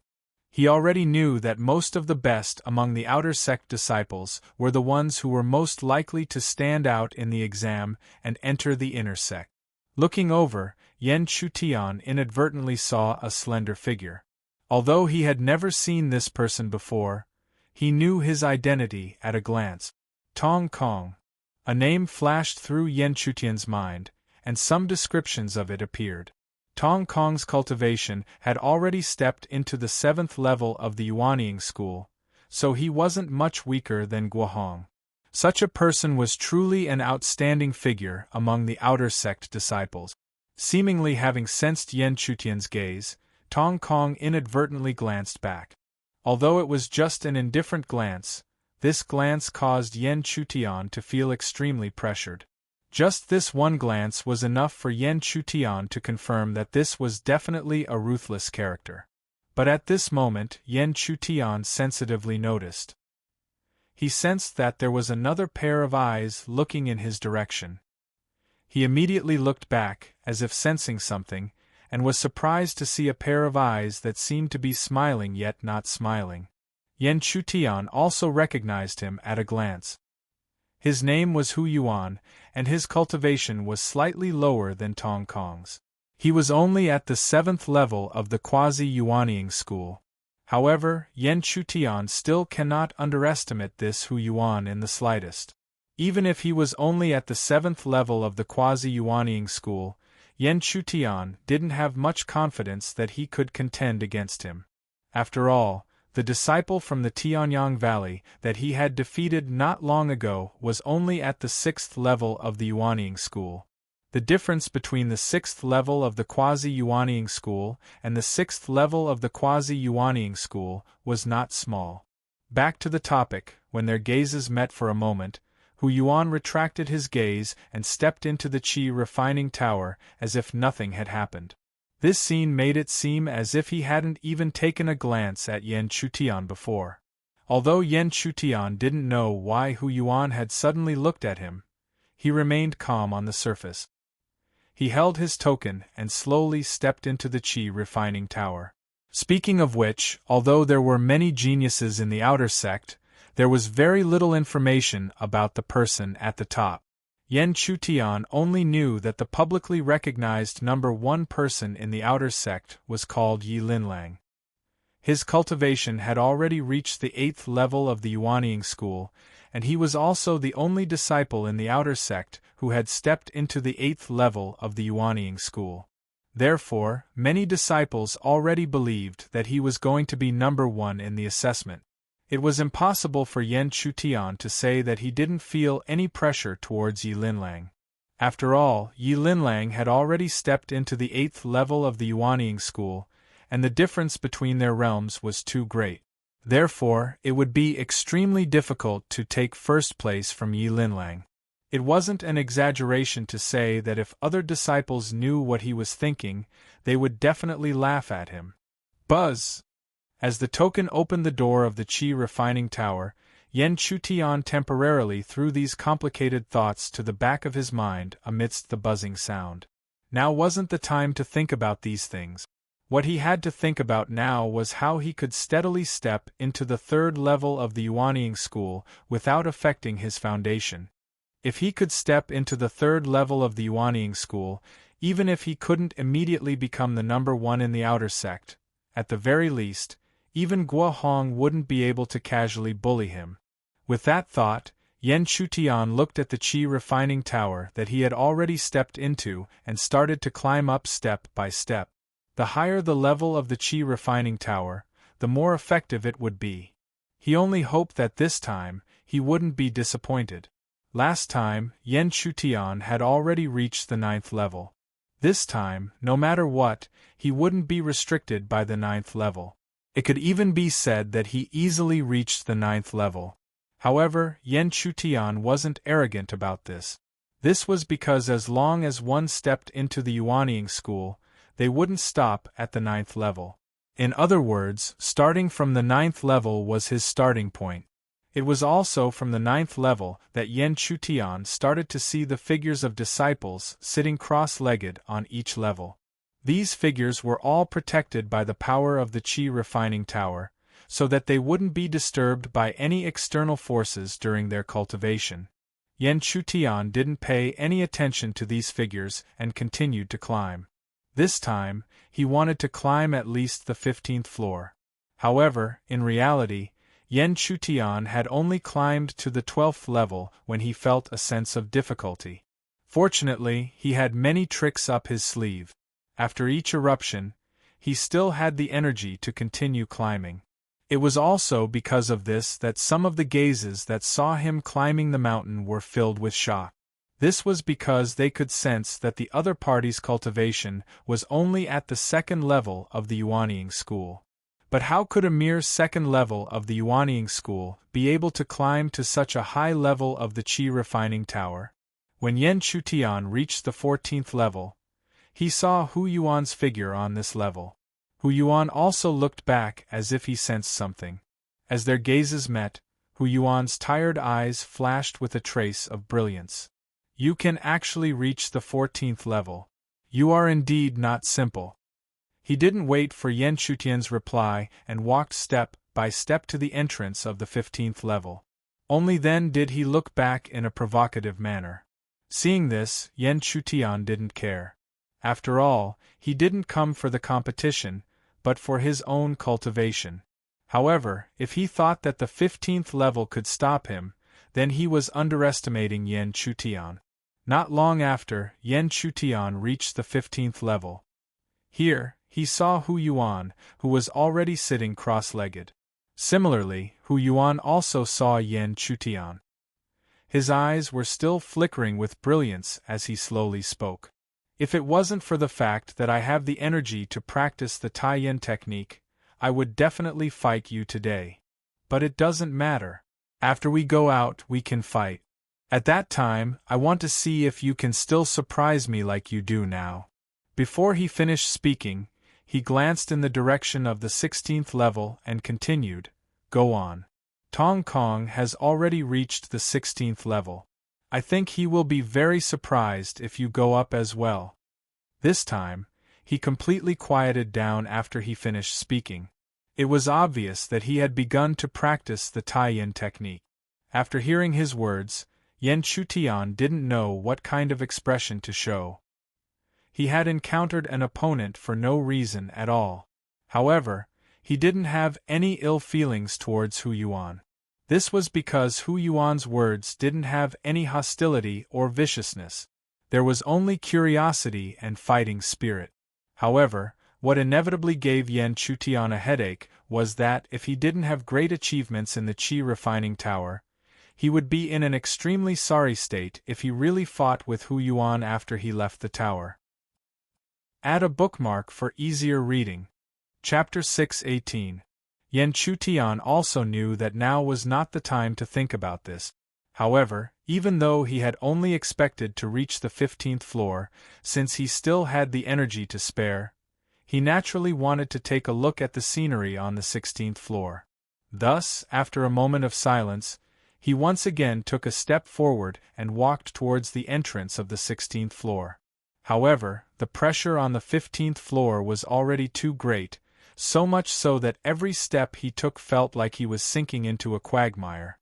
He already knew that most of the best among the outer sect disciples were the ones who were most likely to stand out in the exam and enter the inner sect. Looking over, Yan Chutian inadvertently saw a slender figure. Although he had never seen this person before, he knew his identity at a glance. Tong Kong. A name flashed through Yan Chutian's mind, and some descriptions of it appeared. Tong Kong's cultivation had already stepped into the 7th level of the Yuanying school, so he wasn't much weaker than Guohong. Such a person was truly an outstanding figure among the outer sect disciples. Seemingly having sensed Yan Chutian's gaze, Tong Kong inadvertently glanced back. Although it was just an indifferent glance, this glance caused Yan Chutian to feel extremely pressured. Just this one glance was enough for Yan Chutian to confirm that this was definitely a ruthless character. But at this moment, Yan Chutian sensitively noticed. He sensed that there was another pair of eyes looking in his direction. He immediately looked back, as if sensing something, and was surprised to see a pair of eyes that seemed to be smiling yet not smiling. Yan Chutian also recognized him at a glance. His name was Hu Yuan, and his cultivation was slightly lower than Tong Kong's. He was only at the 7th level of the quasi-Yuanying school. However, Yan Chutian still cannot underestimate this Hu Yuan in the slightest. Even if he was only at the 7th level of the quasi-Yuanying school, Yan Chutian didn't have much confidence that he could contend against him. After all, the disciple from the Tianyang Valley that he had defeated not long ago was only at the 6th level of the Yuanying school. The difference between the 6th level of the quasi-Yuanying school and the 6th level of the quasi-Yuanying school was not small. Back to the topic, when their gazes met for a moment, Hu Yuan retracted his gaze and stepped into the Qi refining tower as if nothing had happened. This scene made it seem as if he hadn't even taken a glance at Yan Chutian before. Although Yan Chutian didn't know why Hu Yuan had suddenly looked at him, he remained calm on the surface. He held his token and slowly stepped into the Qi refining tower. Speaking of which, although there were many geniuses in the outer sect, There was very little information about the person at the top. Yan Chutian only knew that the publicly recognized number 1 person in the outer sect was called Yi Linlang. His cultivation had already reached the 8th level of the Yuanying school, and he was also the only disciple in the outer sect who had stepped into the 8th level of the Yuanying school. Therefore, many disciples already believed that he was going to be number 1 in the assessment. It was impossible for Yan Chutian to say that he didn't feel any pressure towards Yi Linlang. After all, Yi Linlang had already stepped into the 8th level of the Yuanying school, and the difference between their realms was too great. Therefore, it would be extremely difficult to take first place from Yi Linlang. It wasn't an exaggeration to say that if other disciples knew what he was thinking, they would definitely laugh at him. Buzz! As the token opened the door of the Qi refining tower, Yan Chutian temporarily threw these complicated thoughts to the back of his mind amidst the buzzing sound. Now wasn't the time to think about these things. What he had to think about now was how he could steadily step into the 3rd level of the Yuanying school without affecting his foundation. If he could step into the 3rd level of the Yuanying school, even if he couldn't immediately become the number 1 in the outer sect, at the very least, even Guo Hong wouldn't be able to casually bully him. With that thought, Yan Chutian looked at the Qi refining tower that he had already stepped into and started to climb up step by step. The higher the level of the Qi refining tower, the more effective it would be. He only hoped that this time, he wouldn't be disappointed. Last time, Yan Chutian had already reached the 9th level. This time, no matter what, he wouldn't be restricted by the 9th level. It could even be said that he easily reached the 9th level. However, Yan Chutian wasn't arrogant about this. This was because as long as one stepped into the Yuanying school, they wouldn't stop at the 9th level. In other words, starting from the 9th level was his starting point. It was also from the 9th level that Yan Chutian started to see the figures of disciples sitting cross-legged on each level. These figures were all protected by the power of the Qi refining tower, so that they wouldn't be disturbed by any external forces during their cultivation. Yan Chutian didn't pay any attention to these figures and continued to climb. This time, he wanted to climb at least the 15th floor. However, in reality, Yan Chutian had only climbed to the 12th level when he felt a sense of difficulty. Fortunately, he had many tricks up his sleeve. After each eruption, he still had the energy to continue climbing. It was also because of this that some of the gazes that saw him climbing the mountain were filled with shock. This was because they could sense that the other party's cultivation was only at the 2nd level of the Yuanying school. But how could a mere 2nd level of the Yuanying school be able to climb to such a high level of the Qi refining tower? When Yan Chutian reached the 14th level, he saw Hu Yuan's figure on this level. Hu Yuan also looked back as if he sensed something. As their gazes met, Hu Yuan's tired eyes flashed with a trace of brilliance. You can actually reach the 14th level. You are indeed not simple. He didn't wait for Yan Chutian's reply and walked step by step to the entrance of the 15th level. Only then did he look back in a provocative manner. Seeing this, Yan Chutian didn't care. After all, he didn't come for the competition, but for his own cultivation. However, if he thought that the 15th level could stop him, then he was underestimating Yan Chutian. Not long after, Yan Chutian reached the 15th level. Here, he saw Hu Yuan, who was already sitting cross-legged. Similarly, Hu Yuan also saw Yan Chutian. His eyes were still flickering with brilliance as he slowly spoke. If it wasn't for the fact that I have the energy to practice the Tai-Yin technique, I would definitely fight you today. But it doesn't matter. After we go out, we can fight. At that time, I want to see if you can still surprise me like you do now. Before he finished speaking, he glanced in the direction of the 16th level and continued, Go on. Tong Kong has already reached the 16th level. I think he will be very surprised if you go up as well. This time, he completely quieted down after he finished speaking. It was obvious that he had begun to practice the Tai-Yin technique. After hearing his words, Yan Chutian didn't know what kind of expression to show. He had encountered an opponent for no reason at all. However, he didn't have any ill feelings towards Hu Yuan. This was because Hu Yuan's words didn't have any hostility or viciousness. There was only curiosity and fighting spirit. However, what inevitably gave Yan Chutian a headache was that if he didn't have great achievements in the Qi refining tower, he would be in an extremely sorry state if he really fought with Hu Yuan after he left the tower. Add a bookmark for easier reading. Chapter 6:18. Yan Chutian also knew that now was not the time to think about this. However, even though he had only expected to reach the 15th floor, since he still had the energy to spare, he naturally wanted to take a look at the scenery on the 16th floor. Thus, after a moment of silence, he once again took a step forward and walked towards the entrance of the 16th floor. However, the pressure on the 15th floor was already too great, so much so that every step he took felt like he was sinking into a quagmire.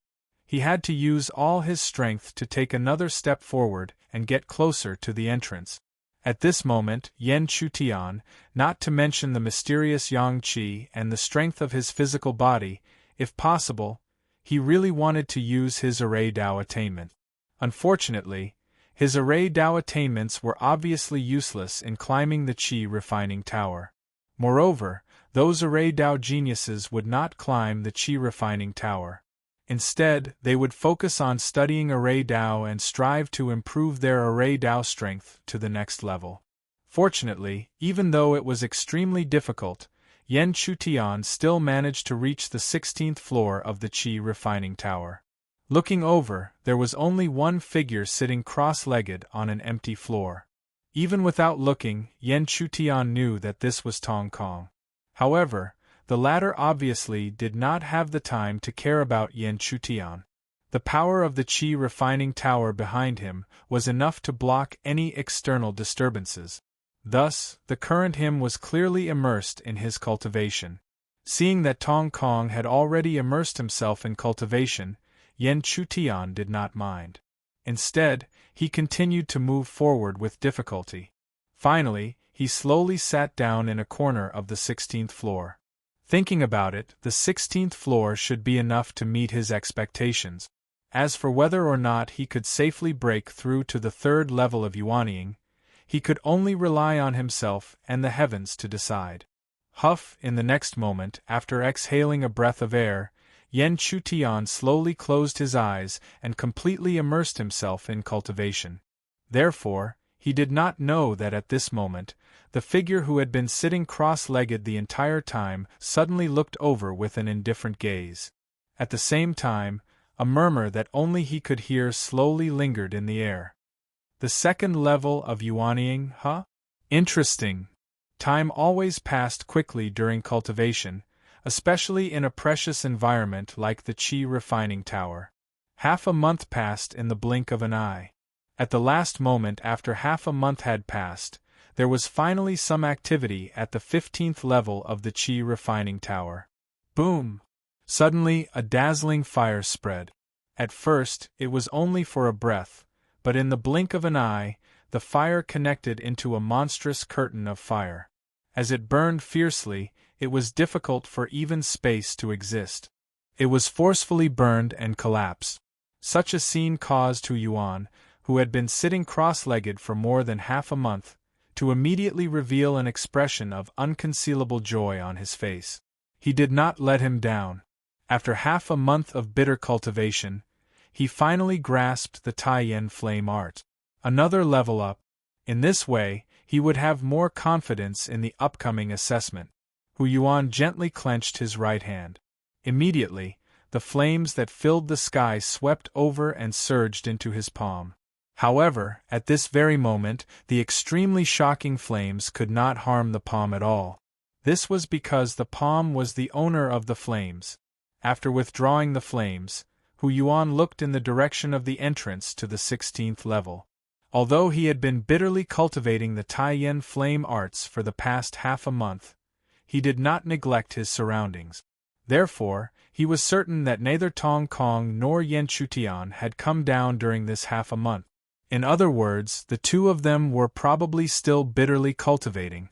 He had to use all his strength to take another step forward and get closer to the entrance. At this moment, Yan Chutian, not to mention the mysterious Yang Qi and the strength of his physical body, if possible, he really wanted to use his Array Dao attainment. Unfortunately, his Array Dao attainments were obviously useless in climbing the Qi refining tower. Moreover, those Array Dao geniuses would not climb the Qi refining tower. Instead, they would focus on studying Array Dao and strive to improve their Array Dao strength to the next level. Fortunately, even though it was extremely difficult, Yan Chutian still managed to reach the 16th floor of the Qi refining tower. Looking over, there was only one figure sitting cross-legged on an empty floor. Even without looking, Yan Chutian knew that this was Tong Kong. However, the latter obviously did not have the time to care about Yan Chutian. The power of the Qi refining tower behind him was enough to block any external disturbances. Thus, the current him was clearly immersed in his cultivation. Seeing that Tong Kong had already immersed himself in cultivation, Yan Chutian did not mind. Instead, he continued to move forward with difficulty. Finally, he slowly sat down in a corner of the 16th floor. Thinking about it, the 16th floor should be enough to meet his expectations. As for whether or not he could safely break through to the 3rd level of Yuanying, he could only rely on himself and the heavens to decide. Huff! In the next moment, after exhaling a breath of air, Yan Chutian slowly closed his eyes and completely immersed himself in cultivation. Therefore, he did not know that at this moment, the figure who had been sitting cross-legged the entire time suddenly looked over with an indifferent gaze. At the same time, a murmur that only he could hear slowly lingered in the air. The 2nd level of Yuanying, huh? Interesting. Time always passed quickly during cultivation, especially in a precious environment like the Qi refining tower. Half a month passed in the blink of an eye. At the last moment after half a month had passed, there was finally some activity at the 15th level of the Qi refining tower. Boom! Suddenly, a dazzling fire spread. At first, it was only for a breath, but in the blink of an eye, the fire connected into a monstrous curtain of fire. As it burned fiercely, it was difficult for even space to exist. It was forcefully burned and collapsed. Such a scene caused Hu Yuan, who had been sitting cross-legged for more than half a month, to immediately reveal an expression of unconcealable joy on his face. He did not let him down. After half a month of bitter cultivation, he finally grasped the Tai-Yin flame art. Another level up. In this way, he would have more confidence in the upcoming assessment. Hu Yuan gently clenched his right hand. Immediately, the flames that filled the sky swept over and surged into his palm. However, at this very moment, the extremely shocking flames could not harm the palm at all. This was because the palm was the owner of the flames. After withdrawing the flames, Hu Yuan looked in the direction of the entrance to the 16th level. Although he had been bitterly cultivating the Tai-Yin flame arts for the past half a month, he did not neglect his surroundings. Therefore, he was certain that neither Tong Kong nor Yen Chutian had come down during this half a month. In other words, the two of them were probably still bitterly cultivating.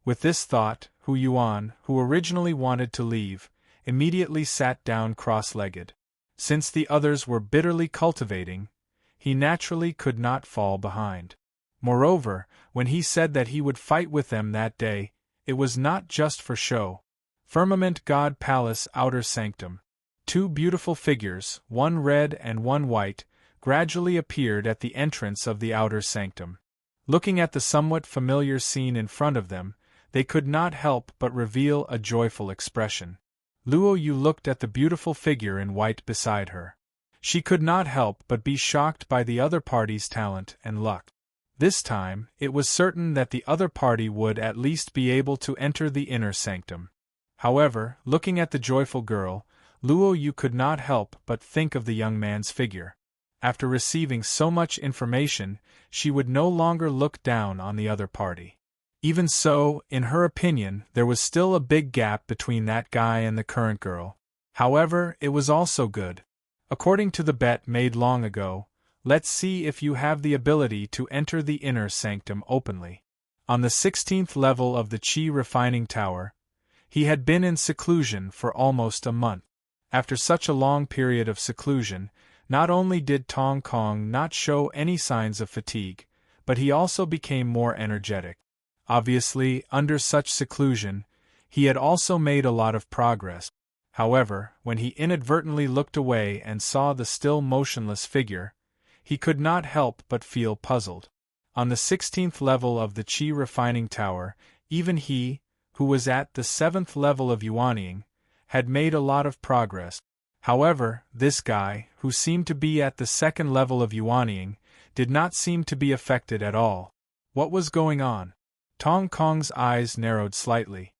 With this thought, Hu Yuan, who originally wanted to leave, immediately sat down cross-legged. Since the others were bitterly cultivating, he naturally could not fall behind. Moreover, when he said that he would fight with them that day, it was not just for show. Firmament God Palace Outer Sanctum. Two beautiful figures, one red and one white, gradually appeared at the entrance of the outer sanctum. Looking at the somewhat familiar scene in front of them, they could not help but reveal a joyful expression. Luo Yu looked at the beautiful figure in white beside her. She could not help but be shocked by the other party's talent and luck. This time, it was certain that the other party would at least be able to enter the inner sanctum. However, looking at the joyful girl, Luo Yu could not help but think of the young man's figure. After receiving so much information, she would no longer look down on the other party. Even so, in her opinion, there was still a big gap between that guy and the current girl. However, it was also good. According to the bet made long ago, let's see if you have the ability to enter the inner sanctum openly. On the 16th level of the Qi refining tower, he had been in seclusion for almost a month. After such a long period of seclusion, not only did Tong Kong not show any signs of fatigue, but he also became more energetic. Obviously, under such seclusion, he had also made a lot of progress. However, when he inadvertently looked away and saw the still motionless figure, he could not help but feel puzzled. On the 16th level of the Qi refining tower, even he, who was at the 7th level of Yuanying, had made a lot of progress. However, this guy, who seemed to be at the 2nd level of Yuanying, did not seem to be affected at all. What was going on? Tong Kong's eyes narrowed slightly.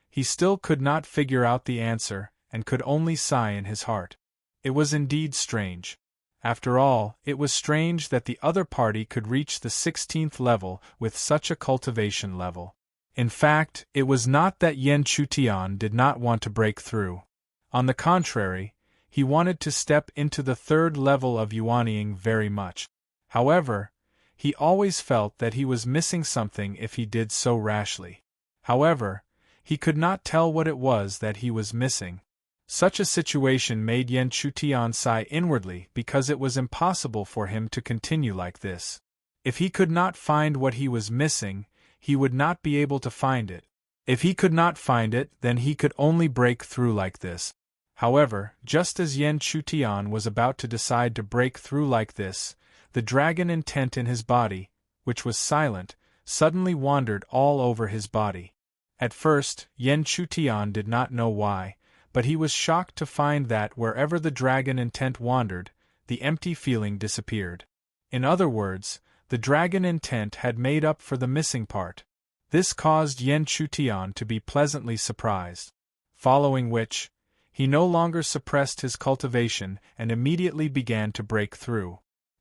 He still could not figure out the answer, and could only sigh in his heart. It was indeed strange. After all, it was strange that the other party could reach the 16th level with such a cultivation level. In fact, it was not that Yen Chutian did not want to break through. On the contrary, he wanted to step into the 3rd level of Yuanying very much. However, he always felt that he was missing something if he did so rashly. However, he could not tell what it was that he was missing. Such a situation made Yen Chutian sigh inwardly because it was impossible for him to continue like this. If he could not find what he was missing, he would not be able to find it. If he could not find it, then he could only break through like this. However, just as Yen Chutian was about to decide to break through like this, the dragon intent in his body, which was silent, suddenly wandered all over his body. At first, Yen Chutian did not know why, but he was shocked to find that wherever the dragon intent wandered, the empty feeling disappeared. In other words, the dragon intent had made up for the missing part. This caused Yen Chutian to be pleasantly surprised. Following which, he no longer suppressed his cultivation and immediately began to break through.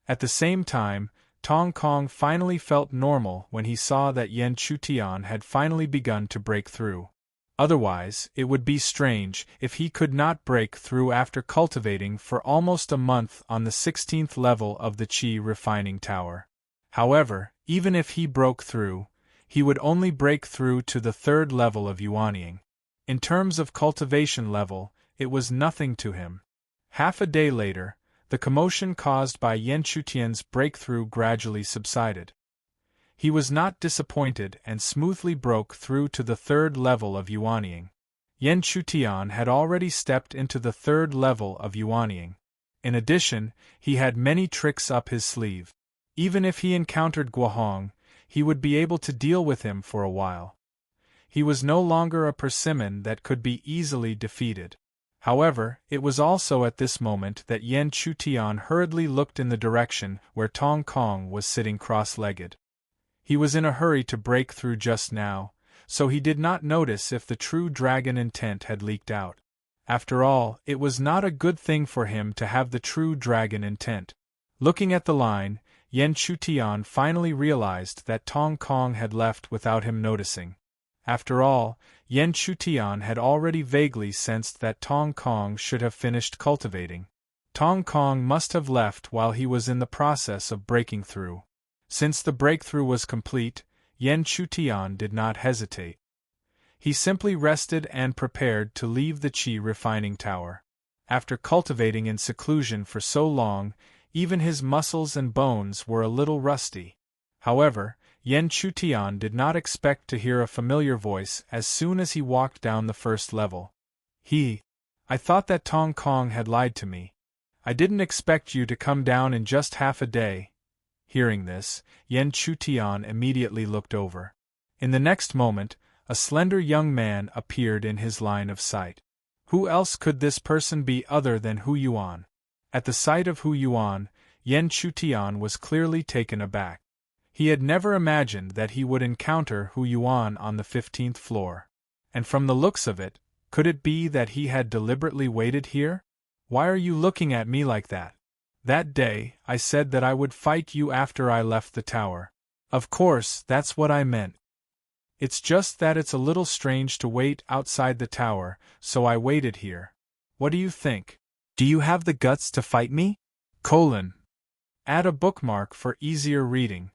At the same time, Tong Kong finally felt normal when he saw that Yen Chutian had finally begun to break through. Otherwise, it would be strange if he could not break through after cultivating for almost a month on the 16th level of the Qi refining tower. However, even if he broke through, he would only break through to the 3rd level of Yuanying. In terms of cultivation level, it was nothing to him. Half a day later, the commotion caused by Yen Chutian's breakthrough gradually subsided. He was not disappointed and smoothly broke through to the 3rd level of Yuanying. Yen Chutian had already stepped into the 3rd level of Yuanying. In addition, he had many tricks up his sleeve. Even if he encountered Guohong, he would be able to deal with him for a while. He was no longer a persimmon that could be easily defeated. However, it was also at this moment that Yen Chutian hurriedly looked in the direction where Tong Kong was sitting cross-legged. He was in a hurry to break through just now, so he did not notice if the true dragon intent had leaked out. After all, it was not a good thing for him to have the true dragon intent. Looking at the line, Yen Chutian finally realized that Tong Kong had left without him noticing. After all, Yen Chutian had already vaguely sensed that Tong Kong should have finished cultivating. Tong Kong must have left while he was in the process of breaking through. Since the breakthrough was complete, Yen Chutian did not hesitate. He simply rested and prepared to leave the Qi refining tower. After cultivating in seclusion for so long, even his muscles and bones were a little rusty. However, Yen Chutian did not expect to hear a familiar voice as soon as he walked down the first level. I thought that Tong Kong had lied to me. I didn't expect you to come down in just half a day. Hearing this, Yen Chutian immediately looked over. In the next moment, a slender young man appeared in his line of sight. Who else could this person be other than Hu Yuan? At the sight of Hu Yuan, Yen Chutian was clearly taken aback. He had never imagined that he would encounter Hu Yuan on the 15th floor. And from the looks of it, could it be that he had deliberately waited here? Why are you looking at me like that? That day, I said that I would fight you after I left the tower. Of course, that's what I meant. It's just that it's a little strange to wait outside the tower, so I waited here. What do you think? Do you have the guts to fight me? Add a bookmark for easier reading.